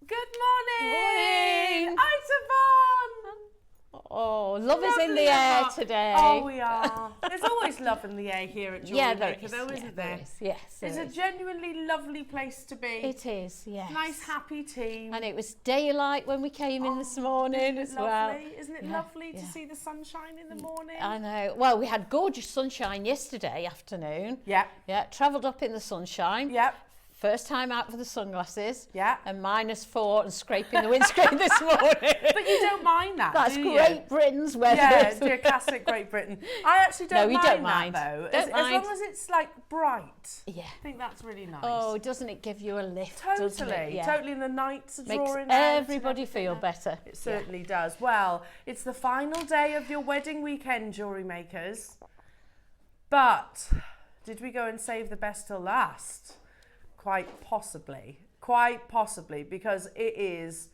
Good morning! Morning! It's Yvonne! Oh, love is in the air today. Oh, we are. There's always love in the air here at JewelleryMaker, though, isn't there? Yes, it's a genuinely lovely place to be. It is, yes. Nice, happy team. And it was daylight when we came in this morning as well. Isn't it lovely to see the sunshine in the morning? I know. Well, we had gorgeous sunshine yesterday afternoon. Yeah. Yeah, travelled up in the sunshine. Yep. First time out for the sunglasses. Yeah. And -4 and scraping the windscreen this morning. But you don't mind that, That's do you? Great Britain's weather. Yeah, dear classic Great Britain. I actually don't mind that, though. Don't mind. As long as it's like bright. Yeah. I think that's really nice. Oh, doesn't it give you a lift? Totally. Yeah. Totally, and the nights are Makes drawing out everybody feel better. It certainly does. Well, it's the final day of your wedding weekend, jewellery makers. But did we go and save the best till last? Quite possibly, because it is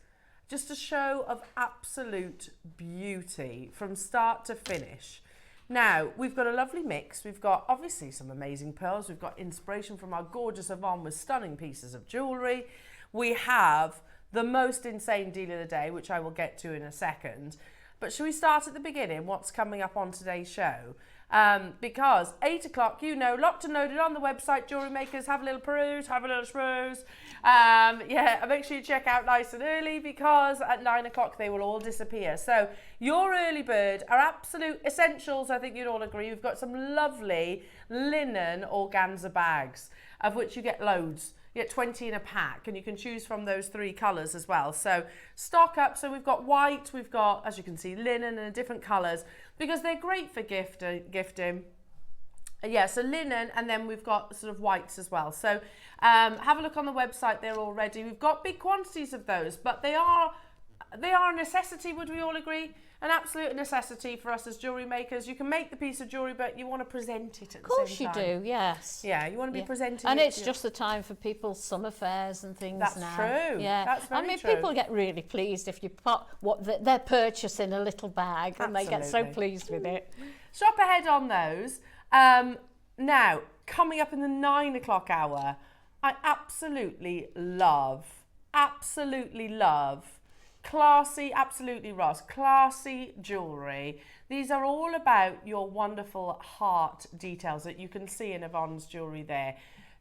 just a show of absolute beauty from start to finish. Now, we've got a lovely mix. We've got obviously some amazing pearls. We've got inspiration from our gorgeous Yvonne with stunning pieces of jewellery. We have the most insane deal of the day, which I will get to in a second. But should we start at the beginning? What's coming up on today's show? Because 8 o'clock, you know, locked and loaded on the website, Jewellery Makers, have a little peruse, have a little schmooze. Yeah, make sure you check out nice and early because at 9 o'clock they will all disappear. So your early bird are absolute essentials, I think you'd all agree. We've got some lovely linen organza bags, of which you get loads. You get 20 in a pack and you can choose from those 3 colours as well. So stock up. So we've got white, we've got, as you can see, linen and different colours because they're great for gifting. Yeah, so linen, and then we've got sort of whites as well. So have a look on the website, they're all ready. We've got big quantities of those, but they are a necessity, would we all agree? An absolute necessity for us as jewellery makers. You can make the piece of jewellery, but you want to present it at the same time. Of course you do, yes. Yeah, you want to be presenting and it. And it's just the time for people's summer fairs and things now. That's true. Yeah, that's very true. people get really pleased if you put what they're purchasing in a little bag. And they get so pleased with it. Shop ahead on those. Now, coming up in the 9 o'clock hour, I absolutely love classy, absolutely Ross, classy jewellery. These are all about your wonderful heart details that you can see in Yvonne's jewellery there.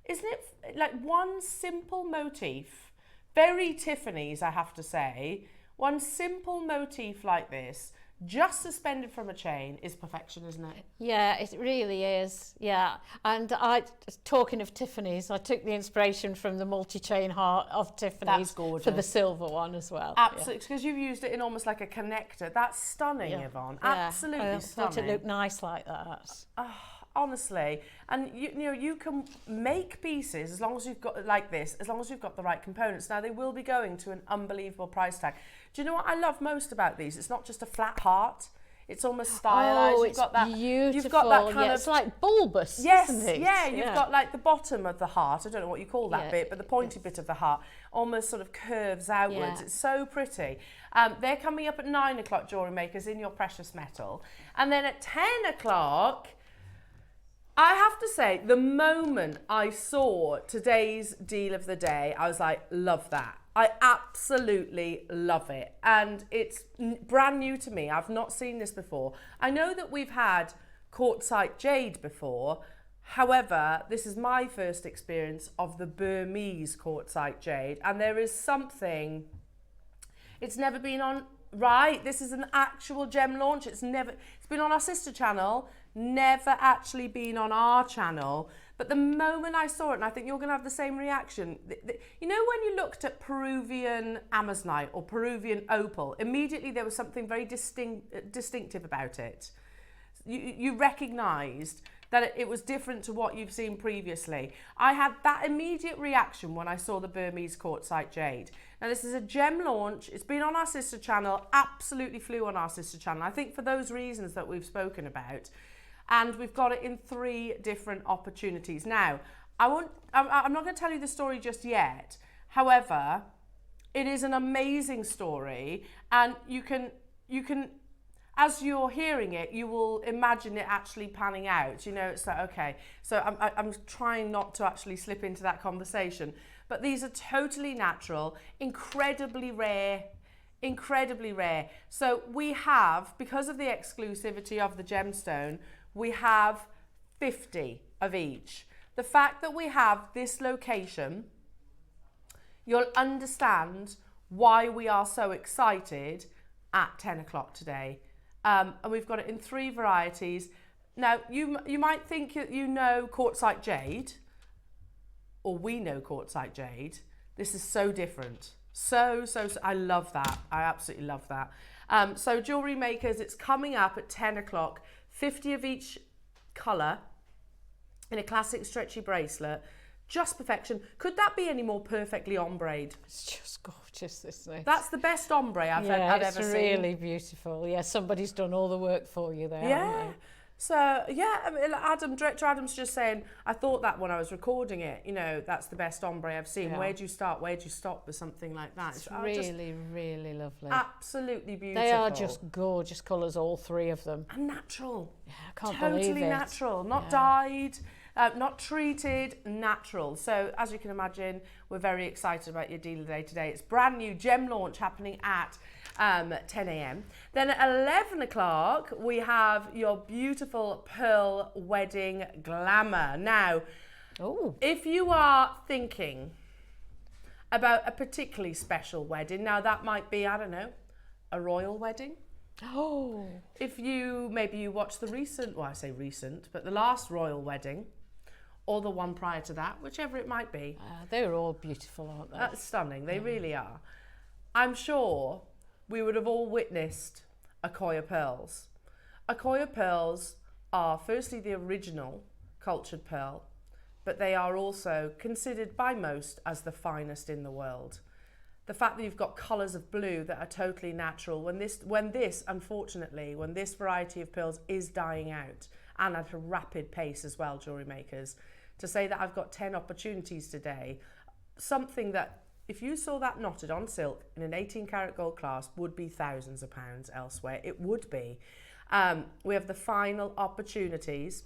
Isn't it like one simple motif, very Tiffany's, I have to say, one simple motif like this, just suspended from a chain is perfection, isn't it? Yeah, it really is. Yeah, and talking of Tiffany's, I took the inspiration from the multi-chain heart of Tiffany's for the silver one as well. Absolutely, because you've used it in almost like a connector. That's stunning, Yvonne. Absolutely stunning. I thought it looked nice like that. Honestly, and you know you can make pieces as long as you've got like this, as long as you've got the right components. Now they will be going to an unbelievable price tag. Do you know what I love most about these? It's not just a flat heart. It's almost stylized. Oh, it's beautiful. You've got that kind of, it's like bulbous. Yes, isn't it? Yeah. You've got like the bottom of the heart. I don't know what you call that bit, but the pointy bit of the heart almost sort of curves outwards. It's so pretty. They're coming up at 9 o'clock, jewellery makers, in your precious metal, and then at 10 o'clock. I have to say, the moment I saw today's deal of the day, I was like, love that. I absolutely love it. And it's brand new to me. I've not seen this before. I know that we've had quartzite jade before. However, this is my first experience of the Burmese quartzite jade. And there is something, it's never been on, right? This is an actual gem launch. It's been on our sister channel. Never actually been on our channel, but the moment I saw it, and I think you're going to have the same reaction, you know when you looked at Peruvian amazonite or Peruvian opal, immediately there was something very distinctive about it. You recognised that it was different to what you've seen previously. I had that immediate reaction when I saw the Burmese quartzite jade. Now this is a gem launch, it's been on our sister channel, absolutely flew on our sister channel, I think for those reasons that we've spoken about. And we've got it in 3 different opportunities. Now, I'm not going to tell you the story just yet. However, it is an amazing story, and you can, as you're hearing it, you will imagine it actually panning out. You know, it's like, okay. So I'm trying not to actually slip into that conversation. but these are totally natural, incredibly rare. Incredibly rare. So we have, because of the exclusivity of the gemstone, we have 50 of each. The fact that we have this location, you'll understand why we are so excited at 10 o'clock today. And we've got it in 3 varieties. Now, you might think you know quartzite jade, or we know quartzite jade. This is so different. So, I love that. I absolutely love that. So Jewellery Makers, it's coming up at 10 o'clock, 50 of each colour in a classic stretchy bracelet. Just perfection. Could that be any more perfectly ombre'd? It's just gorgeous, isn't it? That's the best ombre I've ever seen. It's really beautiful. Yeah, somebody's done all the work for you there, haven't they? So, yeah, I mean, Director Adam's just saying, I thought that when I was recording it, you know, that's the best ombre I've seen. Yeah. Where do you start? Where do you stop with something like that? It's really, really lovely. Absolutely beautiful. They are just gorgeous colours, all 3 of them. And natural. Yeah, I can't believe it. Totally natural. Not dyed, not treated, natural. So, as you can imagine, we're very excited about your deal of the day today. It's brand new gem launch happening at 10 a.m. Then at 11 o'clock, we have your beautiful pearl wedding glamour. Now, if you are thinking about a particularly special wedding, now that might be, I don't know, a royal wedding. Oh. If maybe you watched the recent, well, I say recent, but the last royal wedding, or the one prior to that, whichever it might be. They're all beautiful, aren't they? That's stunning. They really are. I'm sure we would have all witnessed Accoya pearls. Accoya pearls are firstly the original cultured pearl, but they are also considered by most as the finest in the world. The fact that you've got colours of blue that are totally natural, when this variety of pearls is dying out, and at a rapid pace as well, Jewellery Makers, to say that I've got 10 opportunities today, something that if you saw that knotted on silk in an 18 karat gold clasp would be thousands of pounds elsewhere. It would be. We have the final opportunities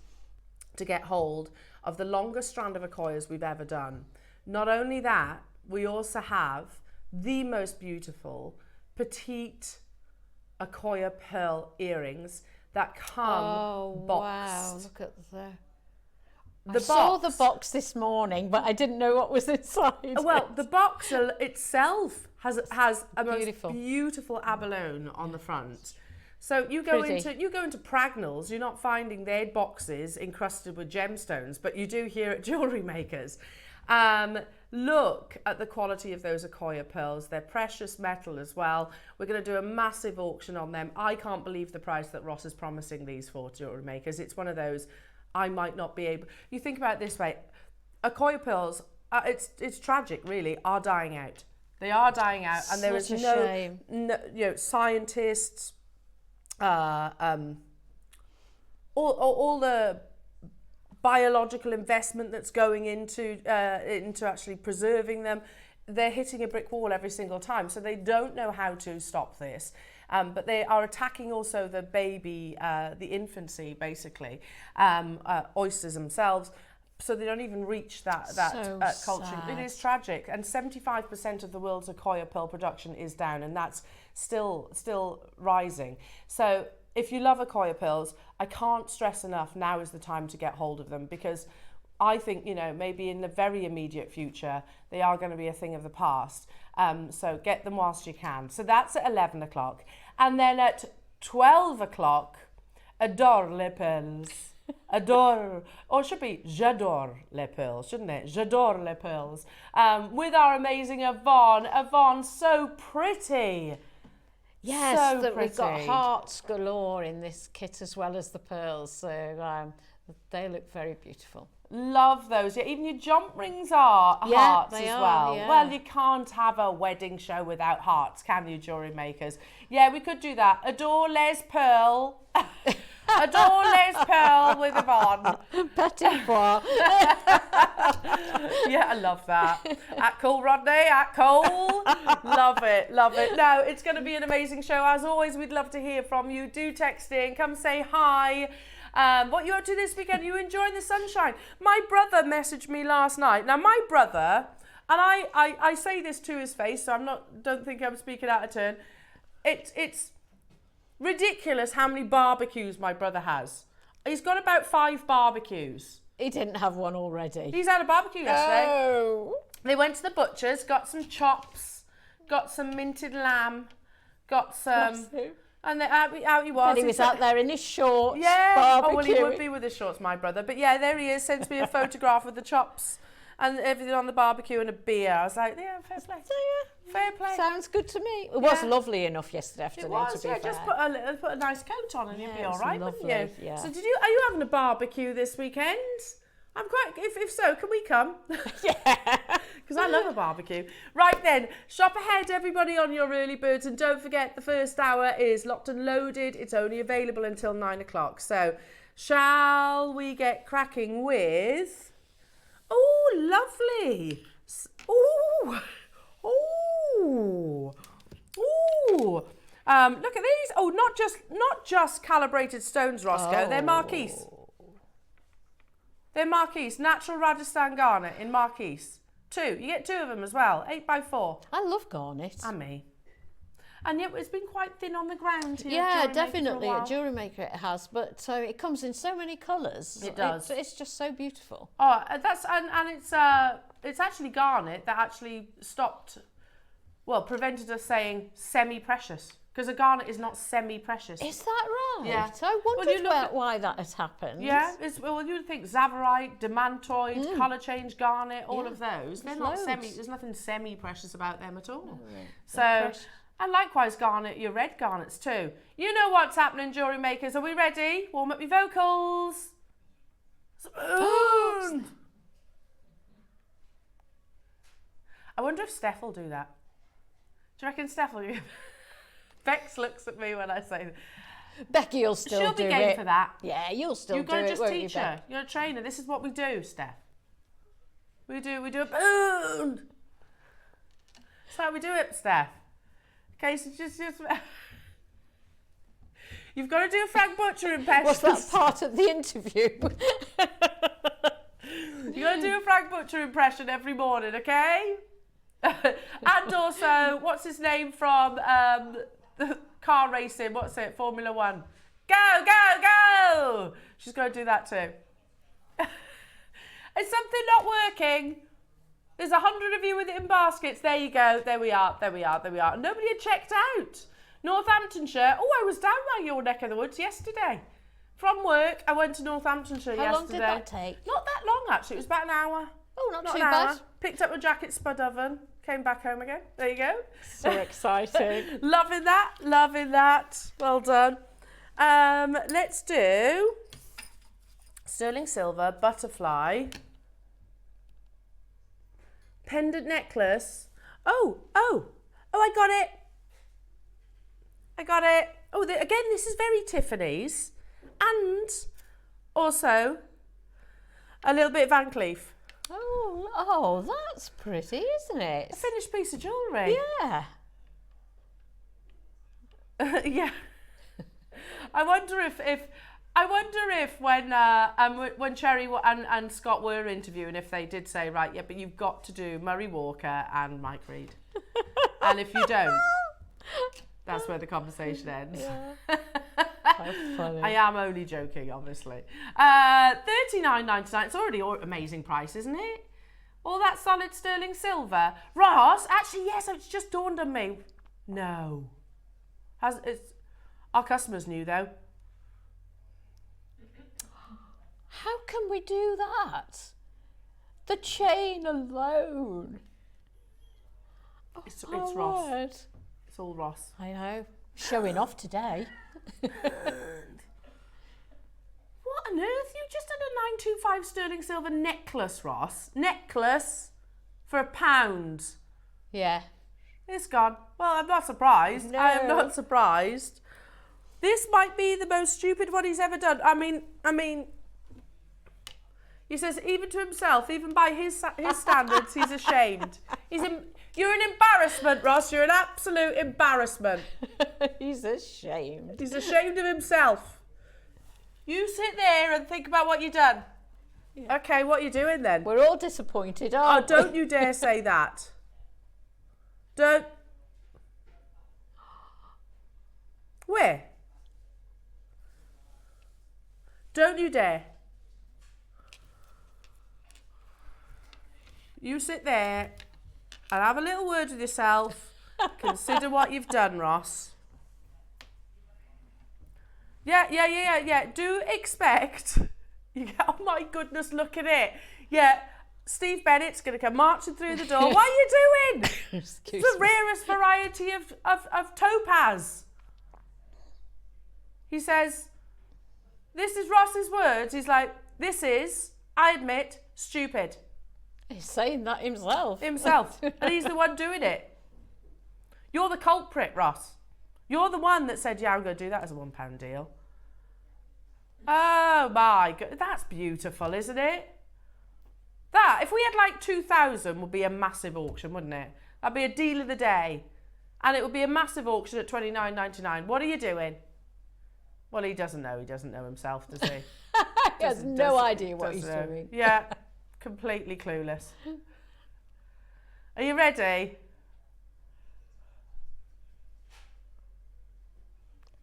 to get hold of the longest strand of Accoyas we've ever done. Not only that, we also have the most beautiful petite Accoya pearl earrings that come boxed. Wow, look at I saw the box this morning, but I didn't know what was inside. Well, the box itself has a most beautiful abalone on the front. So you go into Pragnell's, you're not finding their boxes encrusted with gemstones, but you do here at Jewellery Makers. Look at the quality of those Accoya pearls. They're precious metal as well. We're going to do a massive auction on them. I can't believe the price that Ross is promising these for Jewellery Makers. It's one of those I might not be able. You think about it this way: Accoya pearls, it's tragic, really, are dying out. They are dying out, and there is no, you know, scientists, all the biological investment that's going into actually preserving them. They're hitting a brick wall every single time, so they don't know how to stop this. But they are attacking also the baby, the infancy, basically, oysters themselves, so they don't even reach that culture. Sad. It is tragic, and 75% of the world's Accoya pearl production is down, and that's still rising. So if you love Accoya pearls, I can't stress enough, now is the time to get hold of them, because I think, you know, maybe in the very immediate future, they are going to be a thing of the past. So get them whilst you can. So that's at 11 o'clock. And then at 12 o'clock, adore les pearls. Adore, or it should be j'adore les pearls, shouldn't it? J'adore les pearls. With our amazing Yvonne. Yvonne, so pretty. Yes, so that pretty. We've got hearts galore in this kit as well as the pearls. So they look very beautiful. Love those. Yeah, even your jump rings are hearts as well. Yeah. Well, you can't have a wedding show without hearts, can you, Jewellery Makers? Yeah, we could do that. Adore les pearl. Adore les pearl with Yvonne. Petit pois. Yeah, I love that. At Cole, Rodney, at Cole. Love it, love it. No, it's going to be an amazing show. As always, we'd love to hear from you. Do text in, come say hi. What you up to this weekend? Are you enjoying the sunshine? My brother messaged me last night. Now, my brother, And I say this to his face, so don't think I'm speaking out of turn. It's ridiculous how many barbecues my brother has. He's got about 5 barbecues. He didn't have one already. He's had a barbecue yesterday. Oh. They went to the butcher's, got some chops, got some minted lamb, got some... And out he was. And he was out there in his shorts, yeah. barbecuing. Oh, well, he would be with his shorts, my brother. But yeah, there he is, sends me a photograph of the chops and everything on the barbecue and a beer. I was like, yeah, fair play. Fair play. Sounds good to me. It was lovely enough yesterday afternoon, to be fair. Just put a nice coat on and you'd be all right, wouldn't you? Yeah. So are you having a barbecue this weekend? I'm quite, if so, can we come? Yeah. Because I love a barbecue. Right then, shop ahead everybody on your early birds, and don't forget the first hour is locked and loaded. It's only available until 9 o'clock. So shall we get cracking with... Oh, lovely. Ooh. Ooh. Ooh. Look at these. Oh, not just calibrated stones, Roscoe. They're marquise. They're marquise. Natural Rajasthan garnet in marquise. 2. You get 2 of them as well. 8x4. I love garnet. And me. And yet it's been quite thin on the ground here. Yeah, definitely. At JewelleryMaker it has, but it comes in so many colours. It does. It's just so beautiful. Oh, it's actually garnet that actually prevented us saying semi-precious. Because a garnet is not semi-precious. Is that right? Yeah. I wondered why that has happened. Yeah, you'd think Zavarite, Demantoid, colour change garnet, all of those. They're not there's nothing semi-precious about them at all. So, and likewise garnet, your red garnets too. You know what's happening, jewellery makers. Are we ready? Warm up your vocals. Spoon. I wonder if Steph will do that. Do you reckon Steph will do it? Bex looks at me when I say that. Becky will still do it. She'll be game for that. Yeah, you'll still do it. You're going to just teach her. You're a trainer. This is what we do, Steph. We do a boom. That's how we do it, Steph. Okay, so just you've got to do a Frank Butcher impression. Was that part of the interview? You've got to do a Frank Butcher impression every morning, okay? And also, what's his name from car racing? What's it? Formula 1. Go, go, go! She's going to do that too. Is something not working? There's 100 of you with it in baskets. There you go. There we are. There we are. There we are. Nobody had checked out. Northamptonshire. Oh, I was down by your neck of the woods yesterday. From work, I went to Northamptonshire yesterday. How long did that take? Not that long, actually. It was about an hour. Oh, not too bad. Picked up a jacket spud oven. Came back home again. There you go. So exciting. Loving that. Loving that. Well done. Let's do sterling silver, butterfly, pendant necklace. Oh, I got it. I got it. Oh, again, this is very Tiffany's. And also a little bit of Van Cleef. Oh, that's pretty, isn't it? A finished piece of jewellery. Yeah. Yeah. I wonder if when Cherry and Scott were interviewing, if they did say, right, yeah, but you've got to do Murray Walker and Mike Reed. And if you don't, that's where the conversation ends. Yeah. How funny. I am only joking, obviously. $39.99. It's already an amazing price, isn't it? All that solid sterling silver. Ross, actually, yes, it's just dawned on me. No. Our customers knew, though. How can we do that? The chain alone. It's Ross. Word. It's all Ross. I know. Showing off today. What on earth? You just had a 925 sterling silver necklace, Ross. Necklace for £1. Yeah. It's gone. Well, I'm not surprised. No. I am not surprised. This might be the most stupid one he's ever done. I mean, he says even to himself, even by his standards, he's ashamed. You're an embarrassment, Ross. You're an absolute embarrassment. He's ashamed. He's ashamed of himself. You sit there and think about what you've done. Yeah. Okay, what are you doing then? We're all disappointed, aren't we? Oh, don't you dare say that. Don't. Where? Don't you dare. You sit there and have a little word with yourself. Consider what you've done, Ross. Yeah. Do expect. Oh my goodness, look at it. Yeah, Steve Bennett's going to come marching through the door. What are you doing? It's the rarest variety of topaz. He says, this is Ross's words. He's like, this is, I admit, stupid. He's saying that himself. And he's the one doing it. You're the culprit, Ross. You're the one that said, yeah, I'm going to do that as a £1 deal. Oh my God, that's beautiful, isn't it? That, if we had like 2,000, would be a massive auction, wouldn't it? That'd be a deal of the day. And it would be a massive auction at $29.99. What are you doing? Well, he doesn't know. He doesn't know himself, does he? He has no idea what he's doing. Yeah, completely clueless. Are you ready?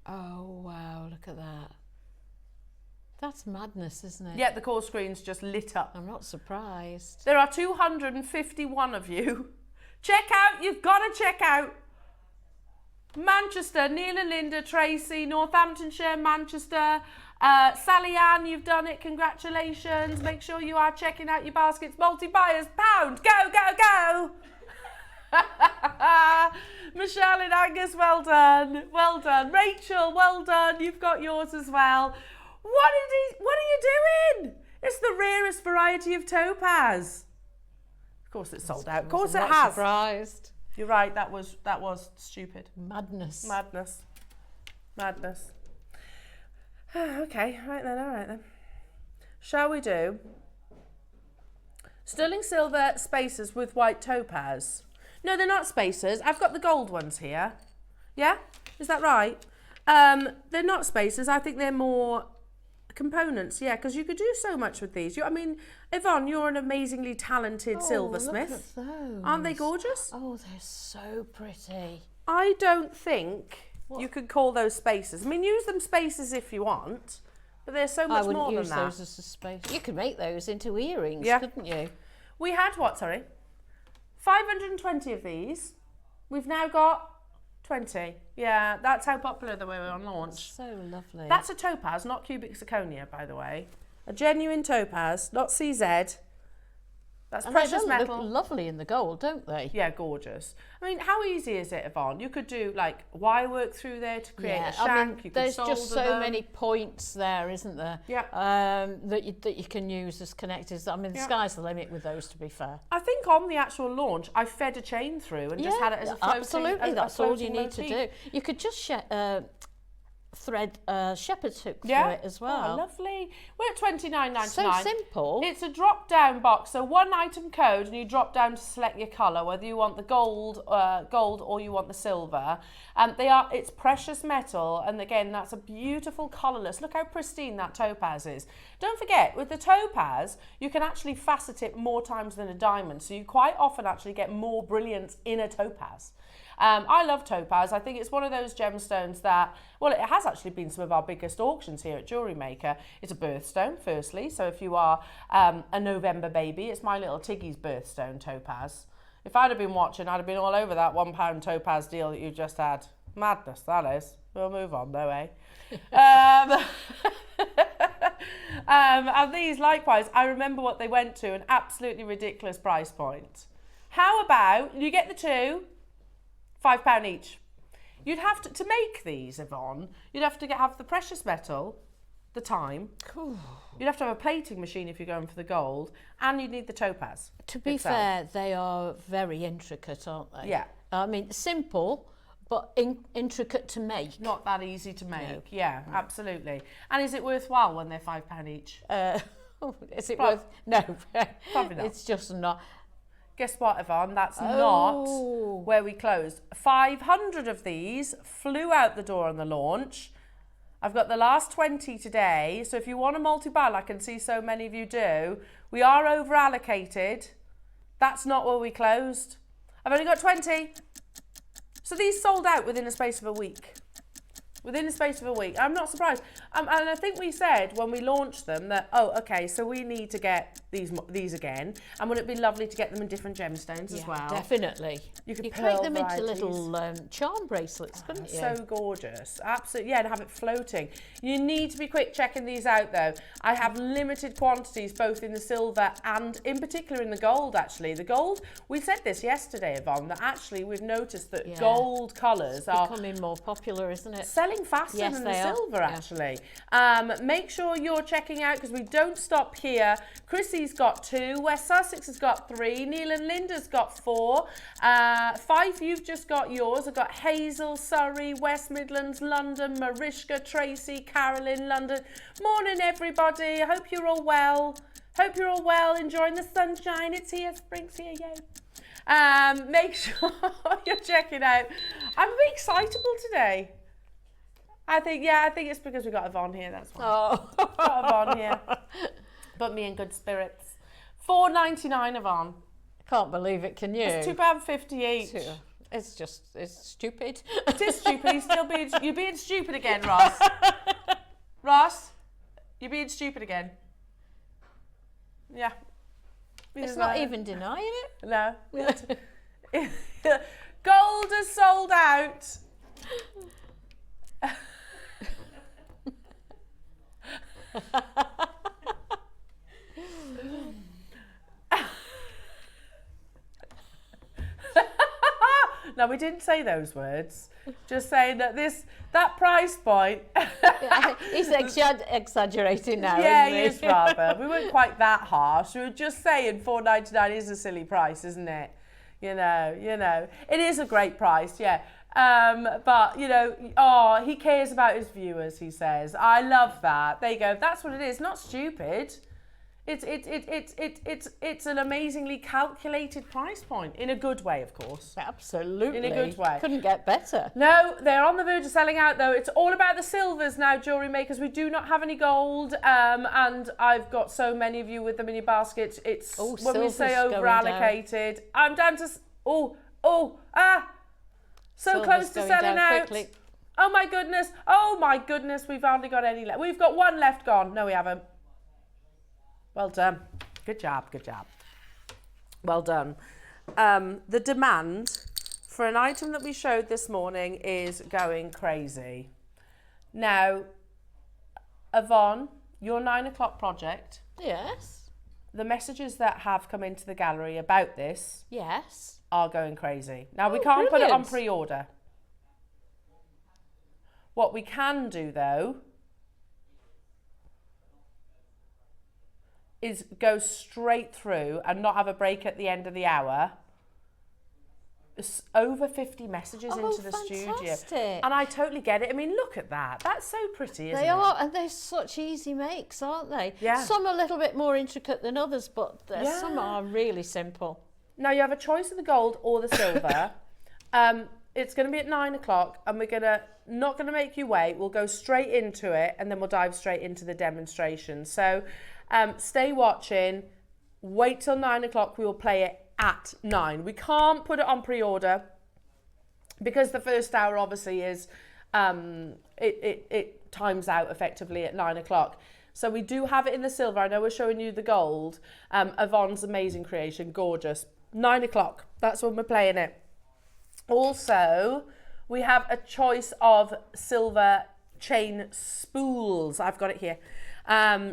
Oh, wow, look at that. That's madness, isn't it? Yeah, the call screen's just lit up. I'm not surprised. There are 251 of you. Check out, you've got to check out. Manchester, Neil and Linda, Tracy, Northamptonshire, Manchester, Sally Ann, you've done it, congratulations. Make sure you are checking out your baskets. Multi-buyers, pound, go. Michelle and Angus, well done. Rachel, well done. You've got yours as well. What are you doing? It's the rarest variety of topaz. Of course it's sold out. Of course it has. I'm surprised. You're right, that was stupid. Madness. Okay, all right then. Shall we do sterling silver spacers with white topaz? No, they're not spacers. I've got the gold ones here. Yeah? Is that right? They're not spacers. I think they're more components, yeah, because you could do so much with these. Yvonne, you're an amazingly talented silversmith. Look at those. Aren't they gorgeous? Oh, they're so pretty. I don't think you could call those spacers. I mean, use them spacers if you want, but they're so much more than that. I wouldn't use those as a spacer. You could make those into earrings, couldn't you? We had 520 of these. We've now got 20. Yeah, that's how popular they were on launch. So lovely. That's a topaz, not cubic zirconia, by the way. A genuine topaz, not CZ. That's precious metal. They look lovely in the gold, don't they? Yeah, gorgeous. I mean, how easy is it, Yvonne? You could do like wire work through there to create a shank. I mean, you could there's solder just so many points there, isn't there? Yeah. That you can use as connectors. I mean, the sky's the limit with those, to be fair. I think on the actual launch, I fed a chain through and just had it as a floating. Absolutely, that's all you need to do. You could just thread shepherd's hook through it as well. Oh, lovely. We're at $29.99. So simple. It's a drop-down box, so one item code, and you drop down to select your colour, whether you want the gold or you want the silver. It's precious metal, and again, that's a beautiful colourless. Look how pristine that topaz is. Don't forget, with the topaz, you can actually facet it more times than a diamond, so you quite often actually get more brilliance in a topaz. I love topaz. I think it's one of those gemstones that, well, it has actually been some of our biggest auctions here at JewelleryMaker. It's a birthstone, firstly. So if you are a November baby, it's my little Tiggy's birthstone topaz. If I'd have been watching, I'd have been all over that £1 topaz deal that you just had. Madness, that is. We'll move on, though, eh? And these, likewise, I remember what they went to, an absolutely ridiculous price point. How about, you get the two, £5 each. You'd have to make these, Yvonne, you'd have to have the precious metal, the time. Cool. You'd have to have a plating machine if you're going for the gold, and you'd need the topaz. To be fair, they are very intricate, aren't they? Yeah. I mean, simple, but intricate to make. Not that easy to make. No. Yeah, absolutely. And is it worthwhile when they're £5 each? Is it worth? No, probably not. It's just not. Guess what, Yvonne? That's not where we closed. 500 of these flew out the door on the launch. I've got the last 20 today. So if you want a multi-buy, like I can see so many of you do, we are over allocated. That's not where we closed. I've only got 20. So these sold out within a space of a week. Within a space of a week. I'm not surprised. And I think we said when we launched them that, oh, okay, so we need to get these again. And would it be lovely to get them in different gemstones as well? Definitely. You could make them into little charm bracelets, couldn't you? So gorgeous. Absolutely. Yeah, and have it floating. You need to be quick checking these out, though. I have limited quantities, both in the silver and in particular in the gold, actually. The gold, we said this yesterday, Yvonne, that actually we've noticed that gold colours are becoming more popular, isn't it? Selling faster than the silver, actually. Make sure you're checking out, because we don't stop here. Chrissy's got 2, West Sussex has got 3, Neil and Linda's got 4, 5, you've just got yours. I've got Hazel, Surrey, West Midlands, London, Mariska, Tracy, Carolyn, London. Morning, everybody. I hope you're all well. Hope you're all well, enjoying the sunshine. It's here, spring's here, yay. Make sure you're checking out. I'm a bit excitable today. I think it's because we got Yvonne here, that's why. Oh. Got Yvonne here. Put me in good spirits. £4.99, Yvonne. Can't believe it, can you? It's £2.50 each. It's stupid. It is stupid. You're being stupid again, Ross. Ross, you're being stupid again. Yeah. It's not even denying it. No. Gold is sold out. No, we didn't say those words. Just saying that that price point. He's exaggerating now. Yeah, isn't he is rather. We weren't quite that harsh. We were just saying £4.99 is a silly price, isn't it? You know, it is a great price, yeah. But you know, he cares about his viewers, he says. I love that. There you go. That's what it is. Not stupid. It's an amazingly calculated price point, in a good way, of course. Absolutely. In a good way. Couldn't get better. No, they're on the verge of selling out, though. It's all about the silvers now, jewellery makers. We do not have any gold, and I've got so many of you with them in your basket. It's when we say over allocated. I'm down to so Silver's close to selling out. Quickly. Oh my goodness, we've hardly got any left. We've got one left gone. No, we haven't. Well done. Good job. Well done. The demand for an item that we showed this morning is going crazy. Now, Yvonne, your 9 o'clock project. Yes. The messages that have come into the gallery about this. Yes. Are going crazy. Now, we can't put it on pre-order. What we can do, though, is go straight through and not have a break at the end of the hour. It's over 50 messages into the studio. And I totally get it. I mean, look at that. That's so pretty, isn't it? They are, and they're such easy makes, aren't they? Yeah. Some are a little bit more intricate than others, but some are really simple. Now, you have a choice of the gold or the silver. It's going to be at 9 o'clock, and we're not going to make you wait. We'll go straight into it, and then we'll dive straight into the demonstration. So stay watching. Wait till 9 o'clock. We will play it at 9. We can't put it on pre-order because the first hour obviously is it times out effectively at 9 o'clock. So we do have it in the silver. I know we're showing you the gold. Yvonne's amazing creation, gorgeous. 9 o'clock. That's when we're playing it. Also, we have a choice of silver chain spools. I've got it here.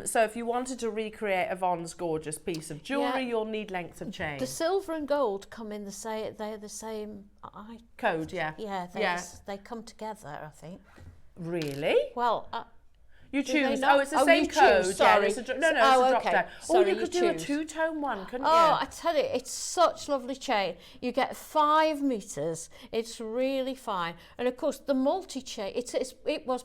So if you wanted to recreate Yvonne's gorgeous piece of jewellery, you'll need length of chain. The silver and gold come in they're the same code, yeah. Yeah, they come together, I think. Really? Well, you choose. Oh, it's the same code. Sorry. Yeah, it's a drop down. Sorry, you could do a two-tone one, couldn't you? Oh, I tell you, it's such lovely chain. You get 5 meters. It's really fine. And of course, the multi-chain. It was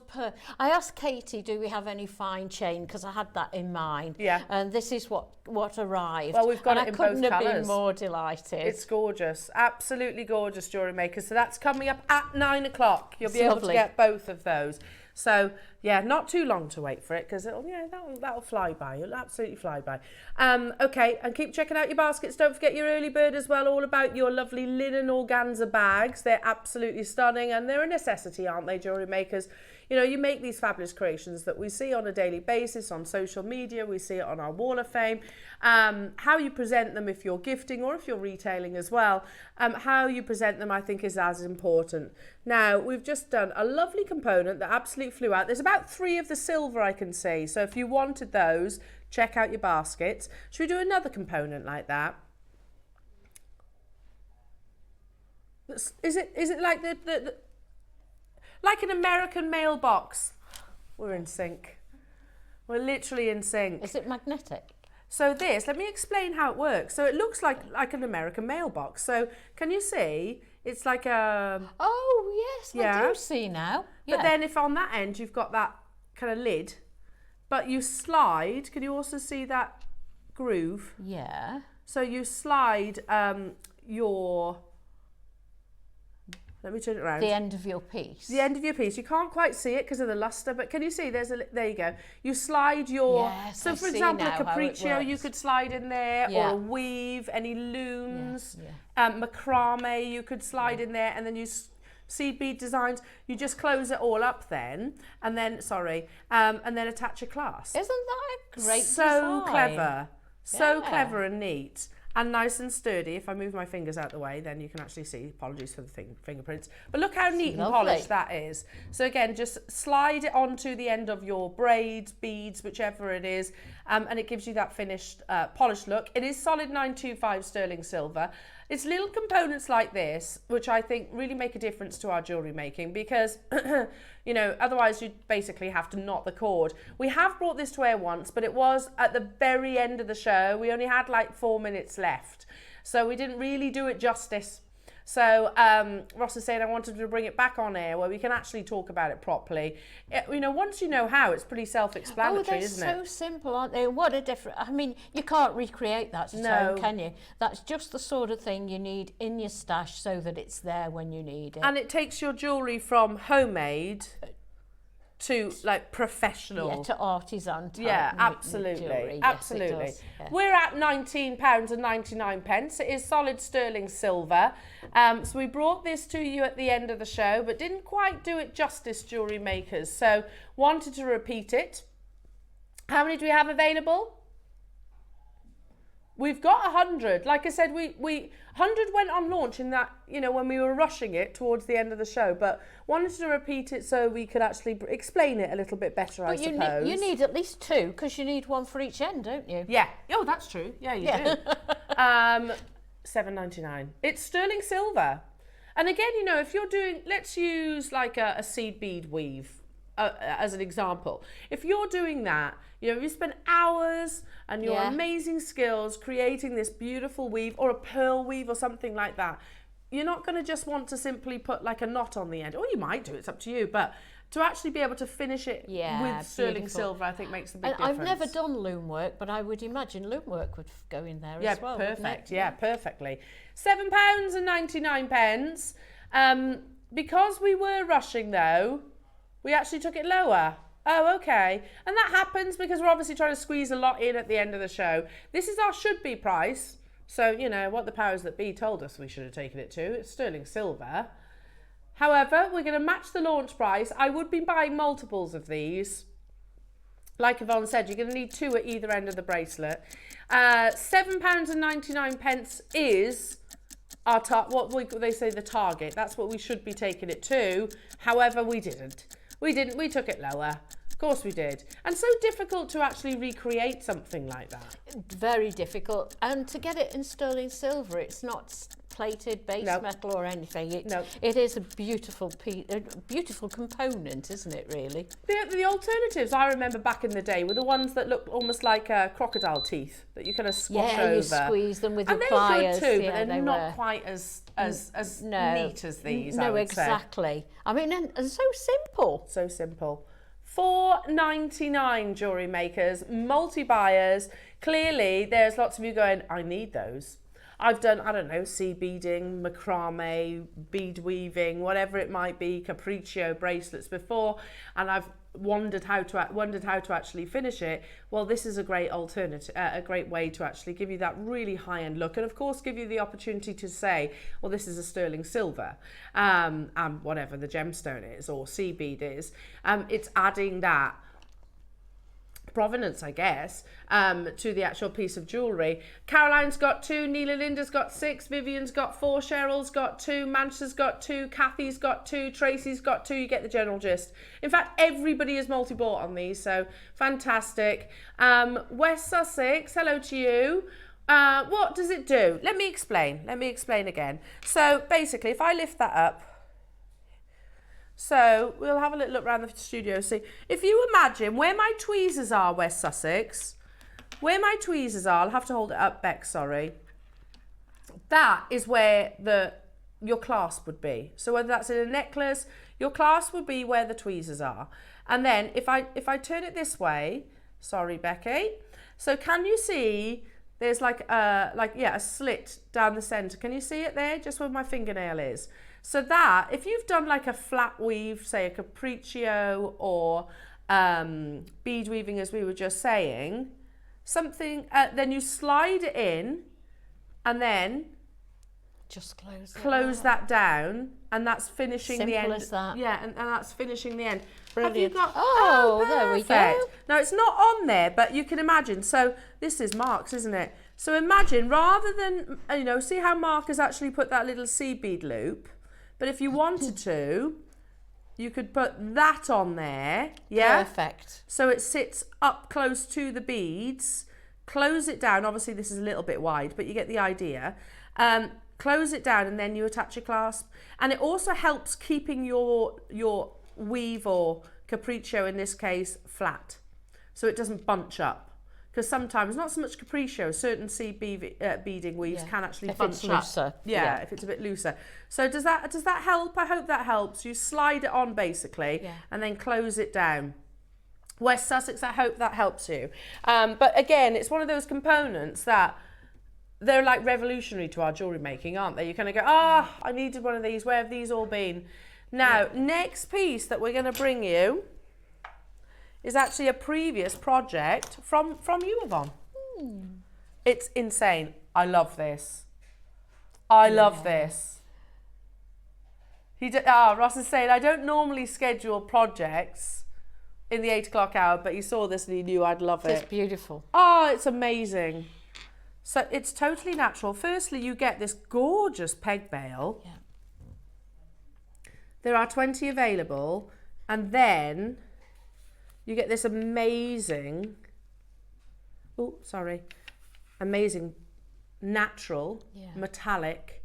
I asked Katie, do we have any fine chain? Because I had that in mind. Yeah. And this is what arrived. Well, we've got it in both colours. I couldn't have been more delighted. It's gorgeous, absolutely gorgeous, jewellery maker. So that's coming up at 9 o'clock. You'll be able to get both of those. So Yeah, not too long to wait for it because that'll fly by. It'll absolutely fly by. Okay, and keep checking out your baskets. Don't forget your early bird as well. All about your lovely linen organza bags. They're absolutely stunning and they're a necessity, aren't they, jewellery makers? You know, you make these fabulous creations that we see on a daily basis on social media. We see it on our wall of fame. How you present them if you're gifting or if you're retailing as well. How you present them, I think, is as important. Now, we've just done a lovely component that absolutely flew out. There's about 3 of the silver I can see. So if you wanted those, check out your baskets. Should we do another component like that? Is it like the like an American mailbox? We're in sync. We're literally in sync. Is it magnetic? So this, let me explain how it works. So it looks like an American mailbox. So can you see? It's like a... Oh, yes, yeah. I do see now. Yeah. But then if on that end you've got that kind of lid, but you slide, can you also see that groove? Yeah. So you slide your... Let me turn it around. The end of your piece. The end of your piece. You can't quite see it because of the luster, but can you see? There you go. You slide your... Yes, so for example, a capriccio you could slide in there, or a weave, any looms, macrame you could slide in there, and then you seed bead designs. You just close it all up then, and then, and then attach a clasp. Isn't that a great So design? clever. So clever and neat. And nice and sturdy. If I move my fingers out the way, then you can actually see. Apologies for the fingerprints. But look how neat and polished that is. So again, just slide it onto the end of your braids, beads, whichever it is, and it gives you that finished, polished look. It is solid 925 sterling silver. It's little components like this, which I think really make a difference to our jewellery making because, you know, otherwise you'd basically have to knot the cord. We have brought this to air once, but it was at the very end of the show. We only had like 4 minutes left. So we didn't really do it justice. So Ross is saying I wanted to bring it back on air where we can actually talk about it properly. You know, once you know how, it's pretty self-explanatory, isn't it? Oh, they're so simple, aren't they? What a different... I mean, you can't recreate that at home, can you? That's just the sort of thing you need in your stash so that it's there when you need it. And it takes your jewellery from homemade to like professional, to artisan type. Yeah, absolutely, jewellery. absolutely. Yes, it does. We're at £19.99. It is solid sterling silver. So we brought this to you at the end of the show, but didn't quite do it justice, jewellery makers. So wanted to repeat it. How many do we have available? We've got 100. Like I said, we 100 went on launch in that, you know, when we were rushing it towards the end of the show, but wanted to repeat it so we could actually explain it a little bit better, I suppose. You need at least 2 because you need one for each end, don't you? Yeah. Oh, that's true. Yeah, you do. £7.99. It's sterling silver. And again, you know, if you're doing, let's use like a seed bead weave as an example. If you're doing that, you know, you spend hours and your amazing skills creating this beautiful weave or a pearl weave or something like that, you're not going to just want to simply put like a knot on the end. Or you might do, it's up to you, but to actually be able to finish it with sterling silver, I think makes the big difference. I've never done loom work, but I would imagine loom work would go in there as well. Yeah, perfect. Yeah, perfectly. £7.99. Because we were rushing though, we actually took it lower. Oh, okay. And that happens because we're obviously trying to squeeze a lot in at the end of the show. This is our should-be price. So, you know, what the powers that be told us we should have taken it to. It's sterling silver. However, we're going to match the launch price. I would be buying multiples of these. Like Yvonne said, you're going to need 2 at either end of the bracelet. £7.99 is our they say the target. That's what we should be taking it to. However, we didn't. We took it lower. Of course we did. And so difficult to actually recreate something like that. Very difficult. And to get it in sterling silver, it's not plated base metal or anything. It is a beautiful piece, a beautiful component, isn't it, really? The alternatives I remember back in the day were the ones that looked almost like crocodile teeth that you kind of squash over. Yeah, you squeeze them with your And pliers. they're good too, but they're not quite as neat as these, I would say. Exactly. I mean, and so simple. So simple. £4.99, jewellery makers, multi-buyers. Clearly, there's lots of you going, I need those. I've done, I don't know, sea beading, macrame, bead weaving, whatever it might be, capriccio bracelets before, and I've wondered how to actually finish it. Well, this is a great alternative, a great way to actually give you that really high-end look, and of course give you the opportunity to say, well, this is a sterling silver, and whatever the gemstone is or sea bead is. It's adding that provenance, I guess, to the actual piece of jewellery. Caroline's got 2, Neela Linda's got 6, Vivian's got 4, Cheryl's got 2, Manchester's got 2, Kathy's got 2, Tracy's got 2. You get the general gist. In fact, everybody is multi-bought on these, so fantastic. West Sussex, hello to you. What does it do? Let me explain again. So basically, if I lift that up, so we'll have a little look around the studio. See, if you imagine where my tweezers are, West Sussex, where my tweezers are, I'll have to hold it up, Beck, sorry. That is where your clasp would be. So whether that's in a necklace, your clasp would be where the tweezers are. And then if I turn it this way, sorry, Becky. So can you see there's like a slit down the center? Can you see it there? Just where my fingernail is. So that, if you've done like a flat weave, say a capriccio or bead weaving, as we were just saying, something, then you slide it in and then just close that down, and that's finishing the end. Simple as that. Yeah, and that's finishing the end. Brilliant. Have you got, there we perfect. go. Now it's not on there, but you can imagine. So this is Mark's, isn't it? So imagine, rather than, see how Mark has actually put that little sea bead loop. But if you wanted to, you could put that on there. Yeah. Perfect. So it sits up close to the beads. Close it down. Obviously, this is a little bit wide, but you get the idea. Close it down, and then you attach your clasp. And it also helps keeping your weave or capriccio, in this case, flat, so it doesn't bunch up. Because sometimes, not so much capriccio, certain beading weaves can actually bunch up. Looser. Yeah, if it's a bit looser. So does that help? I hope that helps. You slide it on basically, and then close it down. West Sussex, I hope that helps you. But again, it's one of those components that they're like revolutionary to our jewellery making, aren't they? You kind of go, I needed one of these. Where have these all been? Now, next piece that we're going to bring you is actually a previous project from you, Yvonne. It's insane. I love this. I love this. Ross is saying, I don't normally schedule projects in the 8 o'clock hour, but he saw this and he knew I'd love it. It's beautiful. Oh, it's amazing. So it's totally natural. Firstly, you get this gorgeous peg bail. Yeah. There are 20 available, and then you get this amazing, amazing natural metallic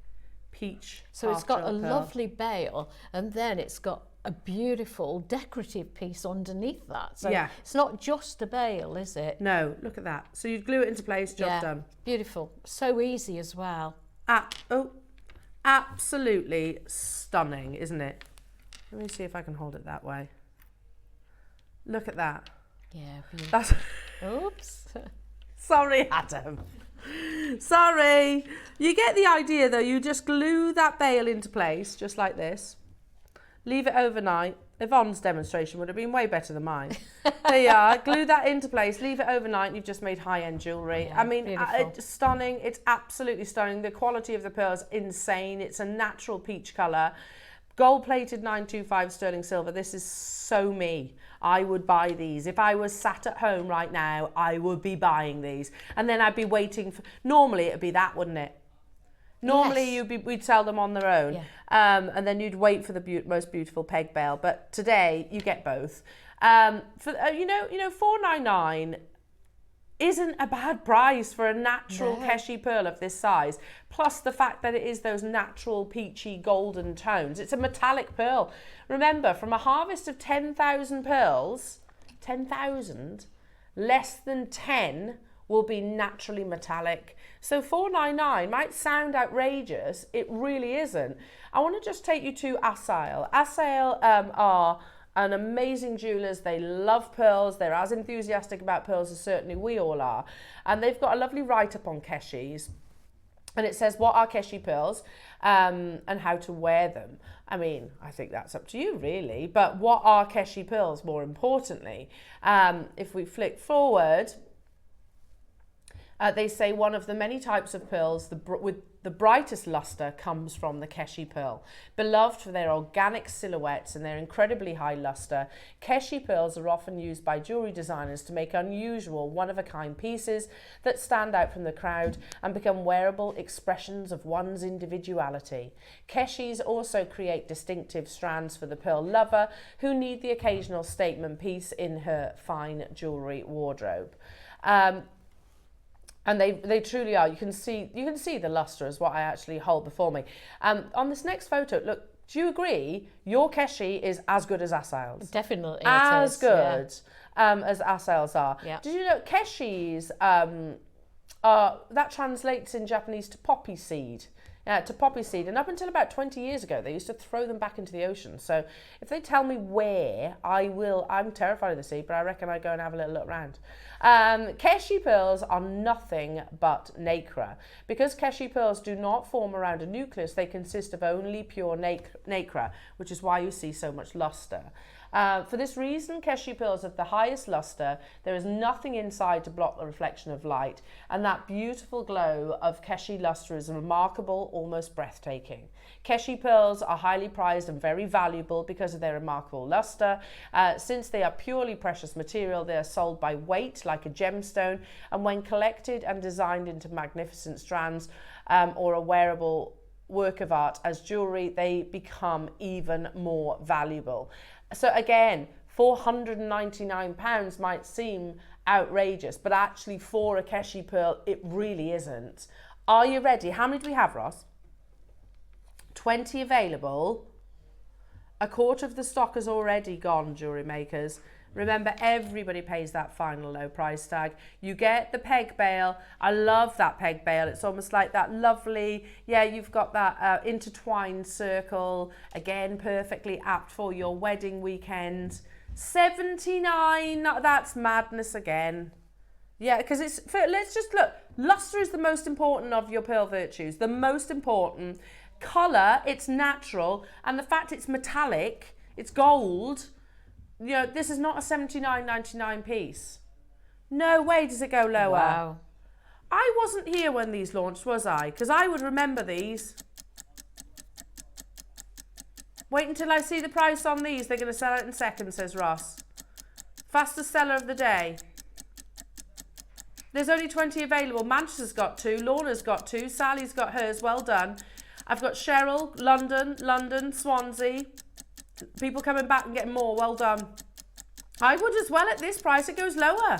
peach. So it's got a lovely bail, and then it's got a beautiful decorative piece underneath that. So it's not just a bail, is it? No, look at that. So you glue it into place, job done. Beautiful. So easy as well. Absolutely stunning, isn't it? Let me see if I can hold it that way. Look at that. Yeah, beautiful. Oops. Sorry, Adam. Sorry. You get the idea, though. You just glue that bail into place, just like this. Leave it overnight. Yvonne's demonstration would have been way better than mine. There you are. Glue that into place. Leave it overnight. And you've just made high-end jewellery. Yeah, I mean, it's stunning. It's absolutely stunning. The quality of the pearls, insane. It's a natural peach colour. Gold-plated 925 sterling silver. This is so me. I would buy these. If I was sat at home right now, I would be buying these. And then I'd be waiting for... Normally, it'd be that, wouldn't it? Normally, we'd sell them on their own. Yeah. And then you'd wait for the most beautiful peg bail. But today, you get both. For $4.99 isn't a bad price for a natural Keshi pearl of this size. Plus the fact that it is those natural peachy golden tones. It's a metallic pearl. Remember, from a harvest of 10,000 pearls, 10,000, less than 10 will be naturally metallic. So $4.99 might sound outrageous. It really isn't. I want to just take you to Asail. Asail are an amazing jewellers. They love pearls. They're as enthusiastic about pearls as certainly we all are. And they've got a lovely write-up on Keshis. And it says, what are Keshi pearls and how to wear them? I mean, I think that's up to you, really. But what are Keshi pearls, more importantly? If we flick forward, they say one of the many types of pearls with the brightest luster comes from the Keshi pearl. Beloved for their organic silhouettes and their incredibly high luster, Keshi pearls are often used by jewellery designers to make unusual, one-of-a-kind pieces that stand out from the crowd and become wearable expressions of one's individuality. Keshis also create distinctive strands for the pearl lover who need the occasional statement piece in her fine jewellery wardrobe. And they truly are. You can see the luster as what I actually hold before me. On this next photo, look, do you agree your Keshi is as good as Asail's? Definitely, as good as Asail's are. Yeah. Did you know Keshis that translates in Japanese to poppy seed? And up until about 20 years ago they used to throw them back into the ocean. So if they tell me where, I'm terrified of the sea, but I reckon I'd go and have a little look around. Keshi pearls are nothing but nacre. Because Keshi pearls do not form around a nucleus, they consist of only pure nacre, which is why you see so much luster. For this reason, Keshi pearls have the highest luster. There is nothing inside to block the reflection of light, and that beautiful glow of Keshi luster is remarkable, almost breathtaking. Keshi pearls are highly prized and very valuable because of their remarkable luster. Since they are purely precious material, they are sold by weight like a gemstone, and when collected and designed into magnificent strands or a wearable work of art as jewellery, they become even more valuable. So again, £499 might seem outrageous, but actually for a Keshi pearl, it really isn't. Are you ready? How many do we have, Ross? 20 available. A quarter of the stock has already gone, jewellery makers. Remember, everybody pays that final low price tag. You get the peg bail. I love that peg bail. It's almost like that lovely, you've got that intertwined circle. Again, perfectly apt for your wedding weekend. $79, that's madness again. Yeah, because let's just look. Luster is the most important of your pearl virtues. The most important. Colour, it's natural. And the fact it's metallic, it's gold. You know, this is not a $79.99 piece. No way does it go lower. Wow. I wasn't here when these launched, was I? Because I would remember these. Wait until I see the price on these. They're going to sell it in seconds, says Ross. Fastest seller of the day. There's only 20 available. Manchester's got 2. Lorna's got 2. Sally's got hers. Well done. I've got Cheryl, London, Swansea. People coming back and getting more. Well done. I would as well at this price. It goes lower.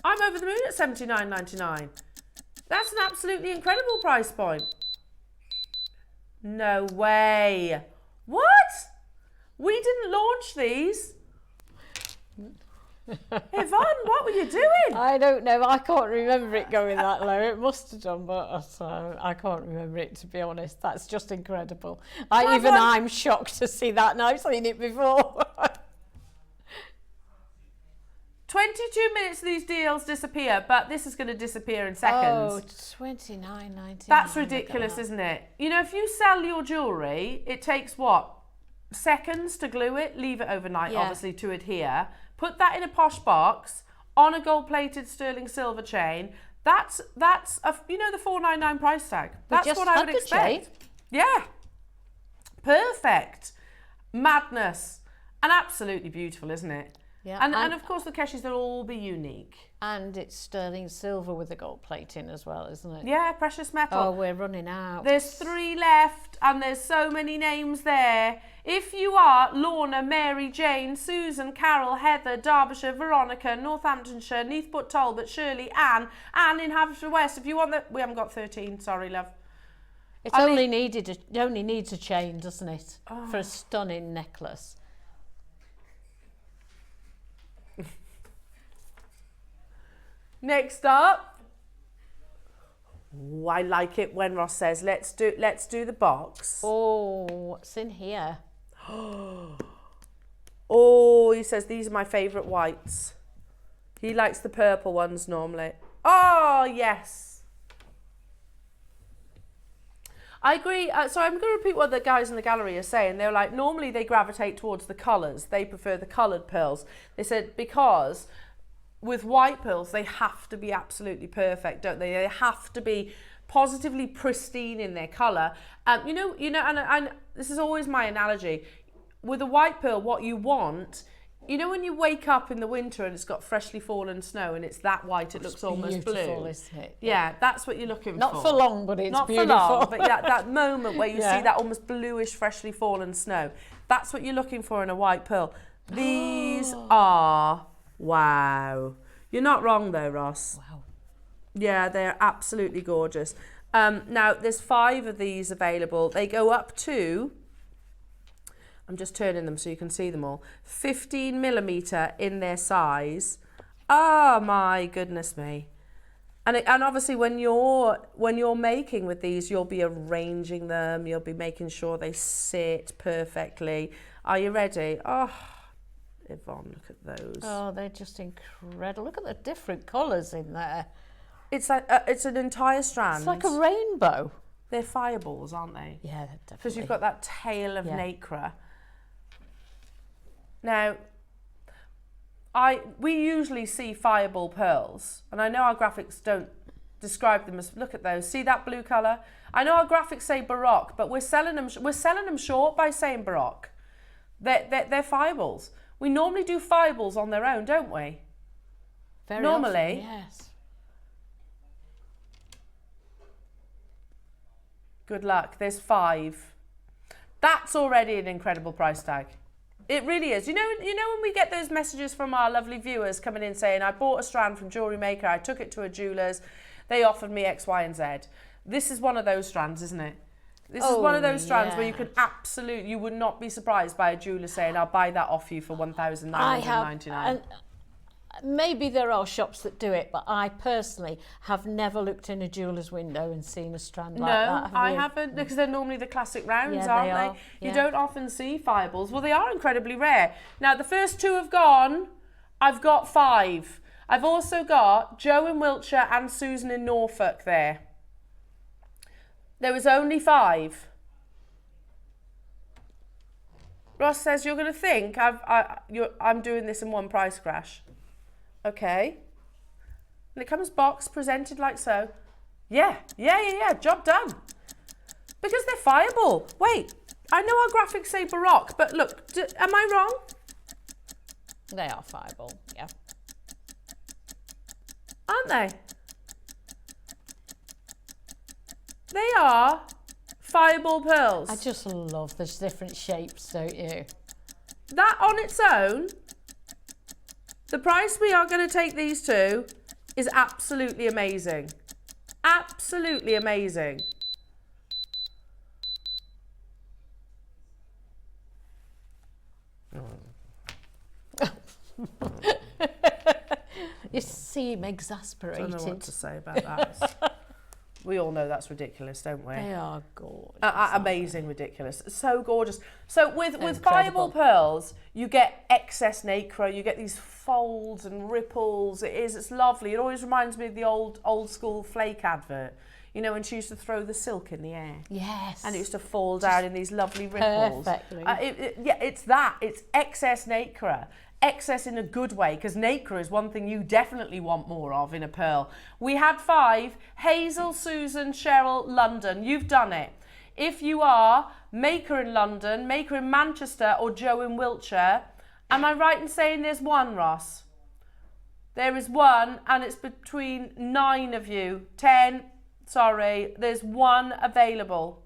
I'm over the moon at $79.99. That's an absolutely incredible price point. No way. What? We didn't launch these. Yvonne, what were you doing? I don't know. I can't remember it going that low. It must have done, but I can't remember it, to be honest. That's just incredible. I'm shocked to see that, and I've seen it before. 22 minutes these deals disappear, but this is going to disappear in seconds. Oh, $29.99. That's ridiculous, isn't it? You know, if you sell your jewellery, it takes what? Seconds to glue it, leave it overnight, obviously, to adhere. Put that in a posh box on a gold-plated sterling silver chain. That's the $499 price tag. That's what I would expect. Yeah, perfect, madness, and absolutely beautiful, isn't it? Yeah, and of course the Keshis, they'll all be unique. And it's sterling silver with the gold plating as well, isn't it? Yeah, precious metal. Oh, we're running out. There's 3 left, and there's so many names there. If you are Lorna, Mary, Jane, Susan, Carol, Heather, Derbyshire, Veronica, Northamptonshire, Neathport, Talbot, Shirley, Anne in Haverfordwest, if you want that, we haven't got 13, sorry love. It only needs a chain, doesn't it? Oh. For a stunning necklace. Next up, I like it when Ross says, let's do the box. Oh, what's in here? Oh, he says, these are my favourite whites. He likes the purple ones normally. Oh, yes. I agree. So I'm going to repeat what the guys in the gallery are saying. They're like, normally they gravitate towards the colours. They prefer the coloured pearls. They said because with white pearls, they have to be absolutely perfect, don't they? They have to be positively pristine in their colour. You know, and this is always my analogy. With a white pearl, what you want, you know, when you wake up in the winter and it's got freshly fallen snow and it's that white, it looks almost blue. Isn't it? Yeah, that's what you're looking for. Not for long, but it's not beautiful. Not for long, but that moment where you see that almost bluish, freshly fallen snow. That's what you're looking for in a white pearl. These are, wow. You're not wrong though, Ross. Wow. Yeah, they're absolutely gorgeous. Now, there's 5 of these available. They go up to, I'm just turning them so you can see them all, 15 millimetre in their size. Oh my goodness me. And obviously when you're making with these, you'll be arranging them, you'll be making sure they sit perfectly. Are you ready? Oh, Yvonne, look at those. Oh, they're just incredible. Look at the different colours in there. It's like it's an entire strand. It's like a rainbow. They're fireballs, aren't they? Yeah, definitely. Because you've got that tail of nacre. Now, we usually see fireball pearls, and I know our graphics don't describe them as, look at those, see that blue colour? I know our graphics say Baroque, but we're selling them short by saying Baroque. They're fireballs. We normally do fireballs on their own, don't we? Very normally. Often, yes. Good luck. There's 5. That's already an incredible price tag. It really is. You know when we get those messages from our lovely viewers coming in saying, I bought a strand from JewelleryMaker, I took it to a jeweller's, they offered me X, Y, and Z. This is one of those strands, isn't it? This is one of those strands where you could you would not be surprised by a jeweller saying, I'll buy that off you for $1,999. Maybe there are shops that do it, but I personally have never looked in a jeweller's window and seen a strand like that. No, I haven't, because they're normally the classic rounds, aren't they? You don't often see fireballs. Well, they are incredibly rare. Now, the first 2 have gone. I've got 5. I've also got Jo in Wiltshire and Susan in Norfolk there. There was only 5. Ross says, you're going to think I'm doing this in one price crash. Okay. And it comes boxed, presented like so. Yeah, job done. Because they're fireball. Wait, I know our graphics say Baroque, but look, am I wrong? They are fireball, yeah. Aren't they? They are fireball pearls. I just love the different shapes, don't you? That on its own, the price we are going to take these to is absolutely amazing. Absolutely amazing. You seem exasperated. I don't know what to say about that. We all know that's ridiculous, don't we? They are gorgeous. Amazing, ridiculous. So gorgeous. So with fireball pearls, you get excess nacre, you get these folds and ripples. It's lovely. It always reminds me of the old school Flake advert. You know, when she used to throw the silk in the air. Yes. And it used to fall down in these lovely ripples. Perfectly. It's that. It's excess nacre. Excess in a good way, because nacre is one thing you definitely want more of in a pearl. We had 5. Hazel, Susan, Cheryl, London. You've done it. If you are Maker in London, Maker in Manchester, or Jo in Wiltshire, am I right in saying there's 1, Ross? There is 1, and it's between 9 of you. 10, sorry, there's 1 available.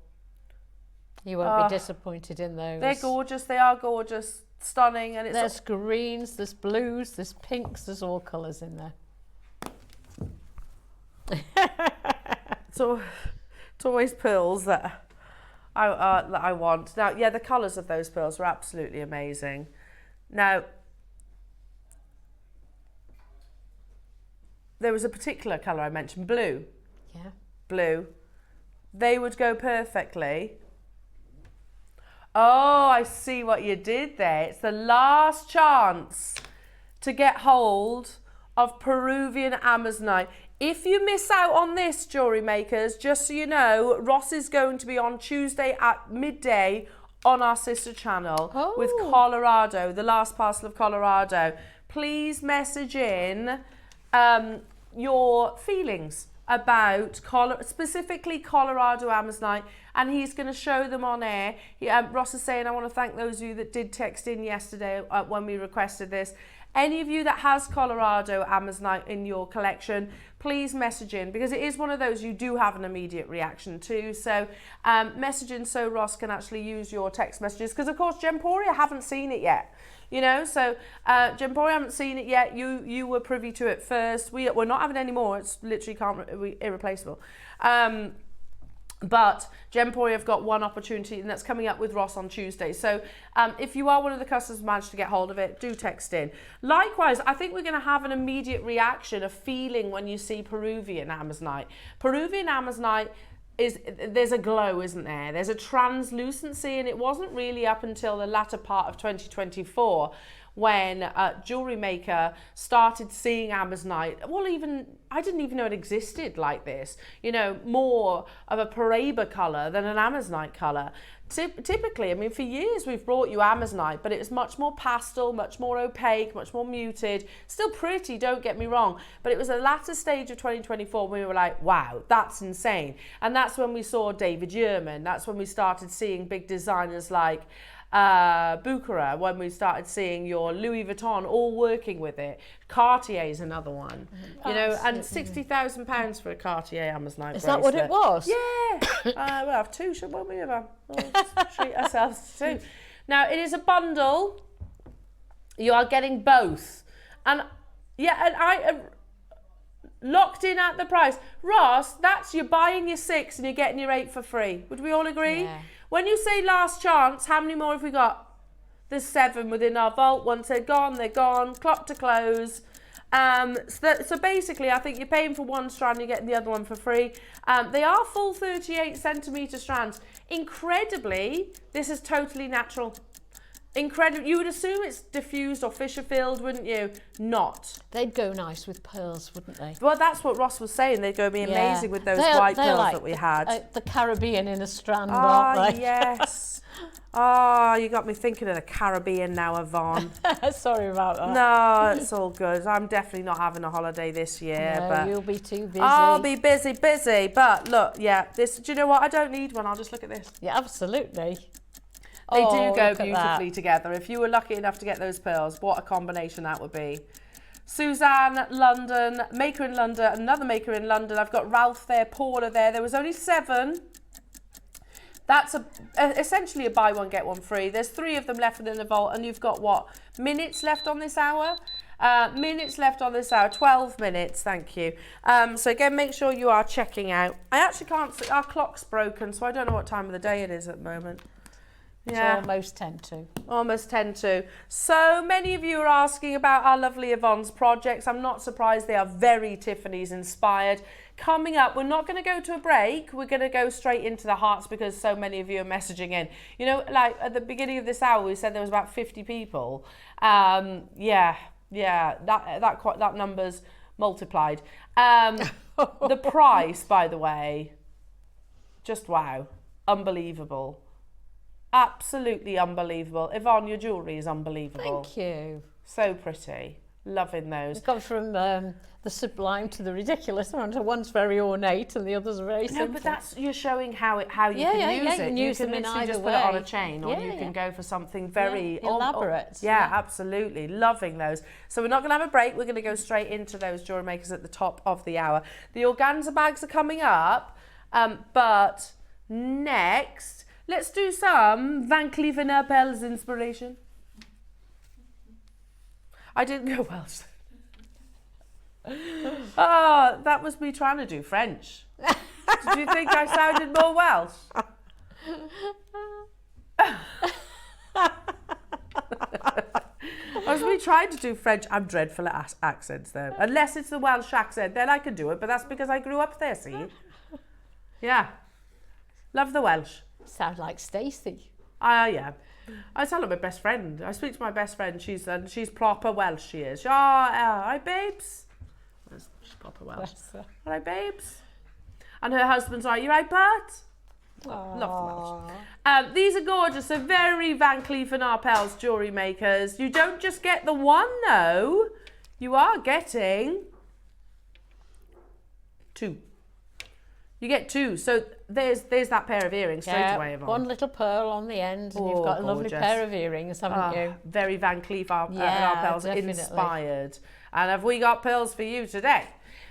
You won't be disappointed in those. They're gorgeous. They are gorgeous. Stunning. And there's greens, there's blues, there's pinks, there's all colours in there. So it's always pearls that I want. Now, yeah, the colours of those pearls are absolutely amazing. Now, there was a particular colour I mentioned, blue. Yeah. Blue. They would go perfectly. Oh, I see what you did there. It's the last chance to get hold of Peruvian Amazonite. If you miss out on this, jewellery makers, just so you know, Ross is going to be on Tuesday at midday on our sister channel with Colorado, the last parcel of Colorado. Please message in your feelings about specifically Colorado Amazonite, and he's going to show them on air. Ross is saying, I want to thank those of you that did text in yesterday when we requested this. Any of you that has Colorado Amazonite in your collection, please message in, because it is one of those you do have an immediate reaction to. So message in so Ross can actually use your text messages, because of course Gemporia haven't seen it yet. You know, so Gemporia haven't seen it yet. You were privy to it first. We're not having any more. It's literally irreplaceable. But Gemporia have got one opportunity, and that's coming up with Ross on Tuesday. So if you are one of the customers who managed to get hold of it, do text in. Likewise, I think we're going to have an immediate reaction, a feeling when you see Peruvian Amazonite. Peruvian Amazonite there's a glow, isn't there? There's a translucency, and it wasn't really up until the latter part of 2024 when JewelleryMaker started seeing Amazonite. Well, I didn't even know it existed like this. You know, more of a Paraiba colour than an Amazonite colour. Typically, I mean, for years we've brought you Amazonite, but it's much more pastel, much more opaque, much more muted. Still pretty, don't get me wrong, but it was a latter stage of 2024 when we were like, wow, that's insane. And that's when we saw David Yurman. That's when we started seeing big designers like Bucherer, when we started seeing your Louis Vuitton all working with it. Cartier is another one, you know, and £60,000 for a Cartier Amazonite bracelet. Is that what it was? Yeah. We'll have two, shouldn't we? We'll just treat ourselves to two. Now, it is a bundle. You are getting both. And yeah, and I am locked in at the price. Ross, you're buying your 6 and you're getting your 8 for free. Would we all agree? Yeah. When you say last chance, how many more have we got? There's 7 within our vault. Once they're gone, clock to close. So basically, I think you're paying for one strand, you're getting the other one for free. They are full 38 centimetre strands. Incredibly, this is totally natural. Incredible. You would assume it's diffused or Fisher filled, wouldn't you? Not. They'd go nice with pearls, wouldn't they? Well, that's what Ross was saying. They'd go be amazing with those white pearls like that we had. The Caribbean in a strand, aren't they? Yes. Oh, you got me thinking of the Caribbean now, Yvonne. Sorry about that. No, it's all good. I'm definitely not having a holiday this year. No, but you'll be too busy. I'll be busy. But look, yeah, do you know what? I don't need one. I'll just look at this. Yeah, absolutely. They do go beautifully together. If you were lucky enough to get those pearls, what a combination that would be. Suzanne, London, maker in London, another maker in London. I've got Ralph there, Paula there. There was only 7. That's essentially a buy one, get one free. There's 3 of them left within the vault, and you've got what? Minutes left on this hour? Minutes left on this hour, 12 minutes, thank you. So again, make sure you are checking out. I actually can't see, our clock's broken, so I don't know what time of the day it is at the moment. Yeah. It's almost 10 to. Almost 10 to. So many of you are asking about our lovely Yvonne's projects. I'm not surprised, they are very Tiffany's inspired. Coming up, we're not going to go to a break. We're going to go straight into the hearts because so many of you are messaging in. You know, like at the beginning of this hour, we said there was about 50 people. Yeah, that number's multiplied. The price, by the way, just wow, unbelievable. Absolutely unbelievable. Yvonne, your jewellery is unbelievable. Thank you. So pretty. Loving those. It's gone from the sublime to the ridiculous. One's very ornate and the other's very simple. No, but that's, you're showing how you can use it. You can literally just put it on a chain, or you can go for something very elaborate. Yeah, absolutely. Loving those. So we're not going to have a break. We're going to go straight into those jewellery makers at the top of the hour. The organza bags are coming up, but next, let's do some Van Cleef & Arpels inspiration. I didn't go Welsh. Oh, that was me trying to do French. Did you think I sounded more Welsh? I was me trying to do French. I'm dreadful at accents though. Unless it's the Welsh accent, then I can do it. But that's because I grew up there, see? Yeah. Love the Welsh. Sound like Stacey. Yeah. I tell her my best friend. I speak to my best friend. She's proper Welsh. She is. Hi babes. Proper Welsh. All right, babes? And her husband's like, you right, Bert? Aww. Love the Welsh. These are gorgeous. They're very Van Cleef & Arpels jewellery makers. You don't just get the one, though. You are getting 2. You get 2. So there's that pair of earrings straight away, Yvonne. One little pearl on the end, and you've got a lovely pair of earrings, haven't you? Very Van Cleef Arpels inspired. And have we got pearls for you today?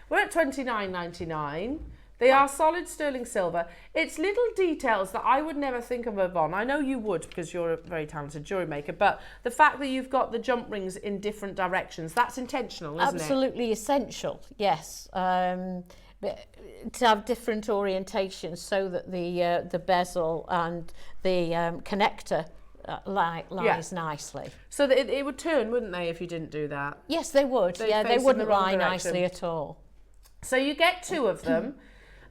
We're at $29.99. They are solid sterling silver. It's little details that I would never think of, Yvonne. I know you would because you're a very talented jewellery maker, but the fact that you've got the jump rings in different directions, that's intentional, isn't it? Absolutely essential, yes. To have different orientations so that the bezel and the connector lies nicely. So that it would turn, wouldn't they, if you didn't do that? Yes, they would. They wouldn't lie nicely at all. So you get 2 of them.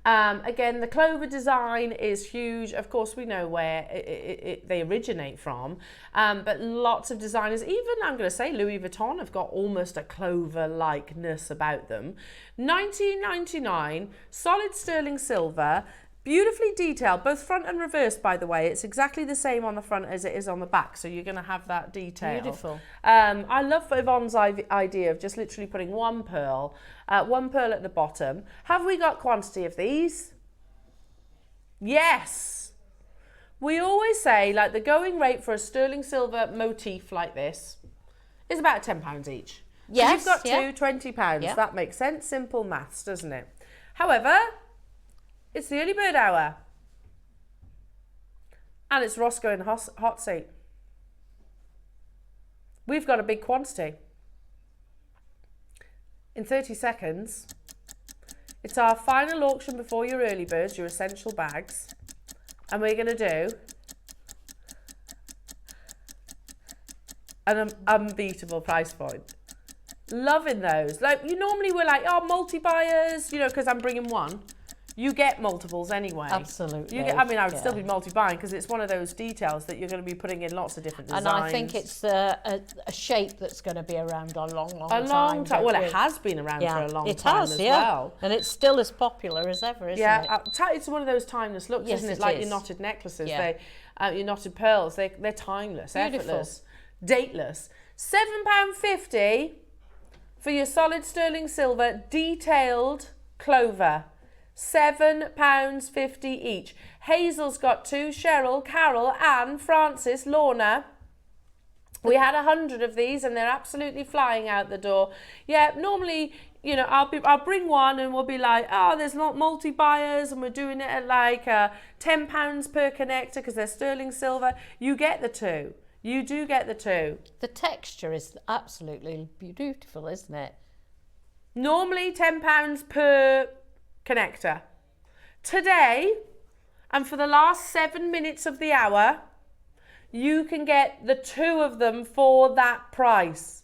Again, the clover design is huge. Of course, we know where they originate from, but lots of designers, even I'm going to say Louis Vuitton, have got almost a clover-likeness about them. $19.99, solid sterling silver, beautifully detailed, both front and reverse, by the way. It's exactly the same on the front as it is on the back, so you're going to have that detail. Beautiful. I love Yvonne's idea of just literally putting one pearl at the bottom. Have we got quantity of these? Yes. We always say, like, the going rate for a sterling silver motif like this is about £10 each. Yes. So you've got 2, £20. Yeah. That makes sense. Simple maths, doesn't it? However, it's the early bird hour. And it's Roscoe in the hot seat. We've got a big quantity. In 30 seconds, it's our final auction before your early birds, your essential bags. And we're going to do an unbeatable price point. Loving those. Like, you normally were like, oh, multi-buyers, you know, because I'm bringing one. You get multiples anyway. Absolutely. I mean, I would still be multi-buying because it's one of those details that you're going to be putting in lots of different designs. And I think it's a shape that's going to be around a long time. A long time. Well, it has been around for a long time as well. And it's still as popular as ever, isn't it? Yeah, it's one of those timeless looks, isn't it? Like your knotted necklaces, your knotted pearls. They're timeless, effortless, dateless. £7.50 for your solid sterling silver detailed clover. £7.50 each. Hazel's got 2, Cheryl, Carol, Anne, Francis, Lorna. We had 100 of these and they're absolutely flying out the door. Yeah, normally, you know, I'll bring one and we'll be like, oh, there's not multi-buyers and we're doing it at like £10 per connector because they're sterling silver. You get the 2. You do get the 2. The texture is absolutely beautiful, isn't it? Normally £10 per connector. Today, and for the last 7 minutes of the hour, you can get the 2 of them for that price.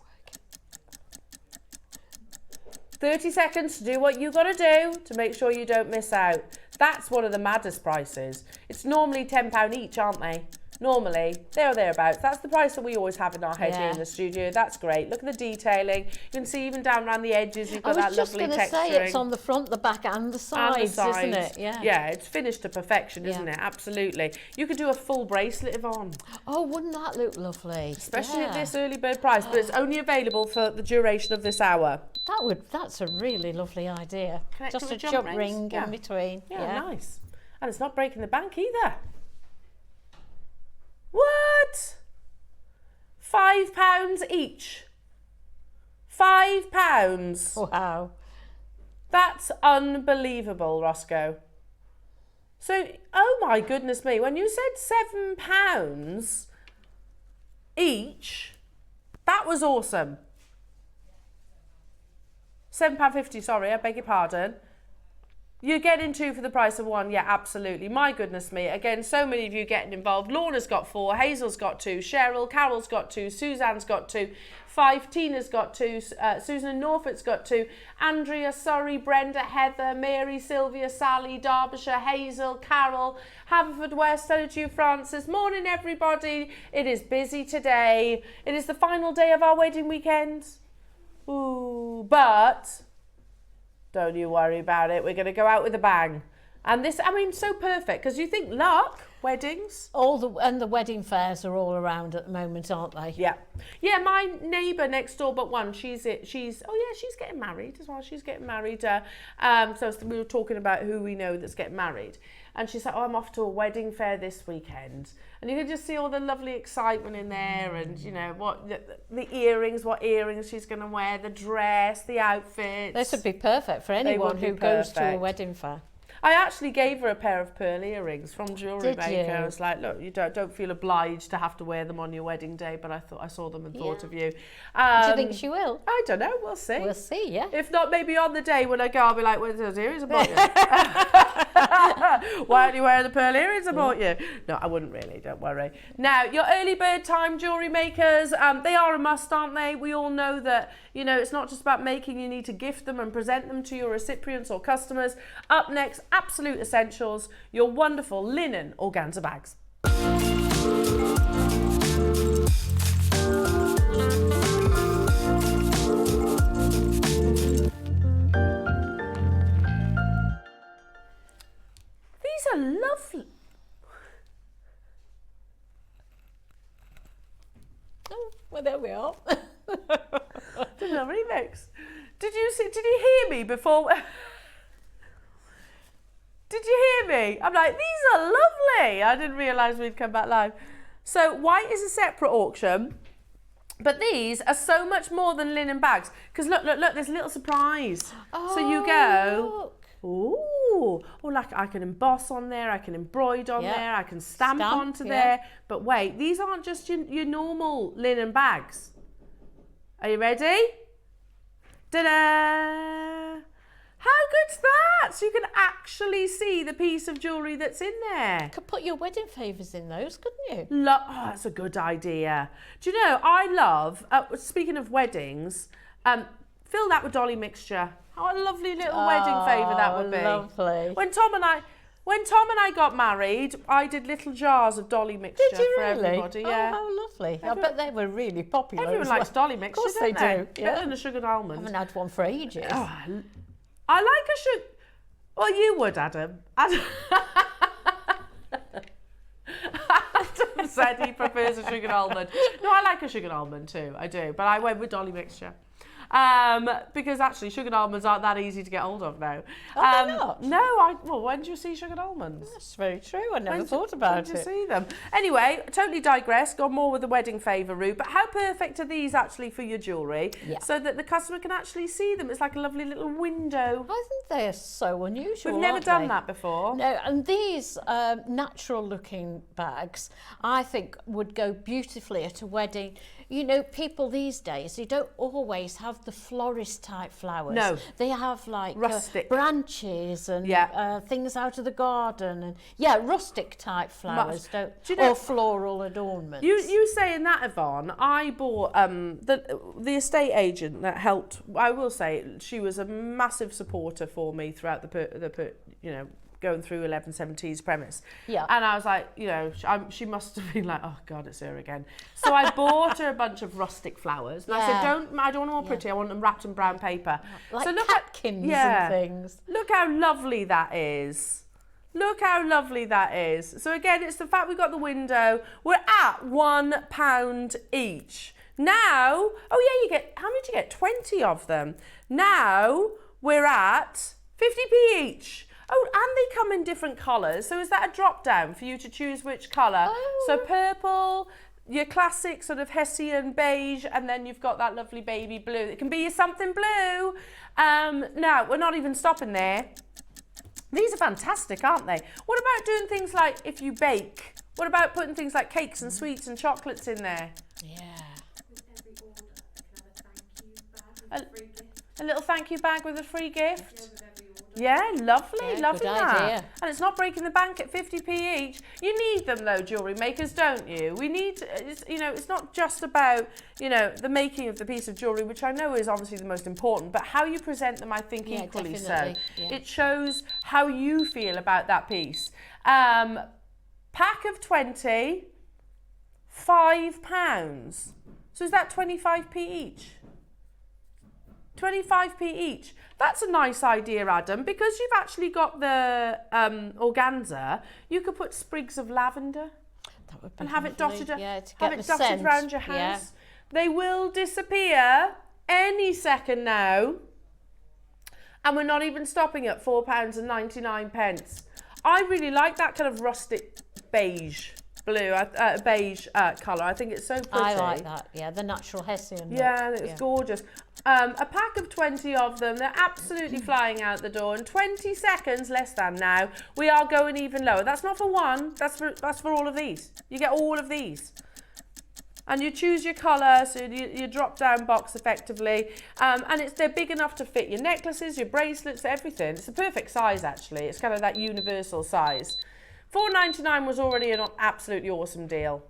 30 seconds to do what you got to do to make sure you don't miss out. That's one of the maddest prices. It's normally £10 each, aren't they? Normally, there or thereabouts. That's the price that we always have in our head here in the studio. That's great. Look at the detailing. You can see even down around the edges, you've got that lovely texturing. I was just going to say, it's on the front, the back and the sides, isn't it? Yeah. Yeah, it's finished to perfection, isn't it? Absolutely. You could do a full bracelet, Yvonne. Oh, wouldn't that look lovely? Especially at this early bird price, but it's only available for the duration of this hour. That's a really lovely idea. Just a jump ring in between. Yeah, nice. And it's not breaking the bank either. What? £5 each. £5. Wow. That's unbelievable, Roscoe. So, oh my goodness me, when you said £7 each, that was awesome. £7.50, sorry, I beg your pardon. You're getting 2 for the price of 1. Yeah, absolutely. My goodness me. Again, so many of you getting involved. Lorna's got 4. Hazel's got 2. Cheryl, Carol's got 2. Suzanne's got 2. 5. Tina's got 2. Susan and Norfolk's got 2. Andrea, Surrey, Brenda, Heather, Mary, Sylvia, Sally, Derbyshire, Hazel, Carol, Haverfordwest, hello to you, Francis. Morning, everybody. It is busy today. It is the final day of our wedding weekend. Ooh, but Don't you worry about it. We're going to go out with a bang. And this, I mean, so perfect, because you think luck, weddings. And the wedding fairs are all around at the moment, aren't they? Yeah. Yeah, my neighbour next door but one, she's getting married as well. She's getting married. So we were talking about who we know that's getting married. And she's like, oh, I'm off to a wedding fair this weekend. And you can just see all the lovely excitement in there, and, you know, what the earrings, what earrings she's going to wear, the dress, the outfits. This would be perfect for anyone who goes to a wedding fair. I actually gave her a pair of pearl earrings from JewelleryMaker. I was like, look, you don't feel obliged to have to wear them on your wedding day, but I saw them and thought of you. Do you think she will? I don't know. We'll see. We'll see, yeah. If not, maybe on the day when I go, I'll be like, where's those earrings I bought you? Why aren't you wearing the pearl earrings I bought you? No, I wouldn't really. Don't worry. Now, your early bird time jewellery makers, they are a must, aren't they? We all know that, you know, it's not just about making. You need to gift them and present them to your recipients or customers. Up next, absolute essentials, your wonderful linen organza bags. These are lovely. Oh, well, there we are. Remix. Did you hear me before? Did you hear me? I'm like, these are lovely. I didn't realise we'd come back live. So white is a separate auction, but these are so much more than linen bags. Because look, there's a little surprise. Oh, so you go, look. ooh, or like I can emboss on there, I can embroider on there, I can stamp onto there. But wait, these aren't just your normal linen bags. Are you ready? Ta-da! How good's that? So you can actually see the piece of jewellery that's in there. You could put your wedding favours in those, couldn't you? Oh, that's a good idea. Do you know, I love, speaking of weddings, fill that with dolly mixture. What a lovely little wedding favour that would be. Lovely. When Tom and I got married, I did little jars of dolly mixture for everybody. Yeah. Oh, how lovely. I bet they were really popular. Everyone likes dolly mixture, of course don't they do. Better than a sugared almond. I haven't had one for ages. Oh, I like a sugar. Well, you would, Adam. Adam said he prefers a sugared almond. No, I like a sugared almond too. I do, but I went with dolly mixture. Because actually sugared almonds aren't that easy to get hold of now. Are they not? No, well, when do you see sugared almonds? That's very true. I never thought about it. When do you see them? Anyway, totally digress, gone more with the wedding favour route, but how perfect are these actually for your jewellery? Yeah. So that the customer can actually see them. It's like a lovely little window. I think they are so unusual. We've never done that before. No, and these natural looking bags, I think, would go beautifully at a wedding. You know, people these days, they don't always have the florist type flowers. No. They have like rustic branches and things out of the garden and rustic type flowers, or floral adornments. You saying that, Yvonne, I bought the estate agent that helped. I will say she was a massive supporter for me throughout the going through 1170's premise. Yeah. And I was like, you know, she must have been like, oh God, it's her again. So I bought her a bunch of rustic flowers. And I said, I don't want them all pretty, I want them wrapped in brown paper. Like so catkins and things. Look how lovely that is. Look how lovely that is. So again, it's the fact we got the window. We're at £1 each. Now, you get, how many do you get? 20 of them. Now we're at 50p each. Oh, and they come in different colours. So is that a drop down for you to choose which colour? Oh. So purple, your classic sort of Hessian beige, and then you've got that lovely baby blue. It can be your something blue. Now, we're not even stopping there. These are fantastic, aren't they? What about doing things like if you bake? What about putting things like cakes and sweets and chocolates in there? Yeah. With every order, a little thank you bag with a free gift. Yeah, with every order. Yeah, lovely, lovely that. Idea. And it's not breaking the bank at 50p each. You need them though, jewellery makers, don't you? We need, it's not just about, the making of the piece of jewellery, which I know is obviously the most important, but how you present them, I think, equally so. Yeah. It shows how you feel about that piece. Pack of 20, £5. So is that 25p each? 25p each. That's a nice idea, Adam, because you've actually got the organza. You could put sprigs of lavender and have it dotted, have it dotted around your house. Yeah. They will disappear any second now, and we're not even stopping at £4.99. I really like that kind of rustic beige blue, beige colour. I think it's so pretty. I like that, yeah, the natural Hessian look. Yeah, it's gorgeous. A pack of 20 of them, they're absolutely flying out the door in 20 seconds, less than now. We are going even lower. That's not for one, that's for all of these. You get all of these. And you choose your colour, so your drop-down box effectively, and they're big enough to fit your necklaces, your bracelets, everything. It's the perfect size, actually. It's kind of that universal size. $4.99 was already an absolutely awesome deal.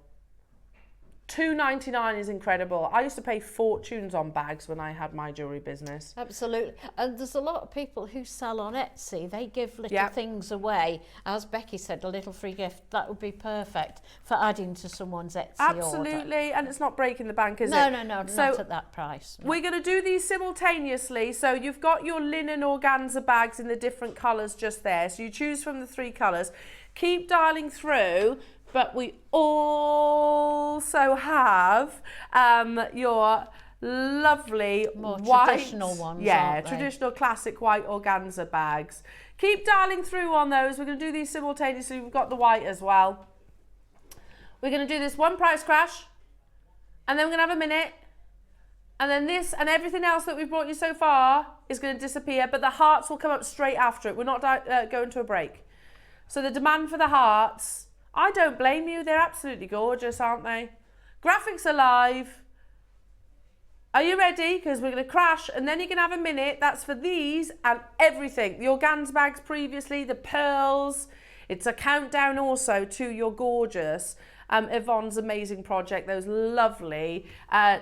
$2.99 is incredible. I used to pay fortunes on bags when I had my jewellery business. Absolutely. And there's a lot of people who sell on Etsy. They give little things away. As Becky said, a little free gift. That would be perfect for adding to someone's Etsy order. Absolutely. And it's not breaking the bank, is it? No, not at that price. No. We're going to do these simultaneously. So you've got your linen organza bags in the different colours just there. So you choose from the 3 colours. Keep dialing through. But we also have your lovely more white, traditional ones, traditional classic white organza bags. Keep dialing through on those. We're going to do these simultaneously. We've got the white as well. We're going to do this one price crash, and then we're going to have a minute, and then this and everything else that we've brought you so far is going to disappear, but the hearts will come up straight after it. We're not going to a break. So the demand for the hearts, I don't blame you. They're absolutely gorgeous, aren't they? Graphics are live. Are you ready? Because we're going to crash and then you can have a minute. That's for these and everything. The organza bags previously, the pearls. It's a countdown also to your gorgeous Yvonne's amazing project. Those lovely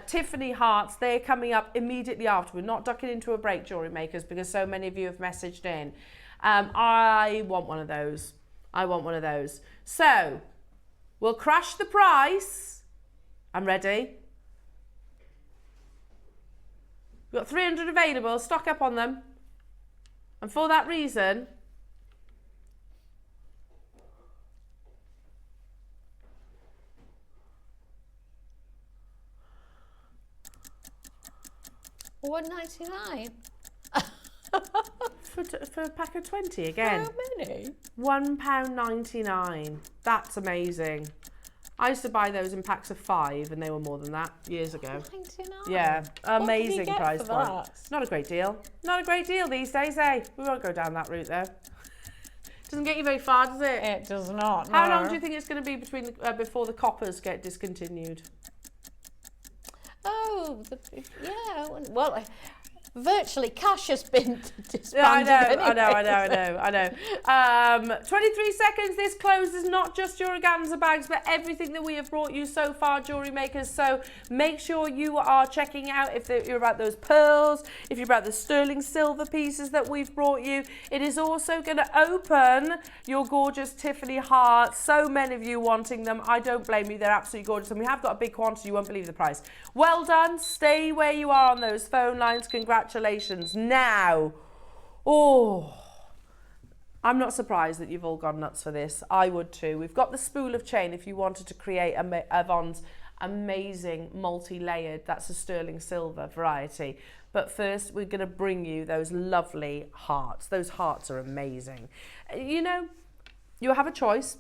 Tiffany hearts. They're coming up immediately after. We're not ducking into a break, jewellery makers, because so many of you have messaged in. I want one of those. I want one of those. So, we'll crash the price. I'm ready. We've got 300 available. Stock up on them. And for that reason, $1.99. for a pack of 20 again. How many? £1.99. That's amazing. I used to buy those in packs of 5 and they were more than that years ago. $1.99. Yeah, amazing what can you get price for point. that? Not a great deal. Not a great deal these days, eh? We won't go down that route though. Doesn't get you very far, does it? It does not. How no. long do you think it's going to be between before the coppers get discontinued? Oh, yeah. Well, virtually cash has been disbanded. I know. 23 seconds. This closes not just your organza bags, but everything that we have brought you so far, jewellery makers. So make sure you are checking out if you're about those pearls, if you're about the sterling silver pieces that we've brought you. It is also going to open your gorgeous Tiffany hearts. So many of you wanting them. I don't blame you. They're absolutely gorgeous. And we have got a big quantity. You won't believe the price. Well done. Stay where you are on those phone lines. Congratulations. Now, I'm not surprised that you've all gone nuts for this. I would too. We've got the spool of chain if you wanted to create Yvonne's amazing multi-layered, that's a sterling silver variety. But first, we're going to bring you those lovely hearts. Those hearts are amazing. You know, you have a choice.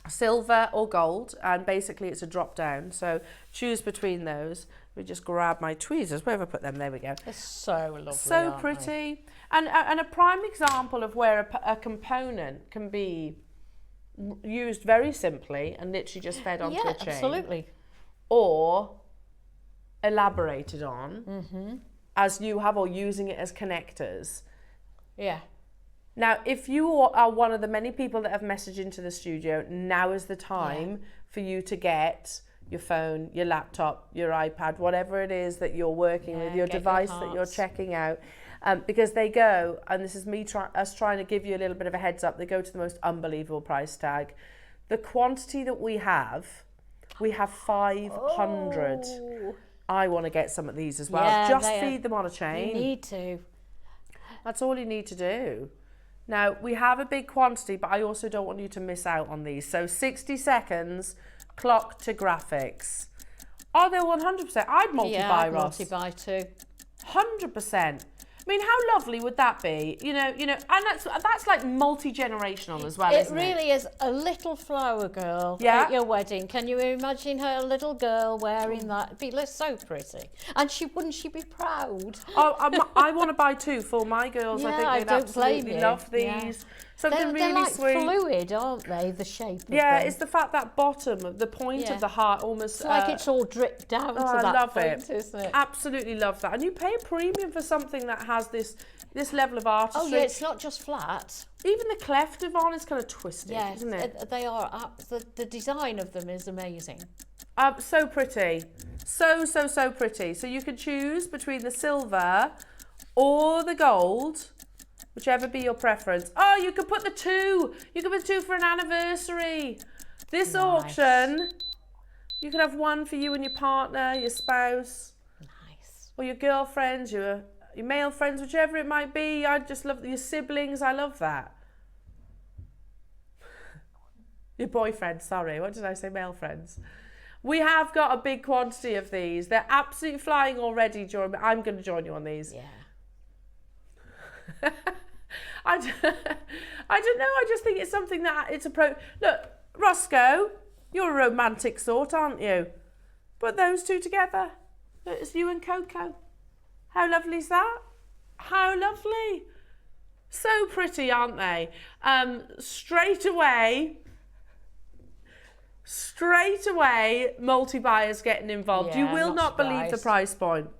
Silver or gold, and basically it's a drop down, so choose between those. We just grab my tweezers. Where have I put them? There we go. They're so lovely, so pretty. And a prime example of where a component can be used very simply and literally just fed onto a chain. Absolutely. Or elaborated on as you have, or using it as connectors. Yeah. Now, if you are one of the many people that have messaged into the studio, now is the time for you to get your phone, your laptop, your iPad, whatever it is that you're working with, your device that you're checking out, because they go, and this is me trying to give you a little bit of a heads up, they go to the most unbelievable price tag. The quantity that we have 500. I want to get some of these as well. Yeah, Just feed them on a chain. You need to. That's all you need to do. Now, we have a big quantity, but I also don't want you to miss out on these. So 60 seconds, clock to graphics. Oh, they're 100%. I'd multi-buy, Ross. Multi-buy too. 100%. I mean, how lovely would that be? You know, and that's like multi-generational as well, isn't it? It really is. A little flower girl at your wedding. Can you imagine her little girl wearing that? It'd be so pretty. And wouldn't she be proud? Oh, I want to buy 2 for my girls. Yeah, I think they'd absolutely love these. Yeah. Something they're really like sweet. Fluid, aren't they? The shape of them. It's the fact that bottom, the point of the heart almost... It's like it's all dripped down to that love point, isn't it? Absolutely love that. And you pay a premium for something that has this level of artistry. Oh, yeah, it's not just flat. Even the cleft, Yvonne, is kind of twisted, isn't it? They are. The design of them is amazing. So pretty. So pretty. So you can choose between the silver or the gold, whichever be your preference. Oh, you could put the 2. You could put 2 for an anniversary. This auction, you can have 1 for you and your partner, your spouse. Nice. Or your girlfriends, your male friends, whichever it might be. I just love your siblings. I love that. Your boyfriend, sorry. What did I say? Male friends. We have got a big quantity of these. They're absolutely flying already, Jory. I'm going to join you on these. Yeah. I don't know. I just think it's something that it's Look, Roscoe, you're a romantic sort, aren't you? Put those 2 together. It's you and Coco. How lovely is that? How lovely. So pretty, aren't they? Straight away, multi-buyers getting involved. Yeah, You will not believe the price point.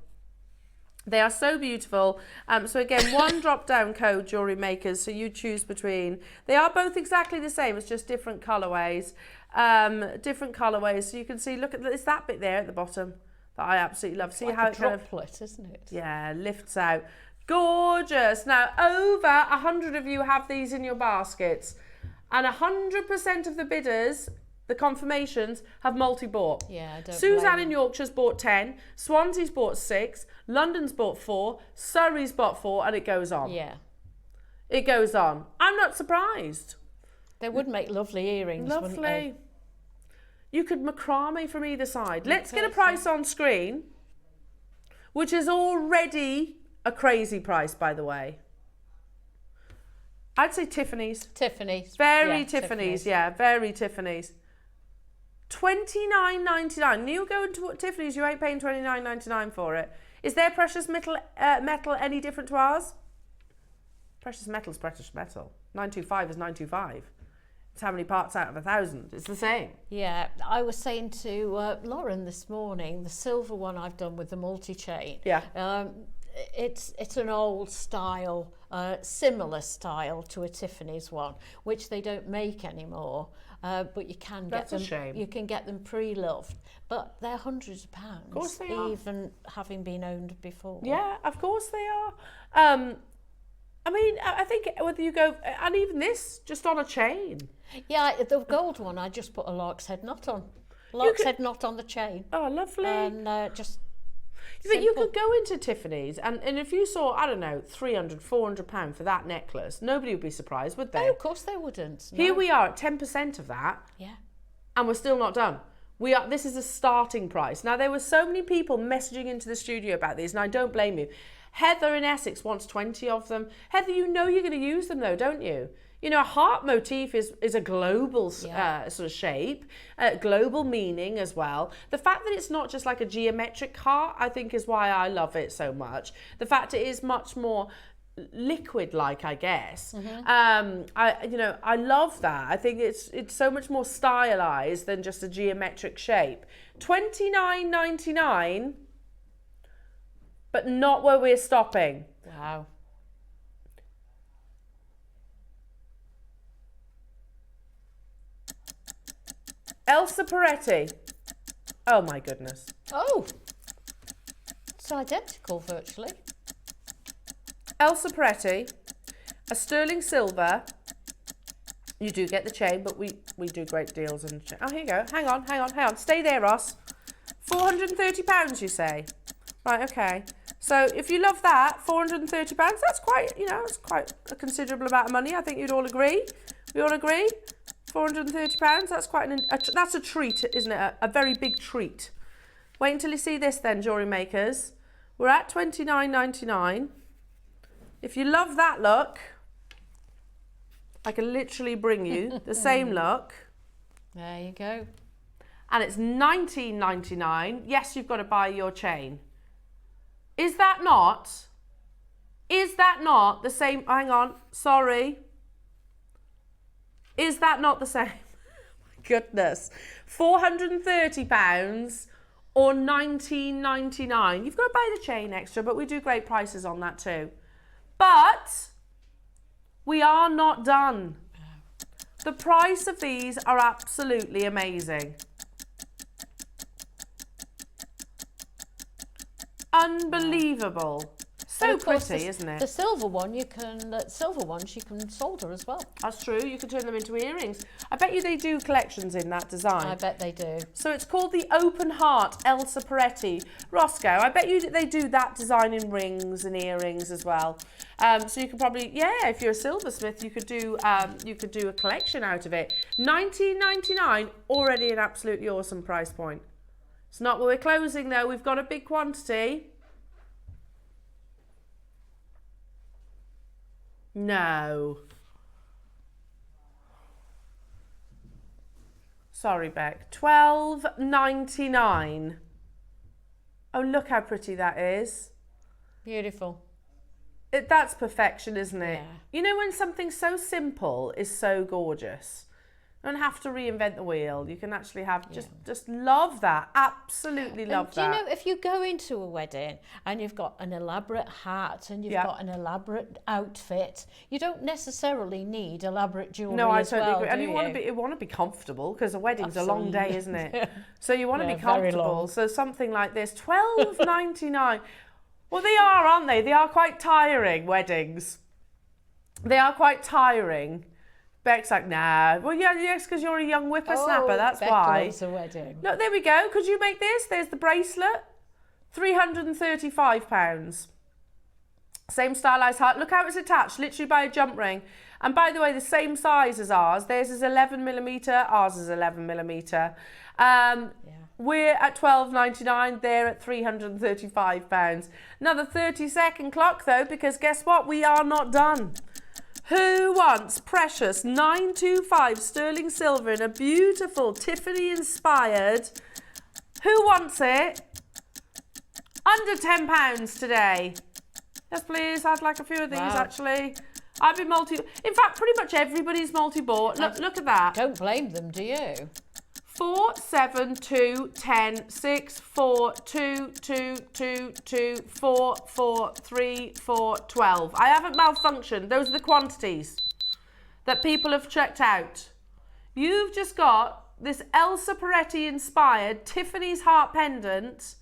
They are so beautiful. So again, 1 drop-down code, Jewellery Makers. So you choose between. They are both exactly the same. It's just different colourways. So you can see. Look at it's that bit there at the bottom that I absolutely love. See like how a it kind of droplet, isn't it? Yeah, lifts out. Gorgeous. Now over 100 of you have these in your baskets, and 100% of the bidders. The confirmations have multi-bought. Yeah, I don't Suzanne in Yorkshire's bought 10, Swansea's bought 6, London's bought 4, Surrey's bought 4, and it goes on. Yeah. It goes on. I'm not surprised. They would make lovely earrings, wouldn't they? Lovely. You could macrame from either side. Let's get a price on screen, which is already a crazy price, by the way. I'd say Tiffany's. Tiffany's. Very Tiffany's, yeah, very Tiffany's. $29.99. You go into Tiffany's, you ain't paying $29.99 for it. Is their precious metal any different to ours? Precious metal's precious metal. 925 is 925. It's how many parts out of 1,000. It's the same. Yeah, I was saying to Lauren this morning, the silver one I've done with the multi-chain. Yeah. It's an old style, similar style to a Tiffany's one, which they don't make anymore. But you can get them. That's a shame. You can get them pre-loved, but they're hundreds of pounds. Of course they are. Even having been owned before. Yeah, of course they are. I mean, I think whether you go, and even this, just on a chain. Yeah, the gold one, I just put a lark's head knot on. Lark's head knot on the chain. Oh, lovely. And just. But you could go into Tiffany's and if you saw, I don't know, £300, £400 for that necklace, nobody would be surprised, would they? No, of course they wouldn't. No. Here we are at 10% of that. Yeah. And we're still not done. This is a starting price. Now, there were so many people messaging into the studio about these, and I don't blame you. Heather in Essex wants 20 of them. Heather, you know you're going to use them though, don't you? You know, a heart motif is a global sort of shape, global meaning as well. The fact that it's not just like a geometric heart, I think is why I love it so much. The fact it is much more liquid-like, I guess. I love that. I think it's so much more stylized than just a geometric shape. $29.99, but not where we're stopping. Wow. Elsa Peretti. Oh my goodness. Oh, it's identical virtually. Elsa Peretti, a sterling silver. You do get the chain, but we do great deals. Oh, here you go. Hang on. Stay there, Ross. £430, you say? Right, okay. So if you love that, £430, that's quite, you know, it's quite a considerable amount of money. I think you'd all agree. We all agree? £430, that's quite that's a treat, isn't it? A very big treat. Wait until you see this then, jewellery makers. We're at £29.99. If you love that look, I can literally bring you the same look. There you go. And it's £19.99. Yes, you've got to buy your chain. Is that not the same? Hang on, sorry. Is that not the same? My goodness. £430 or £19.99. You've got to buy the chain extra, but we do great prices on that too. But we are not done. The price of these are absolutely amazing. Unbelievable. So pretty, isn't it? The silver one, silver ones you can solder as well. That's true. You can turn them into earrings. I bet you they do collections in that design. I bet they do. So it's called the Open Heart Elsa Peretti. Roscoe, I bet you they do that design in rings and earrings as well. So you could probably, yeah, if you're a silversmith, you could do a collection out of it. £19.99, already an absolutely awesome price point. It's not where we're closing though. We've got a big quantity. No. Sorry, Beck. £12.99. Oh, look how pretty that is. Beautiful. That's perfection, isn't it? Yeah. You know when something so simple is so gorgeous? You don't have to reinvent the wheel. You can actually have just love that. Absolutely love that. Do you know, if you go into a wedding and you've got an elaborate hat and you've got an elaborate outfit, you don't necessarily need elaborate jewellery. No, I as totally well, agree. And you want to be comfortable because a wedding's a long day, isn't it? So you want to be comfortable. So something like this, £12.99. Well, they are, aren't they? They are quite tiring, weddings. They are quite tiring. Beck's like, nah. Well, yes, because you're a young whippersnapper, that's Beck why. loves a wedding. Look, there we go. Could you make this? There's the bracelet. £335. Same stylized heart. Look how it's attached, literally by a jump ring. And by the way, the same size as ours. Theirs is 11mm, ours is 11mm. We're at £12.99, they're at £335. Another 30-second clock though, because guess what? We are not done. Who wants precious 925 sterling silver in a beautiful Tiffany inspired? Who wants it? Under £10 today. Yes, please. I'd like a few of these actually. I've been in fact, pretty much everybody's multi-bought. Look at that. Don't blame them, do you? 4, 7, 2, 10, 6, 4, 2, 2, 2, 2, 4, 4, 3, 4, 12. I haven't malfunctioned. Those are the quantities that people have checked out. You've just got this Elsa Peretti inspired Tiffany's heart pendant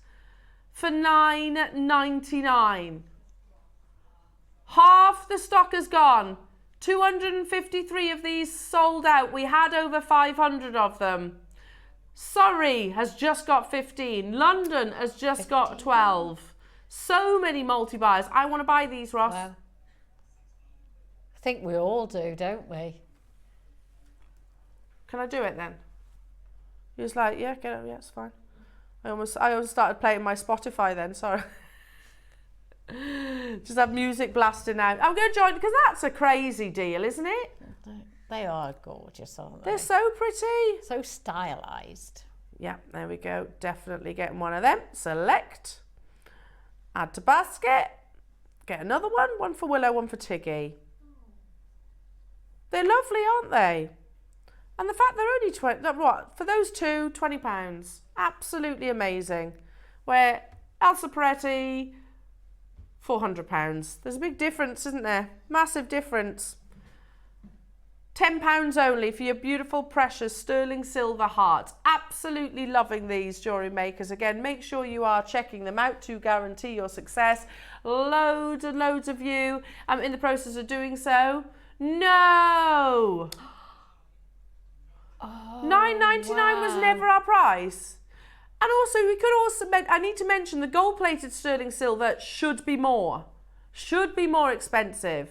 for £9.99. Half the stock has gone. 253 of these sold out. We had over 500 of them. Surrey has just got 15. London has just got 12. So many multi-buyers. I want to buy these, Ross. Well, I think we all do, don't we? Can I do it then? He was like, yeah, get it. Yeah, it's fine. I almost started playing my Spotify then, sorry. Just have music blasting out. I'm going to join because that's a crazy deal, isn't it? They are gorgeous, aren't they? They're so pretty. So stylised. Yeah, there we go. Definitely getting one of them. Select. Add to basket. Get another one. One for Willow, one for Tiggy. They're lovely, aren't they? And the fact they're only 20, what? For those two, £20. Absolutely amazing. Where Elsa Peretti, £400. There's a big difference, isn't there? Massive difference. £10 only for your beautiful, precious sterling silver heart. Absolutely loving these jewellery makers. Again, make sure you are checking them out to guarantee your success. Loads and loads of you in the process of doing so. No! Oh, £9.99 was never our price. And also, we could also, I need to mention the gold-plated sterling silver should be more expensive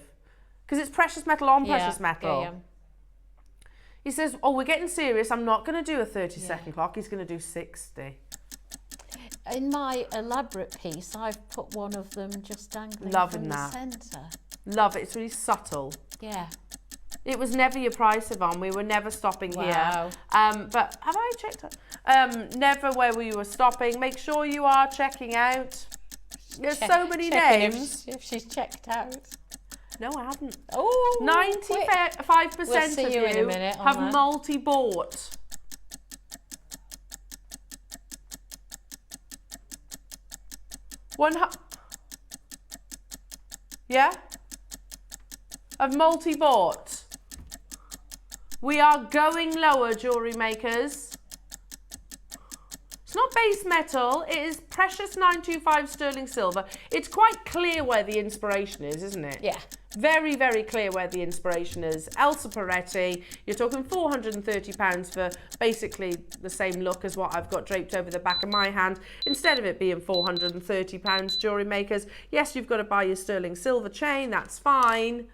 because it's precious metal on precious metal. Yeah. He says, oh, we're getting serious. I'm not going to do a 30-second clock. He's going to do 60. In my elaborate piece, I've put one of them just dangling Loving from that. the centre. Love it. It's really subtle. Yeah. It was never your price, Yvonne. We were never stopping here. But have I checked out? Never where we were stopping. Make sure you are checking out. There's so many names. If she's checked out. No, I haven't. Oh, 95% of you have multi-bought. Yeah? Of multi-bought. We are going lower, jewellery makers. It's not base metal, it is precious 925 sterling silver. It's quite clear where the inspiration is, isn't it? Yeah. Very, very clear where the inspiration is. Elsa Peretti, you're talking £430 for basically the same look as what I've got draped over the back of my hand. Instead of it being £430, jewellery makers, yes, you've got to buy your sterling silver chain, that's fine.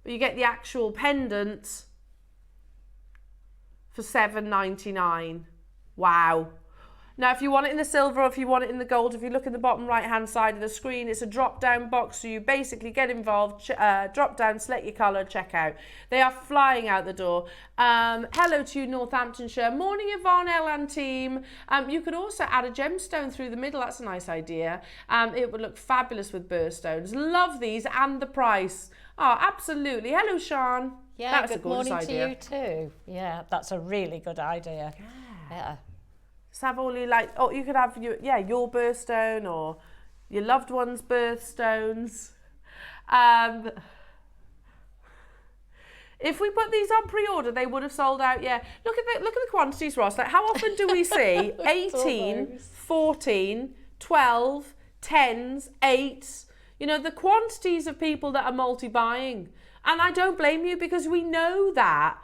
But you get the actual pendant for £7.99. Wow. Now, if you want it in the silver or if you want it in the gold, if you look in the bottom right-hand side of the screen, it's a drop-down box, so you basically get involved, drop down, select your colour, check out. They are flying out the door. Hello to you, Northamptonshire. Morning, Yvonne, and team. You could also add a gemstone through the middle. That's a nice idea. It would look fabulous with birthstones. Love these and the price. Oh, absolutely. Hello, Sean. Yeah, good morning to you too. Yeah, that's a really good idea. Yeah. Just have all you like. Oh, you could have your birthstone or your loved one's birthstones. If we put these on pre-order, they would have sold out. Yeah. Look at the quantities, Ross. Like, how often do we see 18, 14, 12, 10s, 8s? You know, the quantities of people that are multi-buying. And I don't blame you because we know that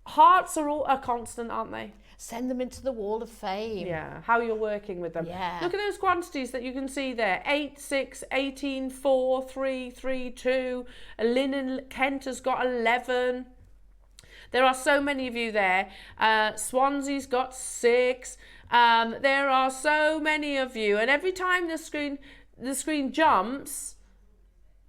hearts are constant, aren't they? Send them into the wall of fame. Yeah, how you're working with them. Yeah. Look at those quantities that you can see there. 8, 6, 18, 4, 3, 3, 2. Linen Kent has got 11. There are so many of you there. Swansea's got 6. There are so many of you. And every time the screen jumps,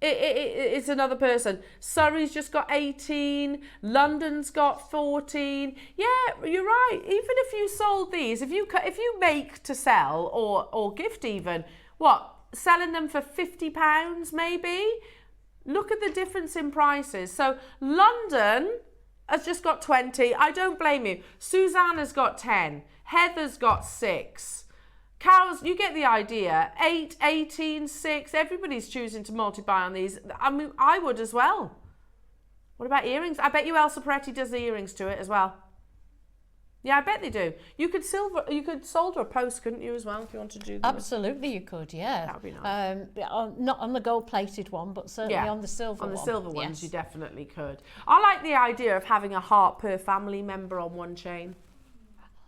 it's another person. Surrey's just got 18. London's got 14. Yeah, you're right. Even if you sold these, if you make to sell or gift even, selling them for £50 maybe? Look at the difference in prices. So London has just got 20. I don't blame you. Susanna's got 10. Heather's got 6. Carol's, you get the idea. 8, 18, 6. Everybody's choosing to multi-buy on these. I mean, I would as well. What about earrings? I bet you Elsa Peretti does the earrings to it as well. Yeah, I bet they do. You could solder a post, couldn't you, as well, if you want to do that? Absolutely, you could, yeah. That would be nice. Not on the gold-plated one, but certainly on the silver one. On the silver ones, you definitely could. I like the idea of having a heart per family member on one chain.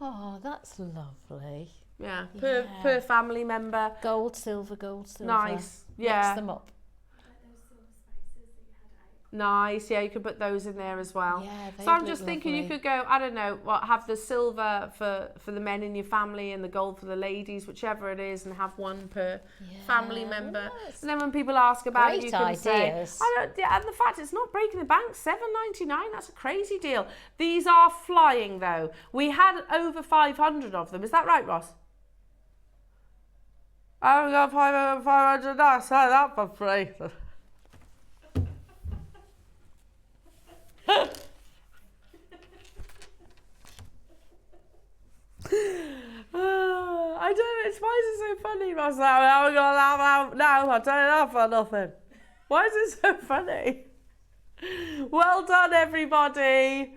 Oh, that's lovely. Yeah, per family member. Gold, silver, gold, silver. Nice, yeah. Mix them up. Nice, yeah, you could put those in there as well. Yeah, so I'm just thinking you could go, I don't know, have the silver for the men in your family and the gold for the ladies, whichever it is, and have one per family member. Yes. And then when people ask about it, you can say, and the fact it's not breaking the bank, $7.99, that's a crazy deal. These are flying though. We had over 500 of them. Is that right, Ross? I only got 500, I sell that for free. I don't know, why is it so funny, Ross? I'm gonna laugh out now, I'll tell you that for nothing. Why is it so funny? Well done, everybody.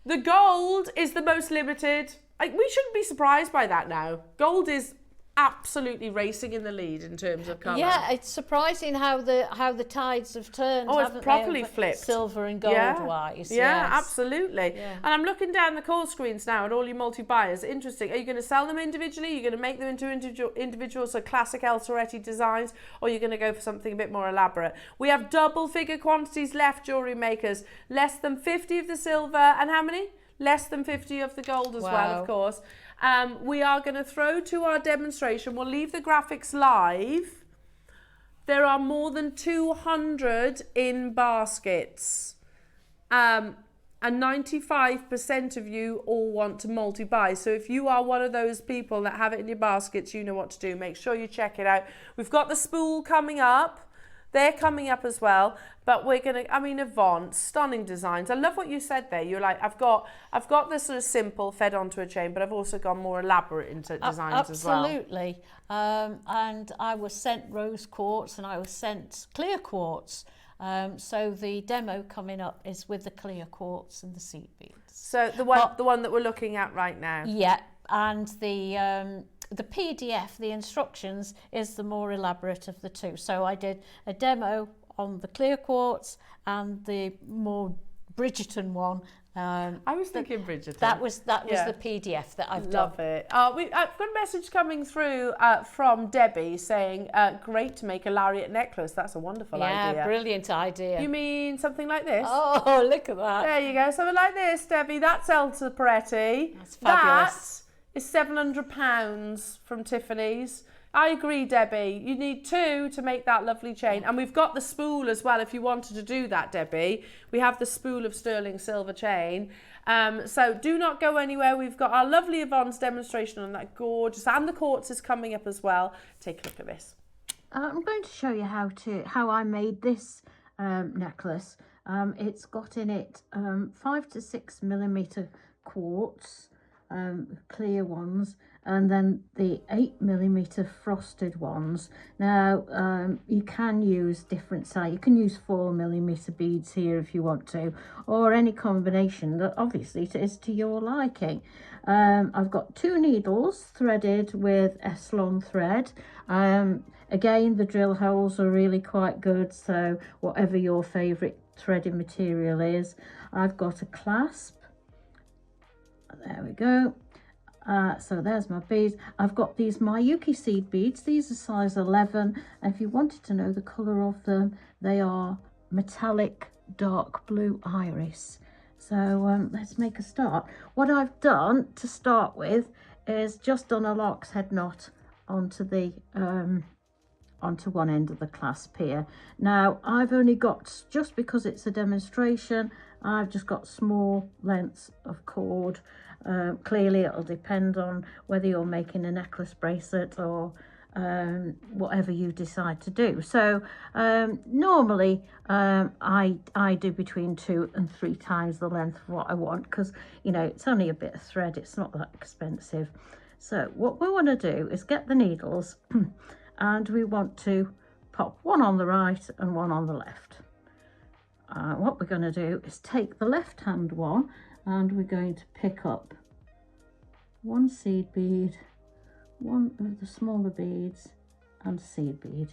The gold is the most limited. We shouldn't be surprised by that now. Gold is absolutely racing in the lead in terms of colour. Yeah, it's surprising how the tides have turned. Oh, it's properly flipped. Silver and gold wise. Yeah, yes. absolutely. Yeah. And I'm looking down the call screens now at all your multi-buyers. Interesting. Are you going to sell them individually? Are you going to make them into individual, so classic El Torretti designs? Or are you going to go for something a bit more elaborate? We have double figure quantities left, jewellery makers. Less than 50 of the silver, and how many? Less than 50 of the gold as well, of course. We are going to throw to our demonstration. We'll leave the graphics live. There are more than 200 in baskets. And 95% of you all want to multi-buy. So if you are one of those people that have it in your baskets, you know what to do. Make sure you check it out. We've got the spool coming up. They're coming up as well, but we're gonna, I mean, Yvonne, stunning designs. I love what you said there. You're like, I've got the sort of simple fed onto a chain, but I've also gone more elaborate into designs as well. Absolutely. And I was sent rose quartz and I was sent clear quartz. So the demo coming up is with the clear quartz and the seed beads. So the one that we're looking at right now. Yeah, and the PDF, the instructions, is the more elaborate of the two. So I did a demo on the clear quartz and the more Bridgerton one. I was thinking Bridgerton. That was the PDF that I've done. Love it. I've got a message coming through from Debbie saying, great to make a lariat necklace. That's a wonderful idea. Yeah, brilliant idea. You mean something like this? Oh, look at that. There you go. Something like this, Debbie. That's El Torretti. That's fabulous. That is £700 from Tiffany's. I agree, Debbie. You need two to make that lovely chain. And we've got the spool as well if you wanted to do that, Debbie. We have the spool of sterling silver chain. So do not go anywhere. We've got our lovely Yvonne's demonstration on that gorgeous, and the quartz is coming up as well. Take a look at this. I'm going to show you how I made this necklace. It's got in it 5 to 6 millimeter quartz, clear ones, and then the 8 millimeter frosted ones. Now you can use different size. You can use 4 millimeter beads here if you want to, or any combination that obviously is to your liking. I've got 2 needles threaded with Eslon thread. Again, the drill holes are really quite good, so whatever your favorite threading material is. I've got a clasp. There we go. So there's my beads. I've got these Miyuki seed beads. These are size 11. And if you wanted to know the colour of them, they are metallic dark blue iris. So let's make a start. What I've done to start with is just done a lark's head knot onto the onto one end of the clasp here. Now I've only got, just because it's a demonstration, I've just got small lengths of cord. Clearly it'll depend on whether you're making a necklace, bracelet, or whatever you decide to do. So normally I do between 2 and 3 times the length of what I want, because you know it's only a bit of thread, it's not that expensive. So what we want to do is get the needles and we want to pop one on the right and one on the left. What we're going to do is take the left hand one and we're going to pick up 1 seed bead, 1 of the smaller beads, and a seed bead.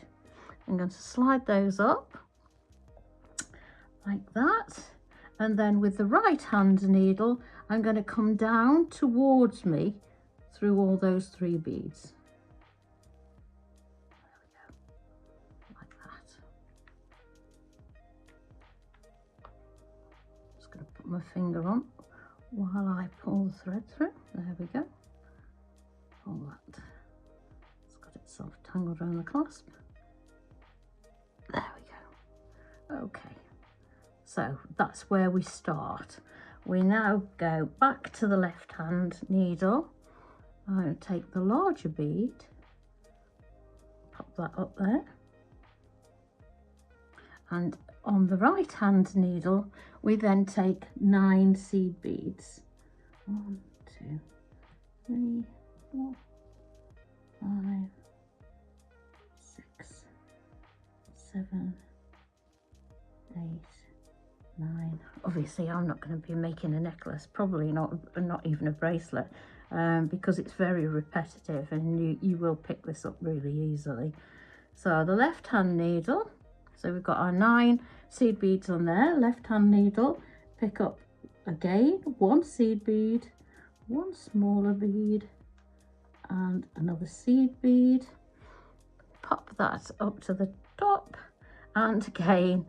I'm going to slide those up like that, and then with the right hand needle I'm going to come down towards me through all those 3 beads. There we go, like that. Just going to put my finger on while I pull the thread through. There we go. Pull that. It's got itself tangled around the clasp. There we go. Okay, so that's where we start. We now go back to the left hand needle. I'll take the larger bead, pop that up there, and on the right hand needle we then take 9 seed beads. 1, 2, 3, 4, 5, 6, 7, 8, 9. Obviously I'm not going to be making a necklace, probably not even a bracelet. because it's very repetitive, and you will pick this up really easily. So the left hand needle, so we've got our 9 seed beads on there. Left hand needle, pick up again 1 seed bead, 1 smaller bead and another seed bead, pop that up to the top, and again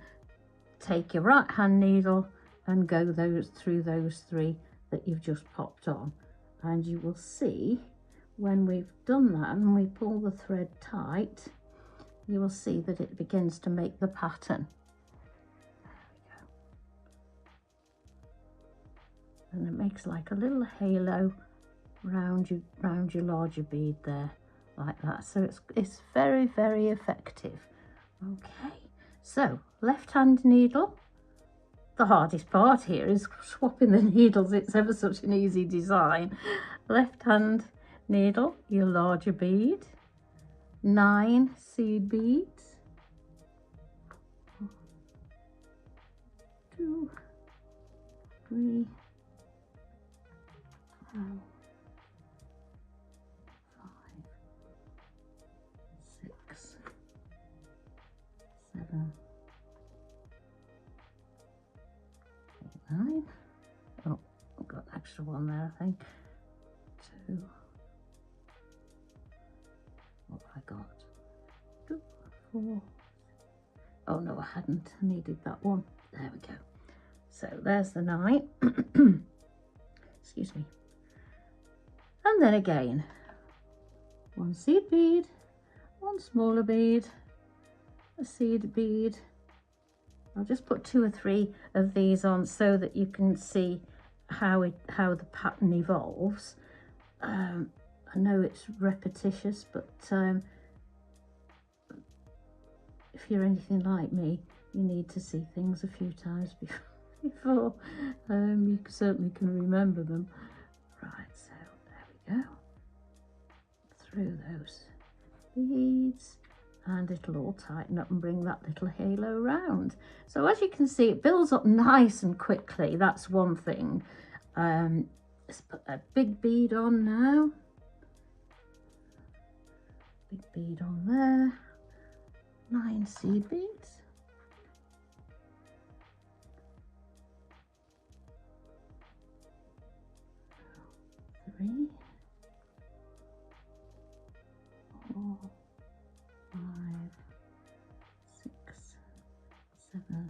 take your right hand needle and go through those 3 that you've just popped on, and you will see when we've done that and we pull the thread tight, you will see that it begins to make the pattern. There we go. And it makes like a little halo round your larger bead there, like that. So it's very, very effective. Okay, so left hand needle. The hardest part here is swapping the needles. It's ever such an easy design. Left hand needle, your larger bead, 9 seed beads, 2, 3, 4, 5, 6, 7, 9. Oh, I've got an extra one there, I think. 2. What have I got? 2, 4. Oh no, I hadn't. I needed that one. There we go. So there's the 9. Excuse me. And then again, 1 seed bead, 1 smaller bead, a seed bead. I'll just put 2 or 3 of these on so that you can see how the pattern evolves. I know it's repetitious, but if you're anything like me, you need to see things a few times before you certainly can remember them. Right, so there we go. Through those beads, and it'll all tighten up and bring that little halo round. So as you can see, it builds up nice and quickly. That's one thing. Let's put a big bead on now. Big bead on there. 9 seed beads. 3, 4, 5, 6, 7,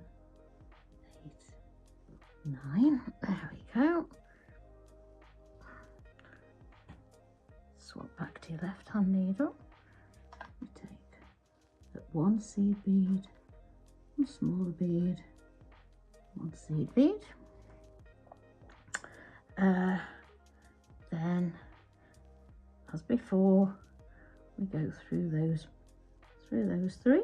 8, 9. There we go. Swap back to your left hand needle. You take 1 seed bead, 1 smaller bead, 1 seed bead. Then, as before, we go through those 3.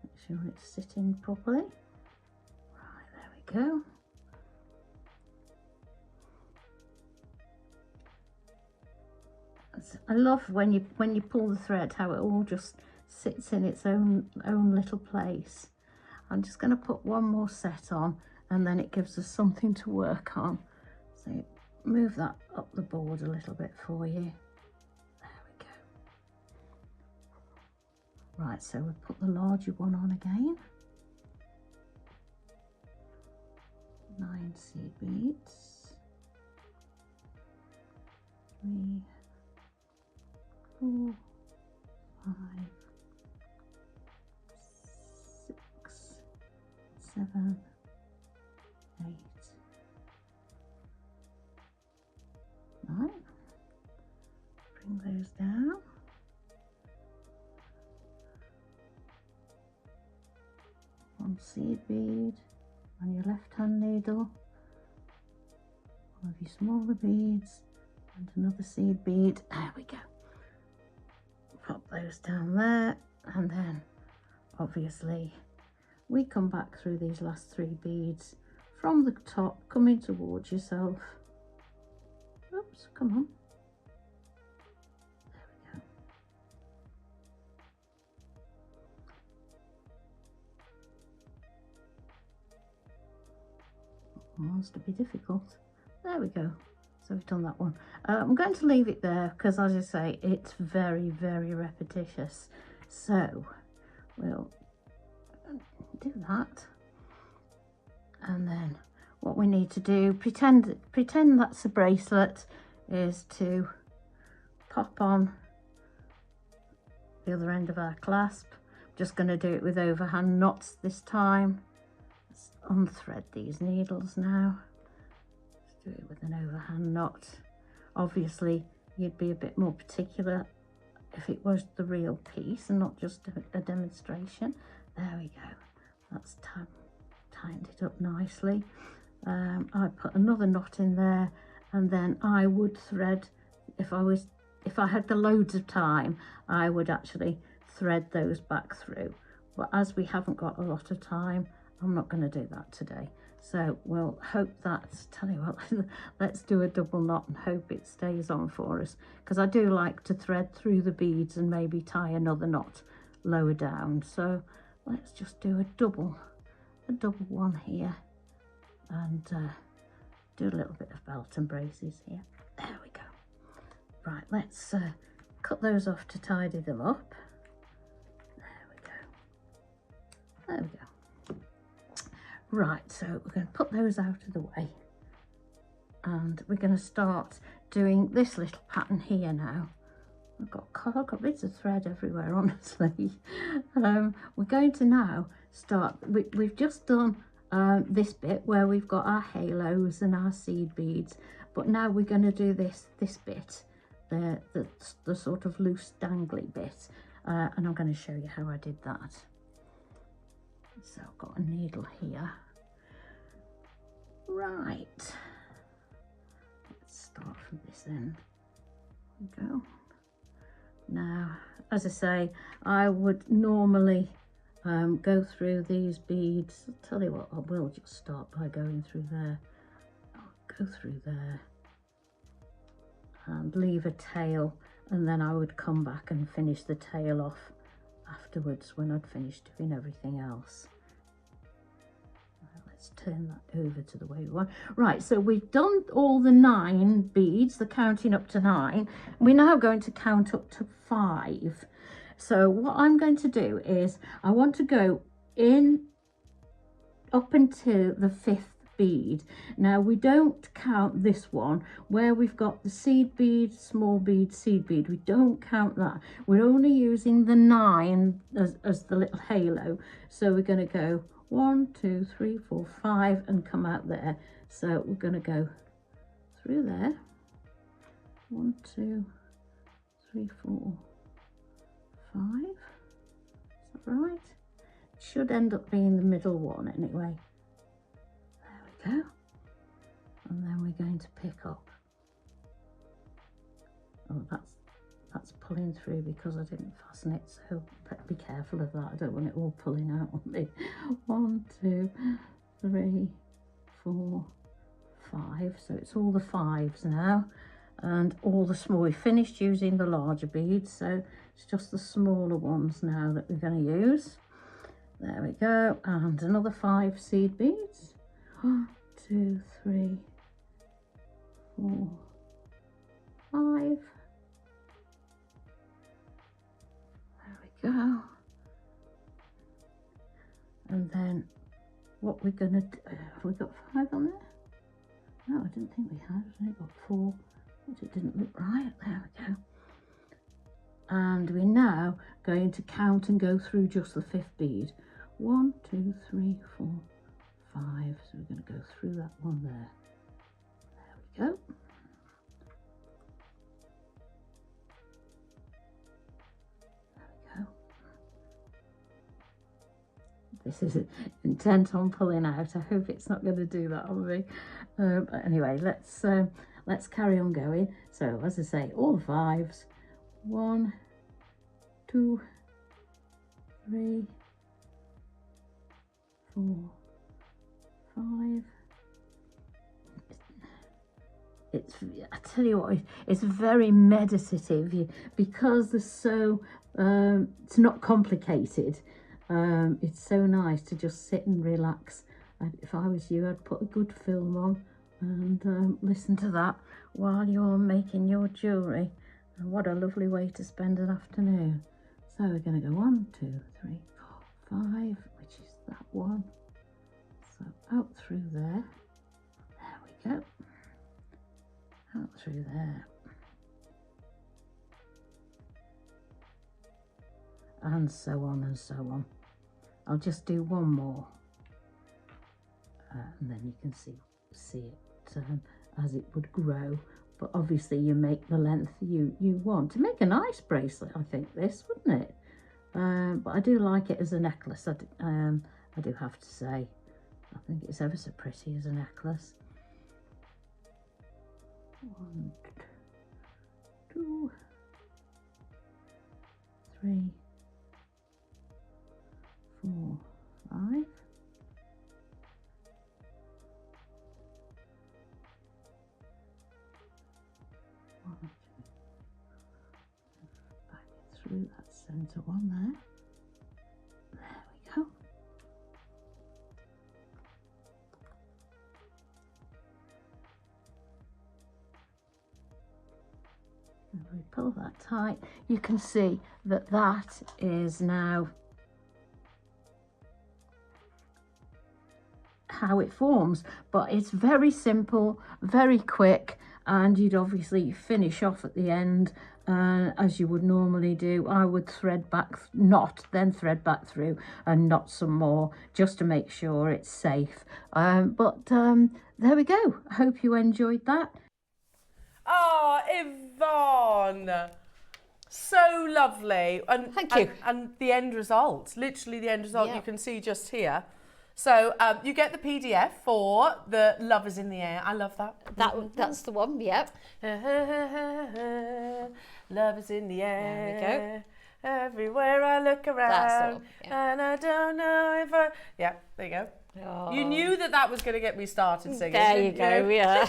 Make sure it's sitting properly. Right, there we go. I love when you pull the thread, how it all just sits in its own little place. I'm just going to put 1 more set on, and then it gives us something to work on. So move that up the board a little bit for you. There we go. Right, so we'll put the larger one on again. 9 seed beads. 3, 4, 5, 6, 7, 8, 9. Bring those down. One seed bead on your left hand needle, 1 of your smaller beads, and another seed bead. There we go. Pop those down there, and then obviously we come back through these last 3 beads from the top, coming towards yourself. Oops, come on. There we go. wants to be difficult. There we go. So we've done that one. I'm going to leave it there because, as I say, it's very, very repetitious. So we'll do that. And then what we need to do, pretend that's a bracelet, is to pop on the other end of our clasp. Just going to do it with overhand knots this time. Let's unthread these needles now. Do it with an overhand knot. Obviously you'd be a bit more particular if it was the real piece and not just a demonstration. There we go, that's tightened it up nicely. I put another knot in there, and then I would thread, if I had the loads of time, I would actually thread those back through, but as we haven't got a lot of time, I'm not going to do that today. So we'll hope that's, tell you what, let's do a double knot and hope it stays on for us, because I do like to thread through the beads and maybe tie another knot lower down. So let's just do a double one here, and do a little bit of belt and braces here. There we go. Right, let's cut those off to tidy them up. There we go. There we go. Right, so we're going to put those out of the way, and we're going to start doing this little pattern here now. I've got bits of thread everywhere, honestly. We're going to now start, we've just done this bit where we've got our halos and our seed beads, but now we're going to do this bit, the sort of loose dangly bit, and I'm going to show you how I did that. So I've got a needle here. Right, let's start from this end. There we go. Now, as I say, I would normally go through these beads. I'll tell you what, I will just start by going through there. I'll go through there and leave a tail, and then I would come back and finish the tail off afterwards when I'd finished doing everything else. Let's turn that over to the way we want. Right, so we've done all the 9 beads, the counting up to 9. We're now going to count up to 5. So what I'm going to do is I want to go in up until the 5th bead. Now we don't count this one where we've got the seed bead, small bead, seed bead. We don't count that. We're only using the 9 as the little halo. So we're going to go 1, 2, 3, 4, 5 and come out there. So we're going to go through there. 1, 2, 3, 4, 5. Is that right? It should end up being the middle one anyway. There we go. And then we're going to pick up. Oh, that's pulling through because I didn't fasten it, so be careful of that. I don't want it all pulling out on me. 1, 2, 3, 4, 5. So it's all the 5s now, and all the small. We finished using the larger beads, so it's just the smaller ones now that we're going to use. There we go, and another 5 seed beads. 1, 2, 3, 4, 5. Go. And then what we're gonna do, have we got 5 on there? No, I didn't think we had. I've only got 4, but it didn't look right. There we go. And we're now going to count and go through just the 5th bead. 1, 2, 3, 4, 5. So we're going to go through that one there. There we go. This is intent on pulling out. I hope it's not going to do that on me. But anyway, let's carry on going. So as I say, all 5s. 1, 2, 3, 4, 5. I tell you what, it's very meditative because they're so it's not complicated. It's so nice to just sit and relax If I was you, I'd put a good film on and listen to that while you're making your jewellery. And what a lovely way to spend an afternoon. So we're going to go 1, 2, 3, 4, 5, which is that one. So out through there. There we go. Out through there. And so on and so on. I'll just do one more. And then you can see it as it would grow. But obviously you make the length you want. To make a nice bracelet, I think, this, wouldn't it? But I do like it as a necklace, I do have to say. I think it's ever so pretty as a necklace. 1, 2, 3, 4, 5. Back it through that centre one there. There we go. If we pull that tight, you can see that that is now how it forms, but it's very simple, very quick, and you'd obviously finish off at the end as you would normally do. I would thread back, then thread back through and knot some more just to make sure it's safe. But there we go. I hope you enjoyed that. Oh, Yvonne, so lovely. And thank you. And the end result, literally the end result, you can see just here. So you get the PDF for the Love is in the Air. I love that. That's the one, yep. Love is in the air. There we go. Everywhere I look around. That's the one, yeah. And I don't know if I... Yeah, there you go. Oh. You knew that was going to get me started singing. There you go, yeah.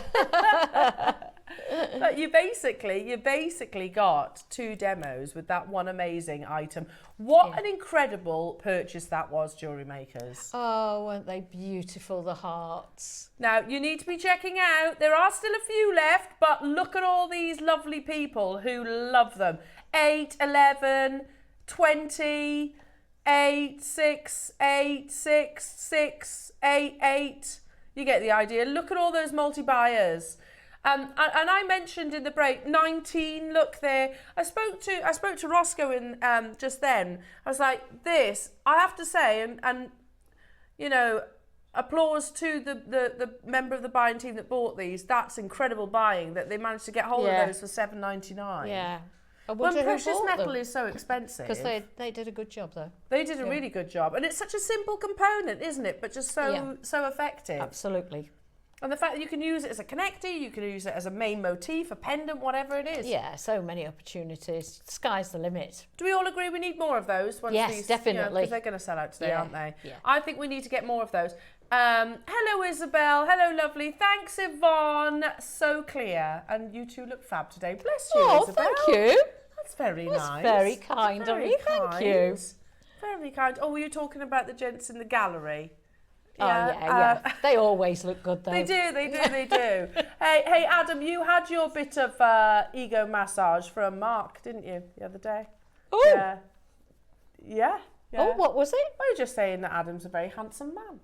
But you basically got 2 demos with that one amazing item. What an incredible purchase that was, Jewellery Makers. Oh, weren't they beautiful, the hearts? Now, you need to be checking out. There are still a few left, but look at all these lovely people who love them. 8, 11, 20, 8, 6, 8, 6, 6, 8, 8. You get the idea. Look at all those multi-buyers. And I mentioned in the break, 19, look there. I spoke to Roscoe in, just then. I was like, this, I have to say, and you know, applause to the member of the buying team that bought these. That's incredible buying, that they managed to get hold of those for $7.99. Yeah. When precious metal is so expensive. Because they did a good job, though. They did a really good job. And it's such a simple component, isn't it? But just so effective. Absolutely. And the fact that you can use it as a connector, you can use it as a main motif, a pendant, whatever it is. Yeah, so many opportunities. Sky's the limit. Do we all agree we need more of those? Once Yes, these, definitely. Because they're going to sell out today, aren't they? Yeah. I think we need to get more of those. Hello, Isabel. Hello, lovely. Thanks, Yvonne. So clear. And you two look fab today. Bless you, Isabel. Thank you. That's very nice. That's very kind of you. Thank you. Very kind. Oh, were you talking about the gents in the gallery? Yeah. They always look good, though. They do. Hey, Adam, you had your bit of ego massage from Mark, didn't you, the other day? Oh. Yeah. Oh, what was it? I was just saying that Adam's a very handsome man.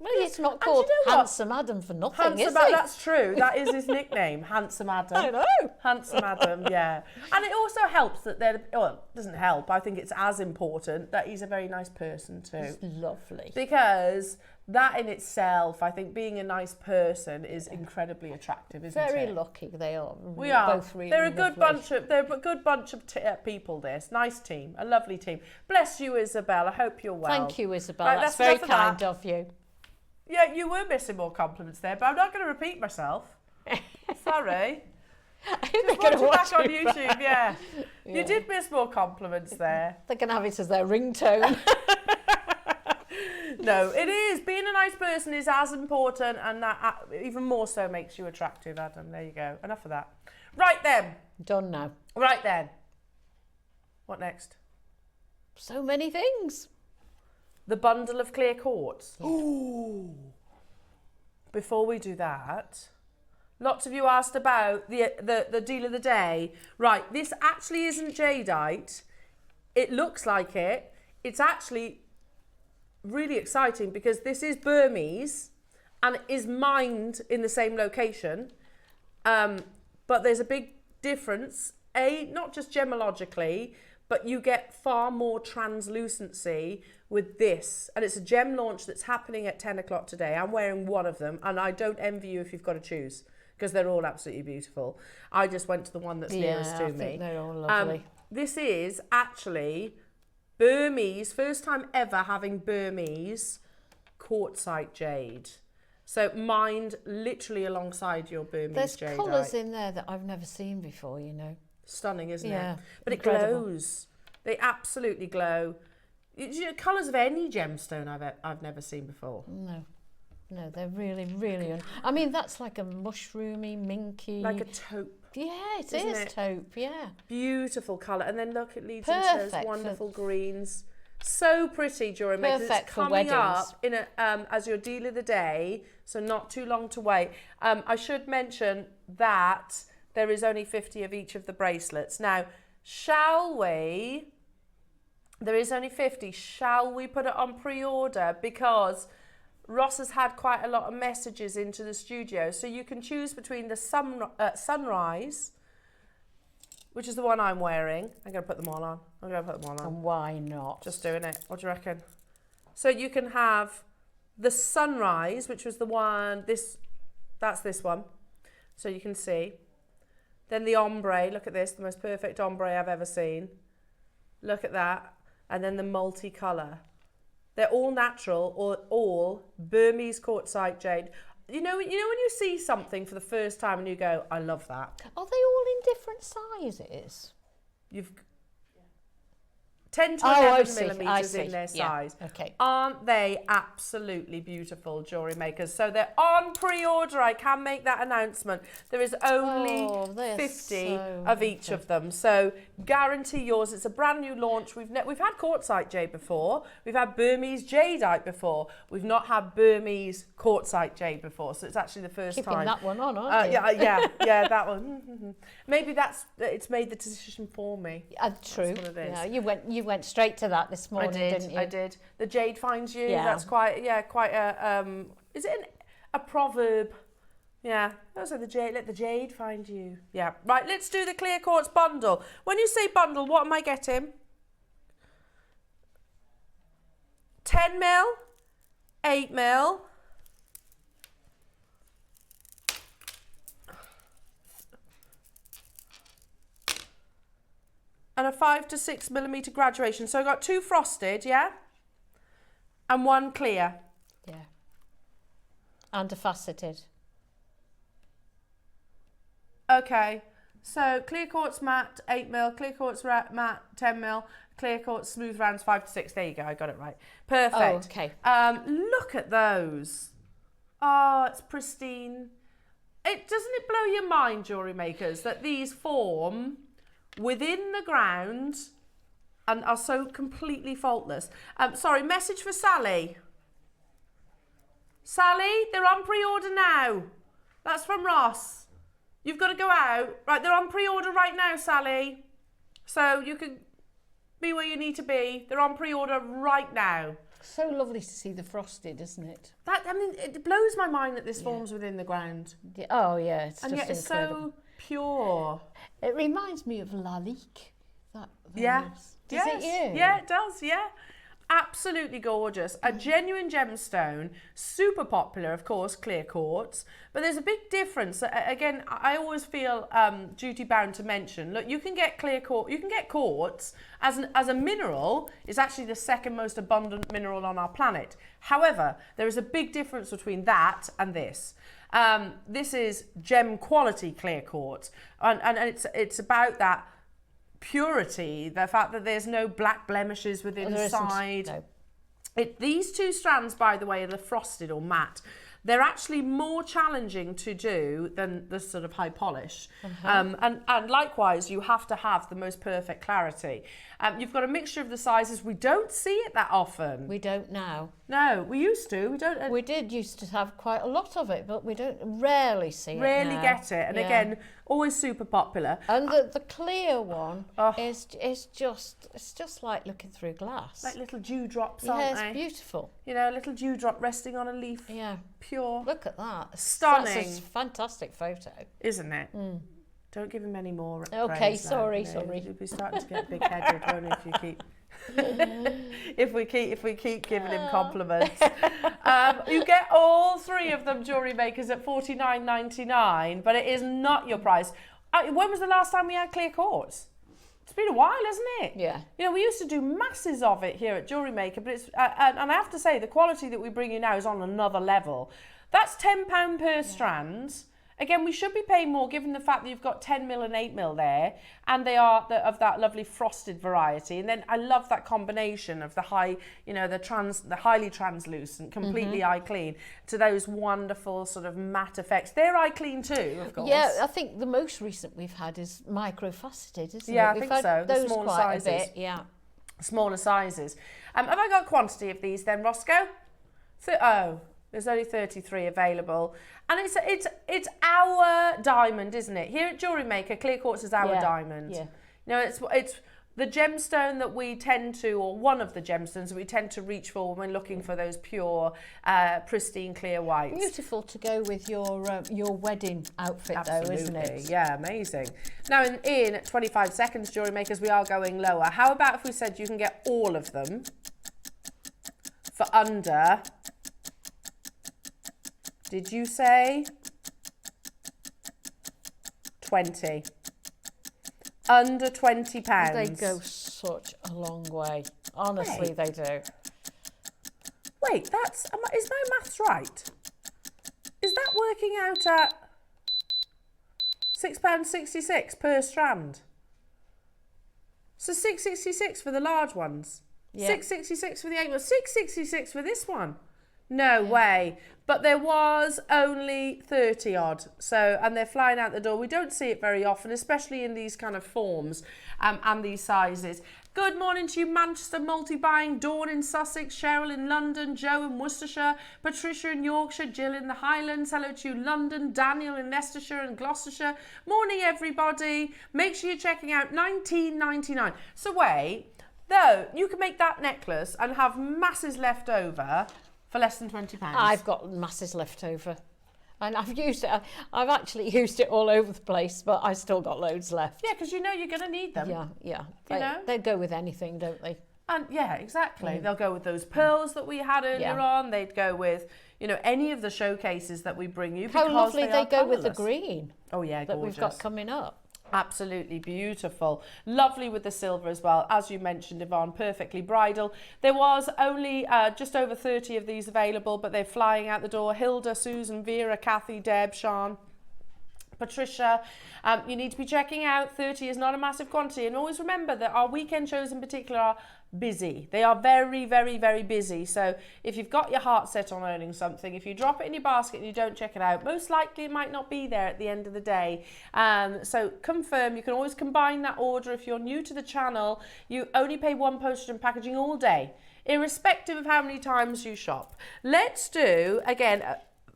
Well, it's not called Handsome Adam for nothing, is it? That's true. That is his nickname, Handsome Adam. I know. Handsome Adam, yeah. And it also helps that it doesn't help. I think it's as important that he's a very nice person too. It's lovely. Because that in itself, I think being a nice person is incredibly attractive, isn't it? Very lucky they are. We are. Both really They're a lovely. good bunch of people. This nice team, a lovely team. Bless you, Isabel. I hope you're well. Thank you, Isabel. Right, that's very kind of you. Yeah, you were missing more compliments there, but I'm not going to repeat myself. Sorry. Just watch it back on YouTube, yeah. You did miss more compliments there. They can have it as their ringtone. No, it is. Being a nice person is as important, and that even more so makes you attractive, Adam. There you go. Enough of that. Right then. Done now. Right then. What next? So many things. the bundle of clear quartz. Yeah. Ooh. Before we do that, lots of you asked about the deal of the day. Right, this actually isn't jadeite. It looks like it. It's actually really exciting because this is Burmese and it is mined in the same location. But there's a big difference. Not just gemologically, but you get far more translucency with this. And it's a gem launch that's happening at 10 o'clock today. I'm wearing one of them, and I don't envy you if you've got to choose, because they're all absolutely beautiful. I just went to the one that's nearest to me. I think they're all lovely. This is actually Burmese, first time ever having Burmese quartzite jade. So mined literally alongside your Burmese jadeite. There's colours in there that I've never seen before, you know. Stunning, isn't Yeah, it? But incredible. it glows. They absolutely glow. Colours of any gemstone I've never seen before. No, they're really, really... I mean, that's like a mushroomy, minky... Like a taupe. Yeah, it isn't is it? Taupe, yeah. Beautiful colour. And then look, it leads Perfect into those wonderful for... greens. So pretty, JewelleryMaker. Perfect it's for coming weddings. up in a, as your deal of the day, so not too long to wait. I should mention that there is only 50 of each of the bracelets. Now, shall we... There is only 50. Shall we put it on pre-order? Because Ross has had quite a lot of messages into the studio. So you can choose between the sunrise, which is the one I'm wearing. I'm going to put them all on. And why not? Just doing it. What do you reckon? So you can have the sunrise, which was the one, that's this one. So you can see. Then the ombre, look at this, the most perfect ombre I've ever seen. Look at that. And then the multicolour. They're all natural, or all Burmese quartzite jade. You know when you see something for the first time and you go, I love that. Are they all in different sizes? You've 10 to 11 millimetres in their size. Yeah. Okay. Aren't they absolutely beautiful, JewelleryMakers? So they're on pre-order. I can make that announcement. There is only 50 of each of them. So guarantee yours. It's a brand new launch. We've had quartzite jade before. We've had Burmese jadeite before. We've not had Burmese quartzite jade before. So it's actually the first Keeping time. that one on, aren't you? Yeah, that one. Maybe it's made the decision for me. True. That's what it is. Yeah, you went straight to that this morning, didn't you? I did. The jade finds you. Yeah. That's quite a is it a proverb? Yeah. Also the jade, let the jade find you. Yeah. Right, let's do the clear quartz bundle. When you say bundle, what am I getting? 10 mil, 8 mil, and a 5 to 6 millimetre graduation. So I got 2 frosted, yeah? And 1 clear. Yeah. And a faceted. Okay. So clear quartz matte, 8 mil, clear quartz matte, 10 mil, clear quartz smooth rounds, 5 to 6. There you go, I got it right. Perfect. Oh, okay. Look at those. Oh, it's pristine. Doesn't it blow your mind, JewelleryMakers, that these form within the ground and are so completely faultless. Sorry, message for Sally. Sally, they're on pre-order now. That's from Ross. You've got to go out. Right, they're on pre-order right now, Sally. So you can be where you need to be. They're on pre-order right now. So lovely to see the frosted, isn't it? It blows my mind that this forms within the ground. Yeah. Oh, yeah, it's and just yet it's incredible. so pure. It reminds me of Lalique. Yeah. Does it you? Yeah, it does, yeah. Absolutely gorgeous. A genuine gemstone, super popular, of course, clear quartz. But there's a big difference. Again, I always feel duty bound to mention, look, you can get clear quartz, you can get quartz as a mineral. It's actually the second most abundant mineral on our planet. However, there is a big difference between that and this. This is gem quality clear quartz. And it's about that purity, the fact that there's no black blemishes within the side. No. These 2 strands, by the way, are the frosted or matte. they're actually more challenging to do than the sort of high polish. And likewise, you have to have the most perfect clarity. You've got a mixture of the sizes. We don't see it that often. We don't now. No, we used to. We don't. We did used to have quite a lot of it, but we rarely see it Rarely now. get it. And again, always super popular. And the clear one is just, it's just like looking through glass. Like little dewdrops, aren't yeah, they? it's beautiful. You know, a little dewdrop resting on a leaf. Yeah. Pure. Look at that. Stunning. That's a fantastic photo. Isn't it? Don't give him any more. Okay, praise sorry, now, you know. sorry. You'll be starting to get big-headed, won't you, if you keep... if we keep giving him compliments. You get all three of them, jewellery makers, at $49.99, but it is not your price. When was the last time we had clear quartz? It's been a while, hasn't it? Yeah. You know, we used to do masses of it here at Jewellery Maker, but it's and I have to say the quality that we bring you now is on another level. That's £10 per strand. Again, we should be paying more given the fact that you've got 10mm and 8mm there, and they are of that lovely frosted variety. And then I love that combination of the high, you know, the highly translucent, completely eye clean, to those wonderful sort of matte effects. They're eye clean too, of course. Yeah, I think the most recent we've had is micro-faceted, isn't it? Yeah, I We've think had so. The those smaller quite sizes. a bit, yeah. Smaller sizes. Have I got quantity of these then, Roscoe? There's only 33 available. And it's our diamond, isn't it? Here at Jewellery Maker, clear quartz is our diamond. Yeah. You know, it's the gemstone that we tend to, or one of the gemstones that we tend to reach for when we're looking for those pure, pristine, clear whites. Beautiful to go with your wedding outfit, Absolutely. though, isn't it? Yeah, amazing. Now, in 25 seconds, Jewellery Makers, we are going lower. How about if we said you can get all of them for under... Did you say 20? Under £20. They go such a long way. Honestly, they do. Wait, is my maths right? Is that working out at £6.66 per strand? So £6.66 for the large ones. Yeah. £6.66 for the 8mm. £6.66 for this one. No way. But there was only 30 odd. So, and they're flying out the door. We don't see it very often, especially in these kind of forms and these sizes. Good morning to you, Manchester multi-buying, Dawn in Sussex, Cheryl in London, Joe in Worcestershire, Patricia in Yorkshire, Jill in the Highlands. Hello to you, London, Daniel in Leicestershire and Gloucestershire. Morning, everybody. Make sure you're checking out $19.99. So wait, though, you can make that necklace and have masses left over for less than £20. I've got masses left over. And I've used it. I've actually used it all over the place, but I still got loads left. Yeah, because you know you're going to need them. Yeah. know? They go with anything, don't they? And yeah, exactly. They'll go with those pearls that we had earlier on. They'd go with, you know, any of the showcases that we bring you. How lovely they go colourless. with the green. Oh yeah, that gorgeous. we've got coming up. Absolutely beautiful. Lovely with the silver as well. As you mentioned, Yvonne, perfectly bridal. There was only just over 30 of these available, but they're flying out the door. Hilda, Susan, Vera, Kathy, Deb, Sean, Patricia, you need to be checking out. 30 is not a massive quantity. And always remember that our weekend shows in particular are busy. They are very, very, very busy. So if you've got your heart set on owning something, if you drop it in your basket and you don't check it out, most likely it might not be there at the end of the day. So confirm. You can always combine that order. If you're new to the channel, you only pay one postage and packaging all day, irrespective of how many times you shop. Let's do, again,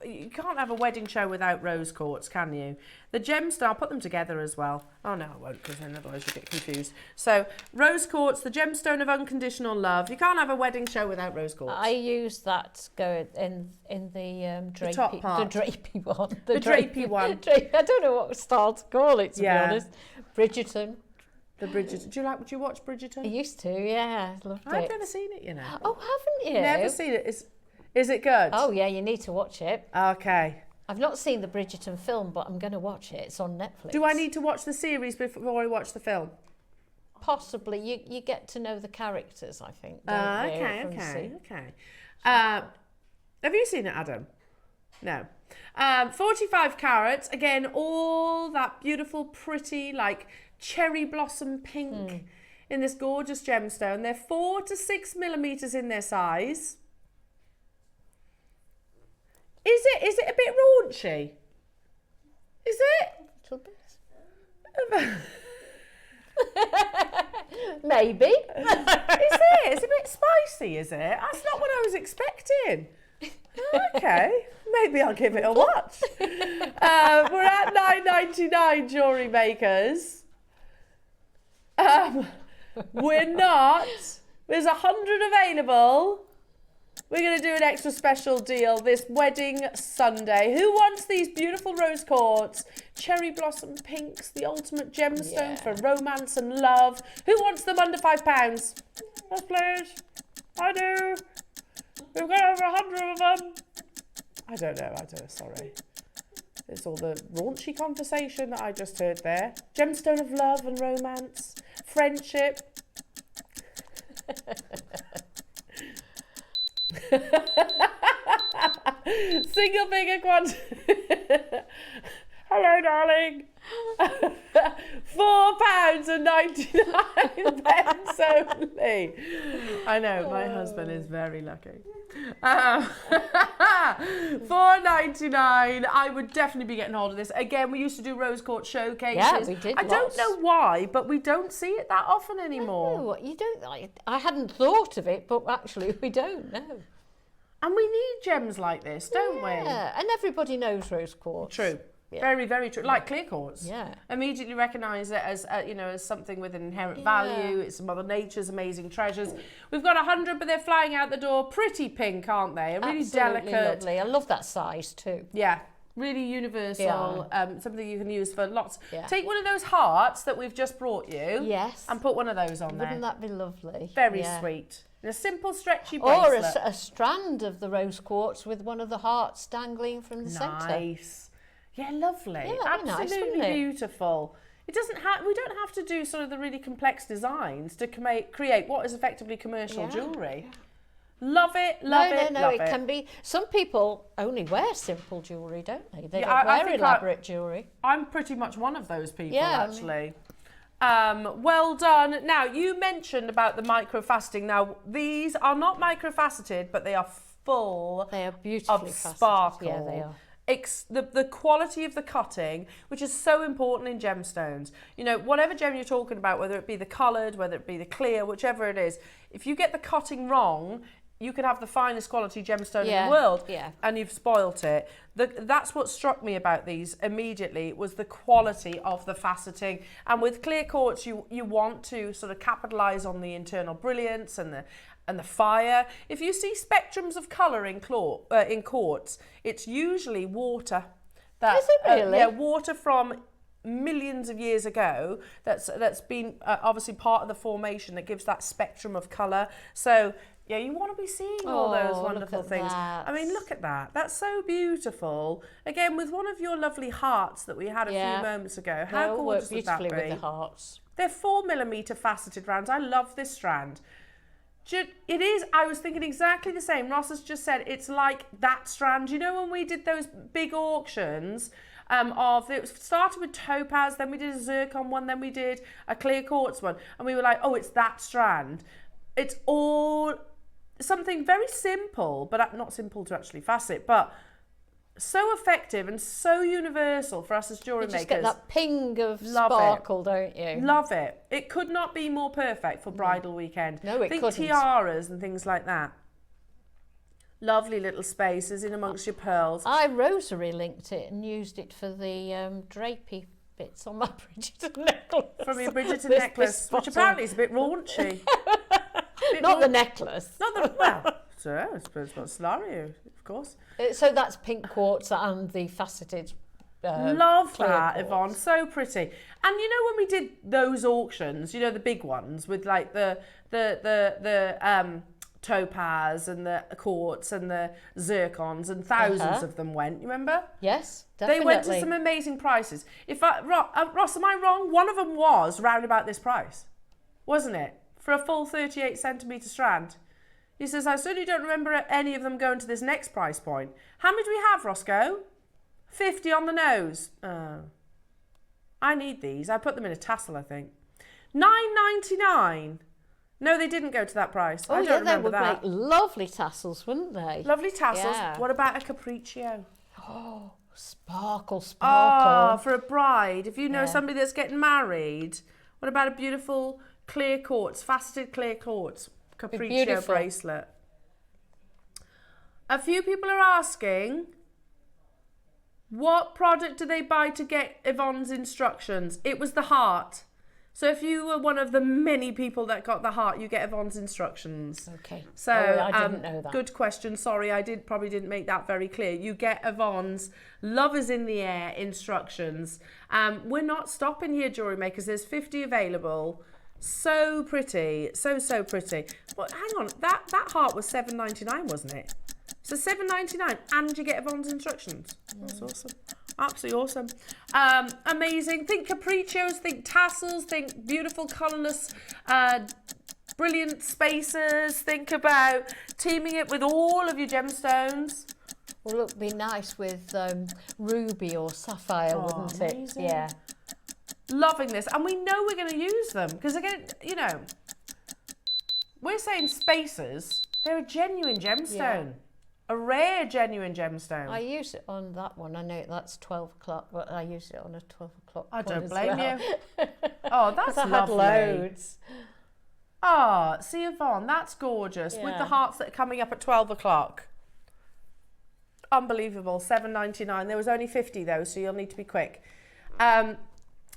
you can't have a wedding show without rose quartz, can you? The gemstone, I'll put them together as well. Oh no, I won't, because then otherwise you get confused. So, rose quartz, the gemstone of unconditional love. You can't have a wedding show without rose quartz. I use that in the drapey, the top part. The drapey one. The drapey one. I don't know what style to call it, to be honest. Bridgerton. The Bridgerton. Do you watch Bridgerton? I used to, yeah. Loved it. I've never seen it, you know. Oh, haven't you? Never seen it. Is it good? Oh yeah, you need to watch it. Okay. I've not seen the Bridgerton film, but I'm going to watch it. It's on Netflix. Do I need to watch the series before I watch the film? Possibly. You get to know the characters, I think. Okay. Have you seen it, Adam? No. 45 carats. Again, all that beautiful, pretty, like cherry blossom pink in this gorgeous gemstone. They're 4 to 6 millimeters in their size. Is it a bit raunchy? Is it? A little bit. Maybe. Is it? It's a bit spicy, is it? That's not what I was expecting. Okay, maybe I'll give it a watch. We're at £9.99, jewellery makers. We're not. There's 100 available. We're going to do an extra special deal this wedding Sunday. Who wants these beautiful rose quartz, cherry blossom pinks, the ultimate gemstone for romance and love? Who wants them under £5? Yes, please. I do. We've got over 100 of them. I don't know, sorry. It's all the raunchy conversation that I just heard there. Gemstone of love and romance, friendship. Single finger quant. Hello, darling. £4.99 only. I know, my husband is very lucky. £4.99. I would definitely be getting hold of this. Again, we used to do rose quartz showcases. Yeah, we did. I don't know why, but we don't see it that often anymore. No, you don't. I hadn't thought of it, but actually we don't know. And we need gems like this, don't we? Yeah, and everybody knows rose quartz. True. Yeah. Very, very true. Like clear quartz. Yeah. Immediately recognise it as, as something with an inherent value. It's Mother Nature's amazing treasures. We've got 100, but they're flying out the door. Pretty pink, aren't they? Really Absolutely delicate. Lovely. I love that size too. Yeah. Really universal. Something you can use for lots. Yeah. Take one of those hearts that we've just brought you. Yes. And put one of those on there. Wouldn't that be lovely? Very sweet. And a simple stretchy bracelet. Or a strand of the rose quartz with one of the hearts dangling from the centre. Nice. Yeah, lovely. Yeah, that'd be nice, Absolutely wouldn't it? beautiful. It doesn't have. We don't have to do sort of the really complex designs to create what is effectively commercial jewellery. Love it, love it. No, it can be. Some people only wear simple jewellery, don't they? They don't I wear elaborate jewellery. I'm pretty much one of those people, Yeah, actually. Well done. Now, you mentioned about the microfaceting. Now, these are not microfaceted, but they are full They are beautifully of faceted. sparkle. Yeah, they are. The quality of the cutting, which is so important in gemstones. You know, whatever gem you're talking about, whether it be the coloured, whether it be the clear, whichever it is, if you get the cutting wrong, you could have the finest quality gemstone in the world, and you've spoilt it. That's what struck me about these immediately, was the quality of the faceting. And with clear quartz, you want to sort of capitalise on the internal brilliance and the fire. If you see spectrums of colour in quartz, it's usually water. Is it really? Yeah, water from millions of years ago that's been obviously part of the formation that gives that spectrum of colour. So yeah, you want to be seeing all those wonderful things. That. I mean, look at that. That's so beautiful. Again, with one of your lovely hearts that we had a few moments ago. How gorgeous would that be? Beautifully with the hearts. They're 4mm faceted rounds. I love this strand. It is, I was thinking exactly the same. Ross has just said it's like that strand. You know when we did those big auctions it started with topaz, then we did a zircon one, then we did a clear quartz one, and we were like, oh, it's that strand. It's all something very simple, but not simple to actually facet, but so effective and so universal for us as jewellery makers. You just get that ping of sparkle, don't you? Love it. It could not be more perfect for bridal weekend. No, it couldn't. Think tiaras and things like that. Lovely little spaces in amongst your pearls. I rosary linked it and used it for the drapey bits on my Bridgerton necklace. From your Bridgerton necklace, which apparently is a bit raunchy. Not the necklace. Not the, well, so I suppose it's got scenario, of course. So that's pink quartz and the faceted love that, quartz. Yvonne, so pretty. And you know when we did those auctions, you know the big ones with like the topaz and the quartz and the zircons, and thousands of them went, you remember? Yes, definitely. They went to some amazing prices. Ross, am I wrong? One of them was round about this price, wasn't it? For a full 38cm strand. He says, I certainly don't remember any of them going to this next price point. How many do we have, Roscoe? 50 on the nose. I need these. I put them in a tassel, I think. £9.99. No, they didn't go to that price. Oh, I don't remember they would make lovely tassels, wouldn't they? Lovely tassels. Yeah. What about a capriccio? Oh, sparkle, sparkle. Oh, for a bride. If you know somebody that's getting married, what about a beautiful clear quartz, faceted clear quartz capriccio bracelet? A few people are asking, what product do they buy to get Yvonne's instructions? It was the heart. So if you were one of the many people that got the heart, you get Yvonne's instructions. Okay. So I didn't know that. Good question. Sorry, I probably didn't make that very clear. You get Yvonne's Love is in the Air instructions. We're not stopping here, jewellery makers. There's 50 available. So pretty. So pretty. But hang on, that heart was $7.99, wasn't it? So $7.99 and you get Yvonne's instructions. That's awesome. Absolutely awesome. Amazing. Think capriccios, think tassels, think beautiful colourless, brilliant spaces. Think about teaming it with all of your gemstones. Well, look, be nice with ruby or sapphire, wouldn't it? Amazing. Yeah. Loving this. And we know we're going to use them because, again, you know, we're saying spacers. They're a genuine gemstone. Yeah. A rare, genuine gemstone. I use it on that one. I know that's 12 o'clock, but I use it on a 12 o'clock. I don't blame you. Oh, that's lovely. I had loads. Oh, see, Yvonne, that's gorgeous. With the hearts that are coming up at 12 o'clock. Unbelievable. $7.99. There was only 50 though, so you'll need to be quick.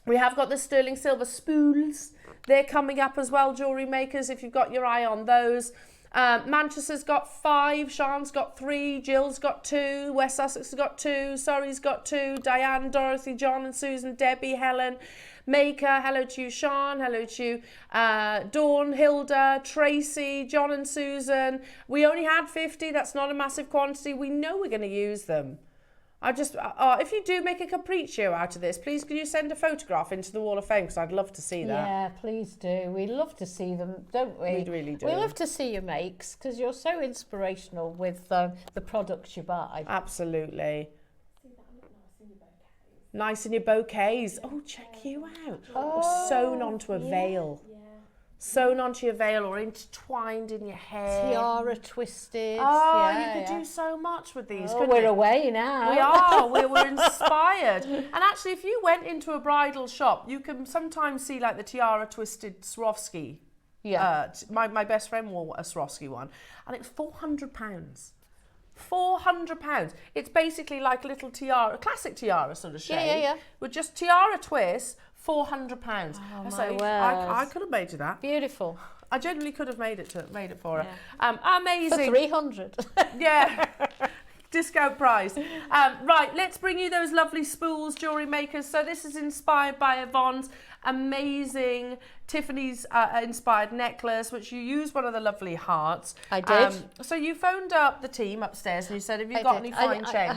We have got the sterling silver spools. They're coming up as well, jewellery makers, if you've got your eye on those. Manchester's got 5, Sean's got 3, Jill's got 2, West Sussex has got 2, Surrey's got 2, Diane, Dorothy, John and Susan, Debbie, Helen, Maker, hello to you, Sean, hello to you, Dawn, Hilda, Tracy, John and Susan. We only had 50, that's not a massive quantity. We know we're going to use them. If you do make a capriccio out of this, please could you send a photograph into the Wall of Fame because I'd love to see that. Yeah, please do. We love to see them, don't we? We really do. We love to see your makes because you're so inspirational with the products you buy. Absolutely. Nice in your bouquets. Oh, check you out. Or sewn onto a veil. Yeah. Sewn onto your veil or intertwined in your hair. Tiara twisted. Oh, you could do so much with these, couldn't we're you? away now. We are. We're inspired. And actually, if you went into a bridal shop, you can sometimes see like the tiara twisted Swarovski. Yeah. My best friend wore a Swarovski one, and it's £400. £400. It's basically like a little tiara, a classic tiara sort of shape. Yeah. With just tiara twists. £400. Oh, I could have made you that. Beautiful. I genuinely could have made it for her. Amazing. For 300. Yeah. Discount price. Right, let's bring you those lovely spools, jewellery makers. So this is inspired by Yvonne's amazing Tiffany's inspired necklace, which you used one of the lovely hearts. I did. So you phoned up the team upstairs and you said, have you got any fine chain?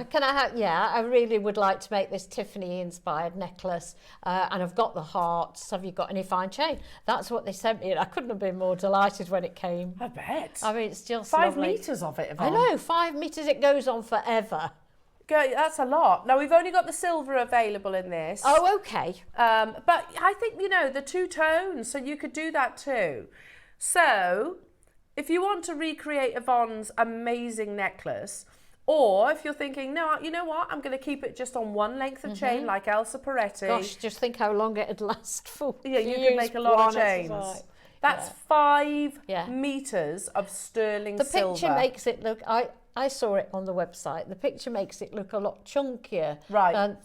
I really would like to make this Tiffany inspired necklace and I've got the hearts. Have you got any fine chain? That's what they sent me. I couldn't have been more delighted when it came. I bet. I mean, it's just 5 lovely. metres of it, Yvonne. I know, 5 metres. It goes on forever. That's a lot. Now, we've only got the silver available in this. Oh, okay. But I think, the 2 tones, so you could do that too. So, if you want to recreate Yvonne's amazing necklace, or if you're thinking, no, you know what, I'm going to keep it just on one length of chain like Elsa Peretti. Gosh, just think how long it'd last for. Yeah, you could make a lot of chains. That's 5 metres of sterling silver. The picture makes it look... I saw it on the website. The picture makes it look a lot chunkier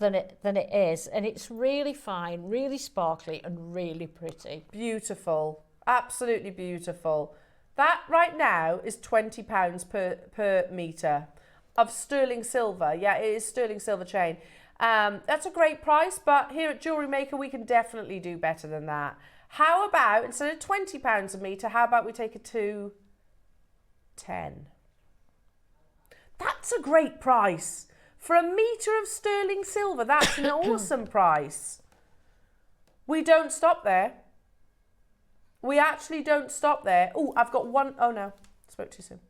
than it is, and it's really fine, really sparkly, and really pretty. Beautiful, absolutely beautiful. That right now is £20 per metre of sterling silver. Yeah, it is sterling silver chain. That's a great price, but here at JewelleryMaker we can definitely do better than that. How about instead of £20 a metre, how about we take it to 10? That's a great price. For a metre of sterling silver, that's an awesome price. We don't stop there. We actually don't stop there. Oh, I've got one. Oh, no. Spoke too soon.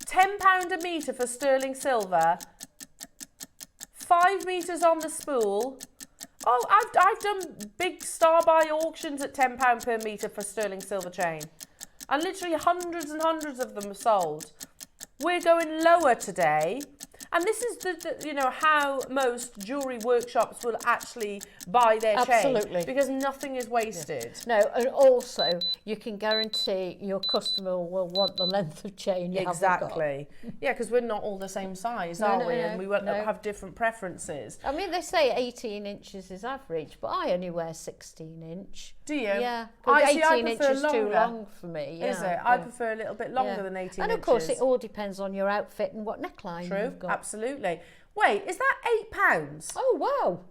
£10 a metre for sterling silver. 5 metres on the spool. Oh, I've done big star buy auctions at £10 per metre for sterling silver chain. And literally hundreds and hundreds of them are sold. We're going lower today. And this is how most jewellery workshops will actually buy their chain. Absolutely. Because nothing is wasted. No, and also you can guarantee your customer will want the length of chain you haven't got. Exactly. Yeah, because we're not all the same size, are we? And we won't have different preferences. I mean, they say 18 inches is average, but I only wear 16 inch. Do you? Yeah. I 18 inches longer. too long for me. Is it? I prefer a little bit longer than 18 inches. And of course, it all depends on your outfit and what neckline you've got. Absolutely. Wait, is that £8? Oh, wow.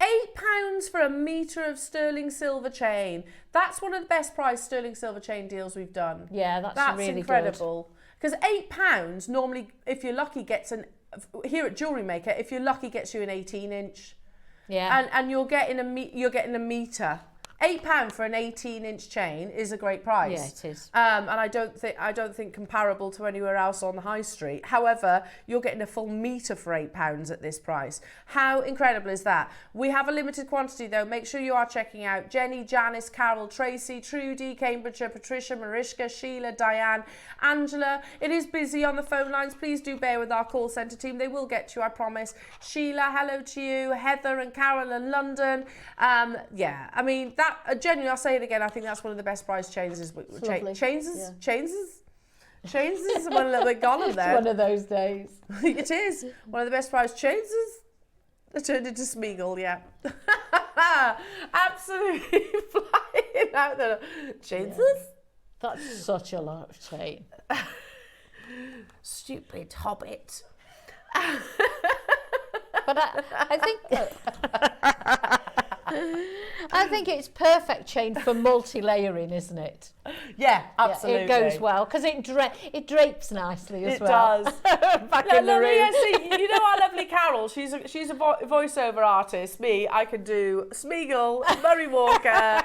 £8 for a metre of sterling silver chain. That's one of the best priced sterling silver chain deals we've done. Yeah, that's really incredible. Because £8 normally, if you're lucky, here at JewelleryMaker, if you're lucky, gets you an 18 inch. Yeah. And you're getting a metre. £8 for an 18-inch chain is a great price. Yeah, it is. And I don't think comparable to anywhere else on the high street. However, you're getting a full metre for £8 at this price. How incredible is that? We have a limited quantity though. Make sure you are checking out Jenny, Janice, Carol, Tracy, Trudy, Cambridgeshire, Patricia, Mariska, Sheila, Diane, Angela. It is busy on the phone lines. Please do bear with our call centre team. They will get to you, I promise. Sheila, hello to you. Heather and Carol in London. Yeah, I mean, that genuinely, I'll say it again, I think that's one of the best price chains. Chains is a little bit gone on there. It's one of those days. It is. One of the best price chains is they turned into Smeagol, yeah. Absolutely flying out there. Chains is? That's such a lot of chain. Stupid hobbit. But I think it's perfect chain for multi-layering, isn't it? Yeah, absolutely. Yeah, it goes well because it drapes nicely as well. It does. Back in the room. Yeah, see, you know our lovely Carol. She's a voiceover artist. Me, I can do Smeagol, Murray Walker,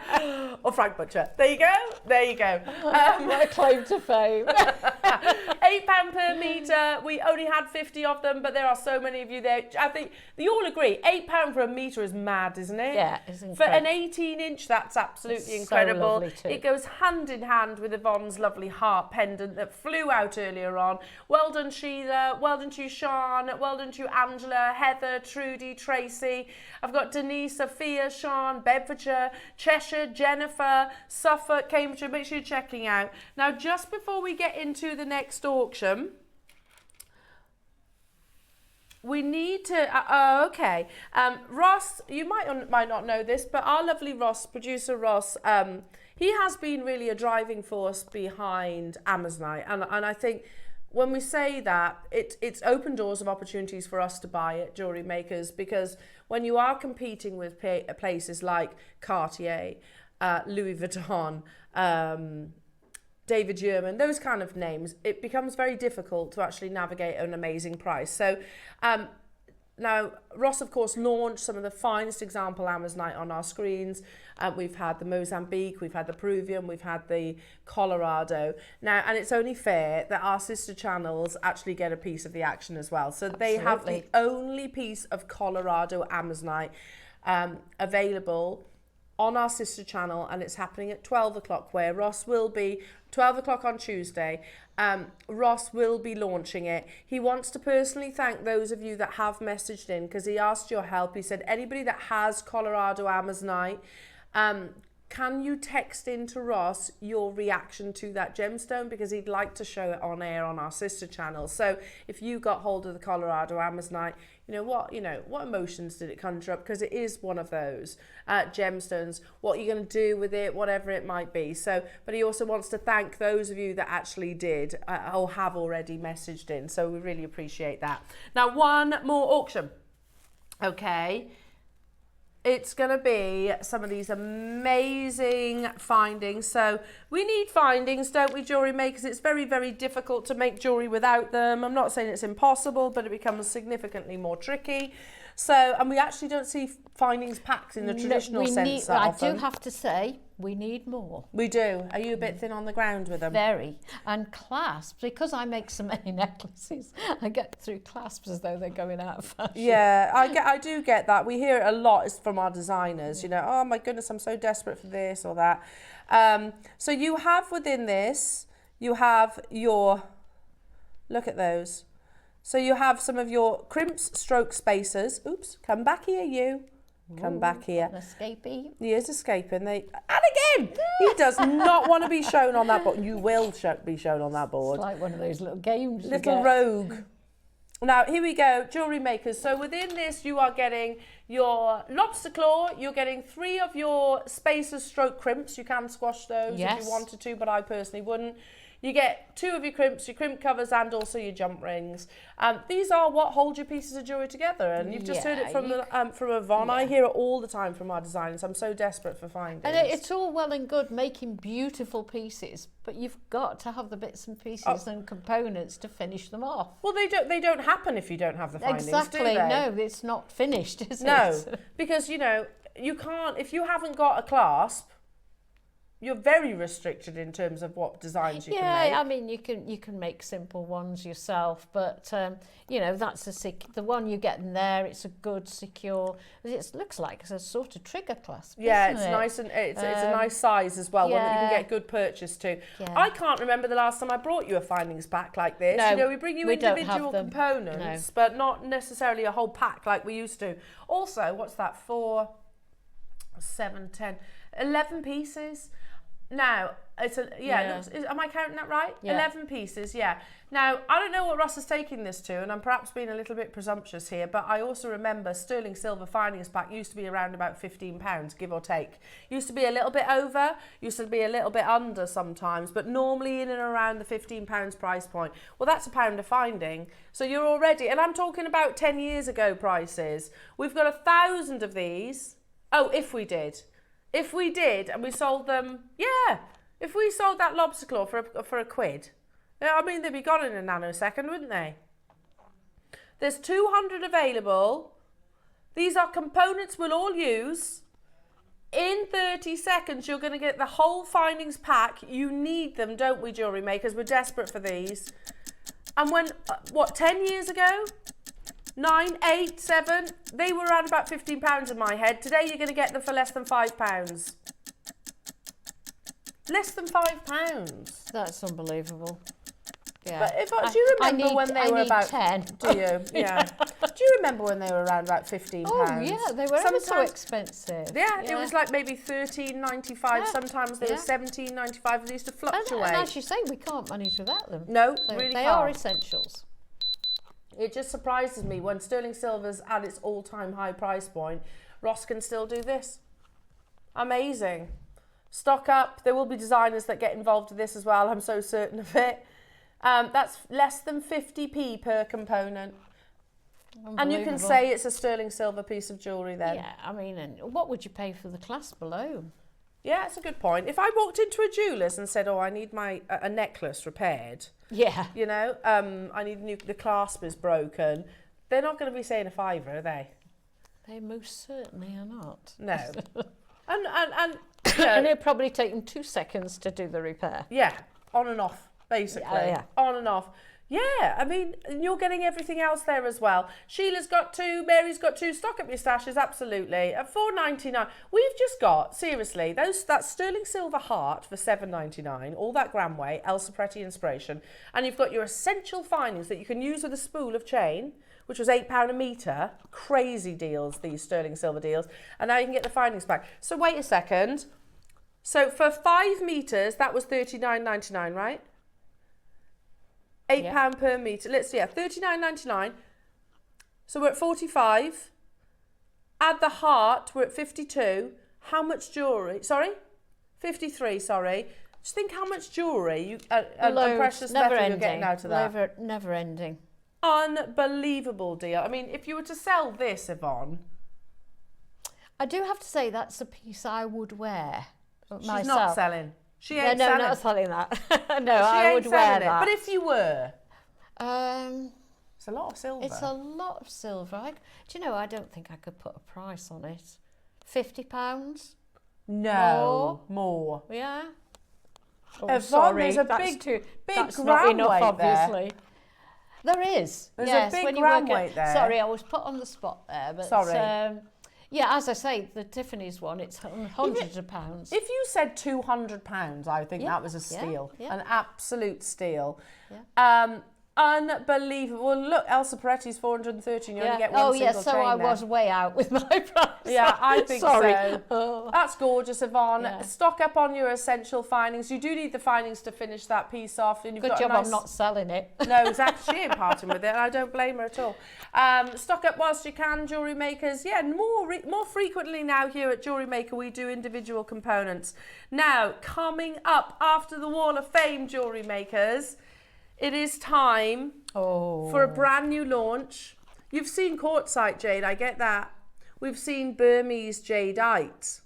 or Frank Butcher. There you go. There you go. What a claim to fame. £8 per metre. We only had 50 of them, but there are so many of you there. I think you all agree. £8 for a metre is mad, isn't it? Yeah, it's incredible. For an 18-inch, that's absolutely incredible. So lovely too. It goes hand in hand with Yvonne's lovely heart pendant that flew out earlier on. Well done, Sheila. Well done to you, Sean. Well done to you, Angela, Heather, Trudy, Tracy. I've got Denise, Sophia, Sean, Bedfordshire, Cheshire, Jennifer, Suffolk, Cambridgeshire. Make sure you're checking out. Now, just before we get into the next auction, we need to, okay. Ross, you might not know this, but our lovely Ross, producer Ross, he has been really a driving force behind Amazonite. And I think when we say that, it's opened doors of opportunities for us to buy at Jewellery Makers, because when you are competing with places like Cartier, Louis Vuitton, David Yurman, those kind of names, it becomes very difficult to actually navigate an amazing price. So now, Ross, of course, launched some of the finest example Amazonite on our screens. We've had the Mozambique, we've had the Peruvian, we've had the Colorado. Now, and it's only fair that our sister channels actually get a piece of the action as well. So they have the only piece of Colorado Amazonite available on our sister channel, and it's happening at 12 o'clock, where Ross will be 12 o'clock on Tuesday. Ross will be launching it. He wants to personally thank those of you that have messaged in, because he asked your help. He said, anybody that has Colorado Amazonite, can you text in to Ross your reaction to that gemstone, because he'd like to show it on air on our sister channel. So if you got hold of the Colorado Amazonite, what emotions did it conjure up? Because it is one of those gemstones. What you're going to do with it, whatever it might be. So, but he also wants to thank those of you that actually did or have already messaged in. So we really appreciate that. Now, one more auction. Okay. It's going to be some of these amazing findings. So we need findings, don't we, jewellery makers? It's very, very difficult to make jewellery without them. I'm not saying it's impossible, but it becomes significantly more tricky. So, and we actually don't see findings packs in the traditional sense that often. I do have to say, we need more. We do. Are you a bit thin on the ground with them? Very. And clasps, because I make so many necklaces, I get through clasps as though they're going out of fashion. Yeah, I do get that. We hear it a lot from our designers, you know, oh my goodness, I'm so desperate for this or that. So you have within this, you have your, look at those. So you have some of your crimps, stroke spacers. Oops, come back here, you. Come back here. Escapee. He is escaping. And again, he does not want to be shown on that board. You will be shown on that board. It's like one of those little games. Little rogue. Now, here we go, jewellery makers. So within this, you are getting your lobster claw. You're getting 3 of your spacers stroke crimps. You can squash those if you wanted to, but I personally wouldn't. You get 2 of your crimps, your crimp covers, and also your jump rings. These are what hold your pieces of jewellery together. And you've just heard it from Yvonne. I hear it all the time from our designers. I'm so desperate for findings. And it's all well and good making beautiful pieces, but you've got to have the bits and pieces and components to finish them off. Well, they don't happen if you don't have the findings, exactly. do they? No, it's not finished, is it? No, because, you know, you can't, if you haven't got a clasp, you're very restricted in terms of what designs you can make. Yeah, I mean, you can make simple ones yourself, but you know, that's the one you get in there. It's a good, secure. It looks like it's a sort of trigger clasp. Yeah, isn't it's it? nice and it's a nice size as well. One that you can get good purchase to. Yeah. I can't remember the last time I brought you a findings pack like this. No, you know, we bring you individual components, but not necessarily a whole pack like we used to. Also, what's that? 4, 7, 10, 11 pieces. Now, it's am I counting that right? Yeah. 11 pieces, yeah. Now, I don't know what Ross is taking this to, and I'm perhaps being a little bit presumptuous here, but I also remember sterling silver findings pack used to be around about £15, give or take. Used to be a little bit over, used to be a little bit under sometimes, but normally in and around the £15 price point. Well, that's £1 a finding. So you're already, and I'm talking about 10 years ago prices. We've got 1,000 of these. Oh, if we did. If we did and we sold them, if we sold that lobster claw for a quid, I mean, they'd be gone in a nanosecond, wouldn't they? There's 200 available. These are components we'll all use. In 30 seconds, you're going to get the whole findings pack. You need them, don't we, jewellery makers? We're desperate for these. And when, 10 years ago? 9, 8, 7, they were around about £15 in my head. Today you're going to get them for less than £5. Less than £5. That's unbelievable. Yeah. But do you remember when they were about 10? Do you? Yeah. Do you remember when they were around about £15? Oh yeah, they were ever so expensive. Yeah, it was like maybe £13.95. Yeah. Sometimes they were £17.95. They used to fluctuate. And as you say, we can't manage without them. No, so really they can't. are essentials. It just surprises me when sterling silver's at its all-time high price point, Ross can still do this. Amazing. Stock up. There will be designers that get involved with this as well. I'm so certain of it. That's less than 50p per component. And you can say it's a sterling silver piece of jewellery then. Yeah, I mean, and what would you pay for the clasp alone? Yeah, that's a good point. If I walked into a jeweller's and said, oh, I need a necklace repaired. Yeah. You know, I need the clasp is broken. They're not going to be saying a £5, are they? They most certainly are not. No. and and it'll probably take them 2 seconds to do the repair. Yeah, on and off, basically. Yeah. On and off. Yeah, I mean, you're getting everything else there as well. Sheila's got 2, Mary's got 2. Stock up your stashes, absolutely. At $4.99, we've just got, seriously, that sterling silver heart for $7.99, all that gram weight, Elsa Preti inspiration, and you've got your essential findings that you can use with a spool of chain, which was £8 a metre. Crazy deals, these sterling silver deals. And now you can get the findings back. So wait a second. So for 5 metres, that was $39.99, right? £8 per metre. Let's see, $39.99. So we're at 45. Add the heart, we're at 52. How much jewellery? Sorry? 53, sorry. Just think how much jewellery and precious metal you're getting out of that. Never ending. Unbelievable deal. I mean, if you were to sell this, Yvonne. I do have to say that's a piece I would wear myself. She's not selling. She ain't no, selling. not selling that. No, I would wear that. But if you were, it's a lot of silver. It's a lot of silver. Do you know? I don't think I could put a price on it. £50. No, more. Yeah. Oh, Yvonne, sorry, there's a that's big that's gram not enough, weight obviously. There is. There's yes, a big when you gram work at, weight there. Sorry, I was put on the spot there, but Sorry. yeah, as I say, the Tiffany's one, it's hundreds of pounds. If you said £200, I think that was a steal, an absolute steal. Yeah. Unbelievable. Well, look, Elsa Peretti's 430 and you only get one single so chain I there. was way out with my price. Yeah, I think Sorry. so. That's gorgeous, Yvonne. Yeah. Stock up on your essential findings. You do need the findings to finish that piece off. And you've Good got job a nice... I'm not selling it. No, exactly. She ain't parting with it, and I don't blame her at all. Stock up whilst you can, jewellery makers. Yeah, more frequently now here at Jewellery Maker, we do individual components. Now, coming up after the Wall of Fame, jewellery makers, it is time for a brand new launch. You've seen quartzite jade, I get that. We've seen Burmese jadeite,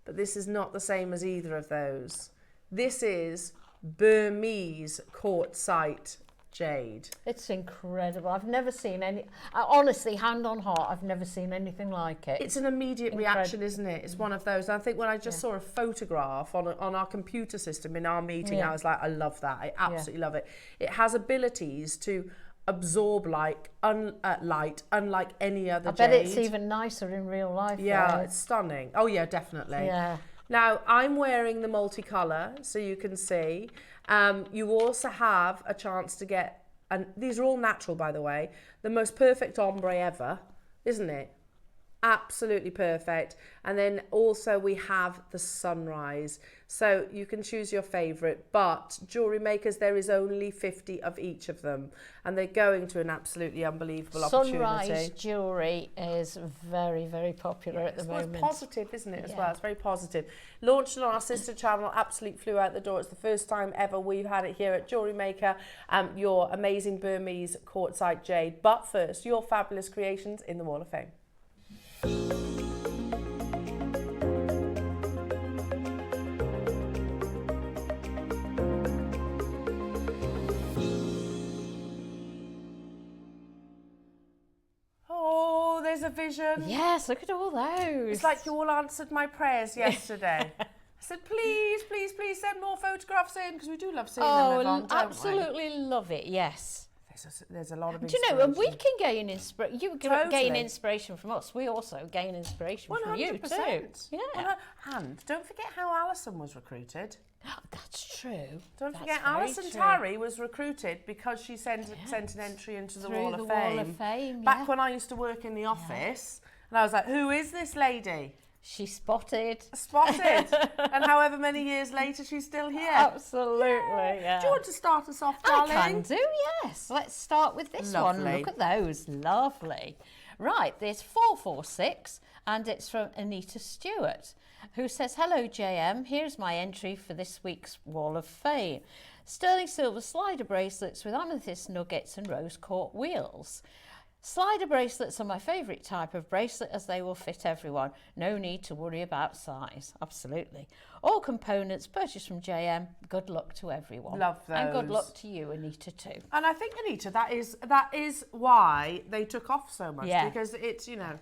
but this is not the same as either of those. This is Burmese quartzite jade. It's incredible. I've never seen any, honestly, hand on heart, I've never seen anything like it. It's an immediate reaction, isn't it? It's one of those. I think when I just saw a photograph on our computer system in our meeting, I was like, I love that. I absolutely love it. It has abilities to absorb light unlike any other jade. I bet it's even nicer in real life. Yeah, though. it's stunning. Oh yeah, definitely. Yeah. Now, I'm wearing the multicolour, so you can see. You also have a chance to get, and these are all natural, by the way, the most perfect ombre ever, isn't it? Absolutely perfect. And then also we have the sunrise. So you can choose your favourite, but jewellery makers, there is only 50 of each of them. And they're going to an absolutely unbelievable opportunity. Sunrise jewellery is very, very popular at the moment. It's positive, isn't it, as well? It's very positive. Launched on our sister channel, absolutely flew out the door. It's the first time ever we've had it here at Jewellery Maker. Your amazing Burmese quartzite jade. But first, your fabulous creations in the Wall of Fame. Oh, there's a vision. Yes, look at all those. It's like you all answered my prayers yesterday. I said, please, please, please send more photographs in, because we do love seeing them, Yvonne, don't absolutely love it, yes. There's a lot of Do inspiration. you know, and we can gain inspiration. You Totally. gain inspiration from us. We also gain inspiration from you too. 100%. Yeah. And don't forget how Alison was recruited. That's true. Don't That's forget, very Alison true. Tarry was recruited because she sent an entry into the Wall of Fame. Wall of Fame, Back when I used to work in the office, and I was like, who is this lady? She spotted. And however many years later, she's still here. Absolutely, yeah. Do you want to start us off, darling? I can do, yes. Let's start with this one. Lovely. Look at those. Lovely. Right, there's 446, and it's from Anita Stewart, who says, hello, JM. Here's my entry for this week's Wall of Fame. Sterling silver slider bracelets with amethyst nuggets and rose quartz wheels. Slider bracelets are my favourite type of bracelet as they will fit everyone. No need to worry about size. Absolutely. All components purchased from JM. Good luck to everyone. Love those. And good luck to you, Anita, too. And I think, Anita, that is why they took off so much. Yeah. Because it's, you know...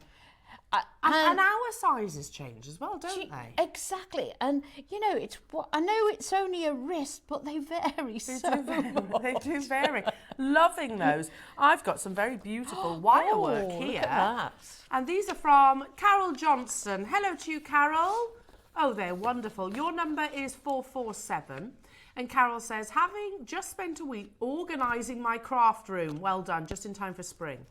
And our sizes change as well, don't they? Exactly. And, you know, I know it's only a wrist, but they vary so much. They do vary. Loving those. I've got some very beautiful wire work here. Look at that. And these are from Carol Johnston. Hello to you, Carol. Oh, they're wonderful. Your number is 447. And Carol says, having just spent a week organising my craft room, well done, just in time for spring.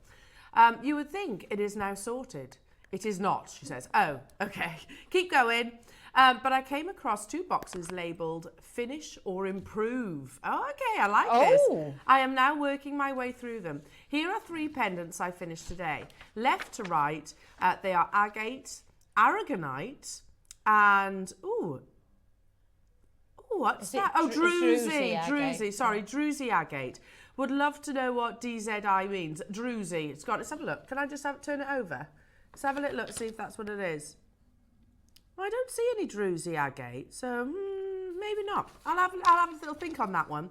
You would think it is now sorted. It is not, she says. Oh, okay. Keep going. But I came across 2 boxes labelled Finish or Improve. Oh, okay, I like this. I am now working my way through them. Here are 3 pendants I finished today. Left to right, they are agate, aragonite, and, what's that? Oh, druzy. Sorry, druzy agate. Would love to know what DZI means. Druzy. Let's have a look. Can I just turn it over? Let's have a little look, see if that's what it is. Well, I don't see any druzy agate, so maybe not. I'll have a little think on that one.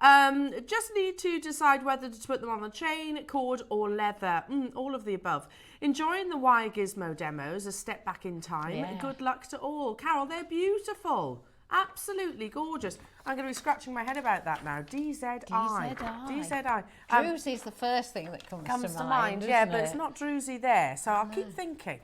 Just need to decide whether to put them on the chain, cord or leather. All of the above. Enjoying the wire gizmo demos, a step back in time. Yeah. Good luck to all. Carol, they're beautiful. Absolutely gorgeous. I'm going to be scratching my head about that now. DZI. DZI. Drewsy's the first thing that comes to mind. Yeah, but it's not Drewsy there, so I'll keep thinking.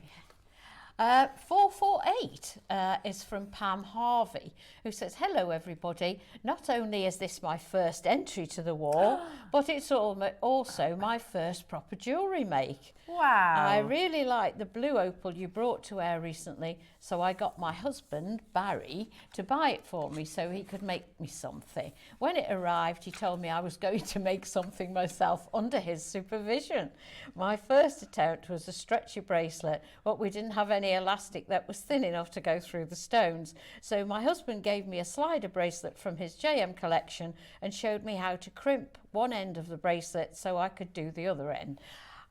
448 is from Pam Harvey, who says, hello everybody, not only is this my first entry to the wall, but it's also my first proper jewellery make. Wow. I really like the blue opal you brought to air recently, so I got my husband, Barry, to buy it for me so he could make me something. When it arrived, he told me I was going to make something myself under his supervision. My first attempt was a stretchy bracelet, but we didn't have any elastic that was thin enough to go through the stones. So my husband gave me a slider bracelet from his JM collection and showed me how to crimp one end of the bracelet so I could do the other end.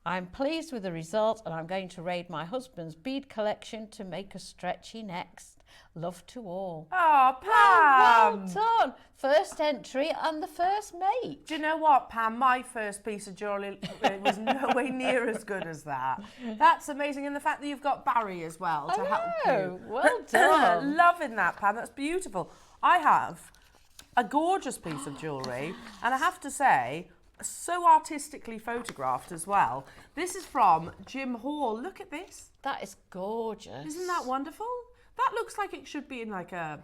I'm pleased with the result and I'm going to raid my husband's bead collection to make a stretchy next. Love to all. Oh, Pam! Oh, well done. First entry and the first make. Do you know what, Pam? My first piece of jewellery was no way near as good as that. That's amazing. And the fact that you've got Barry as well to help you. Well done. Loving that, Pam. That's beautiful. I have a gorgeous piece of jewellery, and I have to say, so artistically photographed as well. This is from Jim Hall. Look at this. That is gorgeous. Isn't that wonderful? That looks like it should be in like a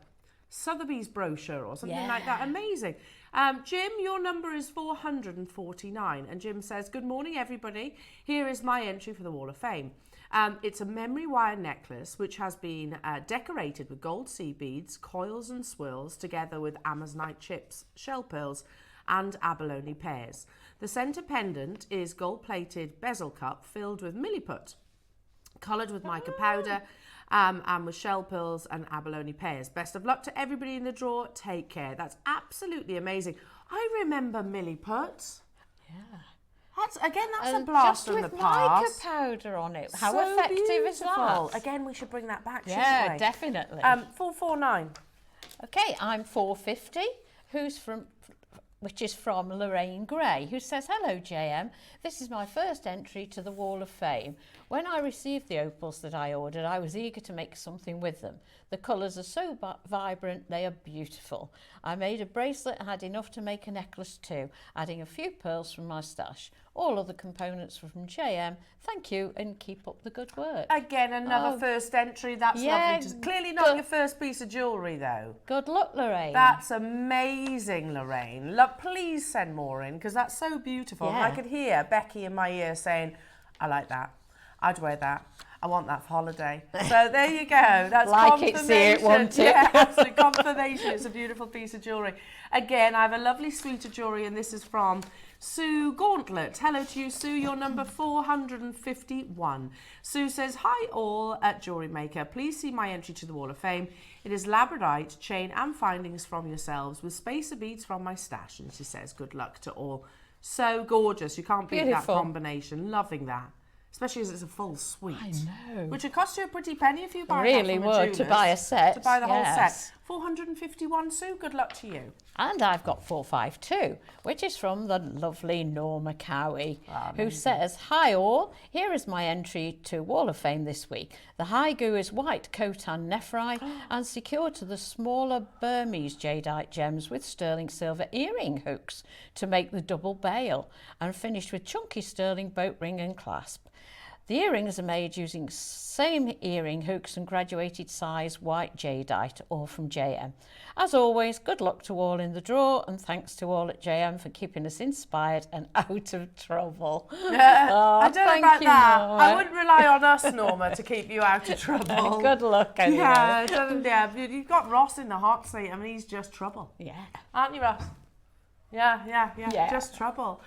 Sotheby's brochure or something like that. Amazing. Jim, your number is 449. And Jim says, good morning, everybody. Here is my entry for the Wall of Fame. It's a memory wire necklace which has been decorated with gold seed beads, coils and swirls, together with amazonite chips, shell pearls, and abalone pears. The centre pendant is gold-plated bezel cup filled with milliput, coloured with mica powder, and with shell pearls and abalone pears. Best of luck to everybody in the draw. Take care. That's absolutely amazing. I remember milliput. Yeah. That's a blast from the past. Just with mica powder on it. How so effective beautiful. Is that? Again, we should bring that back, shouldn't we? Yeah, definitely. 449. Okay, I'm 450, which is from Lorraine Gray, who says, hello JM, this is my first entry to the Wall of Fame. When I received the opals that I ordered, I was eager to make something with them. The colours are so vibrant, they are beautiful. I made a bracelet and had enough to make a necklace too, adding a few pearls from my stash. All other components were from JM. Thank you and keep up the good work. Again, another first entry. That's lovely. Clearly not your first piece of jewellery though. Good luck, Lorraine. That's amazing, Lorraine. Please send more in because that's so beautiful. Yeah. And I could hear Becky in my ear saying, I like that. I'd wear that. I want that for holiday. So there you go. That's like confirmation. it, see it, want it. Yeah, absolute confirmation. It's a beautiful piece of jewellery. Again, I have a lovely suite of jewellery, and this is from Sue Gauntlet. Hello to you, Sue. Your number 451. Sue says, hi all at JewelleryMaker. Please see my entry to the Wall of Fame. It is labradorite, chain and findings from yourselves with spacer beads from my stash. And she says, good luck to all. So gorgeous. You can't beat that combination. Loving that. Especially as it's a full suite. I know. Which would cost you a pretty penny if you buy really that from would, to buy a set. To buy the whole set. 451, Sue, good luck to you. And I've got 452, which is from the lovely Norma Cowie, who says, hi all, here is my entry to Wall of Fame this week. The haiku is white Khotan nephrite and secured to the smaller Burmese jadeite gems with sterling silver earring hooks to make the double bail, and finished with chunky sterling boat ring and clasp. The earrings are made using same earring hooks and graduated size white jadeite, all from JM. As always, good luck to all in the draw, and thanks to all at JM for keeping us inspired and out of trouble. I don't know about that. Norma. I wouldn't rely on us, Norma, to keep you out of trouble. Good luck, anyway. Yeah, you've got Ross in the hot seat. I mean, he's just trouble. Yeah. Aren't you, Ross? Yeah. Just trouble.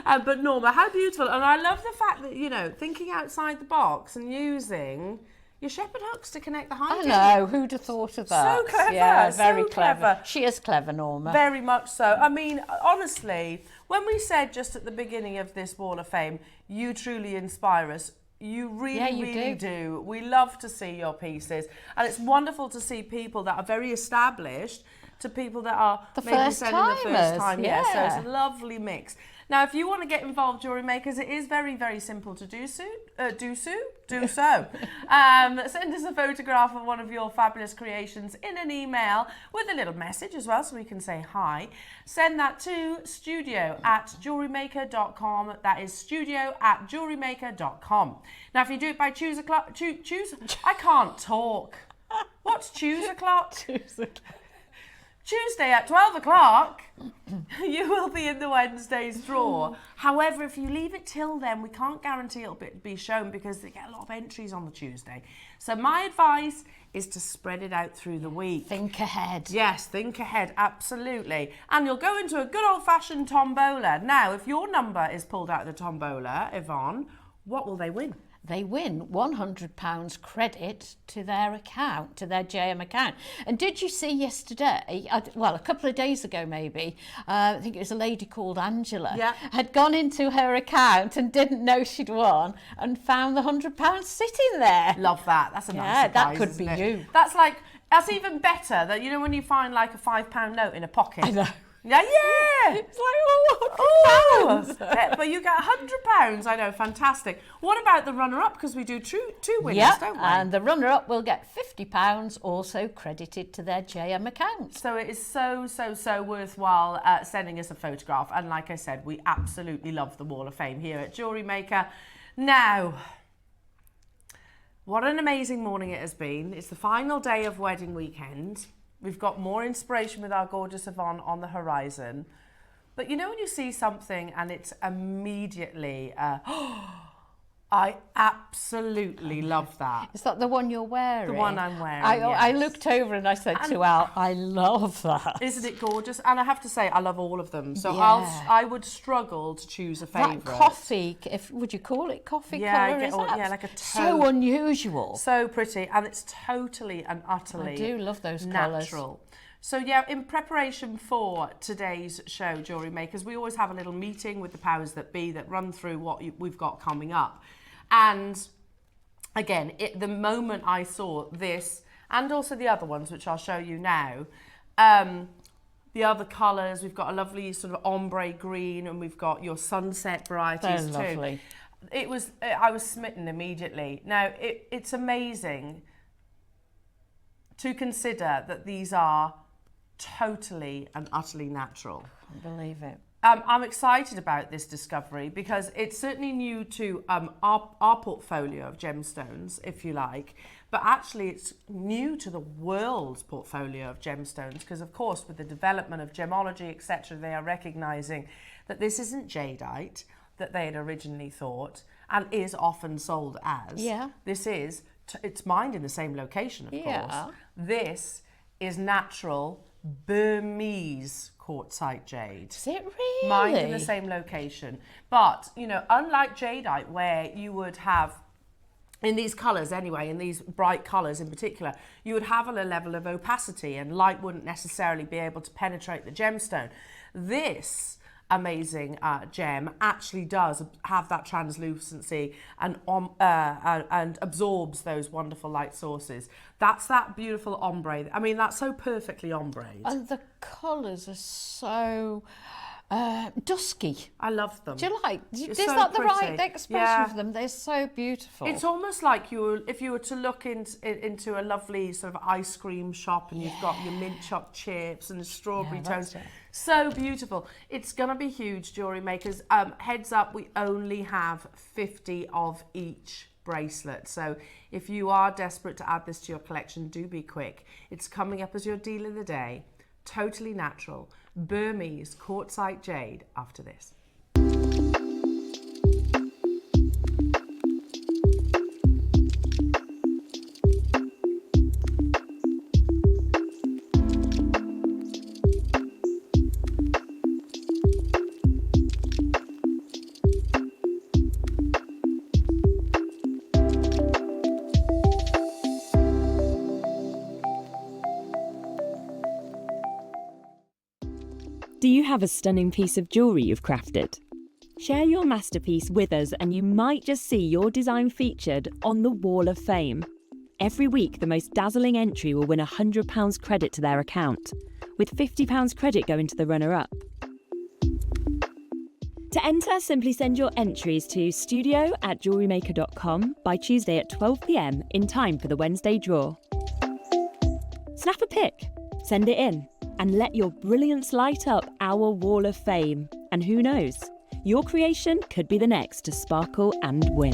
But Norma, how beautiful. And I love the fact that, you know, thinking outside the box and using your shepherd hooks to connect the hiding. I know, who'd have thought of that? So clever. Yeah, very so clever. She is clever, Norma. Very much so. I mean, honestly, when we said just at the beginning of this Wall of Fame, you truly inspire us, you really do. We love to see your pieces. And it's wonderful to see people that are very established to people that are the maybe first sending the first time. Yeah. So it's a lovely mix. Now, if you want to get involved, jewellery makers, it is very, very simple to do so. Send us a photograph of one of your fabulous creations in an email with a little message as well, so we can say hi. Send that to studio@jewellerymaker.com. That is studio@jewellerymaker.com. Now, if you do it by choose o'clock, I can't talk. What's choose o'clock? Tuesday at 12 o'clock, you will be in the Wednesday's draw. However, if you leave it till then, we can't guarantee it'll be shown because they get a lot of entries on the Tuesday. So my advice is to spread it out through the week. Think ahead. Yes, think ahead, absolutely. And you'll go into a good old-fashioned tombola. Now, if your number is pulled out of the tombola, Yvonne, what will they win? They win £100 credit to their account, to their JM account. And did you see yesterday, well, a couple of days ago maybe, I think it was a lady called Angela, had gone into her account and didn't know she'd won and found the £100 sitting there. Love that. That's a nice surprise, that could be it? you. That's even better, that, you know, when you find like a £5 note in a pocket. I know. Yeah. It's like, £100. But you get £100. I know, fantastic. What about the runner-up? Because we do two winners, don't we? And the runner-up will get £50 also credited to their JM account. So it is so worthwhile sending us a photograph. And like I said, we absolutely love the Wall of Fame here at Jewellery Maker. Now, what an amazing morning it has been. It's the final day of wedding weekend. We've got more inspiration with our gorgeous Yvonne on the horizon. But you know when you see something and it's immediately, I absolutely love that. Is that the one you're wearing? The one I'm wearing, I yes. looked over and I said to Al, I love that. Isn't it gorgeous? And I have to say, I love all of them. So Yeah. I would struggle to choose a favourite. That coffee, would you call it coffee colour? Like a so unusual. So pretty, and it's totally and utterly I do love those natural. colours. So yeah, in preparation for today's show, Jewellery Makers, we always have a little meeting with the powers that be that run through what we've got coming up. And again, the moment I saw this, and also the other ones, which I'll show you now, the other colours, we've got a lovely sort of ombre green, and we've got your sunset varieties too. Lovely. I was smitten immediately. Now, it's amazing to consider that these are totally and utterly natural. I can't believe it. I'm excited about this discovery because it's certainly new to our portfolio of gemstones, if you like, but actually it's new to the world's portfolio of gemstones because, of course, with the development of gemology, etc., they are recognising that this isn't jadeite that they had originally thought and is often sold as. Yeah. This is, it's mined in the same location, of course. This is natural Burmese quartzite jade. Is it really? Mined in the same location. But, you know, unlike jadeite, where you would have, in these colours anyway, in these bright colours in particular, you would have a level of opacity and light wouldn't necessarily be able to penetrate the gemstone. This amazing gem actually does have that translucency and absorbs those wonderful light sources. That's that beautiful ombre. I mean, that's so perfectly ombre. And the colours are so dusky. I love them. Do you like? It's Is so that the pretty. right expression for them? They're so beautiful. It's almost like if you were to look into a lovely sort of ice cream shop and you've got your mint chopped chips and the strawberry toast. So beautiful. It's going to be huge, Jewellery Makers. Heads up, we only have 50 of each bracelet. So if you are desperate to add this to your collection, do be quick. It's coming up as your deal of the day. Totally natural. Burmese quartzite jade after this. Do you have a stunning piece of jewellery you've crafted? Share your masterpiece with us and you might just see your design featured on the Wall of Fame. Every week, the most dazzling entry will win £100 credit to their account. with £50 credit going to the runner-up. To enter, simply send your entries to studio@jewellerymaker.com by Tuesday at 12 p.m. in time for the Wednesday draw. Snap a pic, send it in, and let your brilliance light up our wall of fame. And who knows, your creation could be the next to sparkle and win.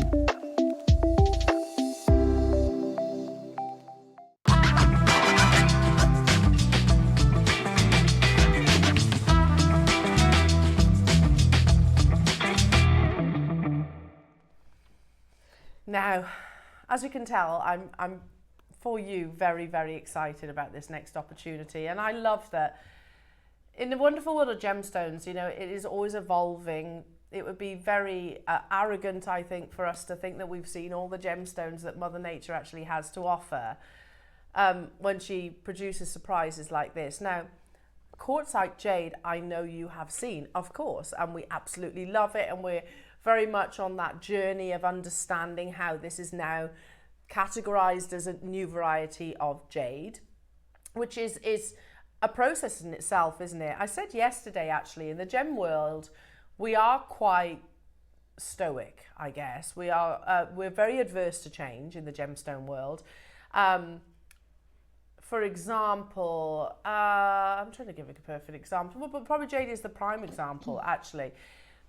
Now, as you can tell, I'm for you very, very excited about this next opportunity, and I love that in the wonderful world of gemstones, you know, it is always evolving. It would be very arrogant, I think, for us to think that we've seen all the gemstones that Mother Nature actually has to offer when she produces surprises like this. Now, quartzite jade, I know you have seen, of course, and we absolutely love it, and we're very much on that journey of understanding how this is now categorized as a new variety of jade, which is a process in itself, isn't it? I said yesterday, actually, in the gem world, we are quite stoic, I guess. We're very adverse to change in the gemstone world. For example, I'm trying to give a perfect example, but probably jade is the prime example, actually,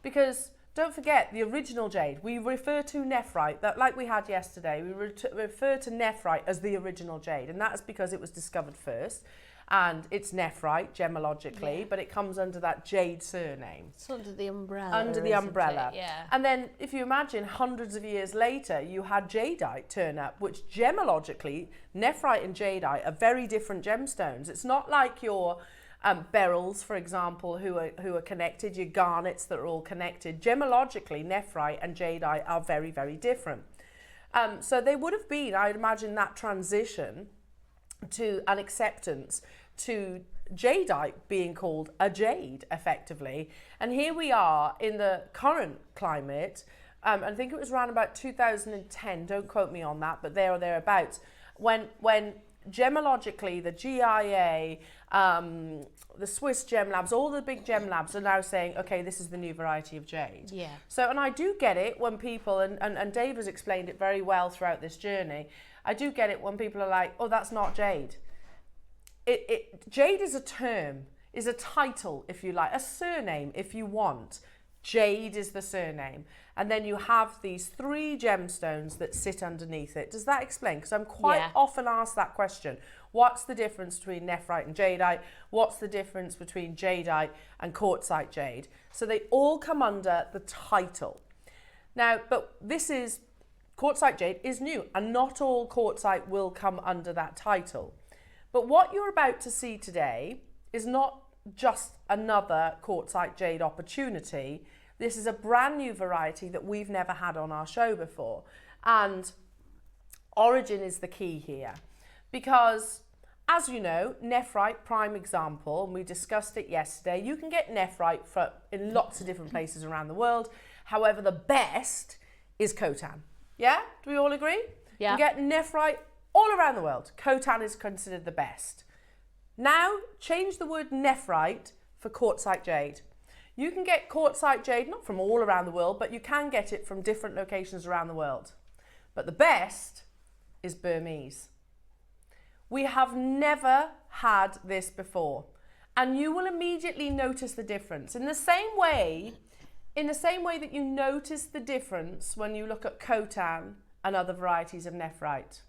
because don't forget the original jade. We refer to nephrite, that like we had yesterday, we refer to nephrite as the original jade, and that's because it was discovered first, and it's nephrite gemologically, but it comes under that jade surname. It's under the umbrella. Under the umbrella. Yeah. And then if you imagine hundreds of years later, you had jadeite turn up, which gemologically, nephrite and jadeite are very different gemstones. It's not like your beryls, for example, who are connected, your garnets that are all connected. Gemologically, nephrite and jadeite are very, very different. So they would have been, I'd imagine, that transition to an acceptance to jadeite being called a jade, effectively. And here we are in the current climate, I think it was around about 2010, don't quote me on that, but there or thereabouts, when gemologically the GIA, the Swiss gem labs, all the big gem labs are now saying, okay, this is the new variety of jade. Yeah. So, and I do get it when people, and Dave has explained it very well throughout this journey, I do get it when people are like, oh, that's not jade. Jade is a term, is a title, if you like, a surname, if you want. Jade is the surname. And then you have these three gemstones that sit underneath it. Does that explain? Because I'm quite often asked that question. What's the difference between nephrite and jadeite? What's the difference between jadeite and quartzite jade? So they all come under the title. Now, but this is, quartzite jade is new, and not all quartzite will come under that title. But what you're about to see today is not just another quartzite jade opportunity. This is a brand new variety that we've never had on our show before. And origin is the key here. Because, as you know, nephrite, prime example, and we discussed it yesterday, you can get nephrite in lots of different places around the world. However, the best is Khotan. Yeah? Do we all agree? Yeah. You get nephrite all around the world. Khotan is considered the best. Now, change the word nephrite for quartzite jade. You can get quartzite jade, not from all around the world, but you can get it from different locations around the world. But the best is Burmese. We have never had this before, and you will immediately notice the difference. In the same way that you notice the difference when you look at Khotan and other varieties of nephrite.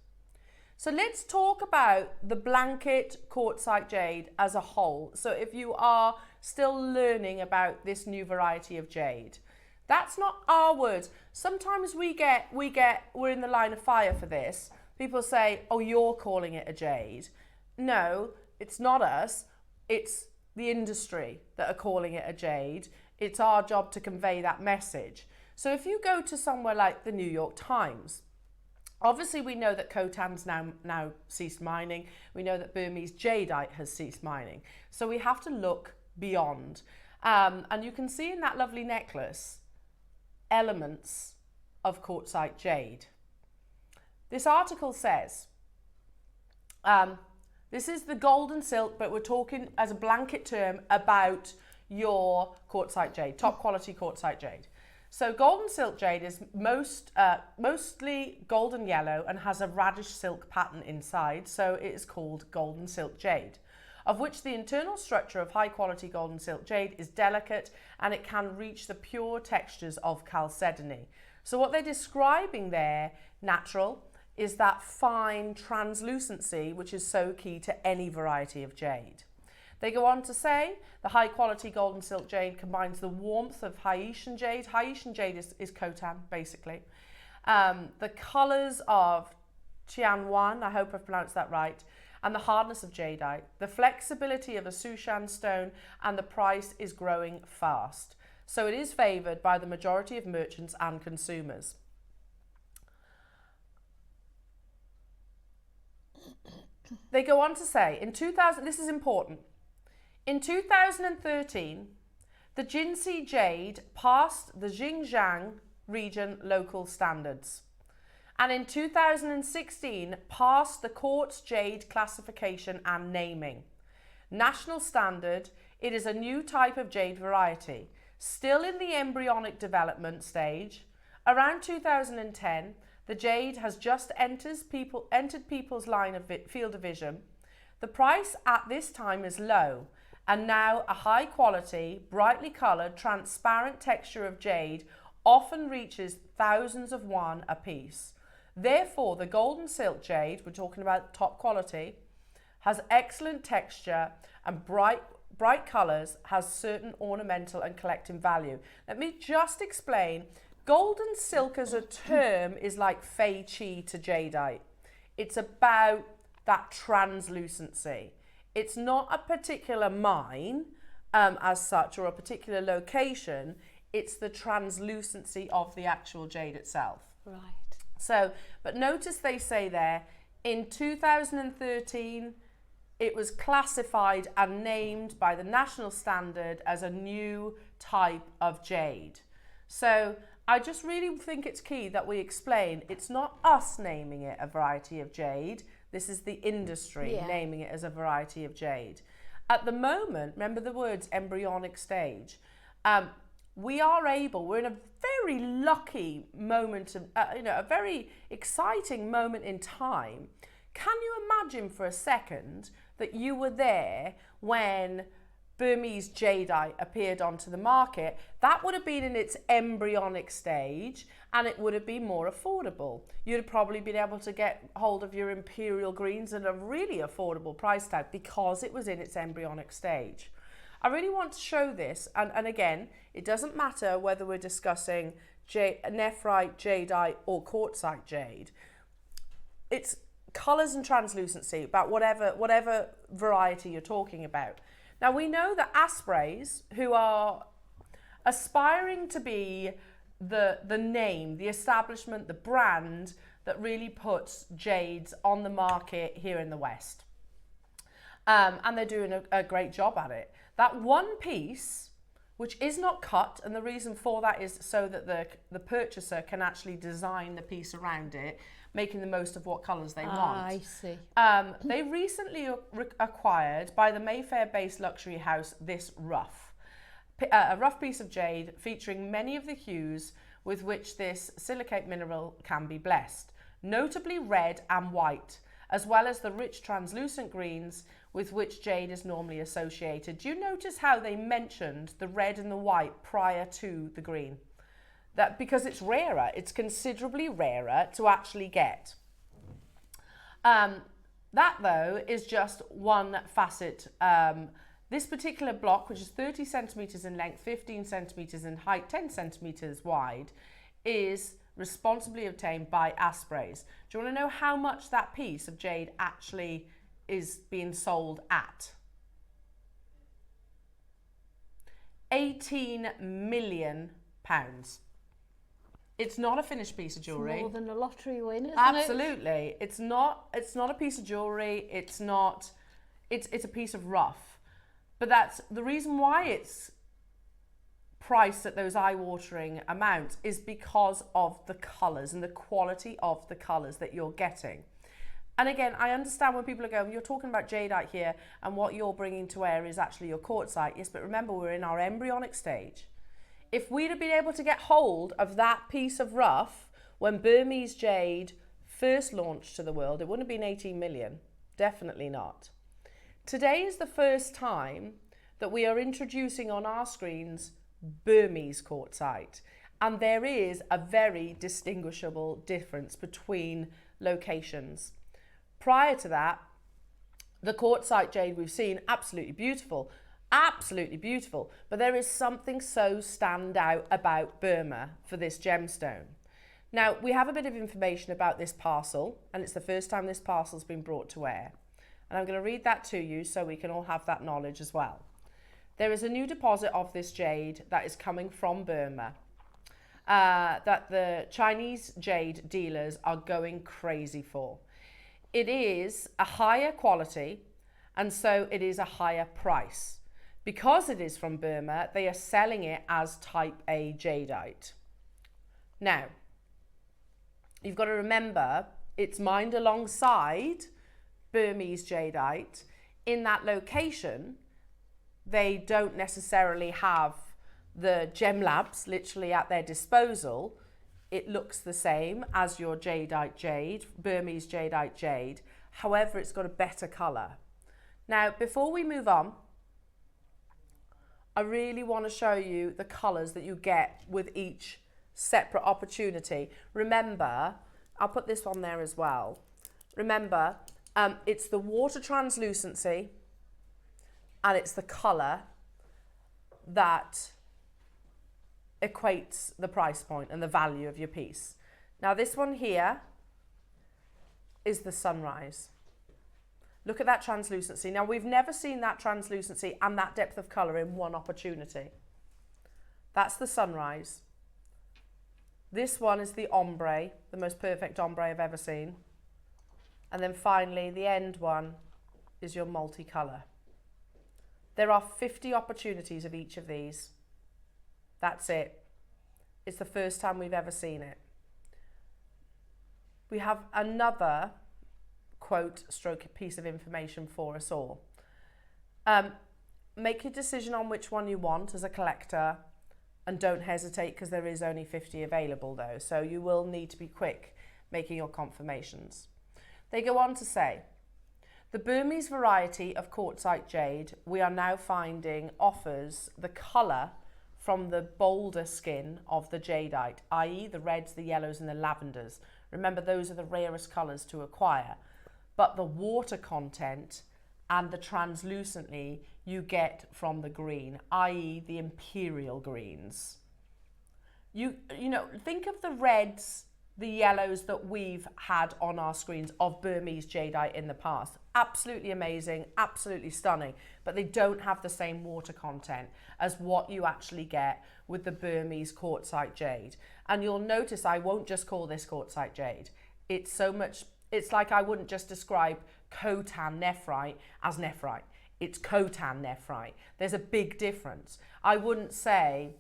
So let's talk about the blanket quartzite jade as a whole. So if you are still learning about this new variety of jade, that's not our words. Sometimes we're in the line of fire for this. People say, oh, you're calling it a jade. No, it's not us. It's the industry that are calling it a jade. It's our job to convey that message. So if you go to somewhere like the New York Times, obviously we know that Khotan's now ceased mining. We know that Burmese jadeite has ceased mining. So we have to look beyond. And you can see in that lovely necklace elements of quartzite jade. This article says, This is the golden silk, but we're talking as a blanket term about your quartzite jade, top quality quartzite jade. So golden silk jade is mostly golden yellow and has a radish silk pattern inside, so it is called golden silk jade, of which the internal structure of high quality golden silk jade is delicate and it can reach the pure textures of chalcedony. So what they're describing there, natural, is that fine translucency which is so key to any variety of jade. They go on to say the high quality golden silk jade combines the warmth of Haitian jade. Haitian jade is Khotan, basically. The colours of Tianwan, I hope I've pronounced that right, and the hardness of jadeite, the flexibility of a Sushan stone, and the price is growing fast. So it is favoured by the majority of merchants and consumers. They go on to say, in 2000, this is important, in 2013, the Jinsi jade passed the Xinjiang region local standards. And in 2016, passed the quartz jade classification and naming. National standard, it is a new type of jade variety, still in the embryonic development stage. Around 2010, the jade has just entered people's line of field of vision. The price at this time is low, and now a high quality, brightly coloured, transparent texture of jade often reaches thousands of yuan a piece. Therefore, the golden silk jade, we're talking about top quality, has excellent texture and bright colours, has certain ornamental and collecting value. Let me just explain. Golden silk as a term is like fei qi to jadeite. It's about that translucency. It's not a particular mine as such, or a particular location. It's the translucency of the actual jade itself. Right. So, but notice they say there, in 2013, it was classified and named by the national standard as a new type of jade. So I just really think it's key that we explain, it's not us naming it a variety of jade. This is the industry naming it as a variety of jade. At the moment, remember the words embryonic stage, we're in a very lucky moment, of, a very exciting moment in time. Can you imagine for a second that you were there when Burmese jadeite appeared onto the market? That would have been in its embryonic stage and it would have been more affordable. You'd have probably been able to get hold of your imperial greens at a really affordable price tag because it was in its embryonic stage. I really want to show this, and again, it doesn't matter whether we're discussing nephrite, jadeite or quartzite jade. It's colours and translucency about whatever variety you're talking about. Now we know that Aspreys, who are aspiring to be the name, the establishment, the brand that really puts jades on the market here in the West. And they're doing a great job at it. That one piece, which is not cut, and the reason for that is so that the purchaser can actually design the piece around it, making the most of what colours they want. I see. They recently acquired by the Mayfair-based luxury house this a rough piece of jade featuring many of the hues with which this silicate mineral can be blessed, notably red and white, as well as the rich translucent greens with which jade is normally associated. Do you notice how they mentioned the red and the white prior to the green? That because it's rarer, it's considerably rarer to actually get. That though is just one facet. This particular block, which is 30 centimetres in length, 15 centimetres in height, 10 centimetres wide, is responsibly obtained by Aspreys. Do you want to know how much that piece of jade actually is being sold at? 18 million pounds. It's not a finished piece of jewellery. It's more than a lottery win, isn't Absolutely. It? It's not a piece of jewellery. It's a piece of rough. But that's the reason why it's priced at those eye-watering amounts, is because of the colours and the quality of the colours that you're getting. And again, I understand when people are going, you're talking about jadeite here and what you're bringing to air is actually your quartzite. Yes, but remember, we're in our embryonic stage. If we'd have been able to get hold of that piece of rough when Burmese jade first launched to the world, it wouldn't have been 18 million. Definitely not. Today is the first time that we are introducing on our screens Burmese quartzite. And there is a very distinguishable difference between locations. Prior to that, the quartzite jade we've seen, absolutely beautiful, but there is something so stand out about Burma for this gemstone. Now, we have a bit of information about this parcel, and it's the first time this parcel's been brought to air. And I'm going to read that to you so we can all have that knowledge as well. There is a new deposit of this jade that is coming from Burma, that the Chinese jade dealers are going crazy for. It is a higher quality, and so it is a higher price. Because it is from Burma, they are selling it as type A jadeite. Now, you've got to remember, it's mined alongside Burmese jadeite. In that location, they don't necessarily have the gem labs literally at their disposal. It looks the same as your jadeite jade, Burmese jadeite jade. However, it's got a better colour. Now, before we move on, I really want to show you the colours that you get with each separate opportunity. Remember, I'll put this on there as well. Remember, it's the water translucency and it's the colour that equates the price point and the value of your piece. Now this one here is the sunrise. Look at that translucency. Now we've never seen that translucency and that depth of colour in one opportunity. That's the sunrise. This one is the ombre, the most perfect ombre I've ever seen. And then finally the end one is your multicolour. There are 50 opportunities of each of these. That's it. It's the first time we've ever seen it. We have another quote stroke piece of information for us all. Make your decision on which one you want as a collector, and don't hesitate because there is only 50 available though, so you will need to be quick making your confirmations. They go on to say, the Burmese variety of quartzite jade we are now finding offers the colour from the bolder skin of the jadeite, i.e. the reds, the yellows and the lavenders. Remember, those are the rarest colours to acquire. But the water content and the translucency you get from the green, i.e. the imperial greens. You know, think of the reds, the yellows that we've had on our screens of Burmese jadeite in the past. Absolutely amazing, absolutely stunning, but they don't have the same water content as what you actually get with the Burmese quartzite jade. And you'll notice I won't just call this quartzite jade. It's so much, it's like I wouldn't just describe Khotan nephrite as nephrite. It's Khotan nephrite. There's a big difference. I wouldn't say,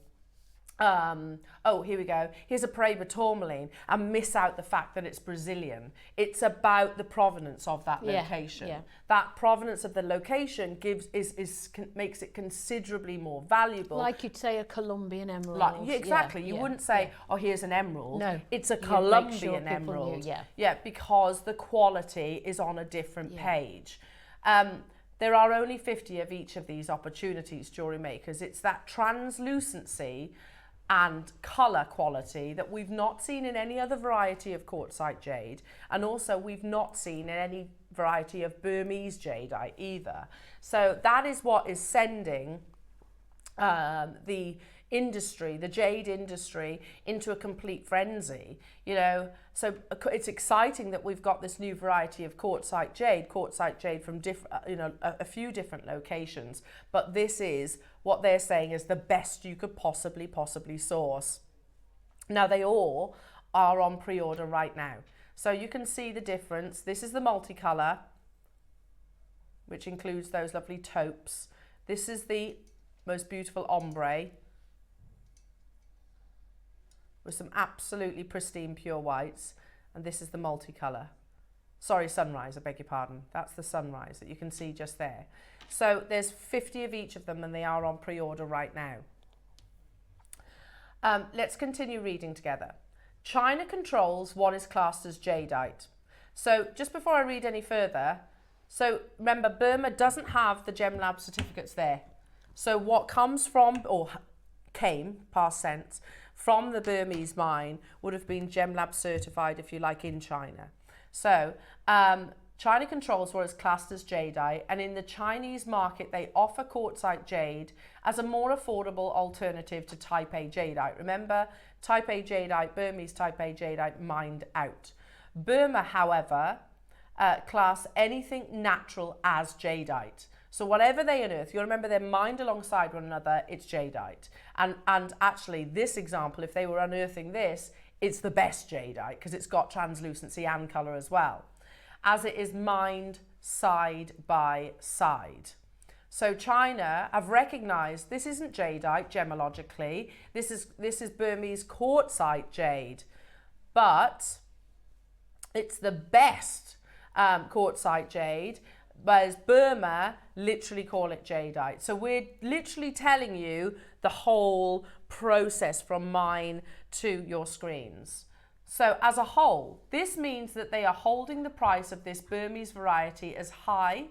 oh, here we go, here's a Paraiba tourmaline, and miss out the fact that it's Brazilian. It's about the provenance of that location. Yeah. That provenance of the location makes it considerably more valuable. Like you'd say a Colombian emerald. Like, exactly. You wouldn't say, oh, here's an emerald. No. It's a Colombian emerald. Yeah, because the quality is on a different page. There are only 50 of each of these opportunities, jewellery makers. It's that translucency and colour quality that we've not seen in any other variety of quartzite jade, and also we've not seen in any variety of Burmese jadeite either. So that is what is sending the industry, the jade industry, into a complete frenzy, you know. So it's exciting that we've got this new variety of quartzite jade from different, you know, a few different locations, but this is what they're saying is the best you could possibly source. Now they all are on pre-order right now, so you can see the difference. This is the multicolour, which includes those lovely taupes. This is the most beautiful ombre with some absolutely pristine pure whites, and this is the multicolour. Sorry, sunrise, I beg your pardon. That's the sunrise that you can see just there. So there's 50 of each of them and they are on pre-order right now. Let's continue reading together. China controls what is classed as jadeite. So just before I read any further, so remember Burma doesn't have the GemLab certificates there. So what comes from, or came, past tense, from the Burmese mine would have been GemLab certified, if you like, in China. So China controls what is classed as jadeite, and in the Chinese market they offer quartzite jade as a more affordable alternative to Type A jadeite. Remember, Type A jadeite, Burmese Type A jadeite, mined out. Burma, however, class anything natural as jadeite. So whatever they unearth, you'll remember they're mined alongside one another, it's jadeite. And actually, this example, if they were unearthing this, it's the best jadeite because it's got translucency and colour as well, as it is mined side by side. So China have recognised this isn't jadeite gemologically, this is Burmese quartzite jade, but it's the best quartzite jade, whereas Burma literally call it jadeite. So we're literally telling you the whole process from mine to your screens. So as a whole, this means that they are holding the price of this Burmese variety as high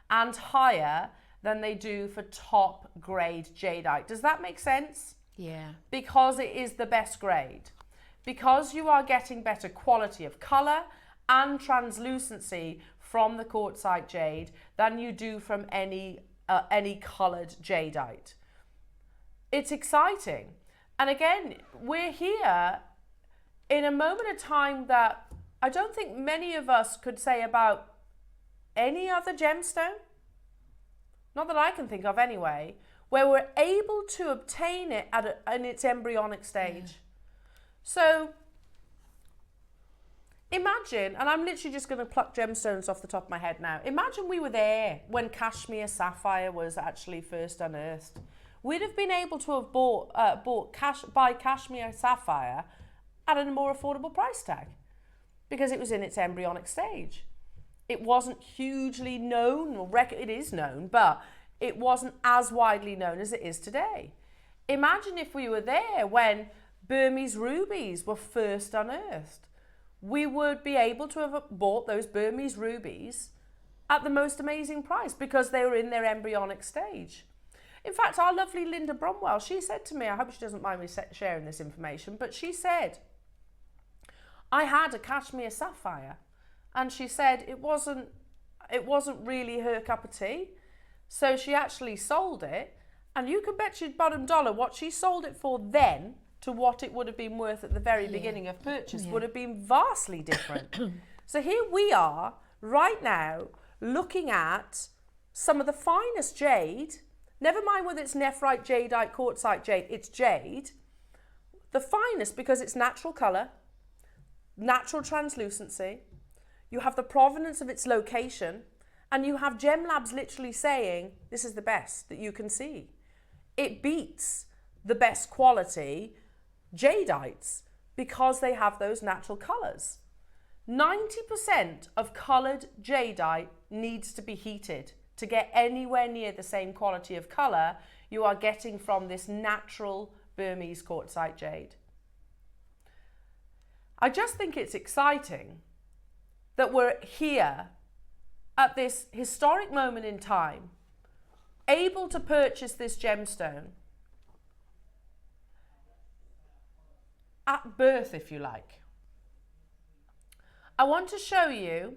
and higher than they do for top grade jadeite. Does that make sense? Yeah. Because it is the best grade. Because you are getting better quality of colour and translucency from the quartzite jade than you do from any coloured jadeite. It's exciting. And again, we're here in a moment of time that I don't think many of us could say about any other gemstone, not that I can think of anyway, where we're able to obtain it in its embryonic stage. Yeah. So imagine, and I'm literally just going to pluck gemstones off the top of my head now. Imagine we were there when Kashmir sapphire was actually first unearthed. We'd have been able to have buy Kashmir sapphire at a more affordable price tag because it was in its embryonic stage. It wasn't hugely known, or it is known, but it wasn't as widely known as it is today. Imagine if we were there when Burmese rubies were first unearthed. We would be able to have bought those Burmese rubies at the most amazing price because they were in their embryonic stage. In fact, our lovely Linda Bromwell, she said to me, I hope she doesn't mind me sharing this information, but she said, I had a Kashmir sapphire, and she said it wasn't really her cup of tea, so she actually sold it, and you can bet your bottom dollar what she sold it for then to what it would have been worth at the very beginning of purchase would have been vastly different. So here we are right now looking at some of the finest jade, never mind whether it's nephrite, jadeite, quartzite jade, it's jade, the finest because it's natural colour, natural translucency, you have the provenance of its location, and you have GemLabs literally saying this is the best that you can see. It beats the best quality jadeites because they have those natural colours. 90% of coloured jadeite needs to be heated to get anywhere near the same quality of colour you are getting from this natural Burmese quartzite jade. I just think it's exciting that we're here at this historic moment in time, able to purchase this gemstone at birth, if you like. I want to show you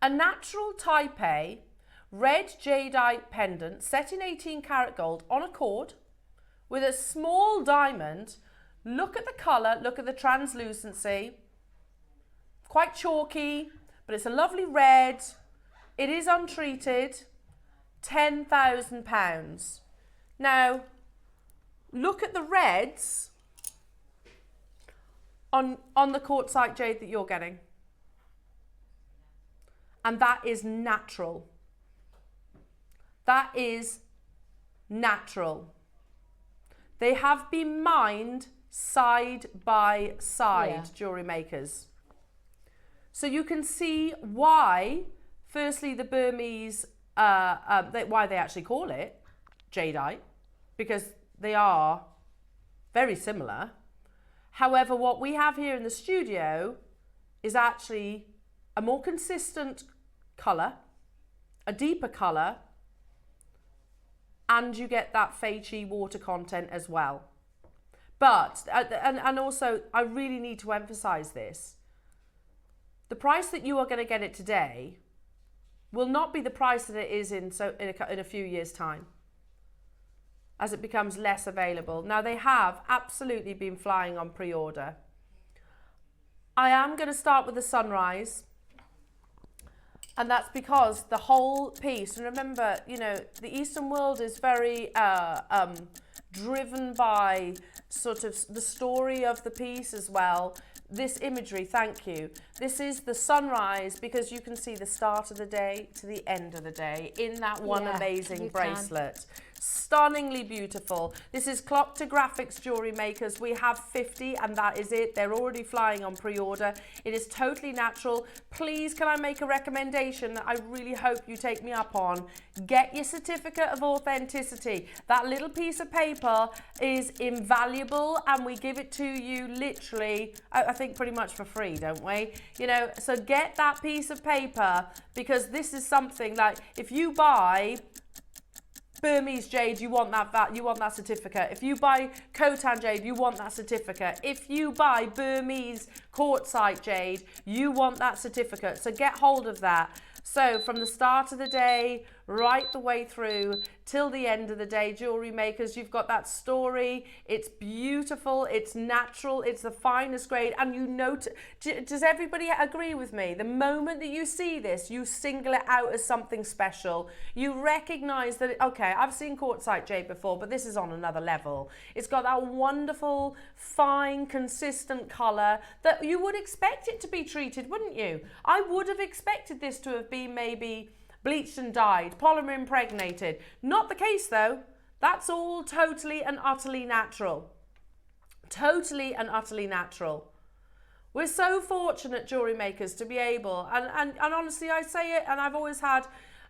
a natural Type A red jadeite pendant set in 18 karat gold on a cord with a small diamond. Look at the colour, look at the translucency, quite chalky, but it's a lovely red. It is untreated, £10,000. Now, look at the reds on the quartzite jade that you're getting. And that is natural. That is natural. They have been mined side by side, jewellery makers. So you can see why, firstly, the Burmese, why they actually call it jadeite, because they are very similar. However, what we have here in the studio is actually a more consistent colour, a deeper colour, and you get that Feichi water content as well. But, and also, I really need to emphasise this. The price that you are going to get it today will not be the price that it is in a few years' time, as it becomes less available. Now, they have absolutely been flying on pre-order. I am going to start with the sunrise, and that's because the whole piece, and remember, you know, the Eastern world is very driven by sort of the story of the piece as well. This imagery, thank you. This is the sunrise, because you can see the start of the day to the end of the day in that one amazing bracelet. Stunningly beautiful. This is Clock to Graphics Jewelry Makers. We have 50 and that is it. They're already flying on pre-order. It is totally natural. Please, can I make a recommendation that I really hope you take me up on? Get your certificate of authenticity. That little piece of paper is invaluable, and we give it to you literally, I think pretty much for free, don't we? You know, so get that piece of paper, because this is something like, if you buy Burmese jade, you want that certificate. If you buy Khotan jade, you want that certificate. If you buy Burmese quartzite jade, you want that certificate. So get hold of that. So from the start of the day right the way through till the end of the day, jewelry makers, you've got that story. It's beautiful, it's natural, it's the finest grade, and you know, does everybody agree with me? The moment that you see this, you single it out as something special. You recognize that, okay, I've seen quartzite jade before, but this is on another level. It's got that wonderful, fine, consistent color that you would expect it to be treated, wouldn't you? I would have expected this to have been maybe bleached and dyed, polymer impregnated. Not the case though. That's all totally and utterly natural. Totally and utterly natural. We're so fortunate, jewelry makers, to be able, and honestly I say it, and I've always had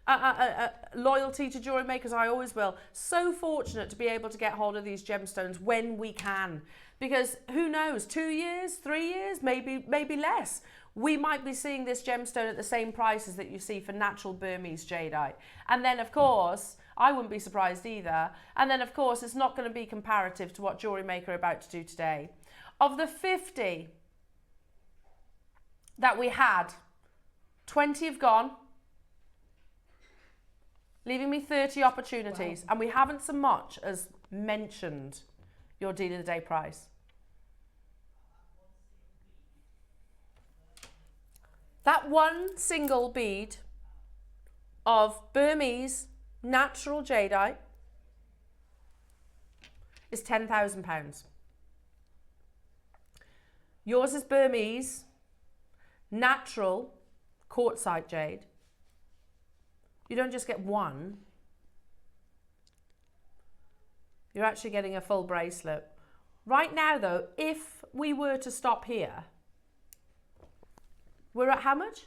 a loyalty to jewelry makers, I always will. So fortunate to be able to get hold of these gemstones when we can. Because who knows, 2 years, 3 years, maybe less. We might be seeing this gemstone at the same prices that you see for natural Burmese jadeite. And then, of course, I wouldn't be surprised either. And then, of course, it's not going to be comparative to what Jewelry Maker are about to do today. Of the 50 that we had, 20 have gone, leaving me 30 opportunities. Wow. And we haven't so much as mentioned your deal of the day price. That one single bead of Burmese natural jadeite is £10,000. Yours is Burmese natural quartzite jade. You don't just get one. You're actually getting a full bracelet. Right now though, if we were to stop here, we're at how much?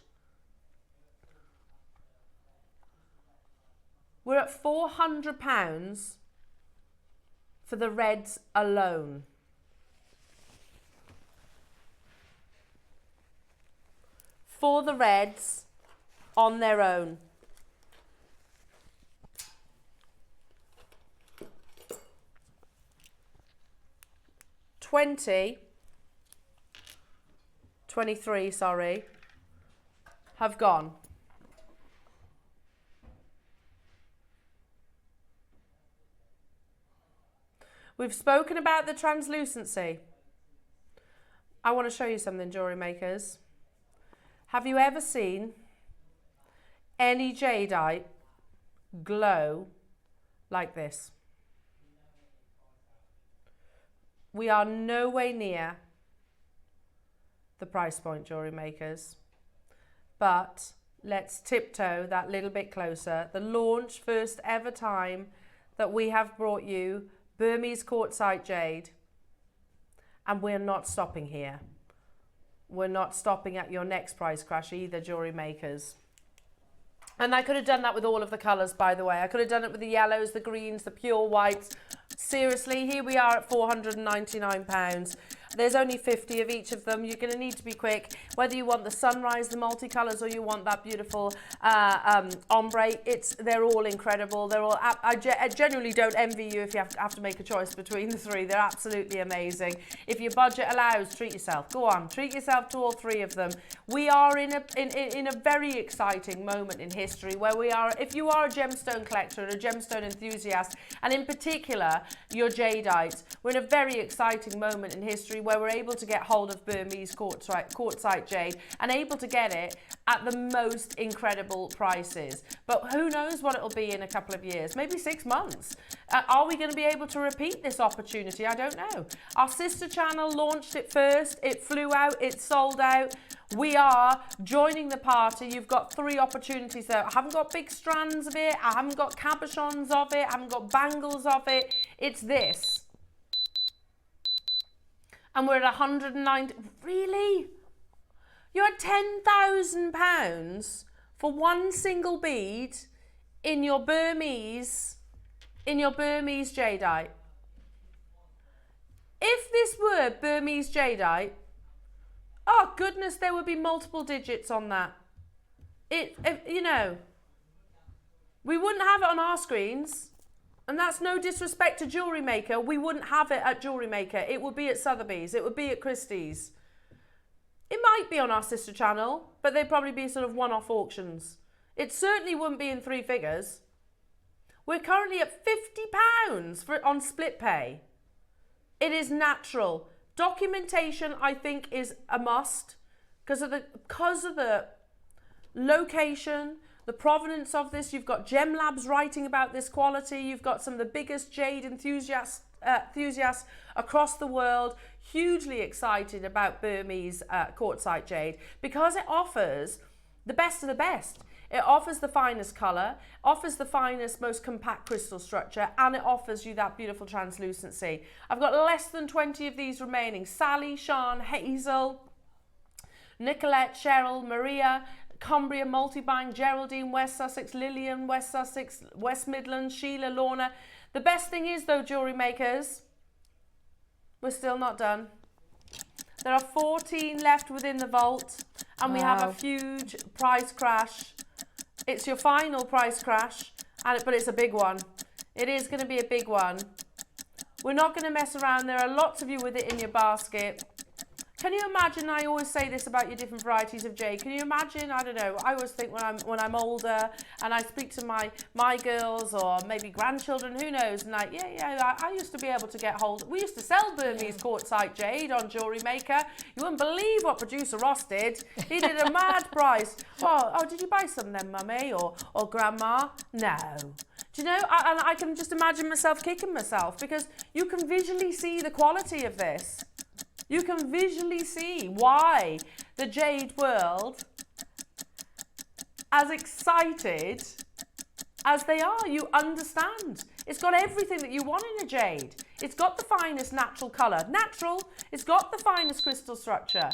We're at £400 for the reds alone. For the reds on their own. $23, sorry, have gone. We've spoken about the translucency. I want to show you something, jewelry makers. Have you ever seen any jadeite glow like this? We are no way near the price point, jewelry makers, but let's tiptoe that little bit closer. The launch, first ever time that we have brought you Burmese quartzite jade, and we're not stopping here. we're not stopping at your next price crash either, jewellery makers. And I could have done that with all of the colours, by the way. I could have done it with the yellows, the greens, the pure whites. Seriously, here we are at £499. There's only 50 of each of them. You're going to need to be quick. Whether you want the sunrise, the multicolours, or you want that beautiful ombre, they're all incredible. They're all. I genuinely don't envy you if you have to make a choice between the three. They're absolutely amazing. If your budget allows, treat yourself. Go on, treat yourself to all three of them. We are in a very exciting moment in history where we are. If you are a gemstone collector and a gemstone enthusiast, and in particular your jadeite, we're in a very exciting moment in history where we're able to get hold of Burmese quartzite jade and able to get it at the most incredible prices. But who knows what it'll be in a couple of years, maybe 6 months. Are we going to be able to repeat this opportunity? I don't know. Our sister channel launched it first. It flew out. It sold out. We are joining the party. You've got 3 opportunities there. I haven't got big strands of it. I haven't got cabochons of it. I haven't got bangles of it. It's this. And we're at 190. Really? You're at £10,000 for one single bead in your Burmese jadeite. If this were Burmese jadeite, oh goodness, there would be multiple digits on that. You know, we wouldn't have it on our screens. And that's no disrespect to JewelleryMaker. We wouldn't have it at JewelleryMaker. It would be at Sotheby's. It would be at Christie's. It might be on our sister channel, but they'd probably be sort of one-off auctions. It certainly wouldn't be in 3 figures. We're currently at £50 on split pay. It is natural. Documentation, I think, is a must because of the location, the provenance of this. You've got Gem Labs writing about this quality. You've got some of the biggest jade enthusiasts across the world, hugely excited about Burmese quartzite jade because it offers the best of the best. It offers the finest colour, offers the finest, most compact crystal structure, and it offers you that beautiful translucency. I've got less than 20 of these remaining. Sally, Sean, Hazel, Nicolette, Cheryl, Maria, Cumbria, Multibang, Geraldine, West Sussex, Lillian, West Sussex, West Midlands, Sheila, Lorna. The best thing is though, jewellery makers, we're still not done. There are 14 left within the vault and we have a huge price crash. It's your final price crash, but it's a big one. It is going to be a big one. We're not going to mess around. There are lots of you with it in your basket. Can you imagine, I always say this about your different varieties of jade, can you imagine, I don't know, I always think when I'm older and I speak to my girls or maybe grandchildren, who knows, and like, I used to be able to get hold, we used to sell Burmese quartzite jade on JewelleryMaker. You wouldn't believe what producer Ross did. He did a mad price. Oh, did you buy some then, mummy or grandma? No. Do you know, I can just imagine myself kicking myself because you can visually see the quality of this. You can visually see why the jade world, as excited as they are, you understand. It's got everything that you want in a jade. It's got the finest natural colour. Natural, it's got the finest crystal structure.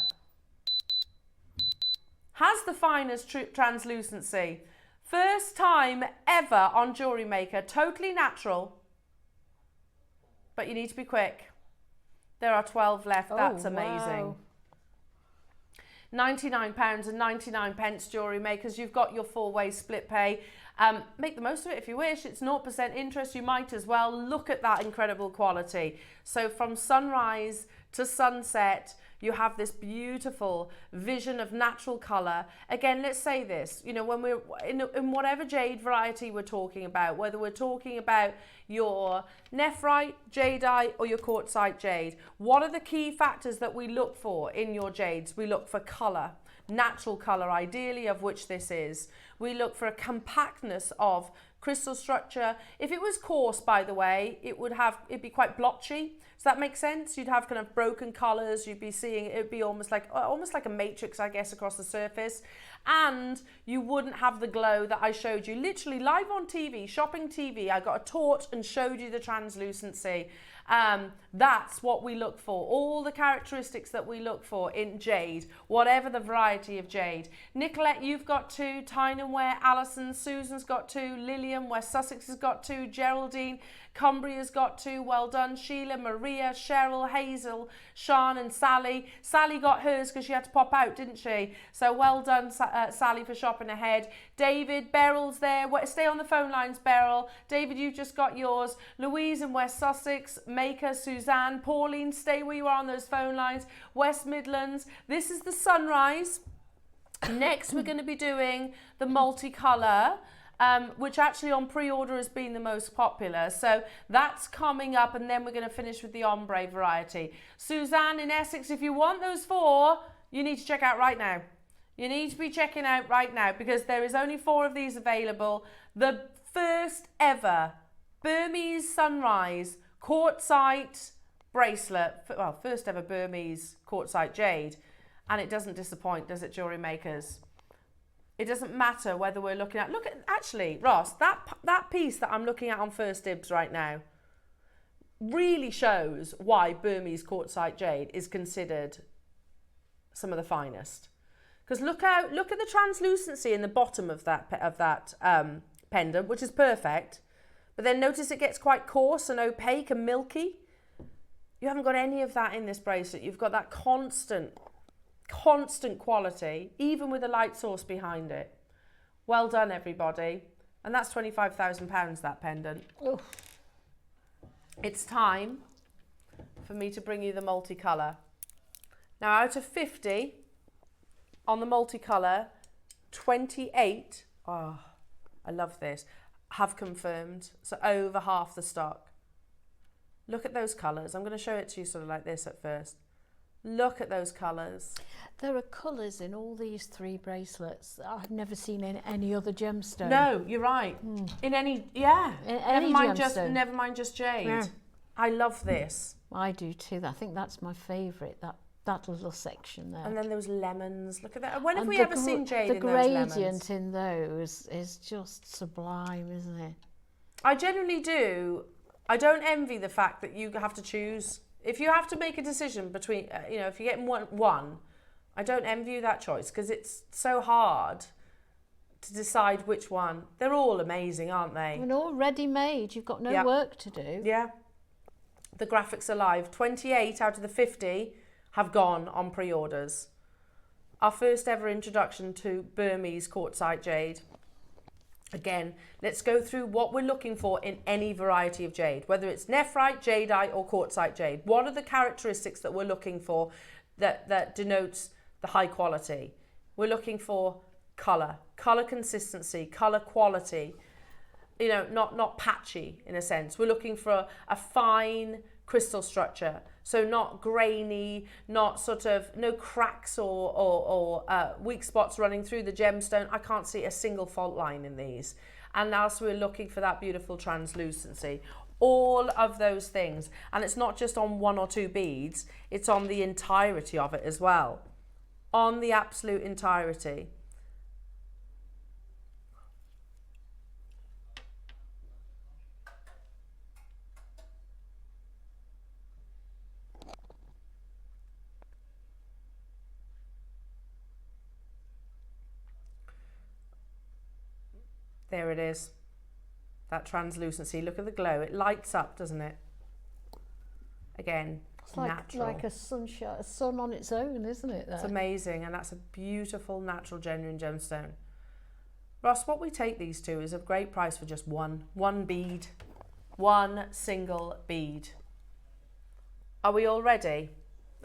Has the finest translucency. First time ever on JewelleryMaker, totally natural. But you need to be quick. There are 12 left. That's amazing. Wow. £99.99 jewellery makers. You've got your 4-way split pay. Make the most of it if you wish. It's 0% interest. You might as well. Look at that incredible quality. So from sunrise to sunset, you have this beautiful vision of natural colour. Again, let's say this, you know, when we're in whatever jade variety we're talking about, whether we're talking about your nephrite, jadeite or your quartzite jade, what are the key factors that we look for in your jades? We look for colour, natural colour ideally, of which this is. We look for a compactness of crystal structure. If it was coarse, by the way, it'd be quite blotchy. Does that make sense? You'd have kind of broken colours. You'd be seeing, it'd be almost like a matrix, I guess, across the surface. And you wouldn't have the glow that I showed you literally live on TV, shopping TV. I got a torch and showed you the translucency. That's what we look for. All the characteristics that we look for in jade, whatever the variety of jade. Nicolette, you've got 2. Tynan Ware, Alison, Susan's got 2. Lillian, West Sussex has got 2. Geraldine, Cumbria's got 2. Well done. Sheila, Maria, Cheryl, Hazel, Sean and Sally. Sally got hers because she had to pop out, didn't she? So well done, Sally, for shopping ahead. David, Beryl's there. Stay on the phone lines, Beryl. David, you've just got yours. Louise in West Sussex. Maker, Suzanne. Pauline, stay where you are on those phone lines. West Midlands. This is the sunrise. Next, we're going to be doing the multicolour. Which actually on pre-order has been the most popular. So that's coming up, and then we're going to finish with the ombre variety. Suzanne in Essex, if you want those 4, you need to check out right now. You need to be checking out right now because there is only 4 of these available. The first ever Burmese Sunrise quartzite bracelet. Well, first ever Burmese quartzite jade. And it doesn't disappoint, does it, jewellery makers? It doesn't matter whether we're looking at, actually, Ross, that piece that I'm looking at on First Dibs right now really shows why Burmese quartzite jade is considered some of the finest. Because look at the translucency in the bottom of that pendant, which is perfect. But then notice it gets quite coarse and opaque and milky. You haven't got any of that in this bracelet. You've got that constant quality, even with a light source behind it. Well done, everybody. And that's £25,000, that pendant. Oof. It's time for me to bring you the multicolour. Now, out of 50 on the multicolour, 28, oh, I love this, have confirmed. So over half the stock. Look at those colours. I'm going to show it to you sort of like this at first. Look at those colours. There are colours in all these 3 bracelets that I've never seen in any other gemstone. No, you're right. In any, yeah. In any gemstone. Never mind just jade. Yeah. I love this. I do too. I think that's my favourite, that little section there. And then those lemons. Look at that. When have we ever seen jade in those lemons? The gradient in those is just sublime, isn't it? I genuinely do. I don't envy the fact that you have to choose. If you have to make a decision between, if you get one, I don't envy you that choice because it's so hard to decide which one. They're all amazing, aren't they? And all ready-made. You've got no work to do. Yeah. The graphics are live. 28 out of the 50 have gone on pre-orders. Our first ever introduction to Burmese quartzite jade. Again, let's go through what we're looking for in any variety of jade, whether it's nephrite, jadeite or quartzite jade. What are the characteristics that we're looking for that denotes the high quality? We're looking for colour consistency, colour quality, not patchy in a sense. We're looking for a fine crystal structure, so not grainy, not sort of, no cracks or weak spots running through the gemstone. I can't see a single fault line in these. And also we're looking for that beautiful translucency. All of those things. And it's not just on 1 or 2 beads, it's on the entirety of it as well. On the absolute entirety. There it is, that translucency. Look at the glow. It lights up, doesn't it? Again, it's natural. like a sun on its own, isn't it? It's amazing, and that's a beautiful, natural, genuine gemstone. Ross, what we take these to is a great price for just one bead, one single bead. Are we all ready?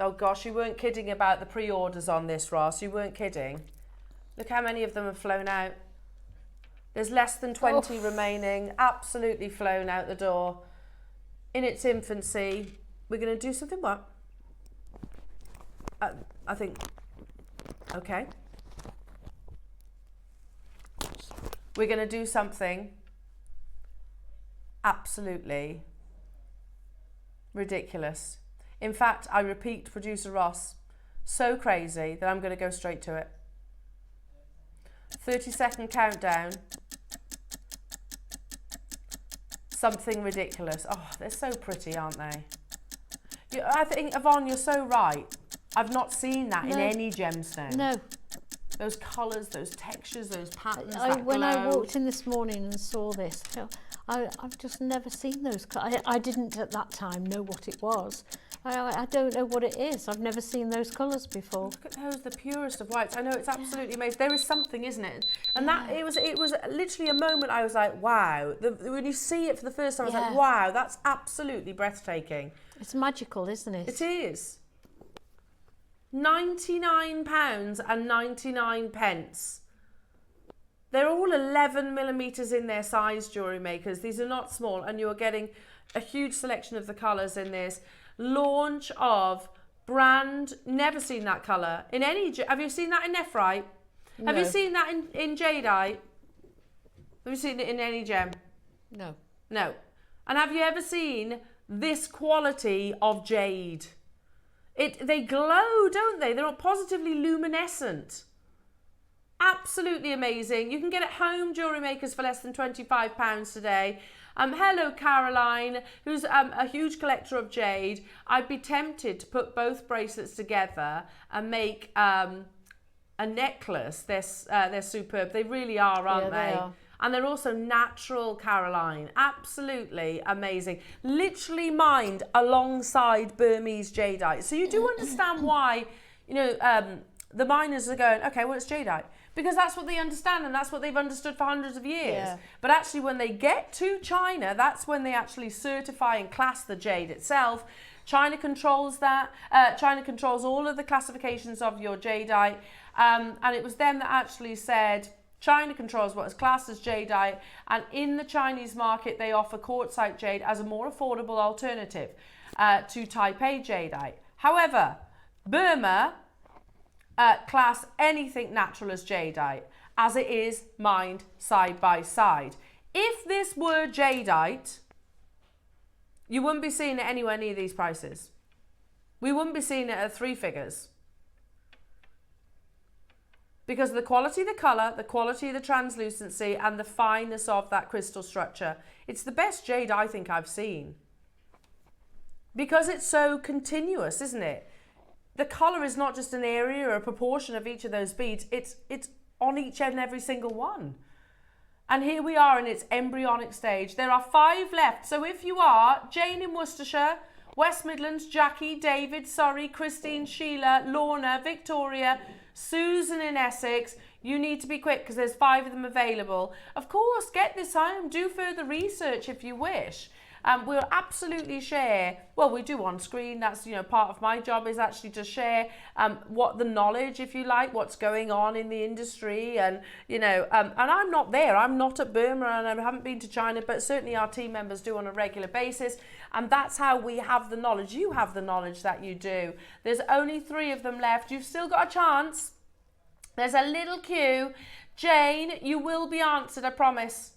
Oh gosh, you weren't kidding about the pre-orders on this, Ross. You weren't kidding. Look how many of them have flown out. There's less than 20 remaining, absolutely flown out the door. In its infancy, we're going to do something what? I think, okay. We're going to do something absolutely ridiculous. In fact, I repeat, producer Ross, so crazy that I'm going to go straight to it. 30-second countdown. Something ridiculous. Oh, they're so pretty, aren't they? I think, Yvonne, you're so right. I've not seen that in any gemstone. No. Those colours, those textures, those patterns, When I walked in this morning and saw this, I've just never seen those. I didn't at that time know what it was. I don't know what it is. I've never seen those colours before. Look at those, the purest of whites. I know, it's absolutely amazing. There is something, isn't it? And that it was literally a moment I was like, wow. When you see it for the first time, I was like, wow, that's absolutely breathtaking. It's magical, isn't it? It is. £99 and 99 pence. They're all 11 millimetres in their size, jewellery makers. These are not small, and you're getting a huge selection of the colours in this. Launch of brand, never seen that colour in any. Have you seen that in nephrite? No. Have you seen that in jadeite? Have you seen it in any gem? No. No. And have you ever seen this quality of jade? They glow, don't they? They're positively luminescent. Absolutely amazing. You can get it home, jewellery makers, for less than £25 today. Hello, Caroline, who's a huge collector of jade. I'd be tempted to put both bracelets together and make a necklace. They're superb. They really are, aren't they? Are. And they're also natural, Caroline. Absolutely amazing. Literally mined alongside Burmese jadeite. So you do understand why, the miners are going, okay, well, it's jadeite. Because that's what they understand, and that's what they've understood for hundreds of years. Yeah. But actually, when they get to China, that's when they actually certify and class the jade itself. China controls that. China controls all of the classifications of your jadeite. And it was them that actually said, China controls what is classed as jadeite, and in the Chinese market, they offer quartzite jade as a more affordable alternative to Type A jadeite. However, Burma class anything natural as jadeite, as it is mined side by side. If this were jadeite, you wouldn't be seeing it anywhere near these prices. We wouldn't be seeing it at 3 figures. Because of the quality of the colour, the quality of the translucency, and the fineness of that crystal structure. It's the best jade I think I've seen. Because it's so continuous, isn't it? The colour is not just an area or a proportion of each of those beads, it's on each and every single one. And here we are in its embryonic stage. There are 5 left. So if you are Jane in Worcestershire, West Midlands, Jackie, David, Surrey, Christine, Sheila, Lorna, Victoria, Susan in Essex, you need to be quick because there's 5 of them available. Of course, get this home. Do further research if you wish. We'll absolutely share, well, we do on screen, that's, part of my job is actually to share what the knowledge, if you like, what's going on in the industry, and, and I'm not there, I'm not at Burma, and I haven't been to China, but certainly our team members do on a regular basis, and that's how we have the knowledge. You have the knowledge that you do. There's only 3 of them left. You've still got a chance. There's a little queue. Jane, you will be answered, I promise.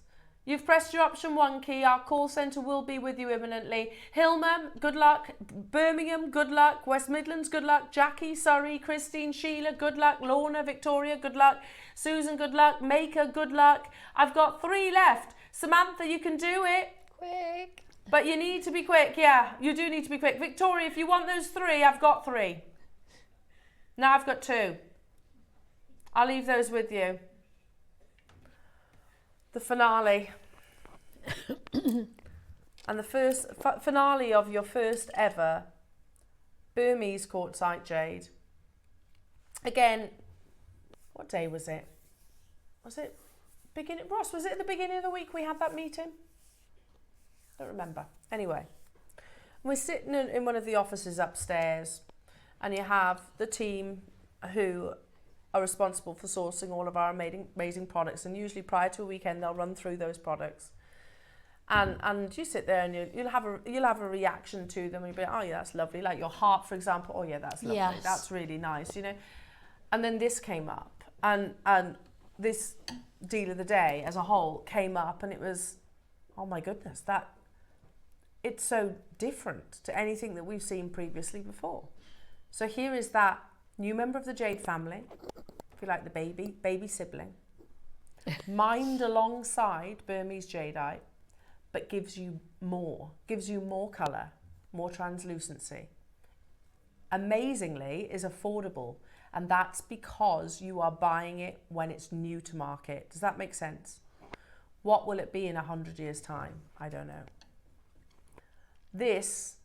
You've pressed your option 1 key. Our call centre will be with you imminently. Hilma, good luck. Birmingham, good luck. West Midlands, good luck. Jackie, Surrey, Christine, Sheila, good luck. Lorna, Victoria, good luck. Susan, good luck. Maker, good luck. I've got 3 left. Samantha, you can do it. Quick. But you need to be quick. Yeah, you do need to be quick. Victoria, if you want those 3, I've got 3. Now I've got 2. I'll leave those with you. The finale. And the first finale of your first ever Burmese quartzite jade. Again, what day was it? Was it beginning? Ross, was it at the beginning of the week we had that meeting? Don't remember. Anyway, we're sitting in one of the offices upstairs, and you have the team who are responsible for sourcing all of our amazing products, and usually prior to a weekend they'll run through those products, and you sit there and you'll have a reaction to them, and you'll be like, oh yeah, that's lovely, like your heart, for example. Oh yeah, that's lovely. Yes. That's really nice, and then this came up, and this deal of the day as a whole came up, and it was, oh my goodness, that it's so different to anything that we've seen previously before. So here is that new member of the jade family, if you like, the baby sibling, mined alongside Burmese jadeite, but gives you more colour, more translucency, amazingly, is affordable. And that's because you are buying it when it's new to market. Does that make sense? What will it be in 100 years' time? I don't know. This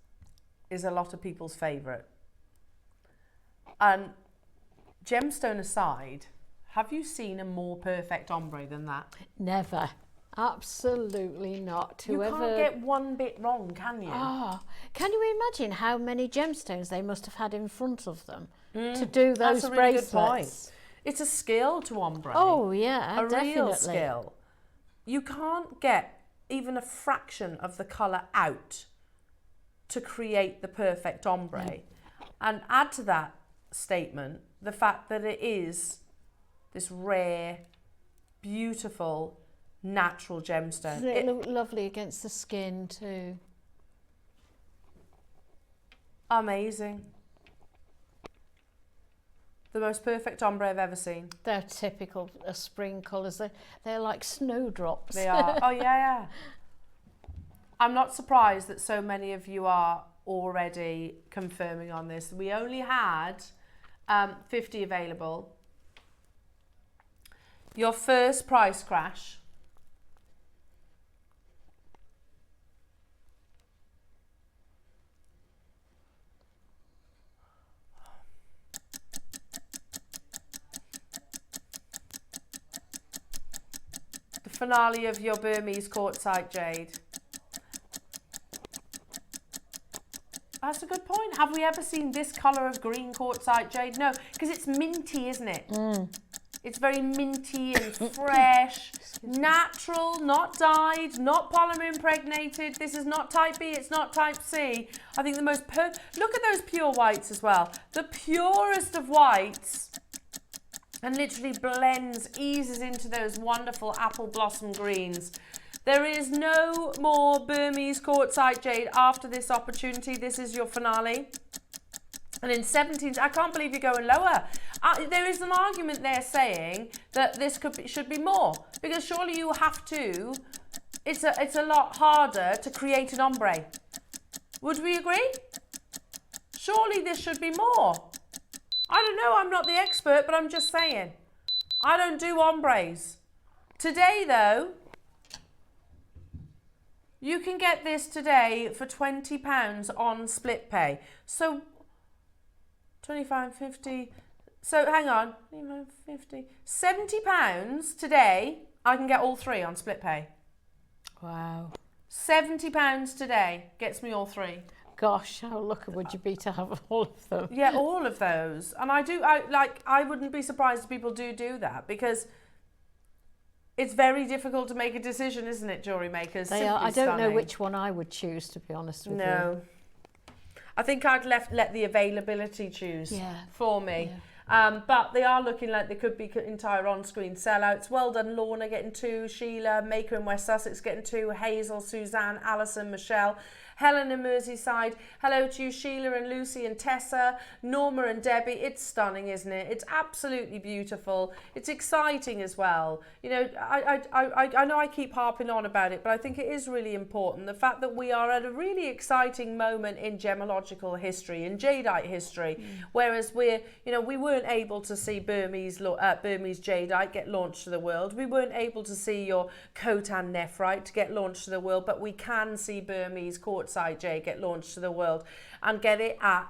is a lot of people's favourite. And gemstone aside, have you seen a more perfect ombre than that? Never. Absolutely not. You can't get one bit wrong, can you? Oh, can you imagine how many gemstones they must have had in front of them to do those That's a really bracelets? good point. It's a skill to ombre. Oh yeah, definitely. Real skill. You can't get even a fraction of the colour out to create the perfect ombre. Yeah. And add to that statement the fact that it is this rare, beautiful, natural gemstone. Doesn't it look lovely against the skin too? Amazing. The most perfect ombre I've ever seen. They're typical spring colours. They're like snowdrops. They are. Oh, yeah. I'm not surprised that so many of you are already confirming on this. We only had 50 available. Your first price crash. The finale of your Burmese quartzite jade. That's a good point. Have we ever seen this colour of green quartzite jade? No, because it's minty, isn't it? It's very minty and fresh, natural, not dyed, not polymer impregnated. This is not type B, it's not type C. I think the most look at those pure whites as well. The purest of whites, and literally blends, eases into those wonderful apple blossom greens. There is no more Burmese quartzite jade after this opportunity. This is your finale. And in 17, I can't believe you're going lower. There is an argument there saying that this should be more, because surely you have to. It's a lot harder to create an ombre. Would we agree? Surely this should be more. I don't know. I'm not the expert, but I'm just saying. I don't do ombres. Today, though, you can get this today for £20 on split pay. So 25.50. So hang on, 25.50. £70 today. I can get all three on split pay. Wow. £70 today gets me all three. Gosh, how lucky would you be to have all of them? Yeah, all of those. And I wouldn't be surprised if people do that, because it's very difficult to make a decision, isn't it, jewellery makers? They are. I don't know which one I would choose, to be honest with you. No. I think I'd let the availability choose for me. Yeah. But they are looking like they could be entire on-screen sellouts. Well done, Lorna getting 2, Sheila, Maker in West Sussex getting 2, Hazel, Suzanne, Alison, Michelle, Helen in Merseyside. Hello to you, Sheila and Lucy and Tessa, Norma and Debbie. It's stunning, isn't it? It's absolutely beautiful. It's exciting as well. You know, I know I keep harping on about it, but I think it is really important. The fact that we are at a really exciting moment in gemological history, in jadeite history, whereas we weren't able to see Burmese jadeite get launched to the world. We weren't able to see your Khotan nephrite get launched to the world, but we can see Burmese quartzite jade get launched to the world and get it at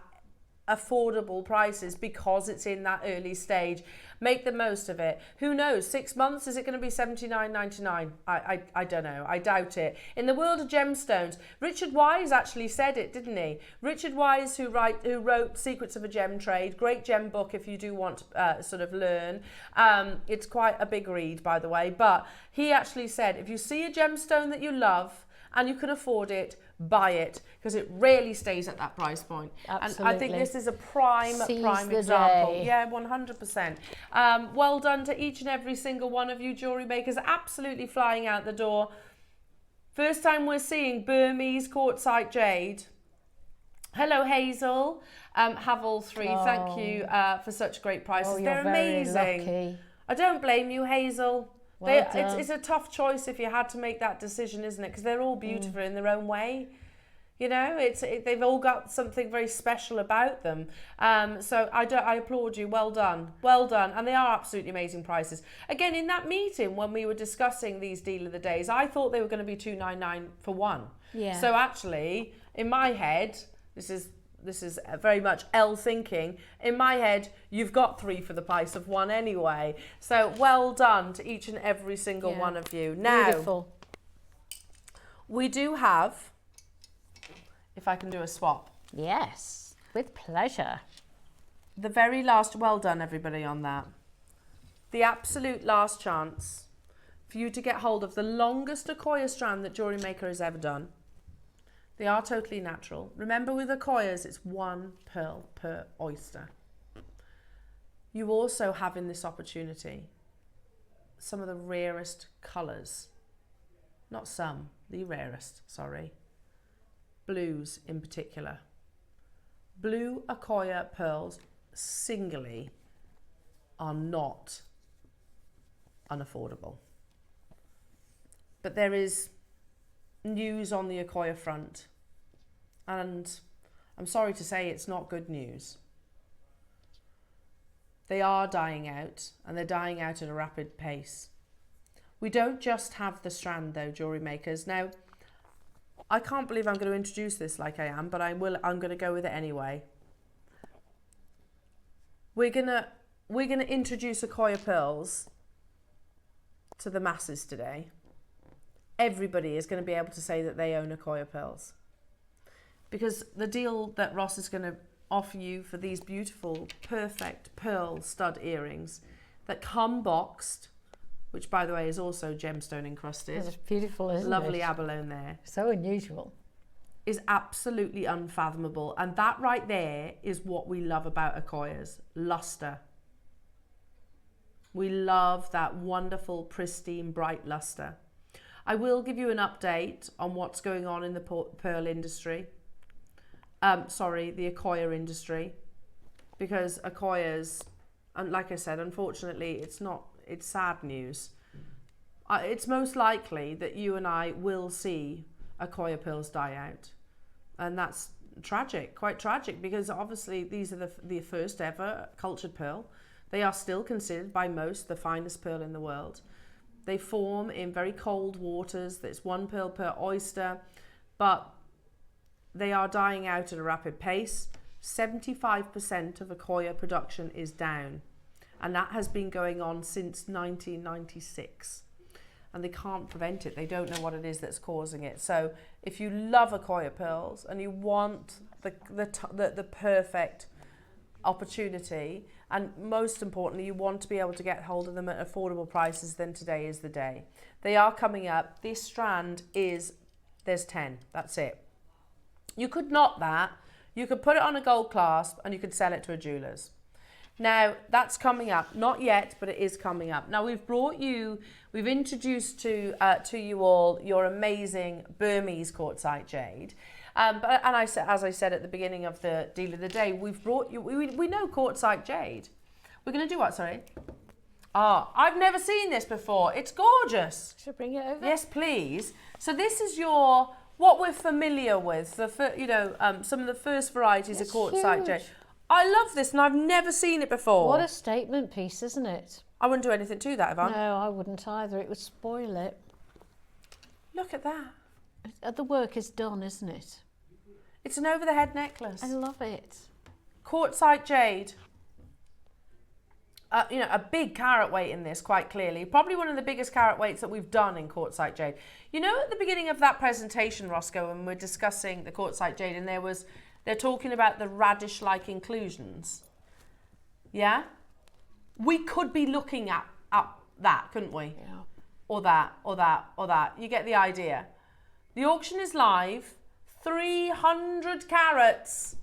affordable prices because it's in that early stage. Make the most of it. Who knows, 6 months, is it going to be $79.99? I don't know. I doubt it. In the world of gemstones, Richard Wise actually said it, didn't he? Richard Wise, who wrote Secrets of a Gem Trade, great gem book if you do want to sort of learn. It's quite a big read, by the way, but he actually said, if you see a gemstone that you love and you can afford it, buy it, because it rarely stays at that price point. Absolutely. And I think this is a prime example. Day. Yeah, 100%. Well done to each and every single one of you jewellery makers, absolutely flying out the door. First time we're seeing Burmese quartzite jade. Hello, Hazel. Have all three. Oh. Thank you for such great prices. Oh, They're amazing. Very lucky. I don't blame you, Hazel. Well done. It's a tough choice if you had to make that decision, isn't it? Because they're all beautiful in their own way. You know, they've all got something very special about them. So I applaud you. Well done. Well done. And they are absolutely amazing prices. Again, in that meeting when we were discussing these deal of the days, I thought they were going to be $299 for one. Yeah. So actually, in my head, this is very much L thinking. In my head, you've got 3 for the price of 1 anyway. So well done to each and every single one of you. Now, beautiful. We do have, if I can do a swap. Yes, with pleasure. The very last, well done everybody on that. The absolute last chance for you to get hold of the longest Accoya strand that JewelleryMaker has ever done. They are totally natural. Remember with Accoyas, it's 1 pearl per oyster. You also have in this opportunity some of the rarest colours. Not some, the rarest, sorry. Blues in particular. Blue Accoya pearls singly are not unaffordable. But there is news on the Accoya front, and I'm sorry to say it's not good news. They are dying out, and they're dying out at a rapid pace. We don't just have the strand though, JewelleryMakers. Now, I can't believe I'm going to introduce this like I am, but I'm going to go with it anyway. We're gonna introduce Accoya pearls to the masses today. Everybody is going to be able to say that they own Accoya pearls, because the deal that Ross is going to offer you for these beautiful, perfect pearl stud earrings that come boxed, which by the way is also gemstone encrusted. It's beautiful, isn't it? Lovely abalone there. So unusual. Is absolutely unfathomable. And that right there is what we love about Accoyas. Luster. We love that wonderful, pristine, bright luster. I will give you an update on what's going on in the pearl industry. The Accoya industry. Because Accoyas, and like I said, unfortunately, it's sad news. It's most likely that you and I will see Accoya pearls die out. And that's tragic, quite tragic, because obviously these are the first ever cultured pearl. They are still considered by most the finest pearl in the world. They form in very cold waters. There's 1 pearl per oyster, but they are dying out at a rapid pace. 75% of Accoya production is down. And that has been going on since 1996. And they can't prevent it. They don't know what it is that's causing it. So if you love Accoya pearls and you want the perfect opportunity, and most importantly, you want to be able to get hold of them at affordable prices, then today is the day. They are coming up. This strand there's 10. That's it. You could knot that. You could put it on a gold clasp and you could sell it to a jeweller's. Now, that's coming up. Not yet, but it is coming up. Now, we've introduced to you all your amazing Burmese quartzite jade. As I said at the beginning of the deal of the day, we've brought you, we know quartzite jade. We're going to do what, sorry? I've never seen this before. It's gorgeous. Should I bring it over? Yes, please. So this is what we're familiar with, some of the first varieties of quartzite jade. I love this, and I've never seen it before. What a statement piece, isn't it? I wouldn't do anything to that, Yvonne. No, I wouldn't either. It would spoil it. Look at that. The work is done, isn't it? It's an over-the-head necklace. I love it. Quartzite jade. A big carat weight in this, quite clearly. Probably one of the biggest carat weights that we've done in quartzite jade. You know, at the beginning of that presentation, Roscoe, when we're discussing the quartzite jade, and they're talking about the radish-like inclusions. Yeah? We could be looking at that, couldn't we? Yeah. Or that, or that, or that. You get the idea. The auction is live. 300 carats.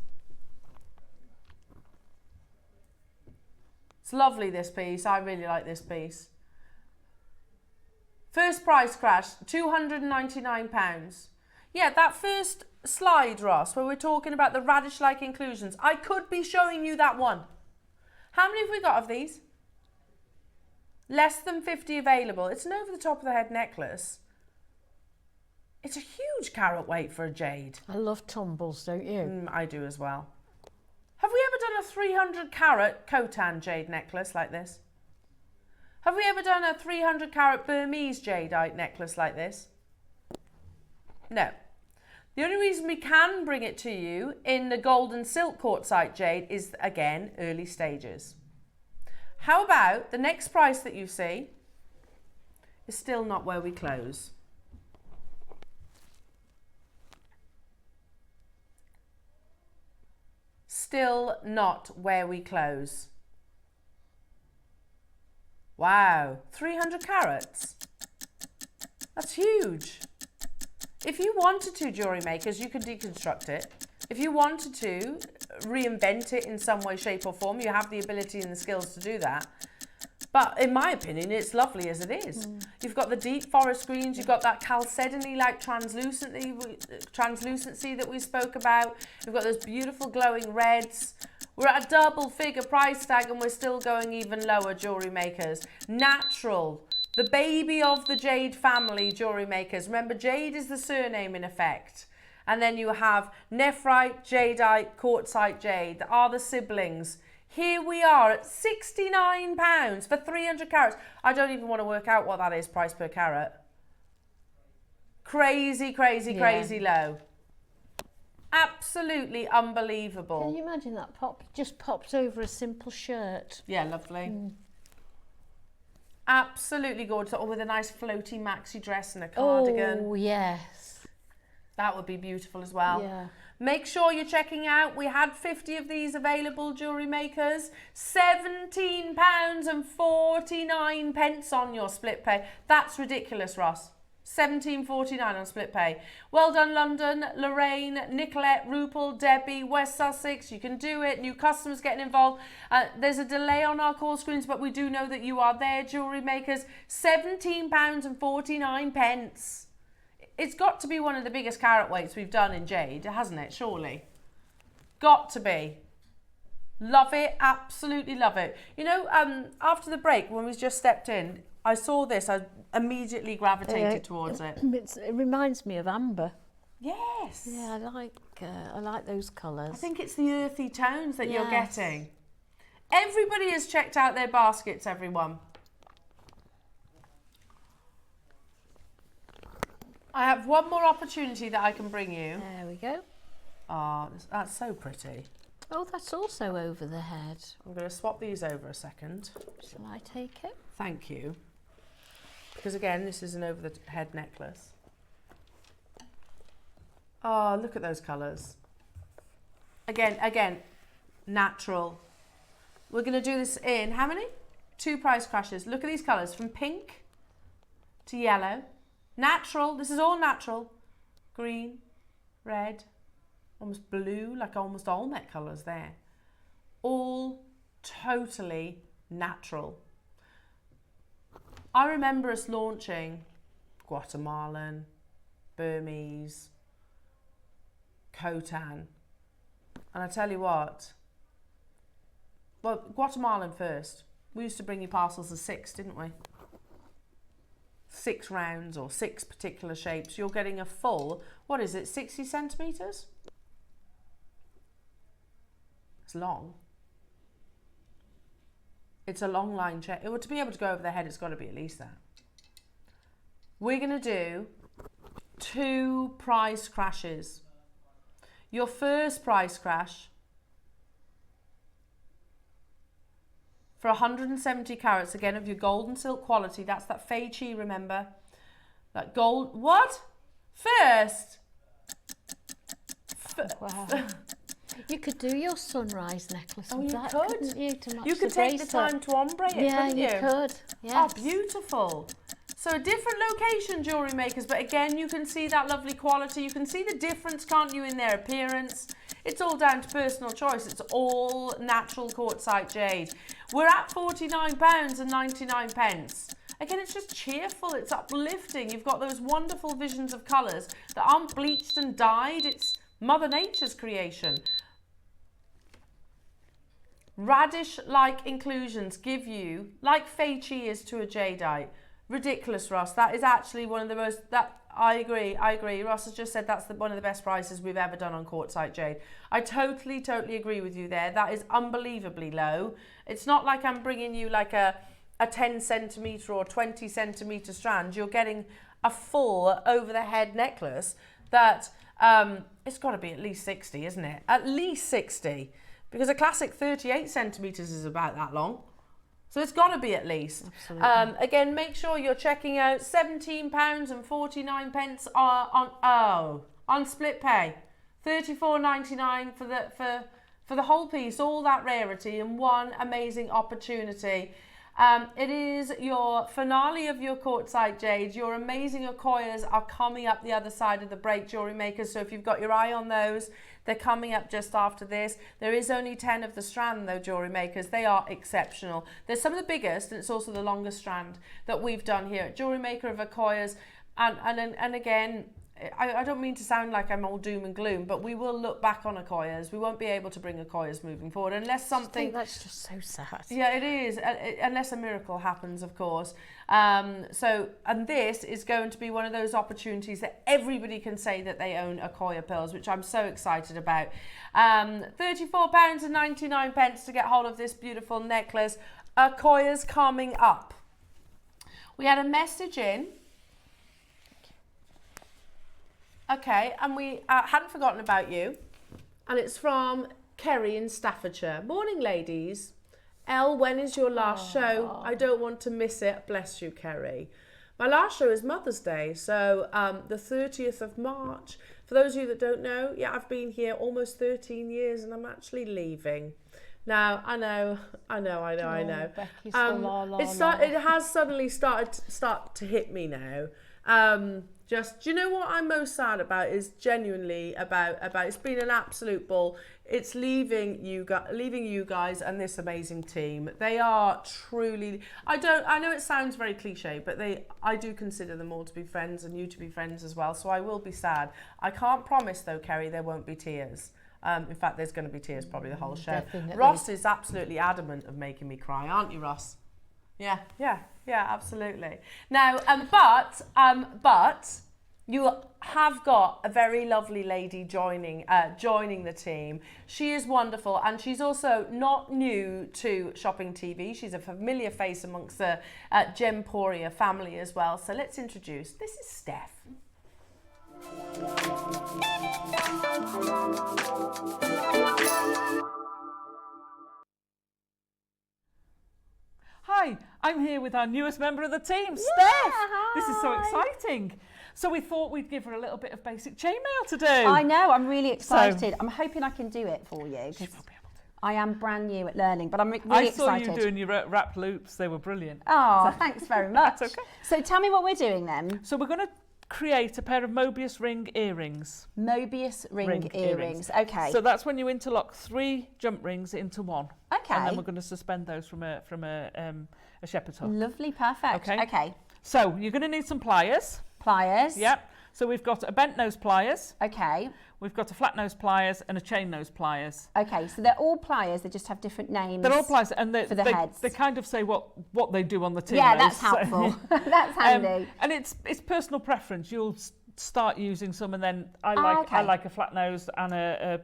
It's lovely, this piece. I really like this piece. First price crash, £299. Yeah, that first slide, Ross, where we're talking about the radish-like inclusions, I could be showing you that one. How many have we got of these? Less than 50 available. It's an over the top of the head necklace. It's a huge carat weight for a jade. I love tumbles, don't you? I do as well. Have we ever done a 300 carat Khotan jade necklace like this? Have we ever done a 300 carat Burmese jadeite necklace like this? No. The only reason we can bring it to you in the gold and silk quartzite jade is, again, early stages. How about the next price that you see is still not where we close. Still not where we close. Wow, 300 carats. That's huge. If you wanted to, jewellery makers, you could deconstruct it. If you wanted to reinvent it in some way, shape or form, you have the ability and the skills to do that. But in my opinion, it's lovely as it is. You've got the deep forest greens, you've got that chalcedony-like translucency that we spoke about. You've got those beautiful glowing reds. We're at a double figure price tag and we're still going even lower, jewellery makers. Natural, the baby of the jade family, jewellery makers. Remember, jade is the surname in effect. And then you have nephrite, jadeite, quartzite jade are the siblings. Here we are at £69 for 300 carats. I don't even want to work out what that is, price per carat. Crazy, crazy, crazy low. Absolutely unbelievable. Can you imagine that just pops over a simple shirt? Yeah, lovely. Absolutely gorgeous. Or with a nice floaty maxi dress and a cardigan. Oh, yes. That would be beautiful as well. Yeah. Make sure you're checking out. We had 50 of these available, jewellery makers. £17.49 on your split pay. That's ridiculous, Ross. £17.49 on split pay. Well done, London, Lorraine, Nicolette, Rupel, Debbie, West Sussex. You can do it. New customers getting involved. There's a delay on our call screens, but we do know that you are there, jewellery makers. £17.49. It's got to be one of the biggest carat weights we've done in jade, hasn't it? Surely. Got to be. Love it. Absolutely love it. You know, after the break, when we just stepped in, I saw this. I immediately gravitated towards it. It reminds me of amber. Yes. Yeah, I like those colours. I think it's the earthy tones that you're getting. Everybody has checked out their baskets, everyone. I have one more opportunity that I can bring you. There we go. Oh, that's so pretty. Oh, that's also over the head. I'm going to swap these over a second. Shall I take it? Thank you. Because again, this is an over the head necklace. Oh, look at those colours. Again, natural. We're going to do this in how many? 2 price crashes. Look at these colours from pink to yellow. Natural, this is all natural. Green, red, almost blue, like almost all net colours there. All totally natural. I remember us launching Guatemalan, Burmese, Khotan. And I tell you what, well, Guatemalan first. We used to bring you parcels of 6, didn't we? 6 rounds or 6 particular shapes. You're getting a full, what is it, 60 centimetres? It's long. It's a long line check. To be able to go over the head, it's got to be at least that. We're going to do 2 price crashes. Your first price crash for 170 carats, again, of your gold and silk quality. That's that Fei Chi, remember? That gold, what? First. Wow. You could do your sunrise necklace with that, could. couldn't you? To match You could the take the bracelet. time to ombre it, couldn't you? Yeah, you could. Yes. Oh, beautiful. So a different location, jewellery makers, but again, you can see that lovely quality. You can see the difference, can't you, in their appearance? It's all down to personal choice. It's all natural quartzite jade. We're at £49.99. Again, it's just cheerful. It's uplifting. You've got those wonderful visions of colours that aren't bleached and dyed. It's Mother Nature's creation. Radish-like inclusions give you, like Fei Chi is to a jadeite. Ridiculous, Ross. That is actually one of the most, I agree. Ross has just said that's one of the best prices we've ever done on quartzite jade. I totally agree with you there. That is unbelievably low. It's not like I'm bringing you like a 10 centimetre or 20 centimetre strand. You're getting a full over the head necklace that it's got to be at least 60, isn't it? At least 60, because a classic 38 centimetres is about that long. So it's got to be at least. Absolutely. Again, make sure you're checking out £17.49 on split pay, £34.99 for the whole piece, all that rarity and one amazing opportunity. It is your finale of your quartzite jade. Your amazing Okoyas are coming up the other side of the break, jewellery makers. So if you've got your eye on those, they're coming up just after this. There is only 10 of the strand though, jewellery makers. They are exceptional. They're some of the biggest, and it's also the longest strand that we've done here at Jewellery Maker of Okoyas. And again, I don't mean to sound like I'm all doom and gloom, but we will look back on Okoyas. We won't be able to bring Okoyas moving forward unless something... I think that's just so sad. Yeah, it is, unless a miracle happens, of course. And this is going to be one of those opportunities that everybody can say that they own Okoya pearls, which I'm so excited about. £34.99 to get hold of this beautiful necklace. Okoya's coming up. We had a message in. Okay, and we hadn't forgotten about you, and it's from Kerry in Staffordshire. Morning, ladies. Elle, when is your last show? I don't want to miss it. Bless you, Kerry. My last show is Mother's Day, so the 30th of March. For those of you that don't know, yeah, I've been here almost 13 years, and I'm actually leaving. Now, I know. Becky's It has suddenly started to hit me now. Do you know what I'm most sad about is genuinely about it's been an absolute ball. It's leaving you guys and this amazing team. They are truly, I know it sounds very cliche, but I do consider them all to be friends and you to be friends as well. So I will be sad. I can't promise though, Kerry, there won't be tears. In fact, there's going to be tears probably the whole show. Definitely. Ross is absolutely adamant of making me cry, aren't you, Ross? Yeah, absolutely. Now, but you have got a very lovely lady joining the team. She is wonderful, and she's also not new to Shopping TV. She's a familiar face amongst the Gemporia family as well. So let's introduce. This is Steph. Hi, I'm here with our newest member of the team, Steph. Hi. This is so exciting. So we thought we'd give her a little bit of basic chainmail to do. I know, I'm really excited. I'm hoping I can do it for you. She will be able to. I am brand new at learning, but I'm really I excited. saw you doing your wrapped loops. They were brilliant. Oh, thanks very much. That's okay. So tell me what we're doing then. So we're going to create a pair of Mobius ring earrings. Mobius ring earrings. Okay. So that's when you interlock 3 jump rings into one. Okay. And then we're going to suspend those from a shepherd's hook. Lovely, perfect. Okay. So you're going to need some pliers. Pliers. Yep. So we've got a bent nose pliers. Okay. We've got a flat nose pliers and a chain nose pliers. Okay, so they're all pliers, they just have different names. They're all pliers, and for the heads. They kind of say what they do on the tin. Yeah, that's helpful. That's handy. And it's personal preference. You'll start using some, and then I like a flat nose and a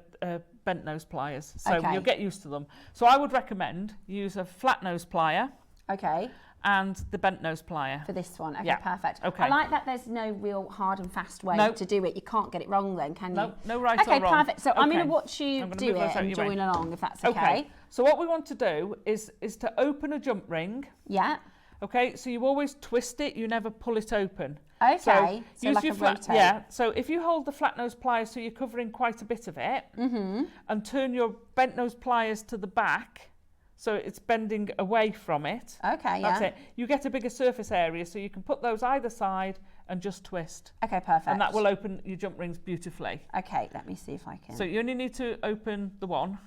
bent nose pliers. So you'll get used to them. So I would recommend use a flat nose plier. Okay. And the bent nose plier. For this one, okay, yeah. Perfect. Okay. I like that there's no real hard and fast way to do it. You can't get it wrong then, can you? No right or wrong. Okay, perfect. So I'm going to watch you do it and join along, if that's okay. So what we want to do is to open a jump ring. Yeah. Okay, so you always twist it, you never pull it open. Okay, so use like your a rotate. Yeah, so if you hold the flat nose pliers so you're covering quite a bit of it, and turn your bent nose pliers to the back, so it's bending away from it. Okay, yeah. That's it. You get a bigger surface area, so you can put those either side and just twist. Okay, perfect. And that will open your jump rings beautifully. Okay, let me see if I can. So you only need to open the one.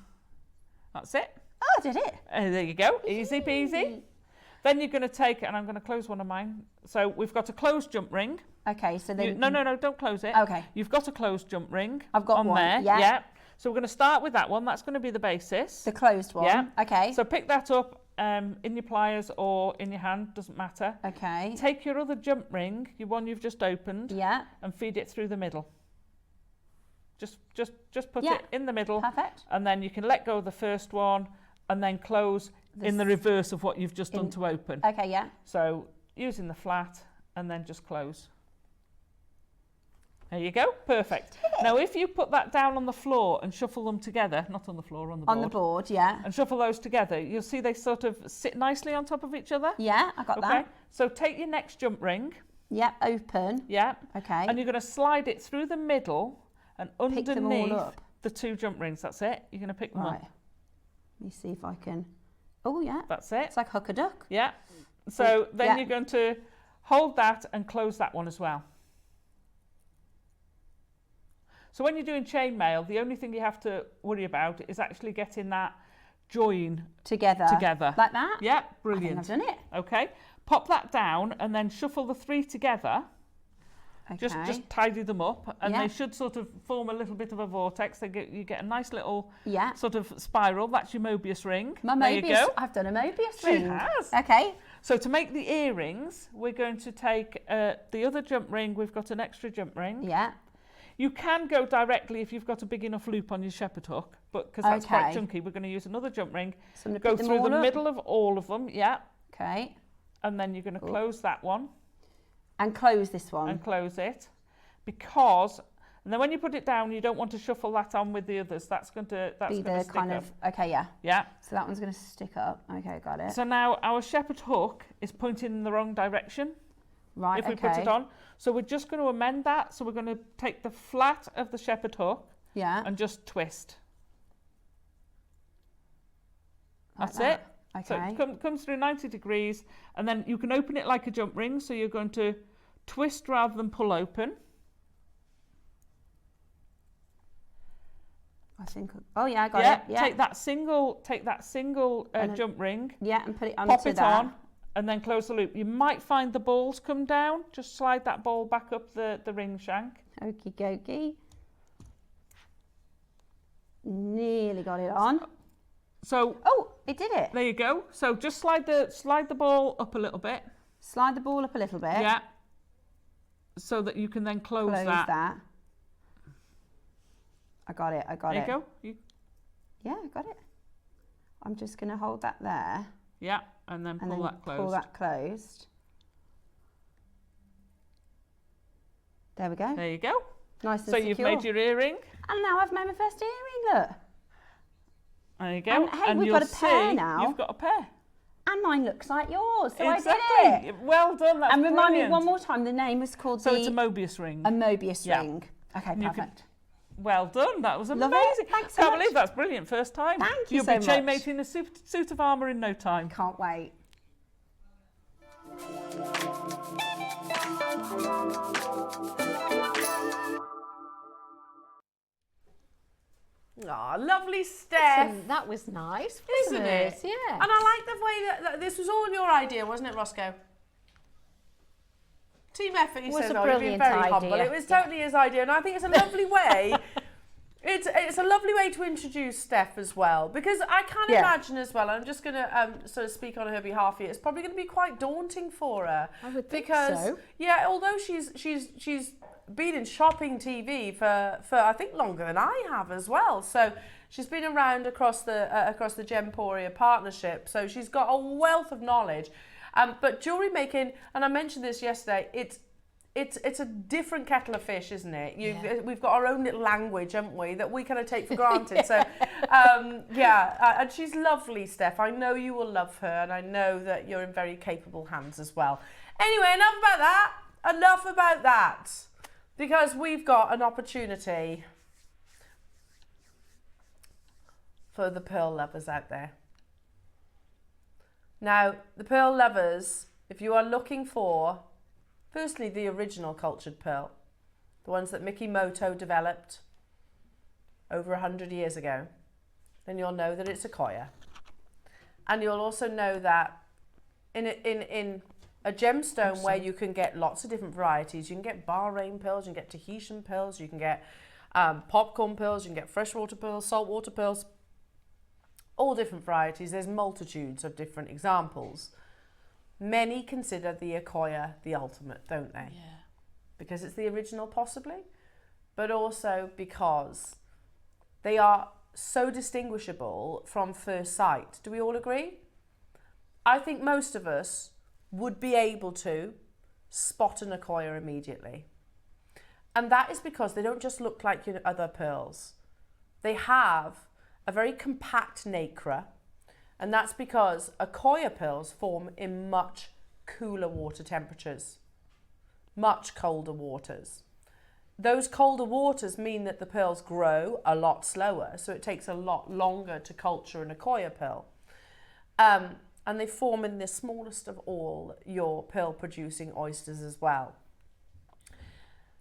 That's it. Oh, I did it. There you go. Easy peasy. Then you're going to take it, and I'm going to close one of mine. So we've got a closed jump ring. Okay, so then... No, don't close it. Okay. You've got a closed jump ring. I've got on one, there. yeah. So we're going to start with that one. That's going to be the basis. The closed one. Yeah. Okay. So pick that up in your pliers or in your hand, doesn't matter. Okay. Take your other jump ring, your one you've just opened, and feed it through the middle. Just put it in the middle. Perfect. And then you can let go of the first one and then close in the reverse of what you've just done to open. Okay, yeah. So using the flat and then just close. There you go, perfect. Now if you put that down on the floor and shuffle them together, not on the floor, on the board. On the board, yeah. And shuffle those together, you'll see they sort of sit nicely on top of each other. Yeah, I got that. So take your next jump ring. Yeah, open. Yeah. Okay. And you're going to slide it through the middle and pick them all underneath up. the 2 jump rings. That's it. You're going to pick them up. Let me see if I can. Oh, yeah. That's it. It's like hook a duck. Yeah. So then you're going to hold that and close that one as well. So when you're doing chainmail, the only thing you have to worry about is actually getting that join together. Like that? Yeah, brilliant. I think I've done it. Okay. Pop that down and then shuffle the 3 together. Okay. Just tidy them up and they should sort of form a little bit of a vortex. You get a nice little sort of spiral. That's your Mobius ring. My Mobius, there you go. I've done a Mobius ring. She has. Okay. So to make the earrings, we're going to take the other jump ring. We've got an extra jump ring. Yeah. You can go directly if you've got a big enough loop on your shepherd hook, but because that's quite chunky, we're going to use another jump ring. So I'm go through the middle of all of them, Okay. And then you're going to close that one. And close this one. And close it. Because, and then when you put it down, you don't want to shuffle that on with the others. That's going to stick up. Okay, yeah. Yeah. So that one's going to stick up. Okay, got it. So now our shepherd hook is pointing in the wrong direction. Right, if we put it on. So we're just going to amend that. So we're going to take the flat of the shepherd hook and just twist. That's it. Okay. So it comes through 90 degrees and then you can open it like a jump ring. So you're going to twist rather than pull open. I think, oh yeah, I got it. Yeah. Take that single jump ring. Yeah, and put it onto Pop it on. And then close the loop. You might find the balls come down. Just slide that ball back up the ring shank. Okie dokie. Nearly got it on. So oh, it did it. There you go. So just slide the ball up a little bit. Slide the ball up a little bit. Yeah. So that you can then close that. I got it. There you go. Yeah, I got it. I'm just going to hold that there. Yeah. And then pull that closed. Pull that closed. There we go. There you go. Nice and secure. So you've made your earring. And now I've made my first earring, look. There you go. And hey, we've got a pair now. You've got a pair. And mine looks like yours, so exactly. I did it. Well done, that's And remind brilliant. me one more time, the name was called So it's a Mobius ring. A Mobius ring. Okay, perfect. Well done, that was amazing. Thanks so Can't much. believe that's brilliant, first time. Thank you You'll so be much. chainmating a suit of armour in no time. Can't wait. Oh, lovely, Steph. That was nice, isn't it? Yeah. And I like the way that this was all your idea, wasn't it, Roscoe? Team effort, you said. You've been very humble. It was totally his idea, and I think it's a lovely way. It's a lovely way to introduce Steph as well, because I can imagine as well. I'm just going to sort of speak on her behalf here. It's probably going to be quite daunting for her. I would think so. Yeah, although she's been in shopping TV for I think longer than I have as well. So she's been around across the Gemporia partnership. So she's got a wealth of knowledge. But jewellery making, and I mentioned this yesterday, it's a different kettle of fish, isn't it? We've got our own little language, haven't we, that we kind of take for granted. So, and she's lovely, Steph. I know you will love her, and I know that you're in very capable hands as well. Anyway, enough about that, because we've got an opportunity for the pearl lovers out there. Now, the pearl lovers, if you are looking for, firstly, the original cultured pearl, the ones that Mickey Moto developed over 100 years ago, then you'll know that it's a Koya. And you'll also know that in a gemstone where you can get lots of different varieties, you can get Bahrain pearls, you can get Tahitian pearls, you can get popcorn pearls, you can get freshwater pearls, saltwater pearls. all different varieties. There's multitudes of different examples. Many consider the Akoya the ultimate, don't they? Yeah. Because it's the original possibly, but also because they are so distinguishable from first sight. Do we all agree? I think most of us would be able to spot an Akoya immediately. And that is because they don't just look like your other pearls. They have a very compact nacre, and that's because Akoya pearls form in much cooler water temperatures, much colder waters. Those colder waters mean that the pearls grow a lot slower, so it takes a lot longer to culture an Akoya pearl. And they form in the smallest of all your pearl producing oysters as well.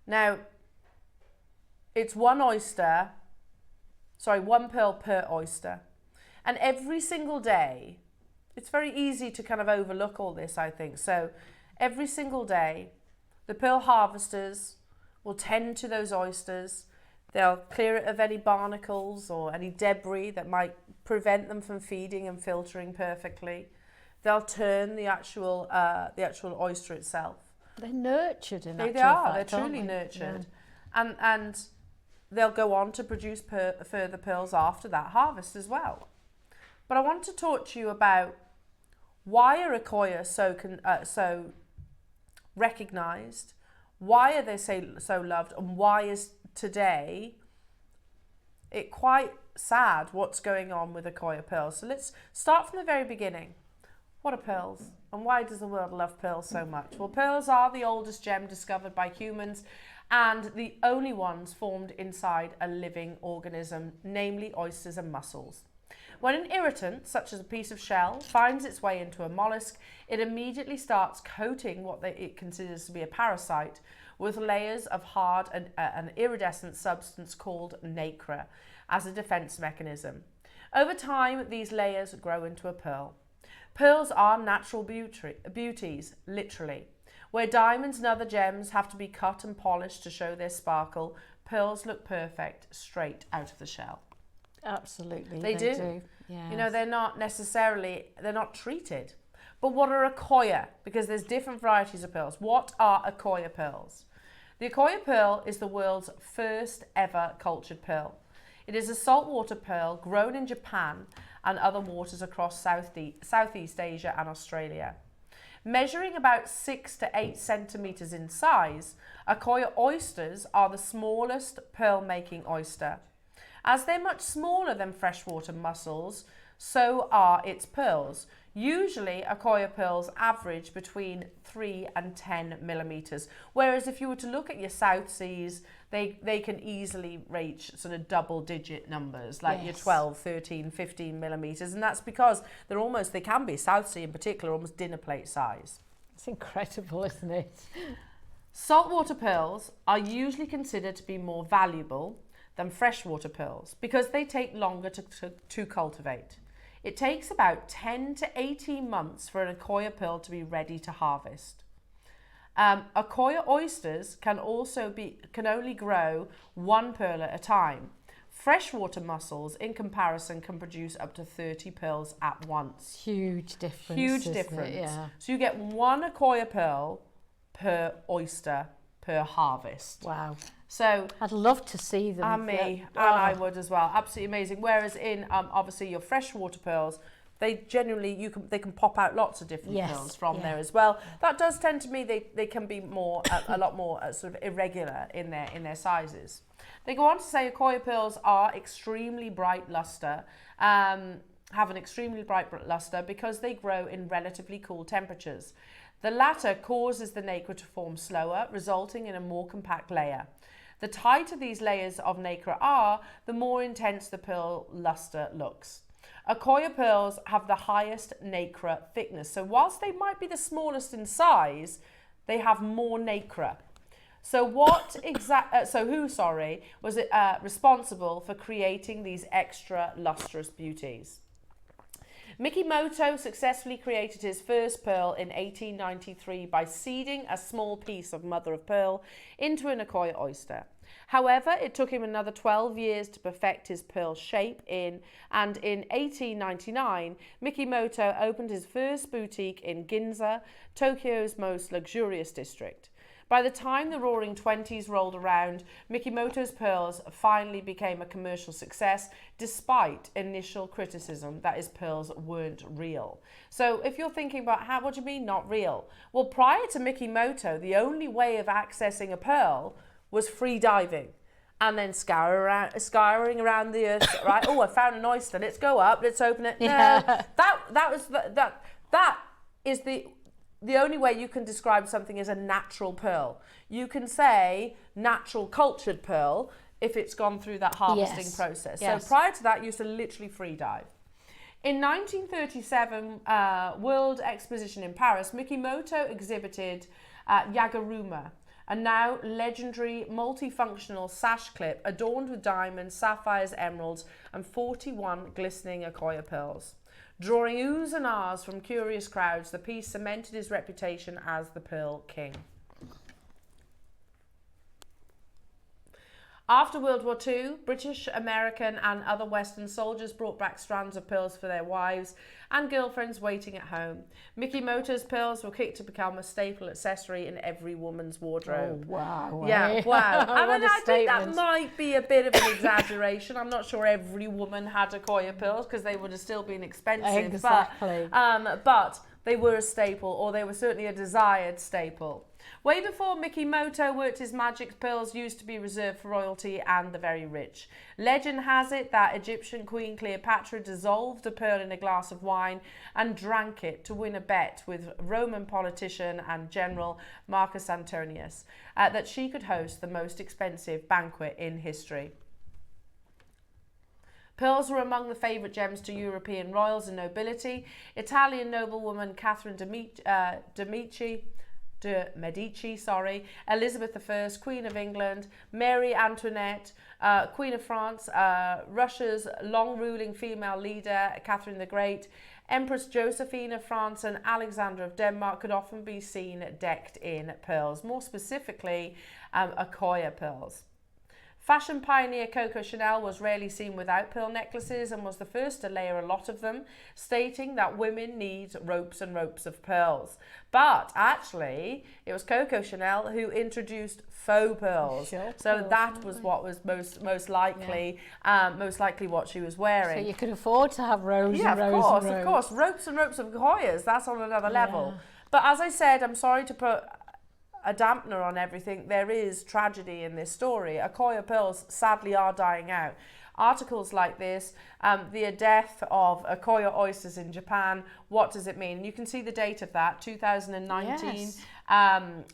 Now, it's one pearl per oyster. And every single day, it's very easy to kind of overlook all this, I think. So every single day, the pearl harvesters will tend to those oysters. They'll clear it of any barnacles or any debris that might prevent them from feeding and filtering perfectly. They'll turn the actual oyster itself. They're nurtured in actual They are. fact, They're truly aren't they? nurtured, and they'll go on to produce further pearls after that harvest as well. But I want to talk to you about why are Akoya so recognised, why are they so loved, and why is today it quite sad what's going on with Akoya pearls. So let's start from the very beginning. What are pearls? And why does the world love pearls so much? Well, pearls are the oldest gem discovered by humans and the only ones formed inside a living organism, namely oysters and mussels. When an irritant, such as a piece of shell, finds its way into a mollusk, it immediately starts coating what it considers to be a parasite with layers of hard and an iridescent substance called nacre as a defense mechanism. Over time, these layers grow into a pearl. Pearls are natural beauties, literally. Where diamonds and other gems have to be cut and polished to show their sparkle, pearls look perfect straight out of the shell. Absolutely. They do. Yes. You know, they're not treated. But what are Akoya? Because there's different varieties of pearls. What are Akoya pearls? The Akoya pearl is the world's first ever cultured pearl. It is a saltwater pearl grown in Japan and other waters across Southeast Asia and Australia. Measuring about 6 to 8 centimetres in size, Akoya oysters are the smallest pearl-making oyster. As they're much smaller than freshwater mussels, so are its pearls. Usually, Akoya pearls average between 3 and 10 millimetres, whereas if you were to look at your South Seas, they can easily reach sort of double-digit numbers, like your 12, 13, 15 millimetres, and that's because they can be, South Sea in particular, almost dinner plate size. It's incredible, isn't it? Saltwater pearls are usually considered to be more valuable than freshwater pearls because they take longer to cultivate. It takes about 10 to 18 months for an Akoya pearl to be ready to harvest. Akoya oysters can only grow one pearl at a time. Freshwater mussels, in comparison, can produce up to 30 pearls at once. Huge difference. Huge difference. Yeah. So you get one Akoya pearl per oyster per harvest. Wow. So I'd love to see them. And me, and I would as well. Absolutely amazing. Whereas in obviously your freshwater pearls, they generally they can pop out lots of different pearls from there as well. That does tend to mean they can be more a lot more sort of irregular in their sizes. They go on to say Akoya pearls are extremely bright luster. Have an extremely bright luster because they grow in relatively cool temperatures. The latter causes the nacre to form slower, resulting in a more compact layer. The tighter these layers of nacre are, the more intense the pearl luster looks. Akoya pearls have the highest nacre thickness, so whilst they might be the smallest in size, they have more nacre. So who was responsible for creating these extra lustrous beauties? Mikimoto successfully created his first pearl in 1893 by seeding a small piece of mother of pearl into an Akoya oyster. However, it took him another 12 years to perfect his pearl shape and in 1899, Mikimoto opened his first boutique in Ginza, Tokyo's most luxurious district. By the time the Roaring Twenties rolled around, Mikimoto's pearls finally became a commercial success, despite initial criticism that his pearls weren't real. So if you're thinking about what do you mean not real? Well, prior to Mikimoto, the only way of accessing a pearl was free diving and then scouring around the earth, right? Oh, I found an oyster. Let's go up. Let's open it. No, that is the only way you can describe something as a natural pearl. You can say natural cultured pearl if it's gone through that harvesting process. So prior to that, you used to literally free dive. In 1937 World Exposition in Paris, Mikimoto exhibited Yagaruma, a now legendary multifunctional sash clip adorned with diamonds, sapphires, emeralds, and 41 glistening Akoya pearls. Drawing oohs and ahs from curious crowds, the piece cemented his reputation as the Pearl King. After World War II, British, American and other Western soldiers brought back strands of pearls for their wives and girlfriends waiting at home. Mikimoto's pearls were quick to become a staple accessory in every woman's wardrobe. Oh, wow. Yeah, wow. I mean, I think that might be a bit of an exaggeration. I'm not sure every woman had Akoya pearls because they would have still been expensive. Exactly. But they were a staple, or they were certainly a desired staple. Way before Mikimoto worked his magic, pearls used to be reserved for royalty and the very rich. Legend has it that Egyptian Queen Cleopatra dissolved a pearl in a glass of wine and drank it to win a bet with Roman politician and general Marcus Antonius that she could host the most expensive banquet in history. Pearls were among the favourite gems to European royals and nobility. Italian noblewoman Catherine de Medici, Elizabeth I, Queen of England, Mary Antoinette, Queen of France, Russia's long-ruling female leader, Catherine the Great, Empress Josephine of France and Alexander of Denmark could often be seen decked in pearls, more specifically Akoya pearls. Fashion pioneer Coco Chanel was rarely seen without pearl necklaces and was the first to layer a lot of them, stating that women need ropes and ropes of pearls. But actually, it was Coco Chanel who introduced faux pearls. So that was what was most likely what she was wearing. So you could afford to have rows and rows and rows. Of course. Ropes and ropes of Akoyas, that's on another level. But as I said, I'm sorry to put a dampener on everything. There is tragedy in this story. Akoya pearls sadly are dying out. Articles like this, the death of Akoya oysters in Japan, what does it mean? And you can see the date of that, 2019. Yes.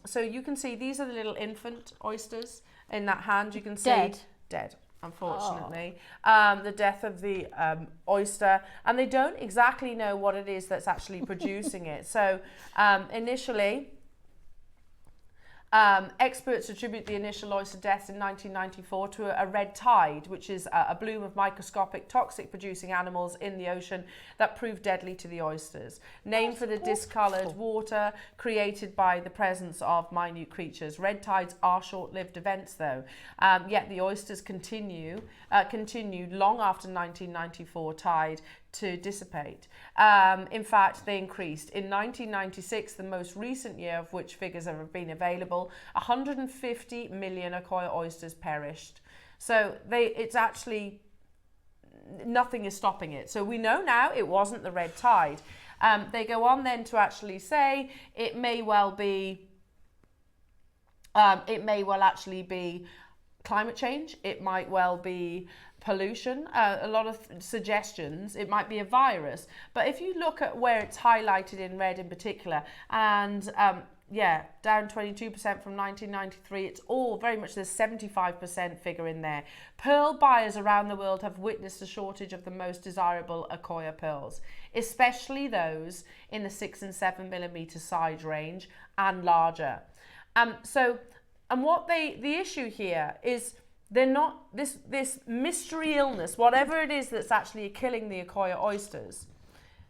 So you can see these are the little infant oysters in that hand. You can see dead. Unfortunately, the death of the oyster, and they don't exactly know what it is that's actually producing it. So initially, experts attribute the initial oyster deaths in 1994 to a red tide, which is a bloom of microscopic toxic producing animals in the ocean that proved deadly to the oysters. Named for the discoloured water created by the presence of minute creatures. Red tides are short-lived events though, yet the oysters continued long after 1994 tide to dissipate. In fact, they increased. In 1996, the most recent year of which figures have been available, 150 million Akoya oysters perished. So it's actually, nothing is stopping it. So we know now it wasn't the red tide. They go on then to actually say it may well actually be climate change. It might well be pollution, a lot of suggestions. It might be a virus, but if you look at where it's highlighted in red in particular, and down 22% from 1993, it's all very much the 75% figure in there. Pearl buyers around the world have witnessed a shortage of the most desirable Akoya pearls, especially those in the 6 and 7 millimeter size range and larger. The issue here is they're not, this mystery illness, whatever it is that's actually killing the Akoya oysters,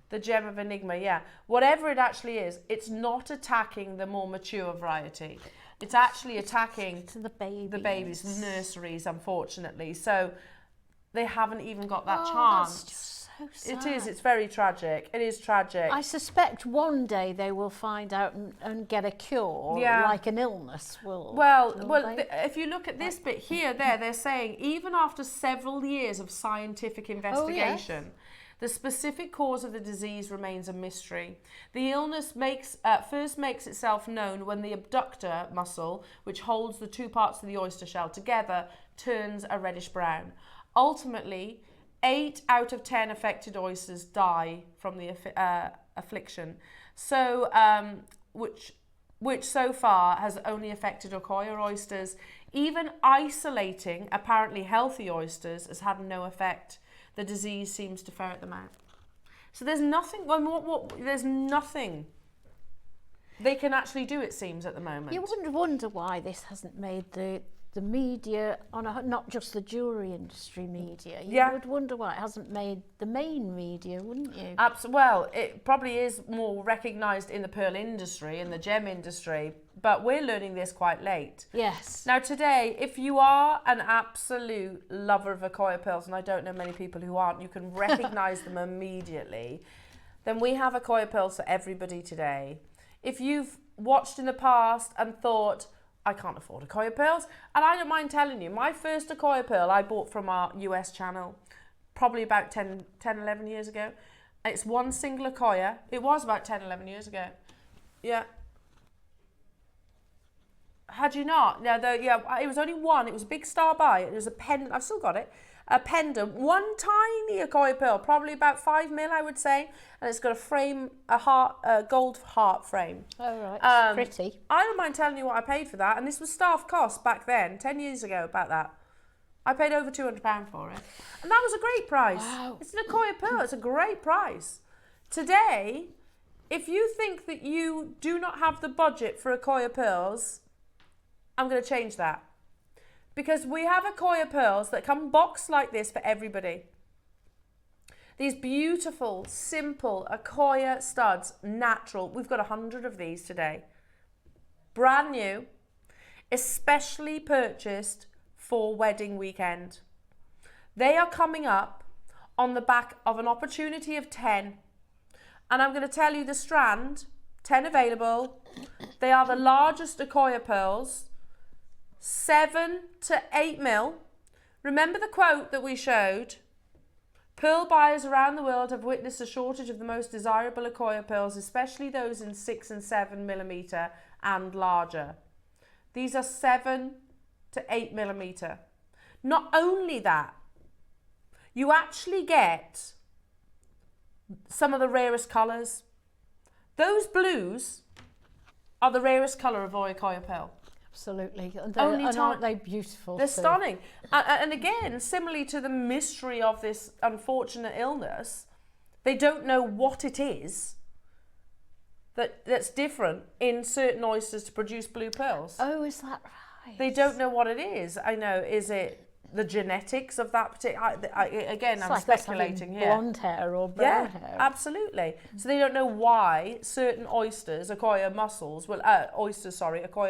the gem of enigma, whatever it actually is, it's not attacking the more mature variety. It's actually attacking the babies' nurseries, unfortunately. So they haven't even got that chance. That's just so sad. It is. It's very tragic. It is tragic. I suspect one day they will find out and get a cure, like an illness will. If you look at this bit here, they're saying even after several years of scientific investigation, the specific cause of the disease remains a mystery. The illness first makes itself known when the abductor muscle, which holds the two parts of the oyster shell together, turns a reddish brown. Ultimately, 8 out of 10 affected oysters die from the affliction. So, which so far has only affected Okoye oysters. Even isolating apparently healthy oysters has had no effect. The disease seems to ferret them out. So there's nothing. There's nothing they can actually do. It seems at the moment. You wouldn't wonder why this hasn't made the media not just the jewellery industry media. You would wonder why it hasn't made the main media, wouldn't you? Well, it probably is more recognised in the pearl industry, in the gem industry, but we're learning this quite late. Yes. Now today, if you are an absolute lover of Okoye pearls, and I don't know many people who aren't, you can recognise them immediately, then we have Okoye pearls for everybody today. If you've watched in the past and thought, I can't afford Okoye pearls, and I don't mind telling you, my first Okoye pearl I bought from our US channel probably about 10, 11 years ago. It's one single Okoye. It was about 10, 11 years ago. Yeah. Had you not? No, it was only one. It was a big star by. It was a pendant. I've still got it. A pendant. One tiny Okoye pearl, probably about 5 mil, I would say. And it's got a frame, a gold heart frame. Oh, right. It's pretty. I don't mind telling you what I paid for that. And this was staff cost back then, 10 years ago, about that. I paid over £200 for it. And that was a great price. Wow. It's an Okoye pearl. It's a great price. Today, if you think that you do not have the budget for Okoye pearls, I'm going to change that. Because we have Okoye pearls that come boxed like this for everybody. These beautiful, simple Okoye studs, natural. We've got 100 of these today. Brand new, especially purchased for wedding weekend. They are coming up on the back of an opportunity of 10. And I'm going to tell you the strand, 10 available. They are the largest Okoye pearls. 7 to 8 mil. Remember the quote that we showed? Pearl buyers around the world have witnessed a shortage of the most desirable Okoye pearls, especially those in 6 and 7 millimeter and larger. These are 7 to 8 millimeter. Not only that, you actually get some of the rarest colours. Those blues are the rarest colour of Okoye pearl. Absolutely. And aren't they beautiful? They're stunning. And again, similarly to the mystery of this unfortunate illness, they don't know what it is that's different in certain oysters to produce blue pearls. Oh, is that right? They don't know what it is. I know. Is it the genetics of that particular... Again, I'm speculating here. Blonde hair or brown hair. Absolutely. So they don't know why certain oysters, Okoye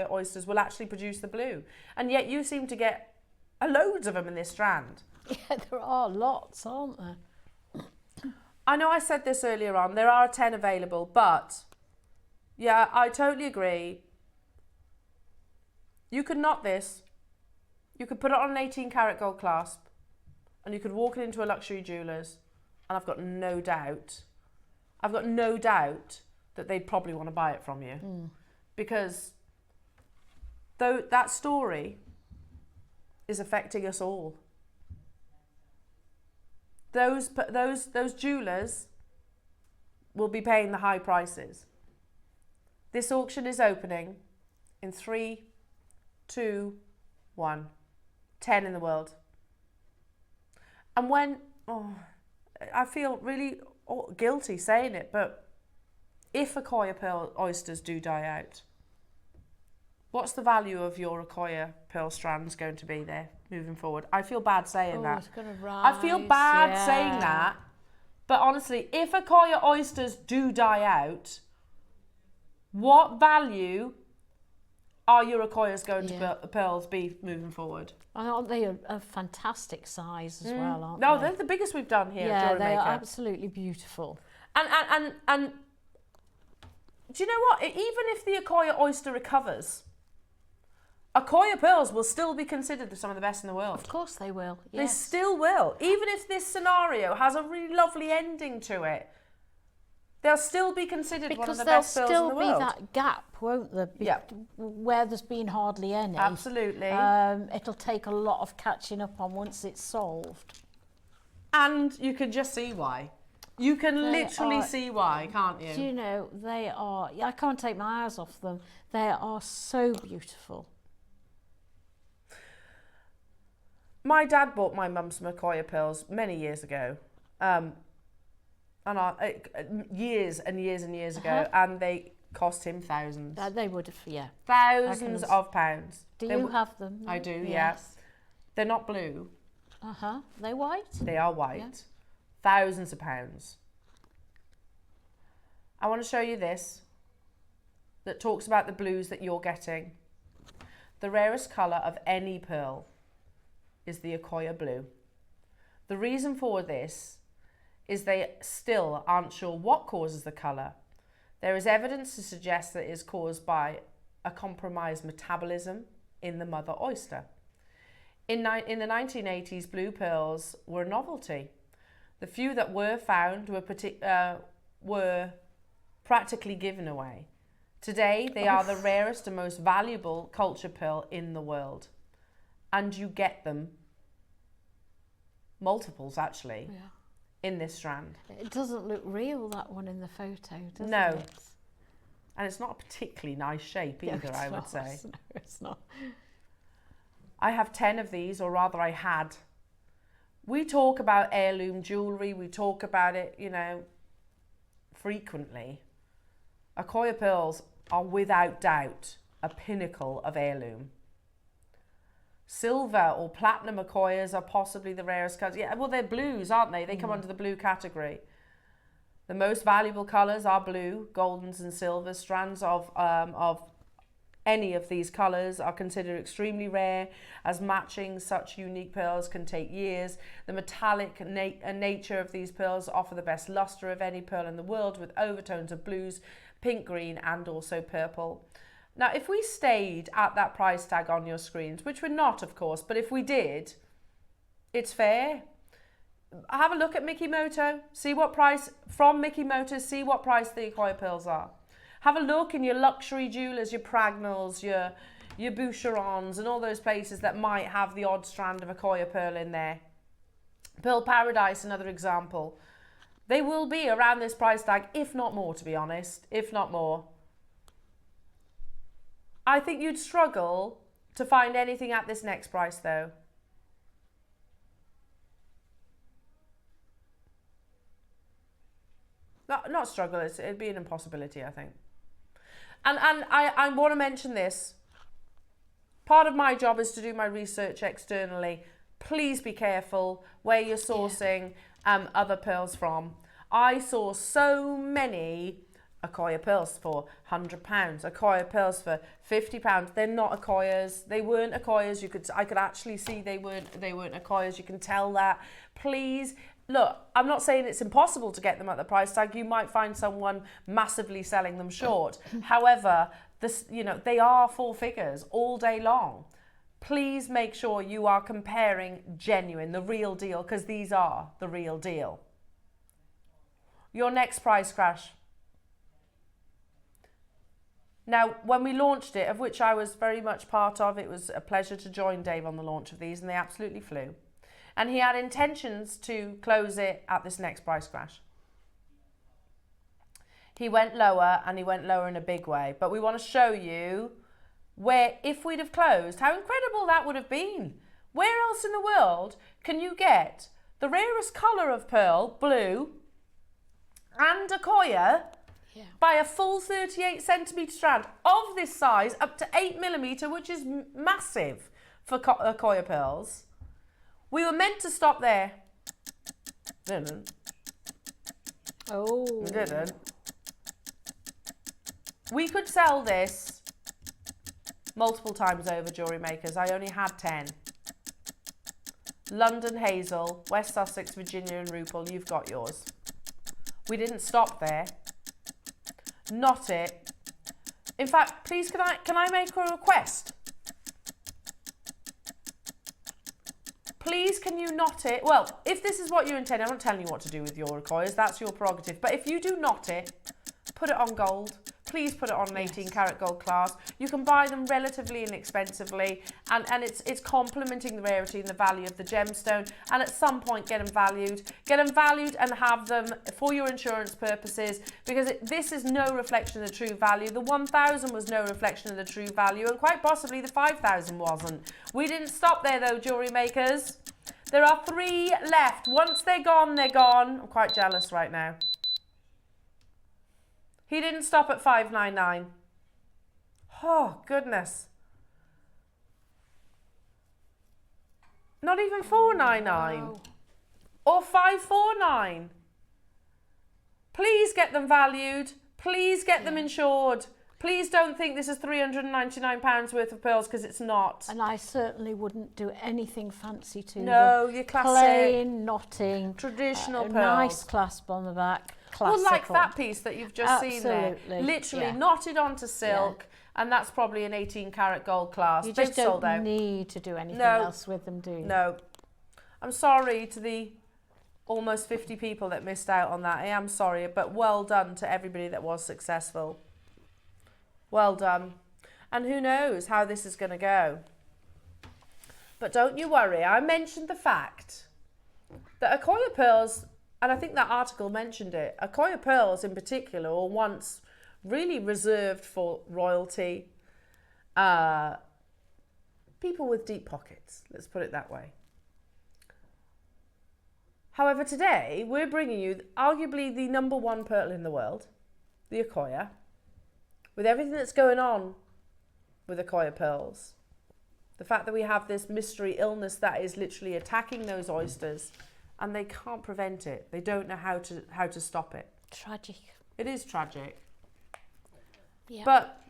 oysters will actually produce the blue. And yet you seem to get loads of them in this strand. Yeah, there are lots, aren't there? I know I said this earlier on, there are 10 available, but yeah, I totally agree. You could knot this. You could put it on an 18 karat gold clasp and you could walk it into a luxury jeweller's, and I've got no doubt that they'd probably want to buy it from you. Because though that story is affecting us all. Those jewellers will be paying the high prices. This auction is opening in 3, 2, 1. 10 in the world. And when, I feel really guilty saying it, but if Okoye pearl oysters do die out, what's the value of your Okoye pearl strands going to be there moving forward? I feel bad saying that. It's gonna rise, I feel bad saying that, but honestly, if Okoye oysters do die out, what value are your Akoyas going to pearls be moving forward? Aren't they a fantastic size as well, aren't no, they? they're the biggest we've done here. Yeah, at they are JewelleryMaker. absolutely beautiful. And do you know what? Even if the Akoya oyster recovers, Akoya pearls will still be considered some of the best in the world. Of course they will. Yes. They still will. Even if this scenario has a really lovely ending to it, they'll still be considered one of the best pearls in the world. Because there'll still be that gap, won't there? Where there's been hardly any. Absolutely. It'll take a lot of catching up on once it's solved. And you can just see why. You can literally see why, can't you? Do you know, they are... I can't take my eyes off them. They are so beautiful. My dad bought my mum some Akoya pearls many years ago. Years and years and years ago, and they cost him thousands. They would have, yeah. Thousands of pounds. Do you have them? I do, yes. yeah. They're not blue. They're white? They are white. Yeah. Thousands of pounds. I want to show you this that talks about the blues that you're getting. The rarest colour of any pearl is the Akoya blue. The reason for this is they still aren't sure what causes the colour. There is evidence to suggest that it is caused by a compromised metabolism in the mother oyster. In the 1980s, blue pearls were a novelty. The few that were found were practically given away. Today, they are the rarest and most valuable culture pearl in the world. And you get them, multiples actually, in this strand. It doesn't look real, that one in the photo, does it? No. And it's not a particularly nice shape either, I would say. No, it's not. I have 10 of these, or rather I had. We talk about heirloom jewellery, we talk about it, you know, frequently. Akoya pearls are without doubt a pinnacle of heirloom. Silver or platinum Akoyas are possibly the rarest colours. Yeah, well, they're blues, aren't they? They come under the blue category. The most valuable colours are blue, goldens and silvers. Strands of any of these colours are considered extremely rare, as matching such unique pearls can take years. The metallic nature of these pearls offer the best lustre of any pearl in the world, with overtones of blues, pink, green and also purple. Now, if we stayed at that price tag on your screens, which we're not, of course, but if we did, it's fair. Have a look at Mikimoto, see what price, from Mikimoto, see what price the Akoya pearls are. Have a look in your luxury jewellers, your Pragnells, your Boucherons and all those places that might have the odd strand of Akoya pearl in there. Pearl Paradise, another example. They will be around this price tag, if not more, to be honest, if not more. I think you'd struggle to find anything at this next price though. Not struggle, it'd be an impossibility, I think. And I want to mention this. Part of my job is to do my research externally. Please be careful where you're sourcing other pearls from. I saw so many Akoya pearls for £100, Akoya pearls for £50. They're not Akoyas. They weren't Akoyas. I could actually see they weren't Akoyas. You can tell that. Please look. I'm not saying it's impossible to get them at the price tag. You might find someone massively selling them short. However, they are four figures all day long. Please make sure you are comparing genuine, the real deal, because these are the real deal. Your next price crash. Now, when we launched it, of which I was very much part of, it was a pleasure to join Dave on the launch of these, and they absolutely flew. And he had intentions to close it at this next price crash. He went lower, and he went lower in a big way. But we want to show you where, if we'd have closed, how incredible that would have been. Where else in the world can you get the rarest colour of pearl, blue, and Akoya, by a full 38 centimetre strand of this size, up to 8mm, which is massive for Akoya pearls? We were meant to stop there. Didn't. Oh. We didn't. We could sell this multiple times over, jewellery makers. I only had 10. London Hazel, West Sussex, Virginia and Rupal, you've got yours. We didn't stop there. Knot it. In fact, please, can I make a request? Please, can you knot it? Well, if this is what you intend, I'm not telling you what to do with your Akoyas, that's your prerogative. But if you do knot it, put it on gold. Please put it on an 18 karat gold class. You can buy them relatively inexpensively, and it's complementing the rarity and the value of the gemstone. And at some point, get them valued. Get them valued and have them for your insurance purposes, because this is no reflection of the true value. The 1,000 was no reflection of the true value, and quite possibly the 5,000 wasn't. We didn't stop there though, jewellery makers. There are 3 left. Once they're gone, they're gone. I'm quite jealous right now. He didn't stop at 599. Oh, goodness. Not even 499. No. Or 549. Please get them valued. Please get them insured. Please don't think this is £399 worth of pearls, because it's not. And I certainly wouldn't do anything fancy to them. No, your classic. Plain knotting. Traditional pearls. Nice clasp on the back. Classical. Well, like that piece that you've just seen there. Literally knotted onto silk, and that's probably an 18 karat gold class. You just don't need to do anything else with them, do you? No. I'm sorry to the almost 50 people that missed out on that. I am sorry, but well done to everybody that was successful. Well done. And who knows how this is going to go. But don't you worry. I mentioned the fact that Akoya pearls, and I think that article mentioned it, Akoya pearls in particular were once really reserved for royalty, people with deep pockets, let's put it that way. However, today we're bringing you arguably the #1 pearl in the world, the Akoya, with everything that's going on with Akoya pearls. The fact that we have this mystery illness that is literally attacking those oysters, and they can't prevent it. They don't know how to stop it. Tragic. It is tragic. Yeah. But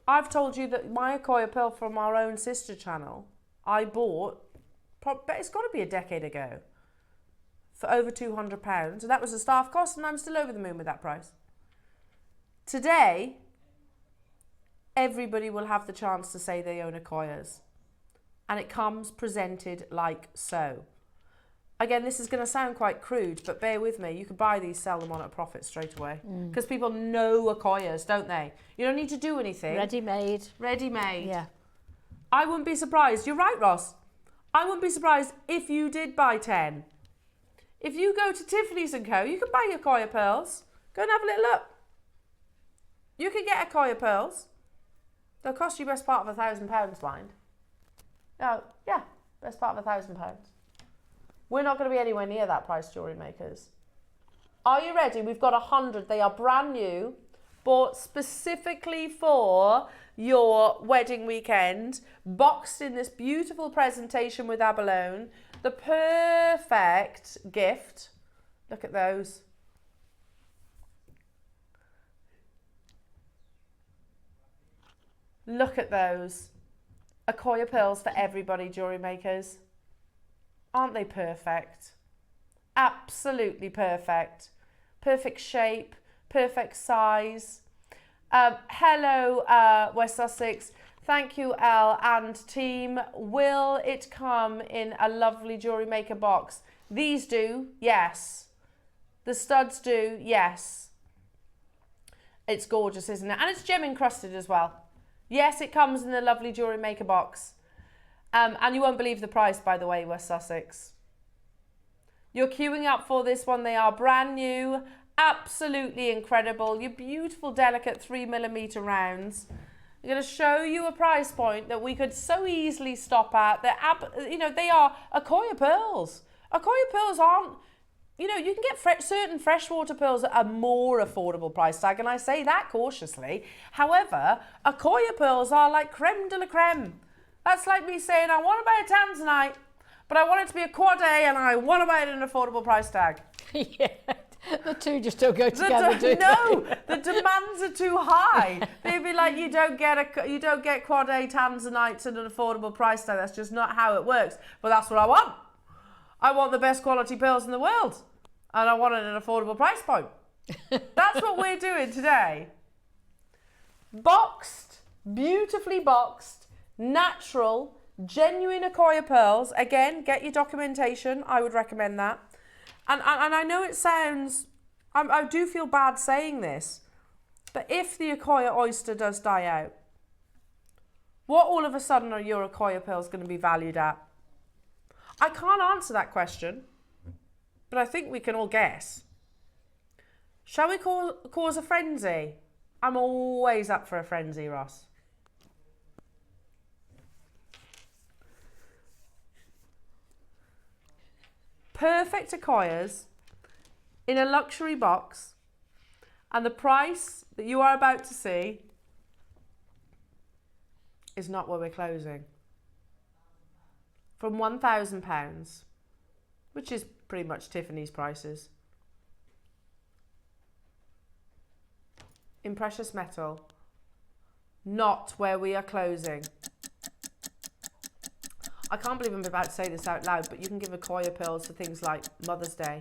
I've told you that my Akoya pearl from our own sister channel, I bought, it's got to be a decade ago, for over £200. And that was the staff cost, and I'm still over the moon with that price. Today, everybody will have the chance to say they own Akoyas. And it comes presented like so. Again, this is going to sound quite crude, but bear with me. You could buy these, sell them on at a profit straight away. Because people know Akoyas, don't they? You don't need to do anything. Ready-made. Ready-made. Yeah. I wouldn't be surprised. You're right, Ross. I wouldn't be surprised if you did buy 10. If you go to Tiffany's & Co, you can buy your Akoya pearls. Go and have a little look. You can get Akoya pearls. They'll cost you best part of £1,000, mind. Oh, yeah, best part of £1,000. We're not going to be anywhere near that price, jewellery makers. Are you ready? We've got 100. They are brand new, bought specifically for your wedding weekend, boxed in this beautiful presentation with abalone. The perfect gift. Look at those. Look at those. Akoya pearls for everybody, jewellery makers. Aren't they perfect? Absolutely perfect. Perfect shape, perfect size. Hello, West Sussex. Thank you, Elle and team. Will it come in a lovely jewellery maker box? These do, yes. The studs do, yes. It's gorgeous, isn't it? And it's gem encrusted as well. Yes, it comes in the lovely jewellery maker box. And you won't believe the price, by the way, West Sussex. You're queuing up for this one. They are brand new, absolutely incredible. Your beautiful, delicate 3mm rounds. I'm going to show you a price point that we could so easily stop at. They are Akoya pearls. Akoya pearls aren't, you can get certain freshwater pearls at a more affordable price tag, and I say that cautiously. However, Akoya pearls are like creme de la creme. That's like me saying, I want to buy a tanzanite, but I want it to be a quad A and I want to buy it at an affordable price tag. Yeah, The two just don't go together, do they? No, the demands are too high. They'd be like, you don't get quad A tanzanites at an affordable price tag. That's just not how it works. But that's what I want. I want the best quality pearls in the world, and I want it at an affordable price point. That's what we're doing today. Boxed, beautifully boxed, natural, genuine Accoya pearls. Again, get your documentation. I would recommend that. And I know it sounds, I do feel bad saying this, but if the Accoya oyster does die out, what all of a sudden are your Accoya pearls going to be valued at? I can't answer that question, but I think we can all guess. Shall we cause a frenzy? I'm always up for a frenzy, Ross. Perfect Accoyas in a luxury box, and the price that you are about to see is not where we're closing. From £1,000, which is pretty much Tiffany's prices, in precious metal, not where we are closing. I can't believe I'm about to say this out loud, but you can give Accoya pearls for things like Mother's Day.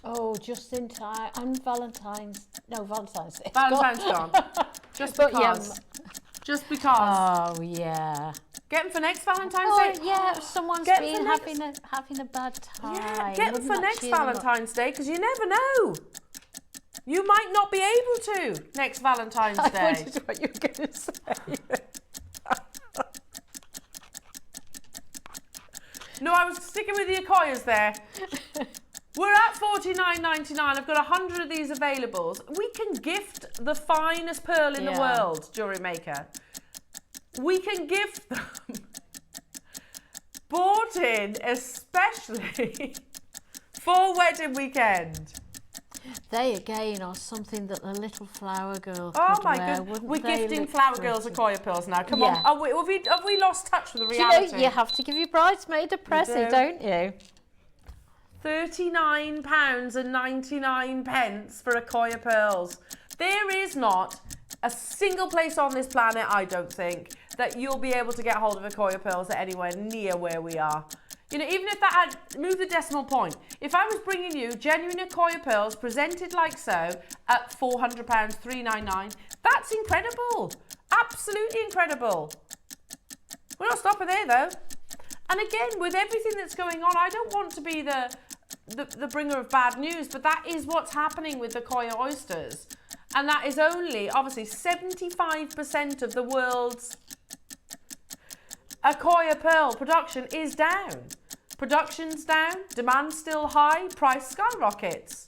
Oh, just in time. And Valentine's Day. Valentine's gone. Just because. Just because. Oh, yeah. Get them for next Valentine's Day. Yeah, someone's been having a bad time. Yeah, get them for next Valentine's Day, because you never know. You might not be able to next Valentine's Day. I wondered what you were going to say. No, I was sticking with the Accoyas there. We're at $49.99. I've got 100 of these available. We can gift the finest pearl in the world, Jewellery Maker. We can gift them. Bought in especially for wedding weekend. They again are something that the little flower girl oh could my wear, goodness, wouldn't we're they gifting flower girls Accoya pearls now. Come on, have we lost touch with the reality? You know, you have to give your bridesmaid a present, don't you? £39.99 for Accoya pearls. There is not a single place on this planet, I don't think, that you'll be able to get hold of Accoya pearls at anywhere near where we are. You know, even if that had moved the decimal point, if I was bringing you genuine Accoya pearls presented like so at £400, $399, that's incredible. Absolutely incredible. We're not stopping there though. And again, with everything that's going on, I don't want to be the bringer of bad news, but that is what's happening with the Accoya oysters. And that is only, obviously, 75% of the world's Accoya pearl production is down. Production's down, demand's still high, price skyrockets.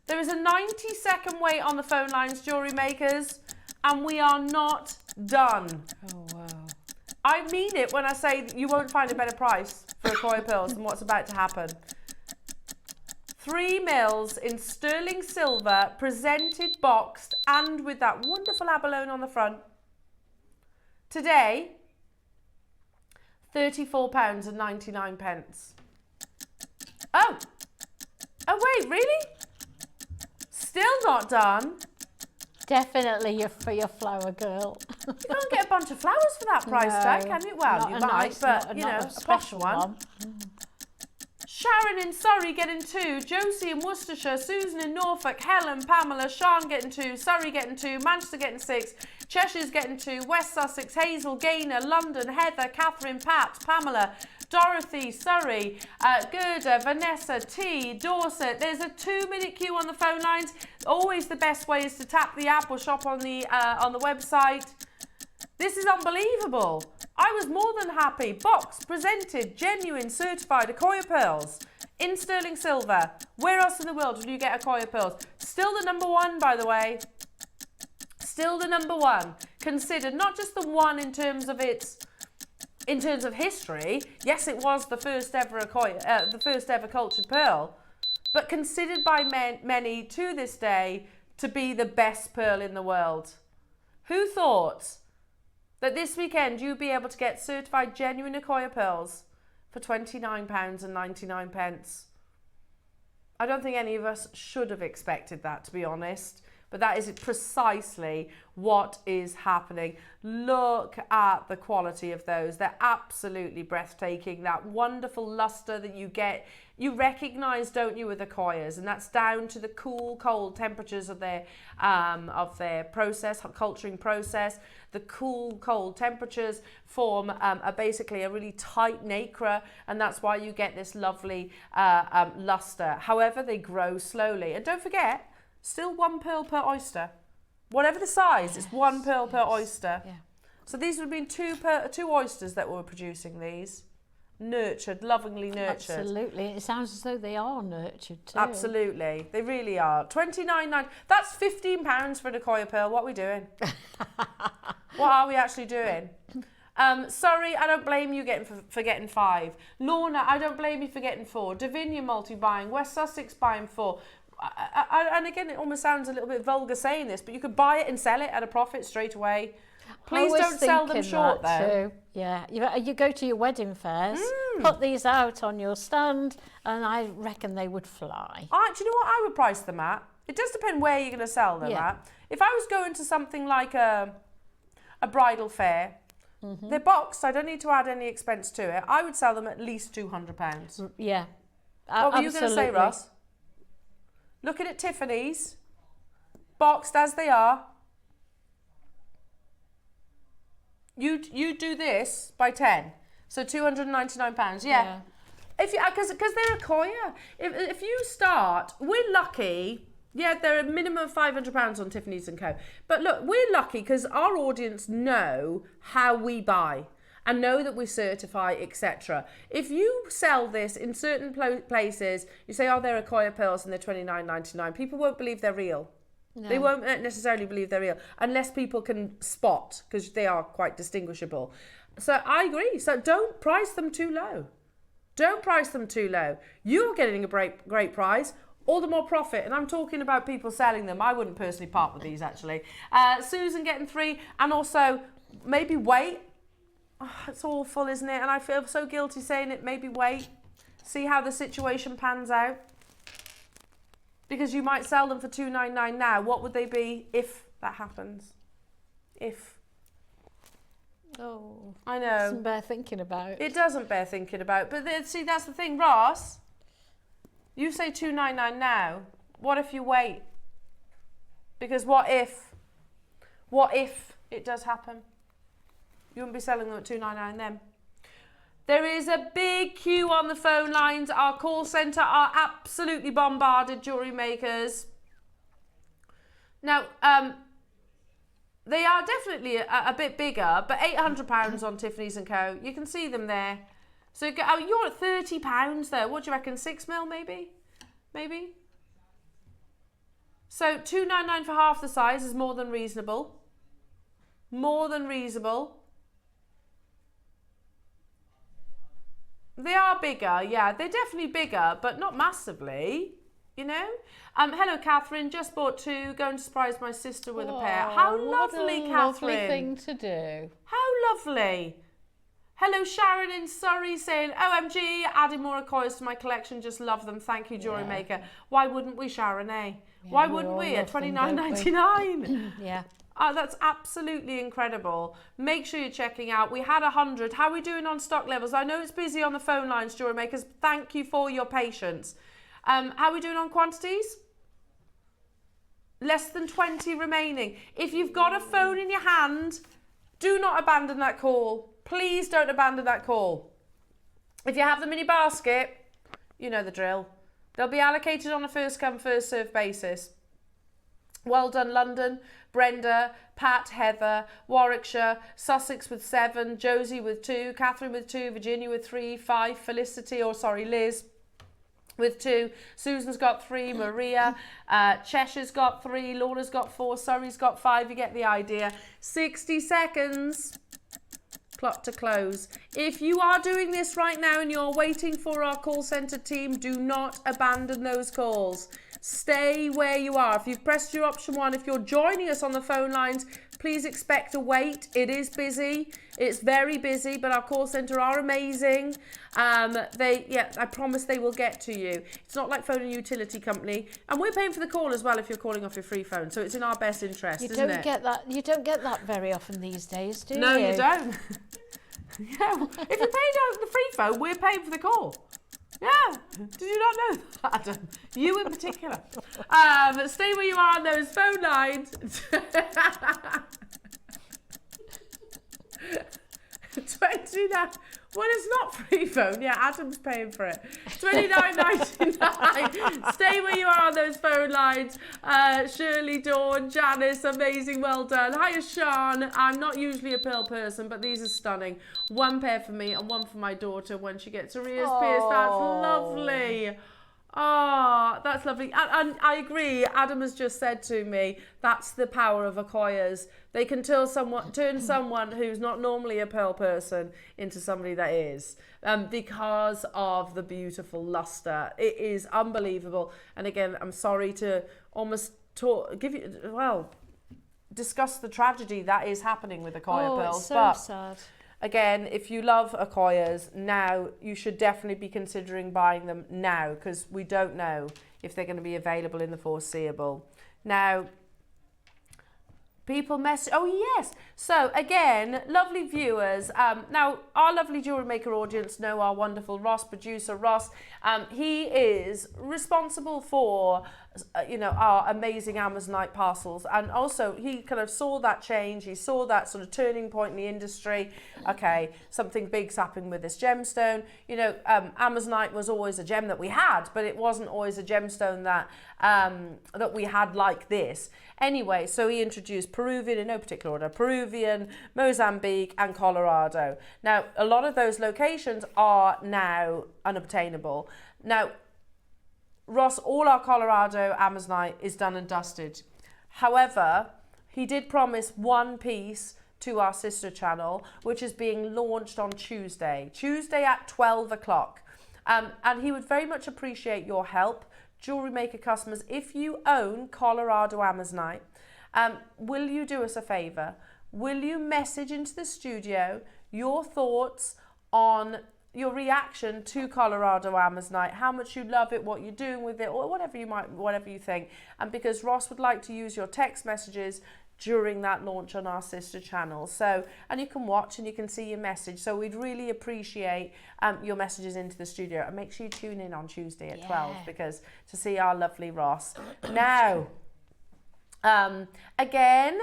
There is a 90-second wait on the phone lines, jewellery makers, and we are not done. Oh, wow. I mean it when I say that you won't find a better price for Accoya pearls than what's about to happen. 3 mils in sterling silver, presented, boxed, and with that wonderful abalone on the front. Today, £34.99. Oh wait, really? Still not done? Definitely for your flower girl. You can't get a bunch of flowers for that price tag, can you? Well, you might, but you know, a posh one. Sharon in Surrey getting 2, Josie in Worcestershire, Susan in Norfolk, Helen, Pamela, Sean getting 2, Surrey getting 2, Manchester getting 6, Cheshire's getting 2, West Sussex, Hazel, Gaynor, London, Heather, Catherine, Pat, Pamela, Dorothy, Surrey, Gerda, Vanessa, T, Dorset. There's a 2-minute queue on the phone lines. Always the best way is to tap the app or shop on the website. This is unbelievable. I was more than happy. Boxed, presented, genuine, certified Accoya pearls in sterling silver. Where else in the world will you get Accoya pearls? Still the #1, by the way. Still the #1. Considered not just the one in terms of history. Yes, it was the first ever Accoya, the first ever cultured pearl, but considered by many to this day to be the best pearl in the world. Who thought that this weekend you'd be able to get certified genuine Accoya pearls for £29.99? I don't think any of us should have expected that, to be honest. But that is precisely what is happening. Look at the quality of those. They're absolutely breathtaking. That wonderful luster that you get, you recognise, don't you, with the Koyas? And that's down to the cool, cold temperatures of their process, culturing process. The cool, cold temperatures form basically a really tight nacre, and that's why you get this lovely luster. However, they grow slowly. And don't forget, still 1 pearl per oyster. Whatever the size, it's 1 pearl per oyster. Yeah. So these would have been two oysters that were producing these. Nurtured, lovingly nurtured. Absolutely. It sounds as though they are nurtured too. Absolutely. They really are. $29.9. That's £15 for an Koya pearl. What are we doing? What are we actually doing? Sorry, I don't blame you for getting 5. Lorna, I don't blame you for getting 4. Davinia multi-buying. West Sussex buying 4. And again, it almost sounds a little bit vulgar saying this, but you could buy it and sell it at a profit straight away. Please don't sell them short, though. Yeah, you go to your wedding fairs, put these out on your stand, and I reckon they would fly. Do you know what I would price them at? It does depend where you're going to sell them at. If I was going to something like a bridal fair, they're boxed, I don't need to add any expense to it. I would sell them at least £200. Yeah, what were you going to say, Ross? Looking at Tiffany's, boxed as they are. You do this by 10, so £299. Yeah. If you because they're a Koya. If you start, we're lucky. Yeah, they're a minimum of £500 on Tiffany's and Co. But look, we're lucky because our audience know how we buy and know that we certify, etc. If you sell this in certain places, you say, oh, they're Koya pearls and they're $29.99. People won't believe they're real. No. They won't necessarily believe they're real unless people can spot, because they are quite distinguishable. So I agree. So don't price them too low. Don't price them too low. You're getting a great price. All the more profit. And I'm talking about people selling them. I wouldn't personally part with these, actually. Susan getting 3. And also, maybe wait. Oh, it's awful, isn't it? And I feel so guilty saying it. Maybe wait. See how the situation pans out. Because you might sell them for $299 now. What would they be if that happens? If. Oh. I know. It doesn't bear thinking about. It doesn't bear thinking about. But see, that's the thing, Ross. You say $299 now. What if you wait? Because what if it does happen? You wouldn't be selling them at $299 then. There is a big queue on the phone lines. Our call centre are absolutely bombarded, jewellery makers. Now, they are definitely a bit bigger, but £800 on Tiffany's and Co. You can see them there. So you're at £30 there. What do you reckon? 6 mil maybe? Maybe? So $299 for half the size is more than reasonable. More than reasonable. They are bigger, yeah. They're definitely bigger, but not massively, you know? Hello, Catherine. Just bought 2. Going to surprise my sister with a pair. How lovely, Catherine. Lovely thing to do. How lovely. Hello, Sharon in Surrey saying, OMG, adding more Koyas to my collection. Just love them. Thank you, JewelleryMaker. Why wouldn't we, Sharon, eh? Yeah, why wouldn't we at $29.99? Yeah. That's absolutely incredible. Make sure you're checking out. We had 100. How are we doing on stock levels? I know it's busy on the phone lines, JewelleryMakers. Thank you for your patience. How are we doing on quantities? Less than 20 remaining. If you've got a phone in your hand, do not abandon that call. Please don't abandon that call. If you have them in your basket, you know the drill. They'll be allocated on a first come, first served basis. Well done, London. Brenda, Pat, Heather, Warwickshire, Sussex with 7, Josie with 2, Catherine with 2, Virginia with 3, 5, Liz with 2, Susan's got 3, Maria, Cheshire's got 3, Lorna's got 4, Surrey's got 5, you get the idea. 60 seconds. Clock to close. If you are doing this right now and you're waiting for our call centre team, do not abandon those calls. stay where you are. If you've pressed your option 1, if you're joining us on the phone lines, please expect a wait. It is busy. It's very busy, but our call centre are amazing. I promise they will get to you. It's not like phoning a utility company, and we're paying for the call as well if you're calling off your free phone. So it's in our best interest, you isn't don't it? get that. You don't get that very often these days, do you? No, you don't. Yeah, well, if you're paying out the free phone, we're paying for the call. Yeah, did you not know that, Adam? You in particular. Stay where you are on those phone lines. 29. Well, it's not free phone. Yeah, Adam's paying for it. $29.99. Stay where you are on those phone lines. Shirley, Dawn, Janice, amazing, well done. Hiya, Sean. I'm not usually a pearl person, but these are stunning. 1 pair for me and 1 for my daughter when she gets her ears pierced. That's lovely. Oh, that's lovely. And I agree. Adam has just said to me, that's the power of acquires. They can turn someone who's not normally a pearl person into somebody that is, because of the beautiful luster. It is unbelievable. And again, I'm sorry to almost discuss the tragedy that is happening with acquire pearls. It's so but sad. again, if you love acquires now, you should definitely be considering buying them now, because we don't know if they're going to be available in the foreseeable. Now, people message. Oh yes. So again, lovely viewers. Now our lovely jewelry maker audience know our wonderful Ross, producer Ross. He is responsible for our amazing Amazonite parcels, and also he kind of saw that change. He saw that sort of turning point in the industry. Okay, something big's happening with this gemstone. Amazonite was always a gem that we had, but it wasn't always a gemstone that we had like this. Anyway, so he introduced Peruvian in no particular order, Peruvian, Mozambique and Colorado. Now, a lot of those locations are now unobtainable. Now, Ross, all our Colorado Amazonite is done and dusted. However, he did promise 1 piece to our sister channel, which is being launched on Tuesday at 12 o'clock. And he would very much appreciate your help. Jewelry Maker customers, if you own Colorado Amazonite, will you do us a favour? Will you message into the studio your thoughts on your reaction to Colorado Amazonite, how much you love it, what you're doing with it, or whatever you think. And because Ross would like to use your text messages during that launch on our sister channel. So, and you can watch and you can see your message. So we'd really appreciate your messages into the studio, and make sure you tune in on Tuesday at 12 because to see our lovely Ross. Now, again,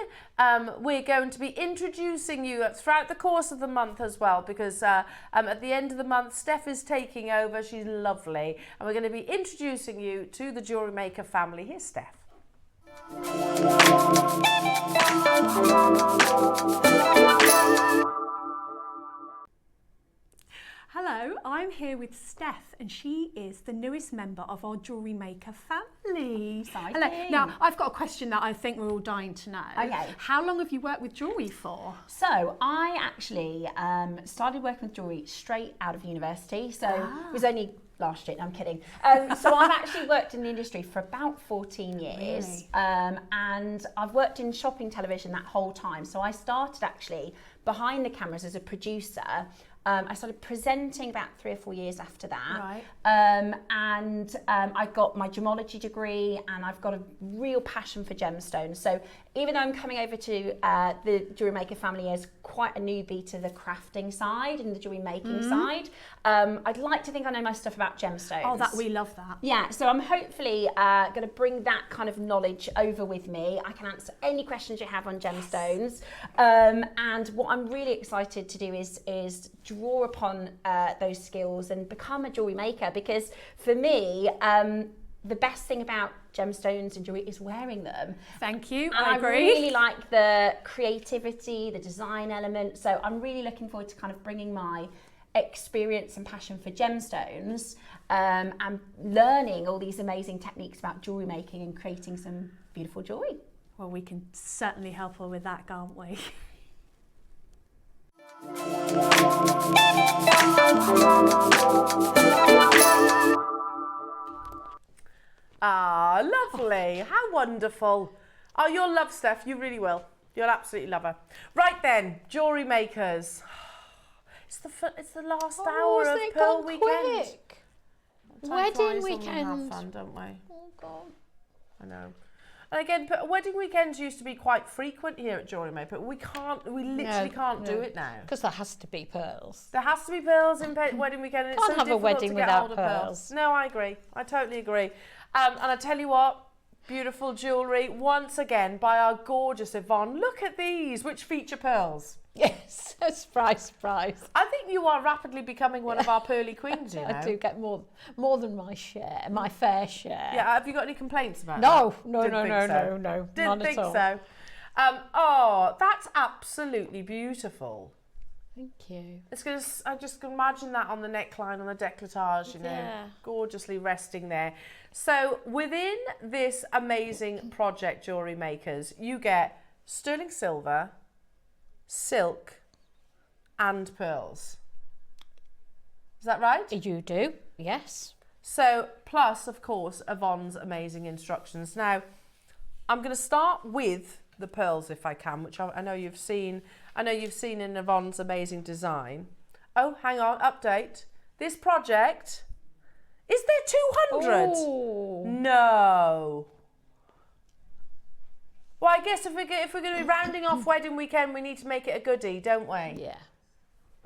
we're going to be introducing you throughout the course of the month as well, because at the end of the month, Steph is taking over. She's lovely. And we're going to be introducing you to the Jewelry Maker family. Here's Steph. Hello, I'm here with Steph, and she is the newest member of our Jewelry Maker family. Exciting. Hello. Now, I've got a question that I think we're all dying to know. Okay. How long have you worked with jewelry for? So I actually started working with jewelry straight out of university. So it was only last year. No, I'm kidding. So I've actually worked in the industry for about 14 years. Really? And I've worked in shopping television that whole time. So I started actually behind the cameras as a producer. I started presenting about 3 or 4 years after that. Right. And I got my gemology degree, and I've got a real passion for gemstones. So even though I'm coming over to the Jewelry Maker family as quite a newbie to the crafting side and the jewelry making side, I'd like to think I know my stuff about gemstones. Oh, we love that. Yeah, so I'm hopefully going to bring that kind of knowledge over with me. I can answer any questions you have on gemstones. And what I'm really excited to do is draw upon those skills and become a jewelry maker, because for me, the best thing about gemstones and jewelry is wearing them. Thank you. And I agree. I really like the creativity, the design element. So I'm really looking forward to kind of bringing my experience and passion for gemstones and learning all these amazing techniques about jewelry making and creating some beautiful jewelry. Well, we can certainly help her with that, can't we? Ah, lovely. How wonderful. Oh, you'll love Steph. You really will. You'll absolutely love her. Right then, jewellery makers. It's the last hour of Pearl Weekend. Quick. Wedding Weekend. weekend. We have fun, don't we? Oh, God. I know. And again, wedding weekends used to be quite frequent here at JewelleryMaker, but we literally can't do it now. Because there has to be pearls. There has to be pearls in wedding weekend, and it's so Can't have a difficult wedding to get without hold of pearls. No, I agree. I totally agree. And I tell you what, beautiful jewellery, once again, by our gorgeous Yvonne. Look at these, which feature pearls. Yes, surprise, surprise. I think you are rapidly becoming one of our pearly queens, you know. I do get more than my share, my fair share. Yeah, have you got any complaints about No, that? no, Didn't none think at all. so. Oh, that's absolutely beautiful. Thank you. I just can imagine that on the neckline, on the décolletage, you know, gorgeously resting there. So within this amazing project, Jewellery Makers, you get sterling silver, silk and pearls. Is that right? You do, yes. So, plus, of course, Yvonne's amazing instructions. Now, I'm going to start with the pearls if I can, which I know you've seen. I know you've seen in Yvonne's amazing design. Oh, hang on, update. This project, is there 200? Oh. No. Well, I guess if we're going to be rounding off wedding weekend, we need to make it a goodie, don't we? Yeah.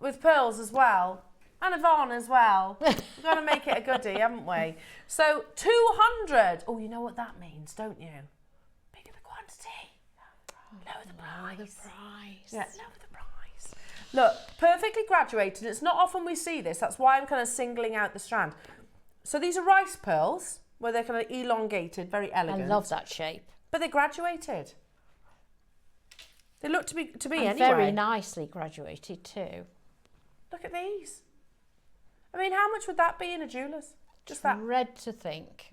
With pearls as well. And Yvonne as well. We've got to make it a goodie, haven't we? So 200. Oh, you know what that means, don't you? Bigger the quantity. Lower the price. Yeah, lower the price. Look, perfectly graduated. It's not often we see this. That's why I'm kind of singling out the strand. So these are rice pearls, where they're kind of elongated, very elegant. I love that shape. But they're graduated. They look to me And anyway. very nicely graduated too. Look at these. I mean, how much would that be in a jeweller's? Just that. Red to think.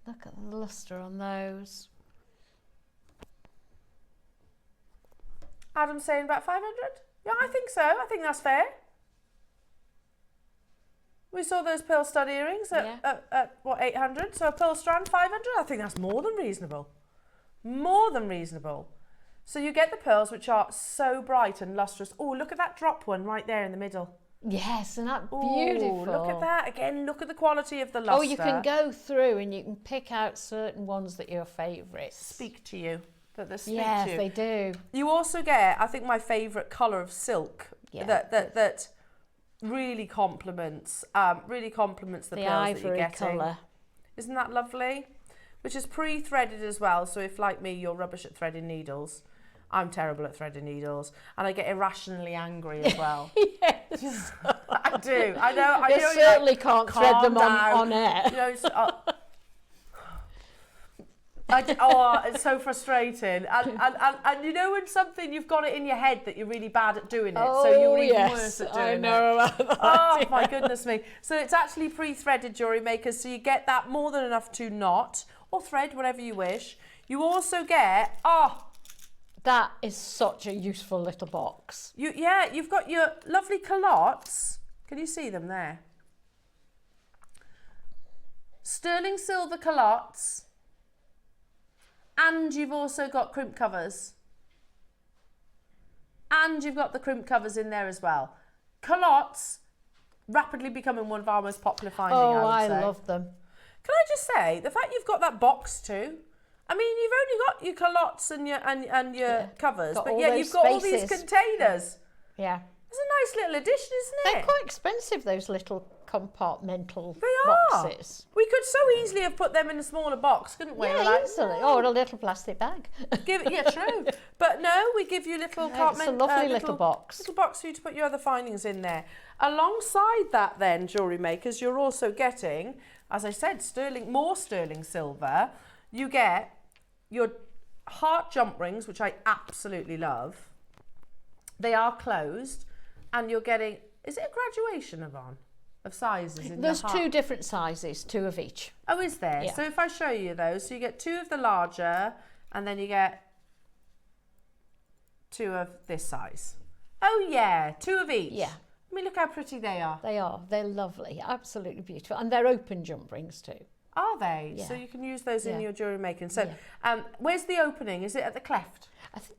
Look at the lustre on those. Adam's saying about 500? Yeah, I think so. I think that's fair. We saw those pearl stud earrings at what, 800? So a pearl strand, 500? I think that's more than reasonable. More than reasonable. So you get the pearls, which are so bright and lustrous. Oh, look at that drop one right there in the middle. Yes, isn't that beautiful? Ooh, look at that. Again, look at the quality of the luster. Oh, you can go through and you can pick out certain ones that are your favourites. Speak to you. That they speak to you. Yes, they do. You also get, I think, my favourite colour of silk that really complements the pearls that you're getting. Colour. Isn't that lovely? Which is pre-threaded as well. So if, like me, you're rubbish at threading needles, I'm terrible at threading needles, and I get irrationally angry as well. Yes, I do. I know. You certainly can't thread them on air. You know, it's so frustrating. And you know when something, you've got it in your head that you're really bad at doing it, so you're even worse at doing it. I know about that. Oh, my goodness me. So it's actually pre-threaded, Jewellery Makers, so you get that more than enough to knot or thread, whatever you wish. You also get, that is such a useful little box. You've got your lovely culottes. Can you see them there? Sterling silver culottes. And you've also got crimp covers. And you've got the crimp covers in there as well. Culottes, rapidly becoming one of our most popular findings, I would say. I love them. Can I just say, the fact you've got that box too, I mean, you've only got your culottes and your covers, but you've got all these containers. Yeah. It's a nice little addition, isn't it? They're quite expensive, those little compartmental boxes. We could so easily have put them in a smaller box, couldn't we? Yeah, easily. Or a little plastic bag. True. But no, we give you little it's a lovely little box. Little box for you to put your other findings in there. Alongside that then, Jewellery Makers, you're also getting, as I said, more sterling silver. You get your heart jump rings, which I absolutely love. They are closed, and you're getting, is it a graduation, Yvonne, of sizes in There's the heart? 2 different sizes, 2 of each. Oh, is there? Yeah. So if I show you those, so you get 2 of the larger, and then you get 2 of this size. Oh yeah, 2 of each. Yeah. I mean, look how pretty they are. They are. They're lovely. Absolutely beautiful. And they're open jump rings too. Are they? Yeah. So you can use those in Yeah. your jewellery making. So where's the opening? Is it at the cleft?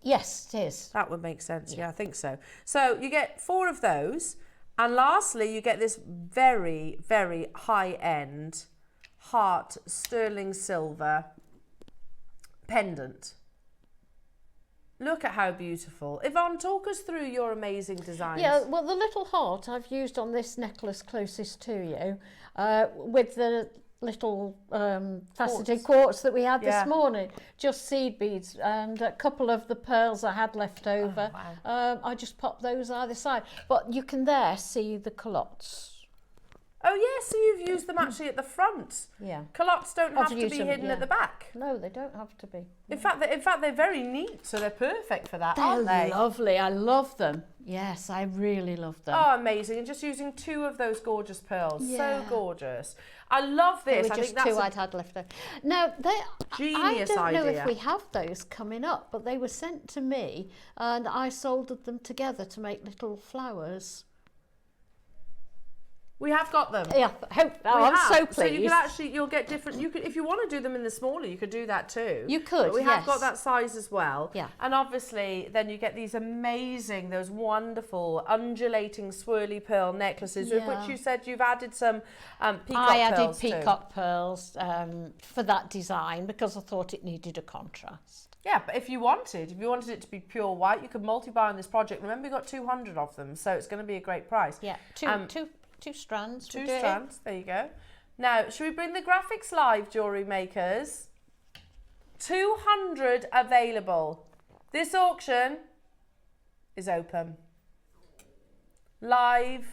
Yes, it is. That would make sense. Yeah, I think so. So you get 4 of those. And lastly, you get this very, very high-end heart sterling silver pendant. Look at how beautiful. Yvonne, talk us through your amazing designs. Yeah, well, the little heart I've used on this necklace closest to you, with the little faceted quartz that we had this morning, just seed beads and a couple of the pearls I had left over. Oh, wow. I just popped those either side. But you can there see the culottes. Oh, yes, so you've used them actually at the front. Yeah. Culottes don't have to be them, hidden at the back. No, they don't have to be. In fact, they're very neat, so they're perfect for that, aren't They're they? lovely. I love them. Yes, I really love them. Oh, amazing. And just using 2 of those gorgeous pearls. Yeah. So gorgeous. I love There this. were I just think that's 2 I'd had left over. Now, I genius don't know idea. if we have those coming up, but they were sent to me and I soldered them together to make little flowers. We have got them. Yeah, I'm so pleased. So you can you'll get different, you could, if you want to do them in the smaller, you could do that too. You could, But we have yes. got that size as well. Yeah. And obviously then you get these amazing, those wonderful undulating swirly pearl necklaces, with which you said you've added some peacock pearls I added too. peacock pearls for that design because I thought it needed a contrast. Yeah, but if you wanted it to be pure white, you could multi-buy on this project. Remember, we got 200 of them, so it's going to be a great price. Yeah, two strands. 2 strands, there you go. Now, should we bring the graphics live, jewellery makers? 200 available. This auction is open. Live.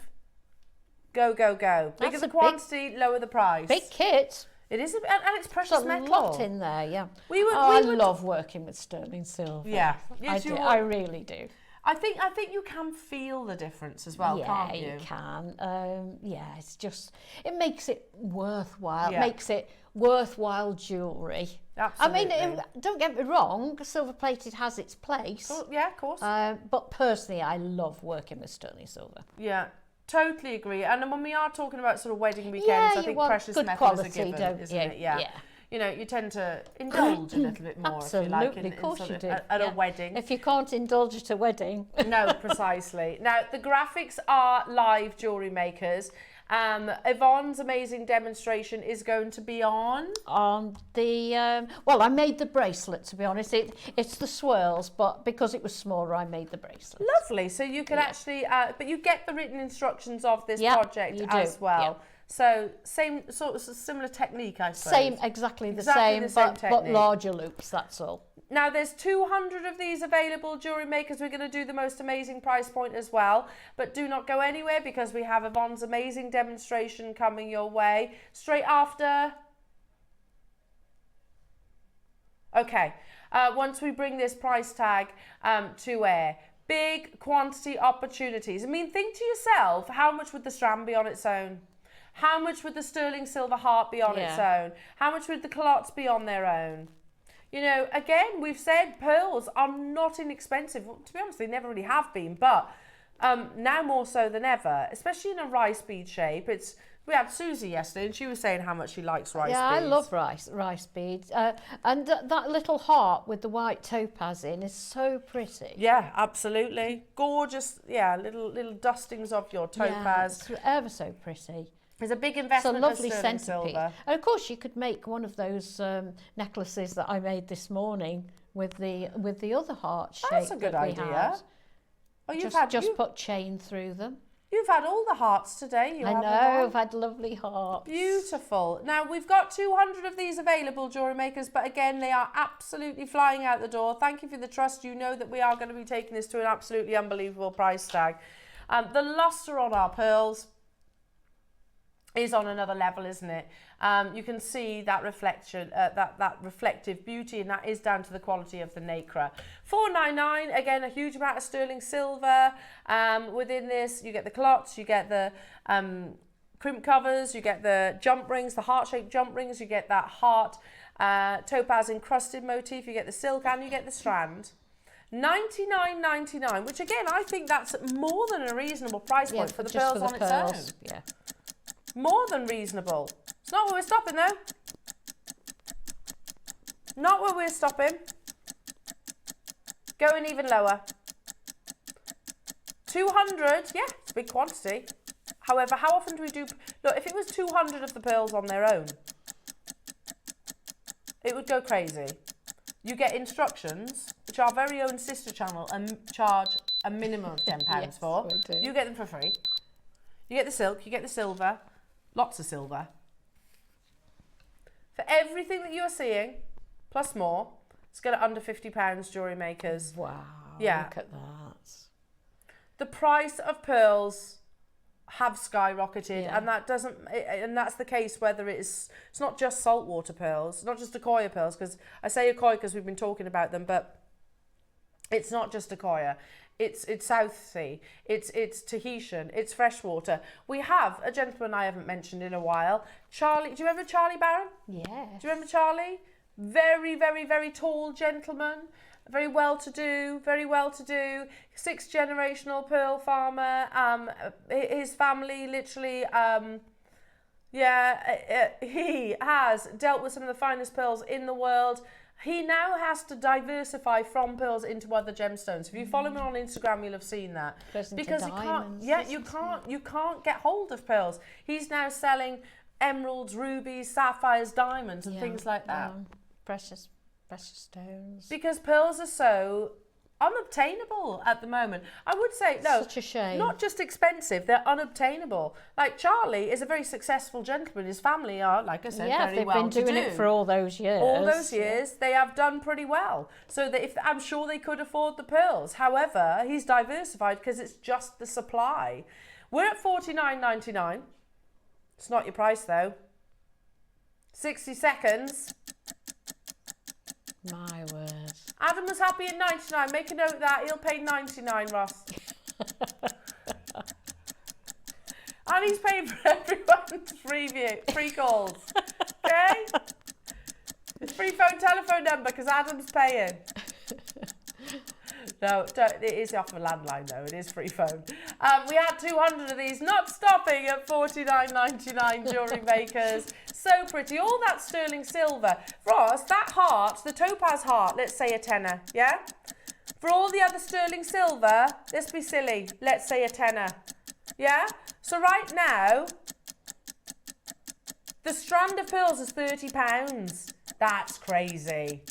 Go, go, go. Bigger the quantity, lower the price. Big kit. It is, and it's precious There's a metal. lot in there, yeah. I love working with sterling silver. Yeah. I really do. I think you can feel the difference as well, can't you? Yeah, you can. Yeah, it's just, it makes it worthwhile. Yeah. It makes it worthwhile jewellery. Absolutely. I mean, don't get me wrong, silver plated has its place. Oh, yeah, of course. But personally, I love working with sterling silver. Yeah, totally agree. And when we are talking about sort of wedding weekends, I think precious metal is a given, isn't it? Yeah. You know, you tend to indulge a little bit more, Absolutely, if you like, of course you do. at a wedding. If you can't indulge at a wedding. No, precisely. Now, the graphics are live, jewellery makers. Yvonne's amazing demonstration is going to be on the well, I made the bracelet, to be honest. It's the swirls, but because it was smaller, I made the bracelet. Lovely. So you can actually, but you get the written instructions of this project as well. Yeah. So same sort of similar technique, I suppose. Exactly the same but larger loops, that's all. Now there's 200 of these available, jewellery makers. We're going to do the most amazing price point as well, but do not go anywhere because we have Yvonne's amazing demonstration coming your way straight after. Okay, once we bring this price tag to air. Big quantity opportunities. I mean, think to yourself, how much would the strand be on its own? How much would the sterling silver heart be on its own? How much would the culottes be on their own? You know, again, we've said pearls are not inexpensive. Well, to be honest, they never really have been, but now more so than ever, especially in a rice bead shape. We had Susie yesterday and she was saying how much she likes rice beads. Yeah, I love rice beads. And that little heart with the white topaz in is so pretty. Yeah, absolutely. Gorgeous, yeah, little dustings of your topaz. Yeah, it's ever so pretty. There's a big investment in sterling centerpiece. Silver. And of course you could make one of those necklaces that I made this morning with the other heart shape. That's a good idea. Oh, just put chain through them. You've had all the hearts today. I know, I've had lovely hearts. Beautiful. Now, we've got 200 of these available, jewellery makers, but again, they are absolutely flying out the door. Thank you for the trust. You know that we are going to be taking this to an absolutely unbelievable price tag. The lustre on our pearls is on another level, isn't it? You can see that reflection, that reflective beauty, and that is down to the quality of the nacre. $4.99, again, a huge amount of sterling silver. Within this, you get the culottes, you get the crimp covers, you get the jump rings, the heart-shaped jump rings, you get that heart topaz encrusted motif, you get the silk, and you get the strand. $99.99, which again, I think that's more than a reasonable price point for the pearls on its own. Yeah. More than reasonable. It's not where we're stopping though. Not where we're stopping. Going even lower. 200, yeah, it's a big quantity. However, how often do we do... Look, if it was 200 of the pearls on their own, it would go crazy. You get instructions, which our very own sister channel and charge a minimum of £10 yes, for. we do. You get them for free. You get the silk, you get the silver, lots of silver. For everything that you're seeing, plus more, it's going to under £50, Jewellery Makers. Wow, yeah. Look at that. The price of pearls have skyrocketed, Yeah. and that doesn't, and that's the case whether it's not just saltwater pearls, not just Akoya pearls, because I say Akoya because we've been talking about them, but it's not just Akoya. It's South Sea, it's Tahitian, it's freshwater. We have a gentleman I haven't mentioned in a while, Charlie. Do you remember Charlie Barron? Yeah. Do you remember Charlie? Very, very, very tall gentleman, very well-to-do, 6th generational pearl farmer. His family literally, he has dealt with some of the finest pearls in the world. He now has to diversify from pearls into other gemstones. If you follow me on Instagram, you'll have seen that. Because you can't get hold of pearls. He's now selling emeralds, rubies, sapphires, diamonds, and things like that. Precious stones. Because pearls are so unobtainable at the moment. I would say, no, such a shame. Not just expensive, they're unobtainable. Like Charlie is a very successful gentleman. His family are, like I said, very well to do. They've been doing it for all those years. All those years, they have done pretty well. So that I'm sure they could afford the pearls. However, he's diversified because it's just the supply. We're at $49.99. It's not your price though. 60 seconds. My word. Adam was happy at 99. Make a note of that. He'll pay 99, Ross. And he's paying for everyone's free calls. Okay? It's free phone telephone number because Adam's paying. No, it is off a landline though. It is free phone. We had 200 of these, not stopping at $49.99, Jewellery Makers. So pretty. All that sterling silver. Ross, that heart, the topaz heart, let's say a tenner, yeah? For all the other sterling silver, let's be silly, let's say a tenner, yeah? So right now, the strand of pearls is £30. That's crazy.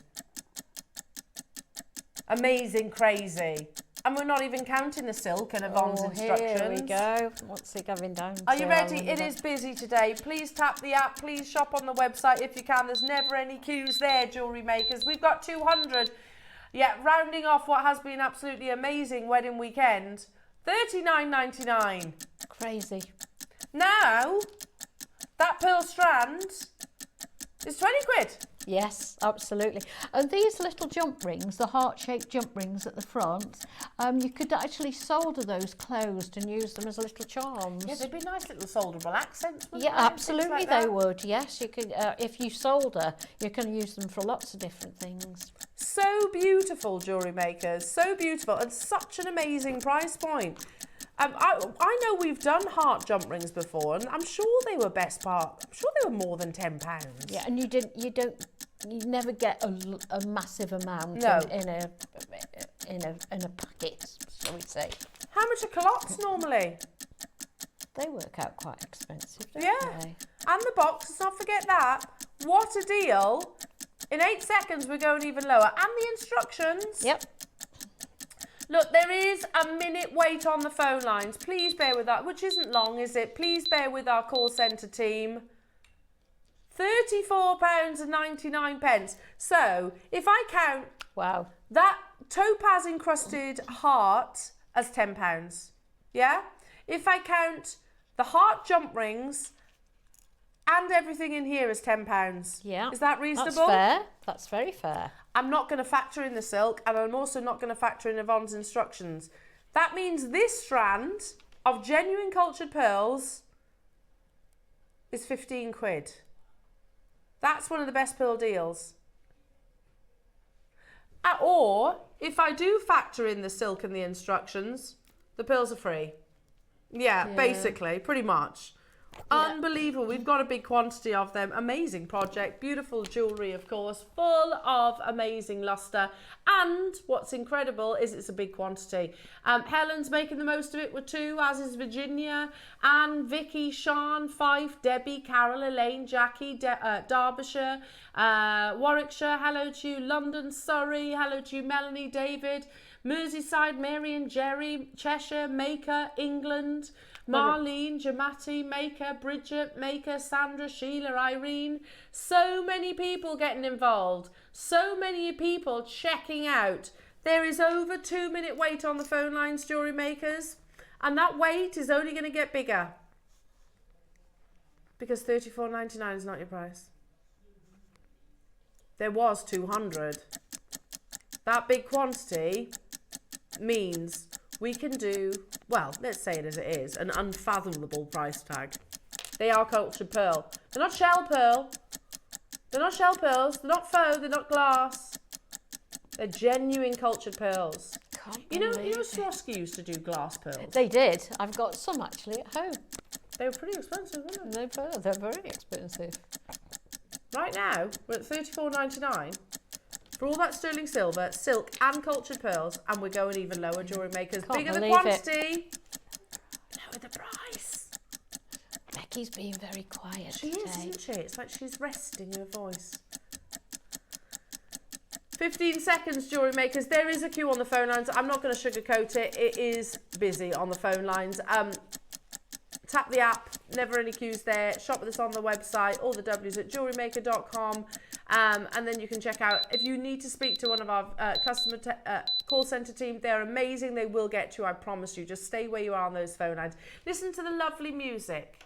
Amazing crazy. And we're not even counting the silk and Yvonne's instructions. Here we go. What's it going down to? Are you ready? It is busy today. Please tap the app. Please shop on the website if you can. There's never any queues there, Jewellery Makers. We've got 200. Yeah, rounding off what has been absolutely amazing wedding weekend. $39.99. Crazy. Now, that pearl strand is 20 quid. Yes, absolutely. And these little jump rings, the heart-shaped jump rings at the front, you could actually solder those closed and use them as little charms. Yeah, they'd be nice little solderable accents, wouldn't Yeah, they? absolutely Like they that. would. Yes, you could. If you solder, you can use them for lots of different things. So beautiful, Jewellery Makers. So beautiful and such an amazing price point. I know we've done heart jump rings before, and I'm sure they were best part. I'm sure they were more than £10. Yeah, and you never get a massive amount No. in a packet, shall we say? How much are culottes normally? They work out quite expensive, don't Yeah. they? And the box, let's not forget that. What a deal. In 8 seconds, we're going even lower. And the instructions. Yep. Look, there is a minute wait on the phone lines. Please bear with that, which isn't long, is it? Please bear with our call centre team. £34.99. So, if I count Wow. that topaz encrusted heart as £10, yeah? If I count the heart jump rings and everything in here as £10, Yeah. is that reasonable? That's fair. That's very fair. I'm not going to factor in the silk, and I'm also not going to factor in Yvonne's instructions. That means this strand of genuine cultured pearls is 15 quid. That's one of the best pearl deals. Or, if I do factor in the silk and the instructions, the pearls are free. Yeah, basically, pretty much. Unbelievable. We've got a big quantity of them. Amazing project. Beautiful jewellery, of course, full of amazing lustre. And what's incredible is it's a big quantity. Helen's making the most of it with 2, as is Virginia, Anne, Vicky, Sean, Fife, Debbie, Carol, Elaine, Jackie, Derbyshire, Warwickshire. Hello to you. London, Surrey. Hello to you, Melanie, David, Merseyside, Mary and Jerry, Cheshire, Maker, England, Marlene, Jamati, Maker, Bridget, Maker, Sandra, Sheila, Irene. So many people getting involved. So many people checking out. There is over 2-minute wait on the phone lines, jewellery makers. And that wait is only going to get bigger. Because $34.99 is not your price. There was 200. That big quantity means we can do, well, let's say it as it is, an unfathomable price tag. They are cultured pearl. They're not shell pearl. They're not shell pearls. They're not faux. They're not glass. They're genuine cultured pearls. You know Swarovski used to do glass pearls? They did. I've got some actually at home. They were pretty expensive, weren't they? They're very expensive. Right now, we're at $34.99. For all that sterling silver, silk and cultured pearls, and we're going even lower, jewellery makers. Bigger the quantity, lower the price. Becky's being very quiet She today. is, isn't she? It's like she's resting her voice. 15 seconds, jewellery makers. There is a queue on the phone lines. I'm not going to sugarcoat it. It is busy on the phone lines. Tap the app, never any queues there. Shop with us on the website, all the W's at jewellerymaker.com. And then you can check out, if you need to speak to one of our customer call centre team, they're amazing. They will get you, I promise you. Just stay where you are on those phone lines. Listen to the lovely music.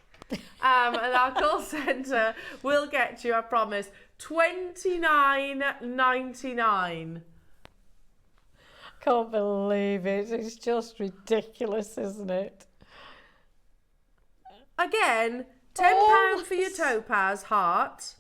And our call centre will get you, I promise, $29.99. Can't believe it. It's just ridiculous, isn't it? Again, £10 for your topaz heart.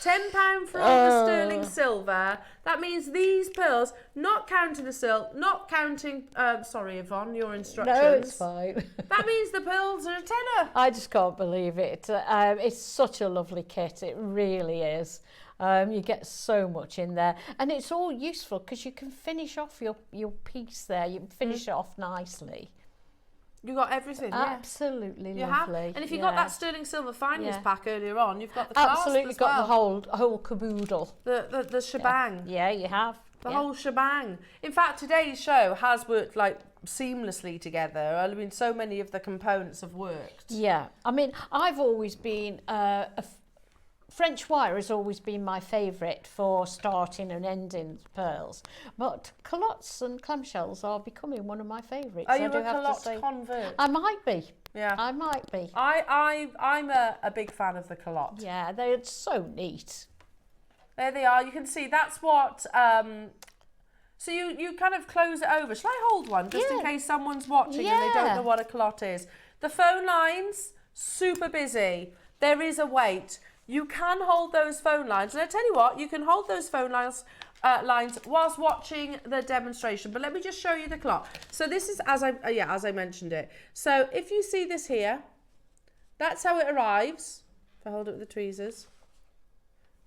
£10 for all the sterling silver. That means these pearls, not counting the silk, not counting, sorry Yvonne, your instructions. No, it's fine. That means the pearls are a tenner. I just can't believe it. It's such a lovely kit. It really is. You get so much in there. And it's all useful because you can finish off your piece there. You can finish it off nicely. You got everything, Absolutely you lovely. Have. And if you got that sterling silver fineness pack earlier on, you've got the clasp absolutely as got well. the whole caboodle. The shebang. Yeah, you have. The whole shebang. In fact, today's show has worked like seamlessly together. I mean, so many of the components have worked. Yeah, I mean, I've always been French wire has always been my favourite for starting and ending pearls, but culottes and clamshells are becoming one of my favourites. Are you a culotte convert? I might be. Yeah, I might be. I'm a big fan of the culotte. Yeah, they're so neat. There they are. You can see that's what. So you kind of close it over. Shall I hold one just in case someone's watching and they don't know what a culotte is? The phone lines super busy. There is a wait. You can hold those phone lines, and I tell you what, you can hold those phone lines whilst watching the demonstration. But let me just show you the clock. So this is as I mentioned it. So if you see this here, that's how it arrives. If I hold it with the tweezers,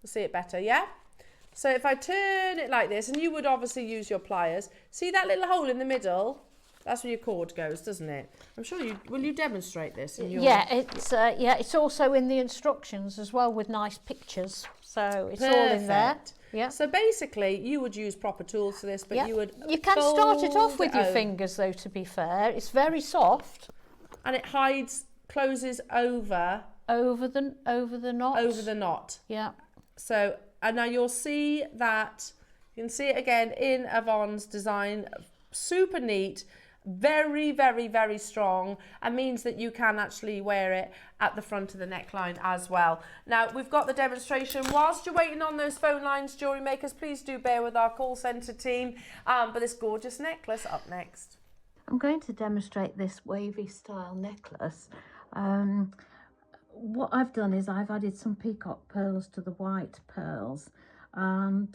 you'll see it better. Yeah. So if I turn it like this, and you would obviously use your pliers. See that little hole in the middle? That's where your cord goes, doesn't it? I'm sure will you demonstrate this in your... Yeah, it's also in the instructions as well with nice pictures. So it's all in there. Yeah. So basically, you would use proper tools for this, but you would... You can start it off with your fingers, though, to be fair. It's very soft. And it closes over... Over the knot. Over the knot. Yeah. So, and now you'll see that, you can see it again in Yvonne's design. Super neat. Very, very, very strong, and means that you can actually wear it at the front of the neckline as well. Now, we've got the demonstration. Whilst you're waiting on those phone lines, jewellery makers, please do bear with our call centre team. But this gorgeous necklace up next. I'm going to demonstrate this wavy style necklace. What I've done is I've added some peacock pearls to the white pearls and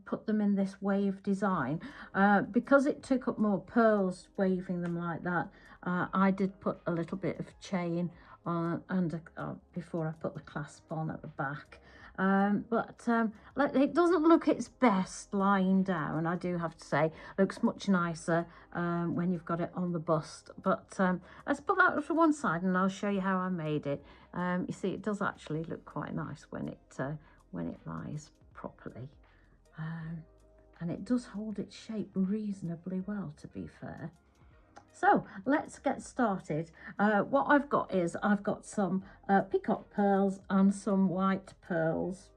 put them in this wave design. Because it took up more pearls waving them like that, I did put a little bit of chain before I put the clasp on at the back. It doesn't look its best lying down, I do have to say. It looks much nicer when you've got it on the bust. But let's put that to one side and I'll show you how I made it. You see, it does actually look quite nice when it lies properly. And it does hold its shape reasonably well, to be fair. So let's get started. What I've got is I've got some peacock pearls and some white pearls.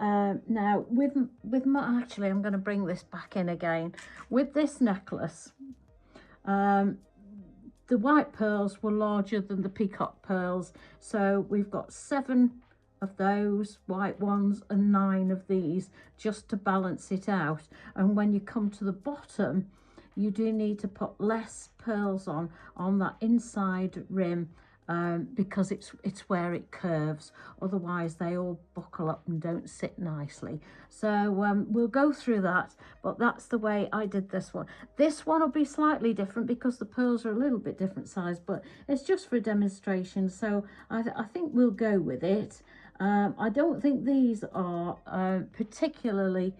Now with my, actually I'm going to bring this back in again. With this necklace, the white pearls were larger than the peacock pearls, so we've got 7 of those white ones and 9 of these just to balance it out. And when you come to the bottom, you do need to put less pearls on that inside rim because it's where it curves. Otherwise they all buckle up and don't sit nicely. So we'll go through that, but that's the way I did this one. This one will be slightly different because the pearls are a little bit different size, but it's just for a demonstration, so I think we'll go with it. I don't think these are particularly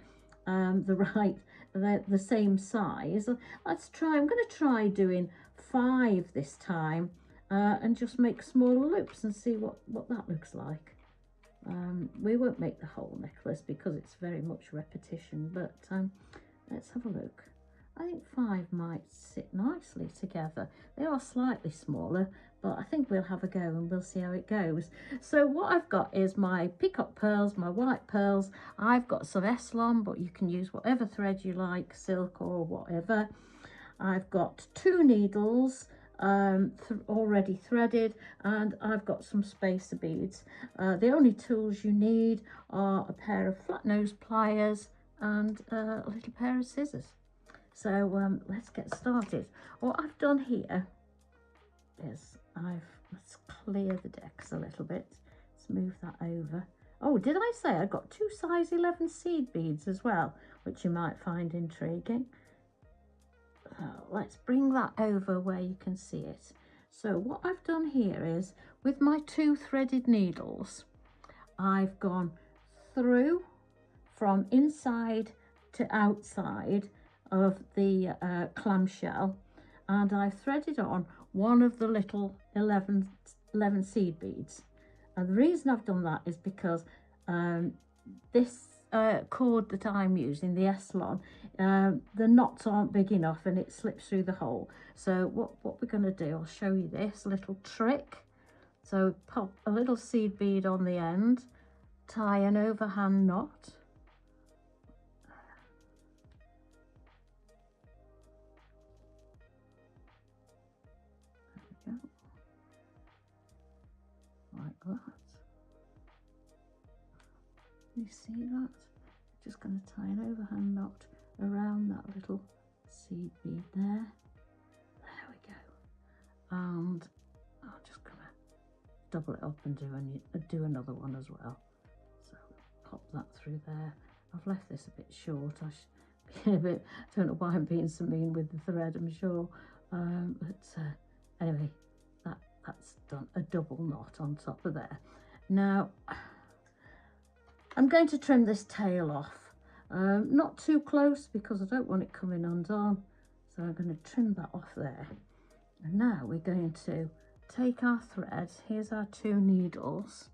the same size. Let's try, I'm going to try doing 5 this time and just make smaller loops and see what that looks like. We won't make the whole necklace because it's very much repetition, but let's have a look. I think 5 might sit nicely together. They are slightly smaller, but I think we'll have a go and we'll see how it goes. So what I've got is my peacock pearls, my white pearls. I've got some Eslon, but you can use whatever thread you like, silk or whatever. I've got 2 needles already threaded, and I've got some spacer beads. The only tools you need are a pair of flat nose pliers and a little pair of scissors. So let's get started. What I've done here is let's clear the decks a little bit. Let's move that over. Oh, did I say I got 2 size 11 seed beads as well, which you might find intriguing. Let's bring that over where you can see it. So what I've done here is, with my 2 threaded needles, I've gone through from inside to outside of the clamshell, and I've threaded on one of the little 11 seed beads. And the reason I've done that is because this cord that I'm using, the Eslon, the knots aren't big enough and it slips through the hole. So what we're going to do, I'll show you this little trick. So pop a little seed bead on the end, tie an overhand knot. Like that. You see that? Just going to tie an overhand knot around that little seed bead there. There we go. And I'm just going to double it up and do another one as well. So pop that through there. I've left this a bit short. I don't know why I'm being so mean with the thread, I'm sure. Anyway, that's done, a double knot on top of there. Now I'm going to trim this tail off, not too close because I don't want it coming undone, so I'm going to trim that off there. And now we're going to take our thread. Here's our 2 needles.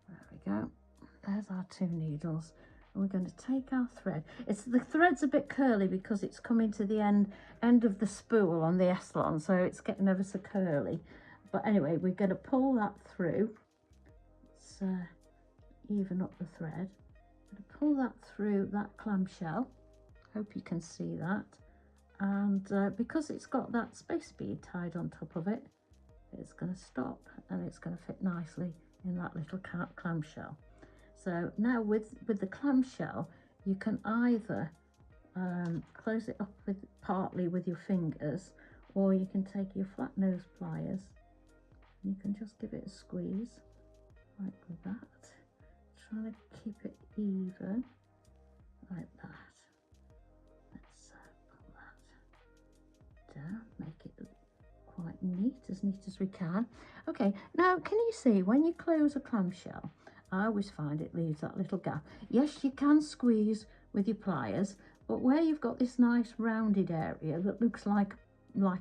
There we go. There's our 2 needles. And we're going to take our thread. The thread's a bit curly because it's coming to the end of the spool on the Eslon, so it's getting ever so curly. But anyway, we're going to pull that through. Let's even up the thread. I'm going to pull that through that clamshell. Hope you can see that. And because it's got that space bead tied on top of it, it's going to stop and it's going to fit nicely in that little clamshell. So now with the clamshell, you can either close it up partly with your fingers, or you can take your flat nose pliers. You can just give it a squeeze like that, trying to keep it even like that. Let's pull that down, make it quite neat as we can. Okay, now can you see when you close a clamshell, I always find it leaves that little gap. Yes, you can squeeze with your pliers, but where you've got this nice rounded area that looks like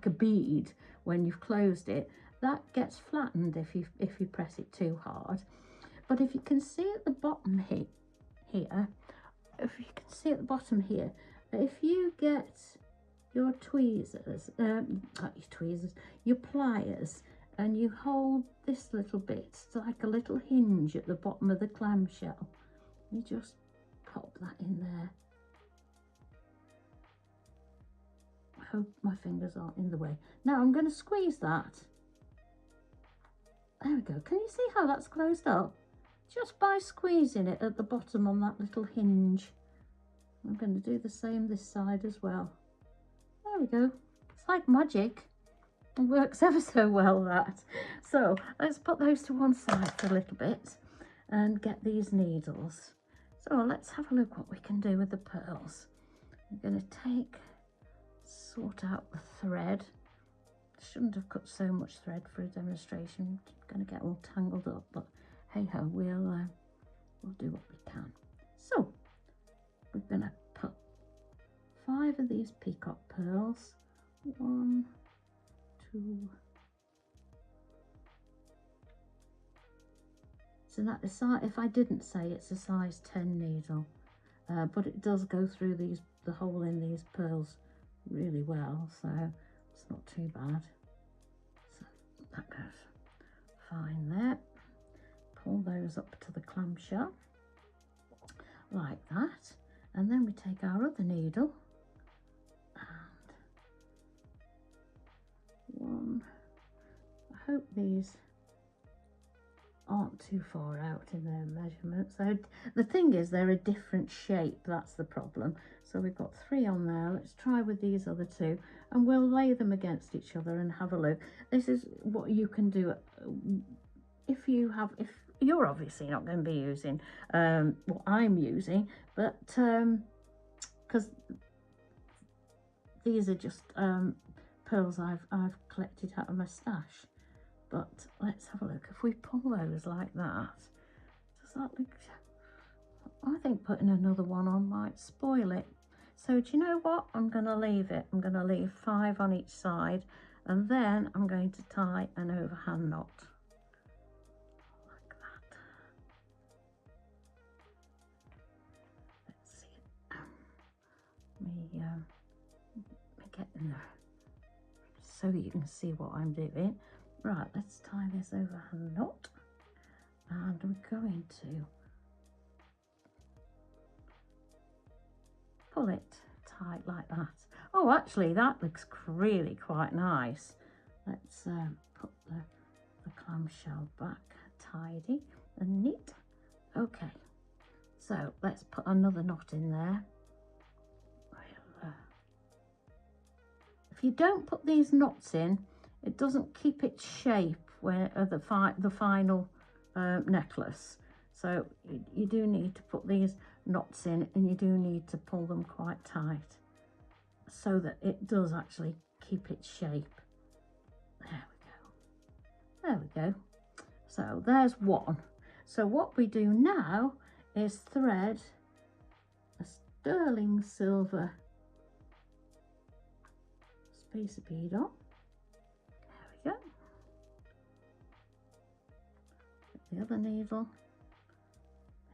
a bead when you've closed it, that gets flattened if you press it too hard. But if you can see at the bottom here, if you get your tweezers, your pliers, and you hold this little bit, it's like a little hinge at the bottom of the clamshell, you just pop that in there. I hope my fingers aren't in the way. Now I'm going to squeeze that. There we go. Can you see how that's closed up? Just by squeezing it at the bottom on that little hinge. I'm going to do the same this side as well. There we go. It's like magic. It works ever so well, that. So let's put those to one side for a little bit and get these needles. So let's have a look what we can do with the pearls. I'm going to sort out the thread. Shouldn't have cut so much thread for a demonstration. Going to get all tangled up, but hey ho, we'll do what we can. So we're going to put 5 of these peacock pearls. 1, 2. So that is, if I didn't say, it's a size 10 needle, but it does go through the hole in these pearls really well, so it's not too bad. So that goes fine there. Pull those up to the clamshell like that, and then we take our other needle and one. I hope these aren't too far out in their measurements. So the thing is, they're a different shape, that's the problem. So we've got 3 on there. Let's try with these other 2, and we'll lay them against each other and have a look. This is what you can do if you're obviously not going to be using what I'm using, but because these are just pearls I've collected out of my stash. But let's have a look. If we pull those like that, does that look... I think putting another one on might spoil it. So do you know what? I'm going to leave it. I'm going to leave 5 on each side, and then I'm going to tie an overhand knot. Like that. Let's see. Let me get in there so that you can see what I'm doing. Right, let's tie this overhand knot, and we're going to pull it tight like that. Oh, actually that looks really quite nice. Let's put the clamshell back tidy and neat. Okay, so let's put another knot in there. If you don't put these knots in, it doesn't keep its shape where the final necklace. So you do need to put these knots in, and you do need to pull them quite tight so that it does actually keep its shape. There we go. There we go. So there's one. So what we do now is thread a sterling silver spacer bead on. There we go. The other needle.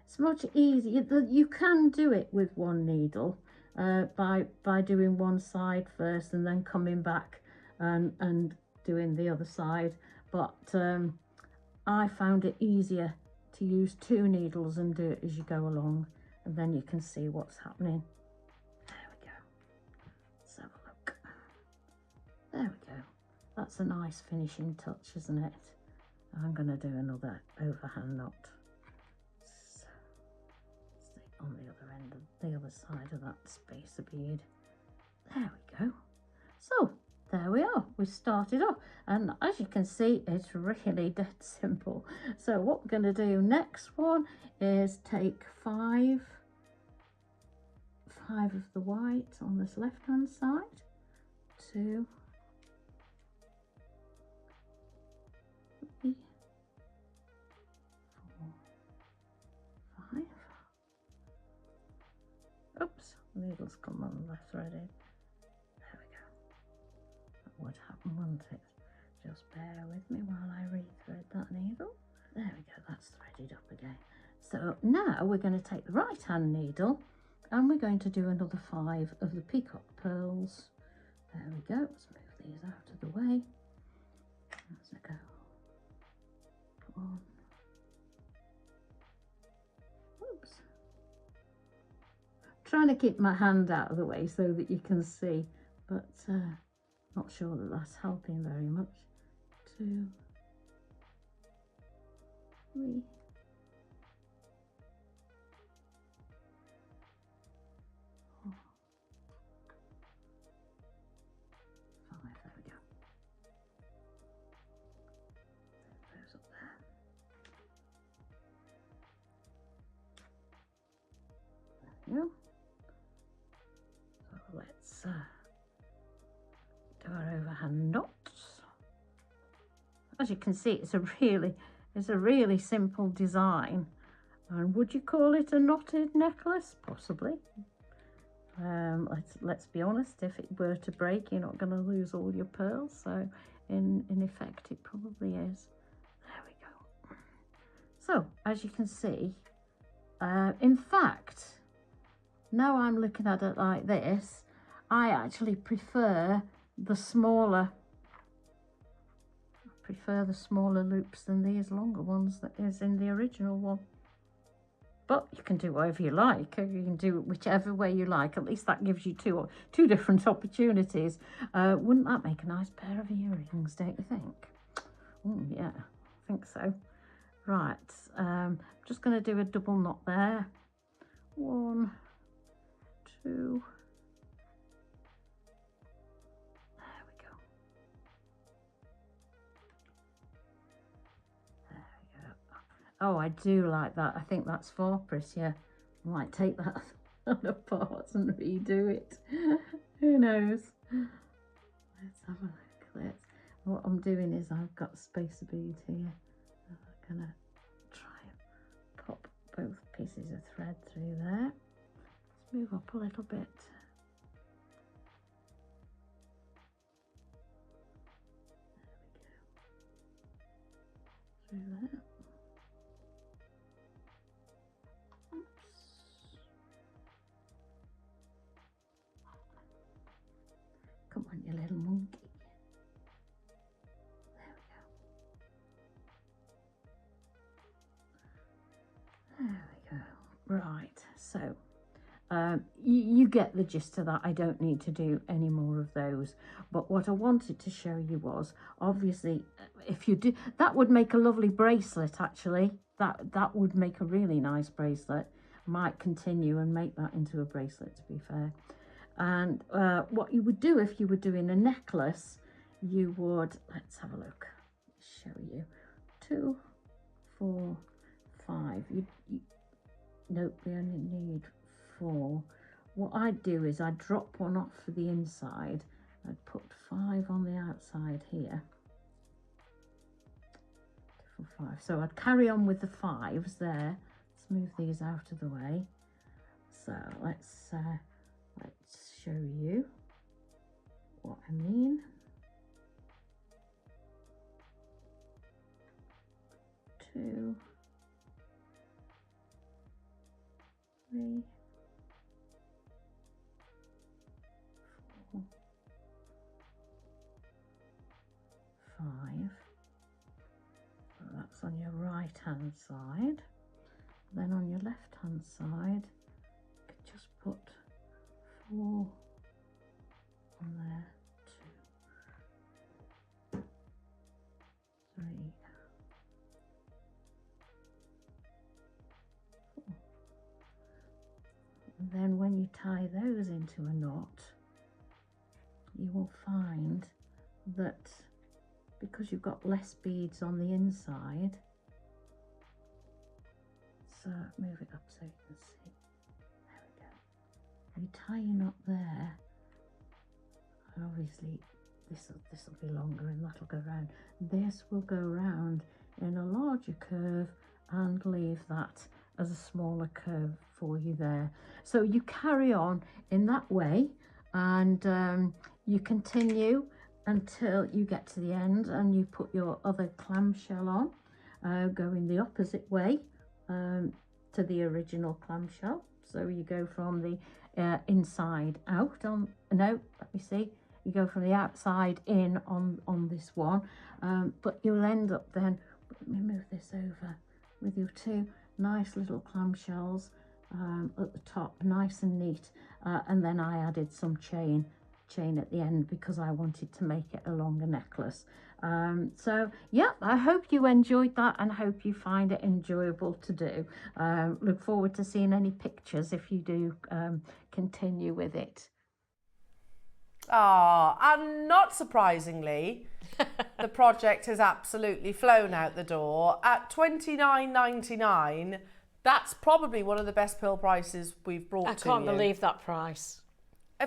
It's much easier. You can do it with one needle by doing one side first and then coming back and doing the other side, but I found it easier to use 2 needles and do it as you go along, and then you can see what's happening. There we go. Let's have a look. There we go. That's a nice finishing touch, isn't it? I'm going to do another overhand knot. So, on the other end of the other side of that spacer bead. There we go. So there we are. We started off, and as you can see, it's really dead simple. So what we're going to do next one is take 5 of the white on this left hand side, 2, needle's come unthreaded. There we go. That would happen, wouldn't it? Just bear with me while I rethread that needle. There we go, that's threaded up again. So now we're going to take the right hand needle and we're going to do another 5 of the peacock pearls. There we go, let's move these out of the way. As I go. 1. Oops. Trying to keep my hand out of the way so that you can see, but not sure that that's helping very much. 2, 3. 4, 5. There we go. Those up there. There we go. So let's do our overhand knots. As you can see, it's a really simple design. And would you call it a knotted necklace? Possibly. Let's be honest, if it were to break, you're not going to lose all your pearls. So in effect, it probably is. There we go. So as you can see, in fact, now I'm looking at it like this, I actually prefer the smaller loops than these longer ones that is in the original one. But you can do whatever you like. You can do it whichever way you like. At least that gives you two different opportunities. Wouldn't that make a nice pair of earrings, don't you think? Oh yeah, I think so. Right, just going to do a double knot there. 1, 2. Oh, I do like that. I think that's far prettier. I might take that apart and redo it. Who knows? Let's have a look. What I'm doing is I've got spacer beads here. I'm gonna try and pop both pieces of thread through there. Let's move up a little bit. There we go. Through there. Come on, you little monkey. There we go. Right, so you get the gist of that. I don't need to do any more of those. But what I wanted to show you was, obviously, if you do, that would make a lovely bracelet, actually. That would make a really nice bracelet. Might continue and make that into a bracelet, to be fair. And what you would do if you were doing a necklace, you would, let's have a look, show you, 2, 4, 5. Nope, we only need 4. What I'd do is I'd drop one off for the inside. I'd put 5 on the outside here. 2, 4, 5. So I'd carry on with the 5s there. Let's move these out of the way. So let's show you what I mean. 2, 3, 4, 5. So that's on your right hand side. Then on your left hand side, you could just put 4 on there, 2, 3, 4. And then when you tie those into a knot, you will find that because you've got less beads on the inside, so move it up so you can see. You tie your knot there, and obviously this will be longer and that'll go round. This will go round in a larger curve and leave that as a smaller curve for you there. So you carry on in that way, and you continue until you get to the end, and you put your other clamshell on, going the opposite way to the original clamshell. So you go from the inside out on, no, let me see, you go from the outside in on this one, but you'll end up then, let me move this over, with your two nice little clamshells at the top, nice and neat, and then I added some chain at the end because I wanted to make it a longer necklace. So yeah, I hope you enjoyed that and hope you find it enjoyable to do. Look forward to seeing any pictures if you do continue with it. And not surprisingly, the project has absolutely flown out the door at $29.99. That's probably one of the best pearl prices we've brought to you. I can't believe that price.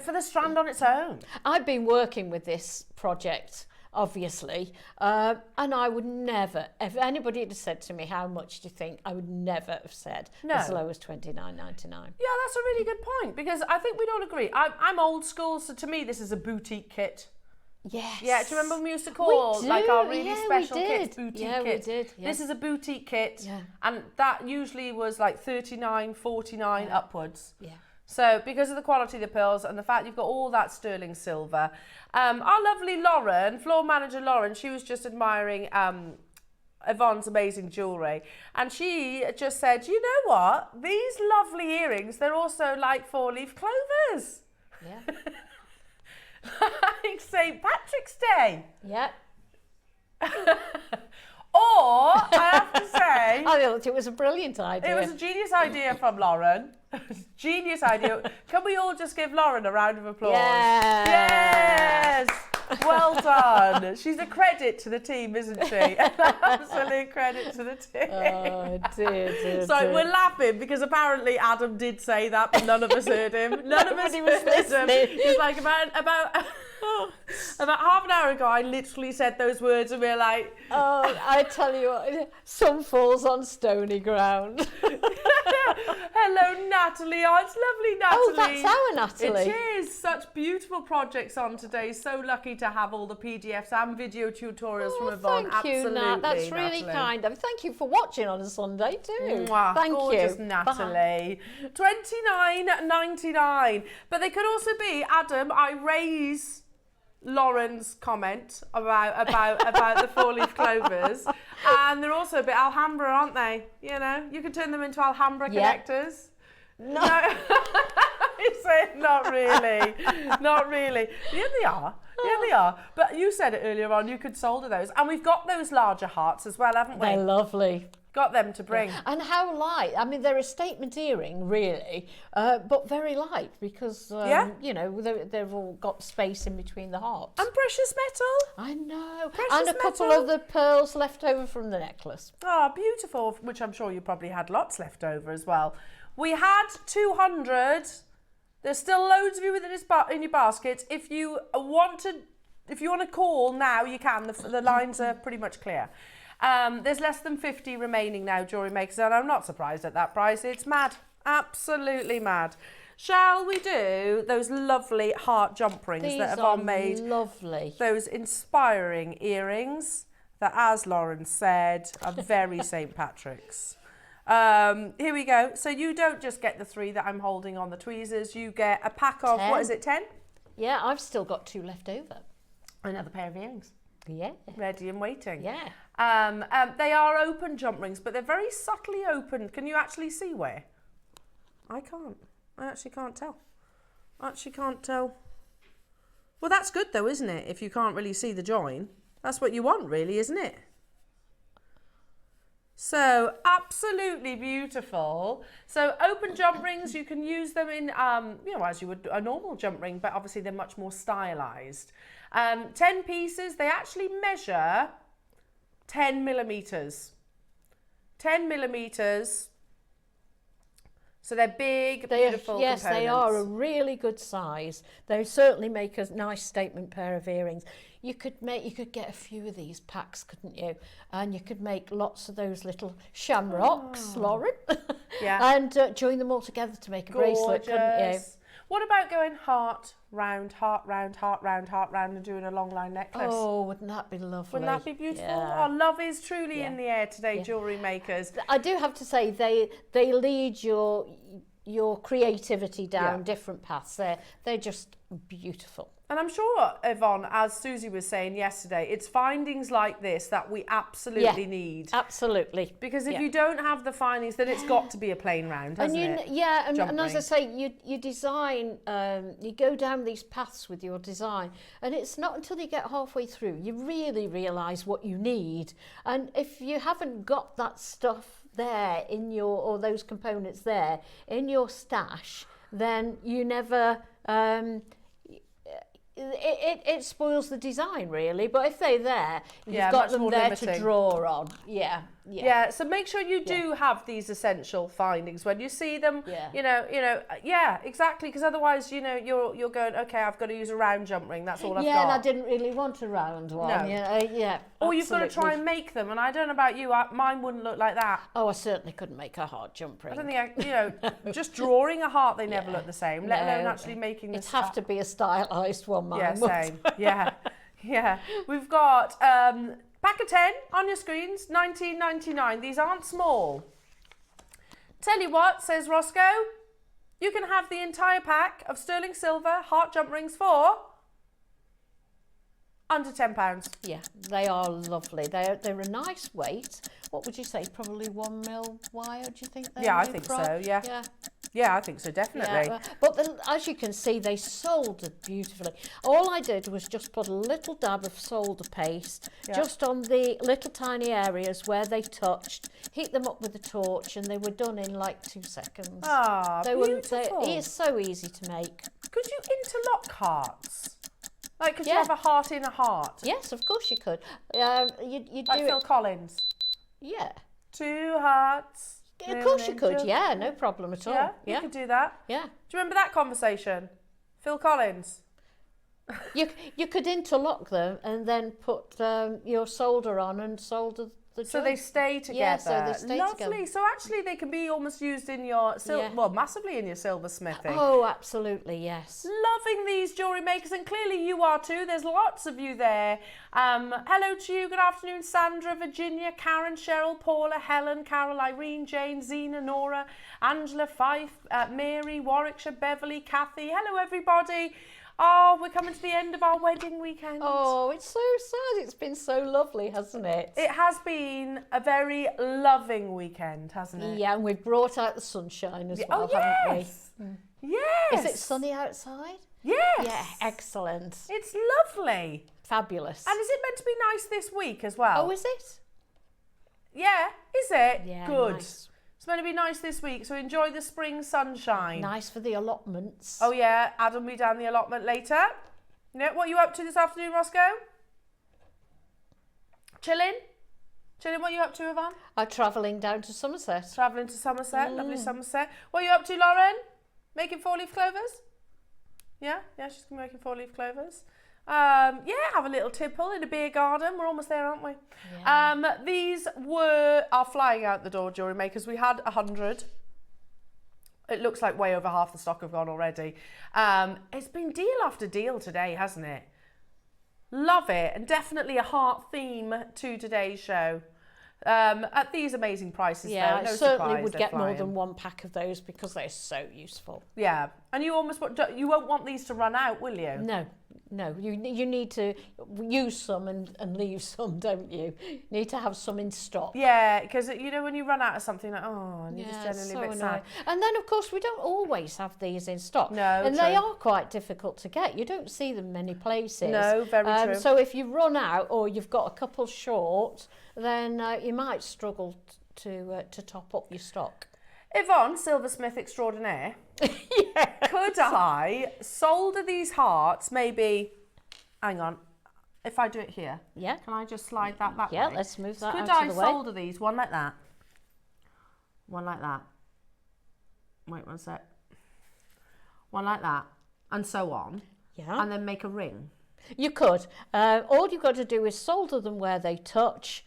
For the strand on its own. I've been working with this project, obviously, and I would never, if anybody had said to me, how much do you think, I would never have said as low as $29.99. Yeah, that's a really good point, because I think we'd all agree. I'm old school, so to me this is a boutique kit. Yes. Yeah, do you remember when we used to call like our really special kits boutique kits? We did. Yeah. This is a boutique kit, yeah. And that usually was like $39, $49 upwards. Yeah. So because of the quality of the pearls and the fact you've got all that sterling silver, our lovely Lauren, floor manager Lauren, she was just admiring Yvonne's amazing jewellery, and she just said, you know what, these lovely earrings, they're also like 4-leaf clovers. Yeah. Like St. Patrick's Day. Yeah. Or, I have to say, I thought it was a brilliant idea. it was a genius idea from Lauren. Genius idea. Can we all just give Lauren a round of applause? Yes. Yes. Well done. She's a credit to the team, isn't she? An absolute credit to the team. Oh, dear. So we're laughing because apparently Adam did say that, but none of us heard him. None of us heard him. He's like, about half an hour ago, I literally said those words and we're like... Oh, I tell you what, some falls on stony ground. Hello, Natalie. Oh, it's lovely, Natalie. Oh, that's our Natalie. It is. Such beautiful projects on today. So lucky to have all the PDFs and video tutorials from Yvonne. Thank you, Nat. That's really kind. I mean, thank you for watching on a Sunday too. Mwah, thank gorgeous, you. Natalie. $29.99. But they could also be, Adam, I raise Lauren's comment about the 4-leaf clovers, and they're also a bit Alhambra, aren't they? You know, you could turn them into Alhambra connectors. No. You say not really, not really. Yeah, they are. Yeah, they are. But you said it earlier on, you could solder those, and we've got those larger hearts as well, haven't we? They're lovely. Got them to bring. Yeah. And how light? I mean, they're a statement earring, really, but very light because, you know, they've all got space in between the hearts. And precious metal. I know. Precious and a couple metal. of the pearls left over from the necklace. Oh, beautiful, which I'm sure you probably had lots left over as well. We had 200. There's still loads of you in your basket. If you want to call now, you can. The lines are pretty much clear. There's less than 50 remaining now, jewellery makers, and I'm not surprised at that price. It's mad, absolutely mad. Shall we do those lovely heart jump rings that Yvonne made? Lovely. Those inspiring earrings that, as Lauren said, are very St. Patrick's. Here we go. So you don't just get the 3 that I'm holding on the tweezers. You get a pack of, 10. What is it, 10? Yeah, I've still got 2 left over. Another pair of earrings. Yeah. Ready and waiting. Yeah. They are open jump rings, but they're very subtly open. Can you actually see where? I can't. I actually can't tell. Well, that's good though, isn't it? If you can't really see the join. That's what you want, really, isn't it? So, absolutely beautiful. So, open jump rings, you can use them in, you know, as you would a normal jump ring, but obviously they're much more stylised. 10 pieces, they actually measure 10 millimetres. 10 millimetres. So they're big, beautiful yes, components. they are a really good size. They certainly make a nice statement pair of earrings. You could get a few of these packs, couldn't you? And you could make lots of those little shamrocks, Lauren. Yeah. And join them all together to make a bracelet, couldn't you? What about going heart round, heart round, heart round, heart round, and doing a long line necklace? Oh, wouldn't that be lovely? Wouldn't that be beautiful? Yeah. Our love is truly in the air today, jewellery makers. I do have to say they lead your creativity down different paths. They're just beautiful. And I'm sure, Yvonne, as Susie was saying yesterday, it's findings like this that we absolutely need. Absolutely. Because if you don't have the findings, then it's got to be a plain round, hasn't it? Yeah, and as I say, you design, you go down these paths with your design, and it's not until you get halfway through you really realise what you need. And if you haven't got that stuff there in your, or those components there in your stash, then you never... It spoils the design, really. But if they're there, you've got them there to draw on. Yeah, so make sure you do have these essential findings when you see them. Exactly, because otherwise, you're going, okay, I've got to use a round jump ring. That's all I've got. Yeah, and I didn't really want a round one. No. Or you've got to try and make them, and I don't know about you, mine wouldn't look like that. Oh, I certainly couldn't make a heart jump ring. I don't think just drawing a heart, they never look the same. Let alone actually making this. It'd have to be a stylised one, mine. Yeah, same. Yeah. We've got pack of 10 on your screens, $19.99. These aren't small. Tell you what, says Roscoe, you can have the entire pack of sterling silver heart jump rings for under £10. Yeah, they are lovely. They're a nice weight. What would you say? Probably 1 mil wire, do you think? Yeah, I think so, yeah. Yeah, I think so, definitely. Yeah, but as you can see, they soldered beautifully. All I did was just put a little dab of solder paste just on the little tiny areas where they touched, heat them up with a torch, and they were done in like 2 seconds. Ah, beautiful. It's so easy to make. Could you interlock hearts? Like, could you have a heart in a heart? Yes, of course you could. You like do Phil Collins? Yeah. 2 hearts. Of course you could, yeah, no problem at all. Yeah, you could do that. Yeah. Do you remember that conversation? Phil Collins? You could interlock them and then put your solder on and solder the so they stay together. Yeah, so they stay Lovely. together. So actually they can be almost used in your well, massively in your silversmithing. Oh, absolutely, yes. Loving these jewellery makers, and clearly you are too. There's lots of you there. Hello to you. Good afternoon, Sandra, Virginia, Karen, Cheryl, Paula, Helen, Carol, Irene, Jane, Zena, Nora, Angela, Fife, Mary, Warwickshire, Beverly, Kathy. Hello, everybody. Oh, we're coming to the end of our wedding weekend. Oh, it's so sad. It's been so lovely, hasn't it? It has been a very loving weekend, hasn't it? Yeah, and we've brought out the sunshine as well, haven't we? Yes. Is it sunny outside? Yes. Yeah, excellent. It's lovely. Fabulous. And is it meant to be nice this week as well? Oh, is it? Yeah, is it? Yeah, good. Nice. It's meant to be nice this week, so enjoy the spring sunshine. Nice for the allotments. Oh yeah, Adam will be down the allotment later. What are you up to this afternoon, Roscoe? Chilling? Chilling, what are you up to, Yvonne? I'm travelling down to Somerset. Travelling to Somerset, lovely Somerset. What are you up to, Lauren? Making 4-leaf clovers? Yeah, she's going to be making 4-leaf clovers. Have a little tipple in a beer garden. We're almost there, aren't we? Yeah. These are flying out the door, jewellery makers. We had 100. It looks like way over half the stock have gone already. It's been deal after deal today, hasn't it? Love it, and definitely a heart theme to today's show. At these amazing prices, though, no I certainly would get flying. more than one pack of those because they're so useful. Yeah, and you won't want these to run out, will you? No, you need to use some and leave some, don't you? You need to have some in stock. Yeah, because when you run out of something, like, and you're just generally so a bit annoying. sad. And then, of course, we don't always have these in stock. No, and true. they are quite difficult to get. You don't see them many places. No, very true. So if you run out or you've got a couple short, then you might struggle to top up your stock. Yvonne, silversmith extraordinaire, could I solder these hearts, maybe, hang on, if I do it here, yeah, can I just slide that way? Yeah, let's move that Could out I of the way. solder these, one like that, wait one sec. One like that, and so on. Yeah. And then make a ring. You could. All you've got to do is solder them where they touch.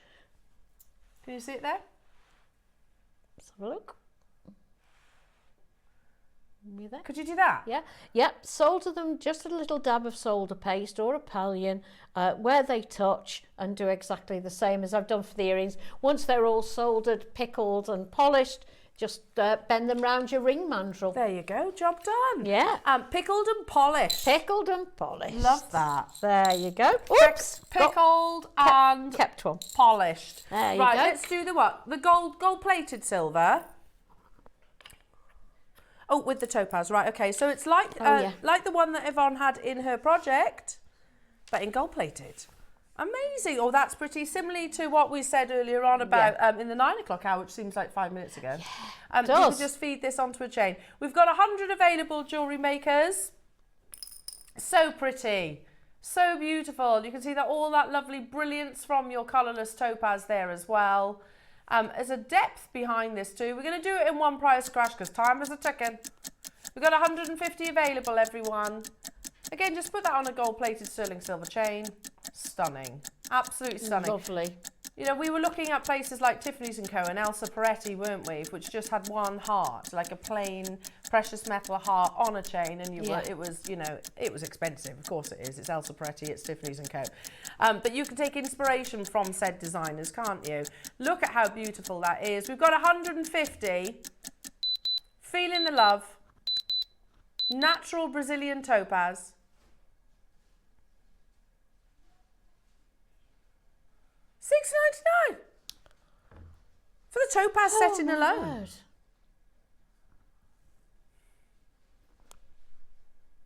Can you see it there? Let's have a look. You there? Could you do that? Yeah. Yep. Solder them, just a little dab of solder paste or a pallion where they touch, and do exactly the same as I've done for the earrings. Once they're all soldered, pickled and polished, just bend them round your ring mandrel. There you go, job done. Yeah. Pickled and polished. Pickled and polished. Love that. There you go. Oops. Pickled and kept one. Polished. There you right, go. let's do the what? The gold plated silver. Oh, with the topaz, right, okay. So it's like like the one that Yvonne had in her project, but in gold plated. Amazing. Oh, that's pretty similar to what we said earlier on about in the 9 o'clock hour, which seems like 5 minutes ago. Yeah, you can just feed this onto a chain. We've got 100 available jewellery makers. So pretty. So beautiful. You can see that all that lovely brilliance from your colourless topaz there as well. There's a depth behind this too. We're going to do it in one price crash because time is a ticking. We've got 150 available, everyone. Again, just put that on a gold-plated sterling silver chain. Stunning. Absolutely stunning. Lovely. You know, we were looking at places like Tiffany's & Co. and Elsa Peretti, weren't we? Which just had one heart, like a plain precious metal heart on a chain. And it was, you know, it was expensive. Of course it is. It's Elsa Peretti, it's Tiffany's & Co. But you can take inspiration from said designers, can't you? Look at how beautiful that is. We've got 150. Feeling the love. Natural Brazilian topaz. $6.99 for the topaz setting alone. Word.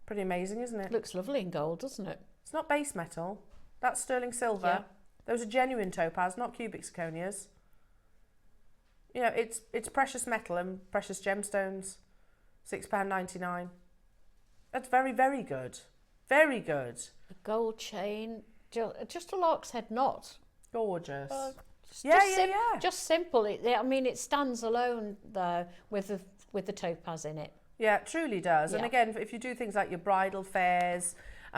Pretty amazing, isn't it? Looks lovely in gold, doesn't it? It's not base metal. That's sterling silver. Yeah. Those are genuine topaz, not cubic zirconias. You know, it's precious metal and precious gemstones. £6.99. That's very, very good. Very good. A gold chain, just a lark's head knot. Gorgeous. Just simple. I mean, it stands alone though with the topaz in it. Yeah, it truly does. Yeah. And again, if you do things like your bridal fairs,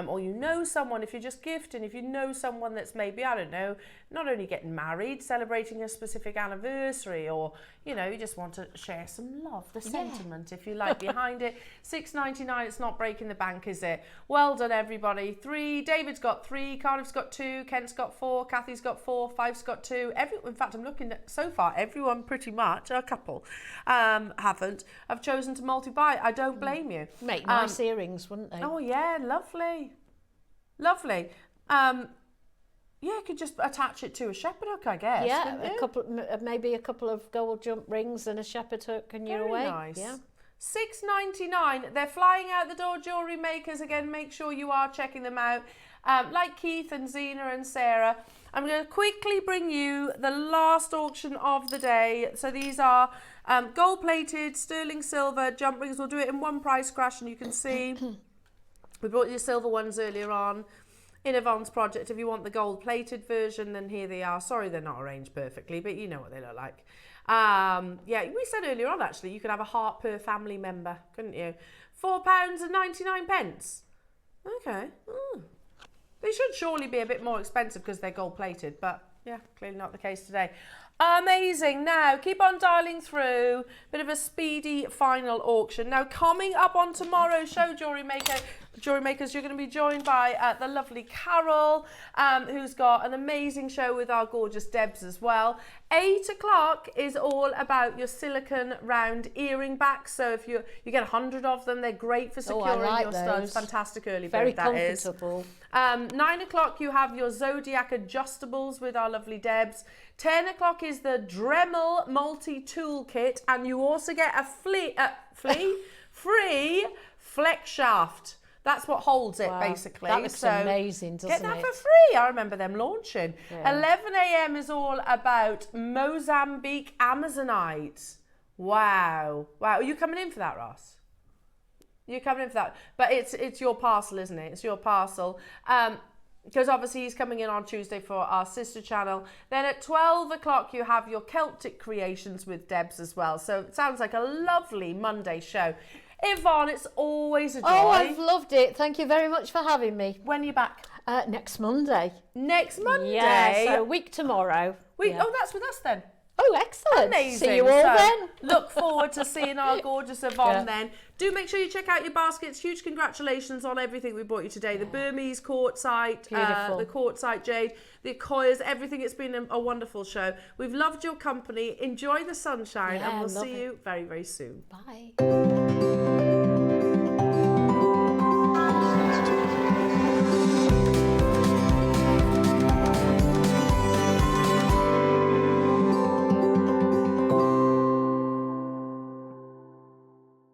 or you know someone, if you're just gifting, if you know someone that's maybe, I don't know, not only getting married, celebrating a specific anniversary, or, you know, you just want to share some love, the sentiment, if you like, behind it. $6.99, it's not breaking the bank, is it? Well done, everybody. 3, David's got 3, Cardiff's got 2, Kent's got 4, Kathy's got 4, Fife's got 2. In fact, I'm looking at, so far, everyone pretty much, a couple, have chosen to multi-buy. I don't blame you. Make nice earrings, wouldn't they? Oh, yeah, lovely. Lovely. Yeah, you could just attach it to a shepherd hook, I guess. Yeah, maybe a couple of gold jump rings and a shepherd hook, and you're away. Nice. Yeah. $6.99. They're flying out the door, jewellery makers. Again, make sure you are checking them out. Like Keith and Zena and Sarah, I'm going to quickly bring you the last auction of the day. So these are gold-plated, sterling silver jump rings. We'll do it in one price crash, and you can see we brought you silver ones earlier on in Yvonne's project. If you want the gold-plated version, then here they are. Sorry, they're not arranged perfectly, but you know what they look like. Yeah, we said earlier on, actually, you could have a heart per family member, couldn't you? £4.99. Okay. They should surely be a bit more expensive because they're gold-plated, but yeah, clearly not the case today. Amazing. Now, keep on dialing through. Bit of a speedy final auction. Now, coming up on tomorrow's show, Jewellery Makers, you're going to be joined by the lovely Carol, who's got an amazing show with our gorgeous Debs as well. 8 o'clock is all about your silicone round earring backs. So if you get 100 of them, they're great for securing your studs. Fantastic early bird, that is. Very comfortable. 9 o'clock, you have your Zodiac adjustables with our lovely Debs. 10 o'clock is the Dremel multi-tool kit, and you also get a free flex shaft. That's what holds it, basically. That looks amazing, doesn't it? Get that for free. I remember them launching. Yeah. 11 a.m. is all about Mozambique Amazonite. Wow. Wow. Are you coming in for that, Ross? You're coming in for that. But it's your parcel, isn't it? It's your parcel. because obviously he's coming in on Tuesday for our sister channel. Then at 12 o'clock, you have your Celtic creations with Debs as well. So it sounds like a lovely Monday show. Yvonne, it's always a joy. Oh, I've loved it. Thank you very much for having me. When are you back? Next Monday. Next Monday? Yeah, so a week tomorrow. Oh, that's with us then. Oh, excellent. Amazing. See you all then. Look forward to seeing our gorgeous Yvonne then. Do make sure you check out your baskets. Huge congratulations on everything we bought you today. The Burmese quartzite, the quartzite jade, the Koyas, everything. It's been a wonderful show. We've loved your company. Enjoy the sunshine and we'll see you very, very soon. Bye.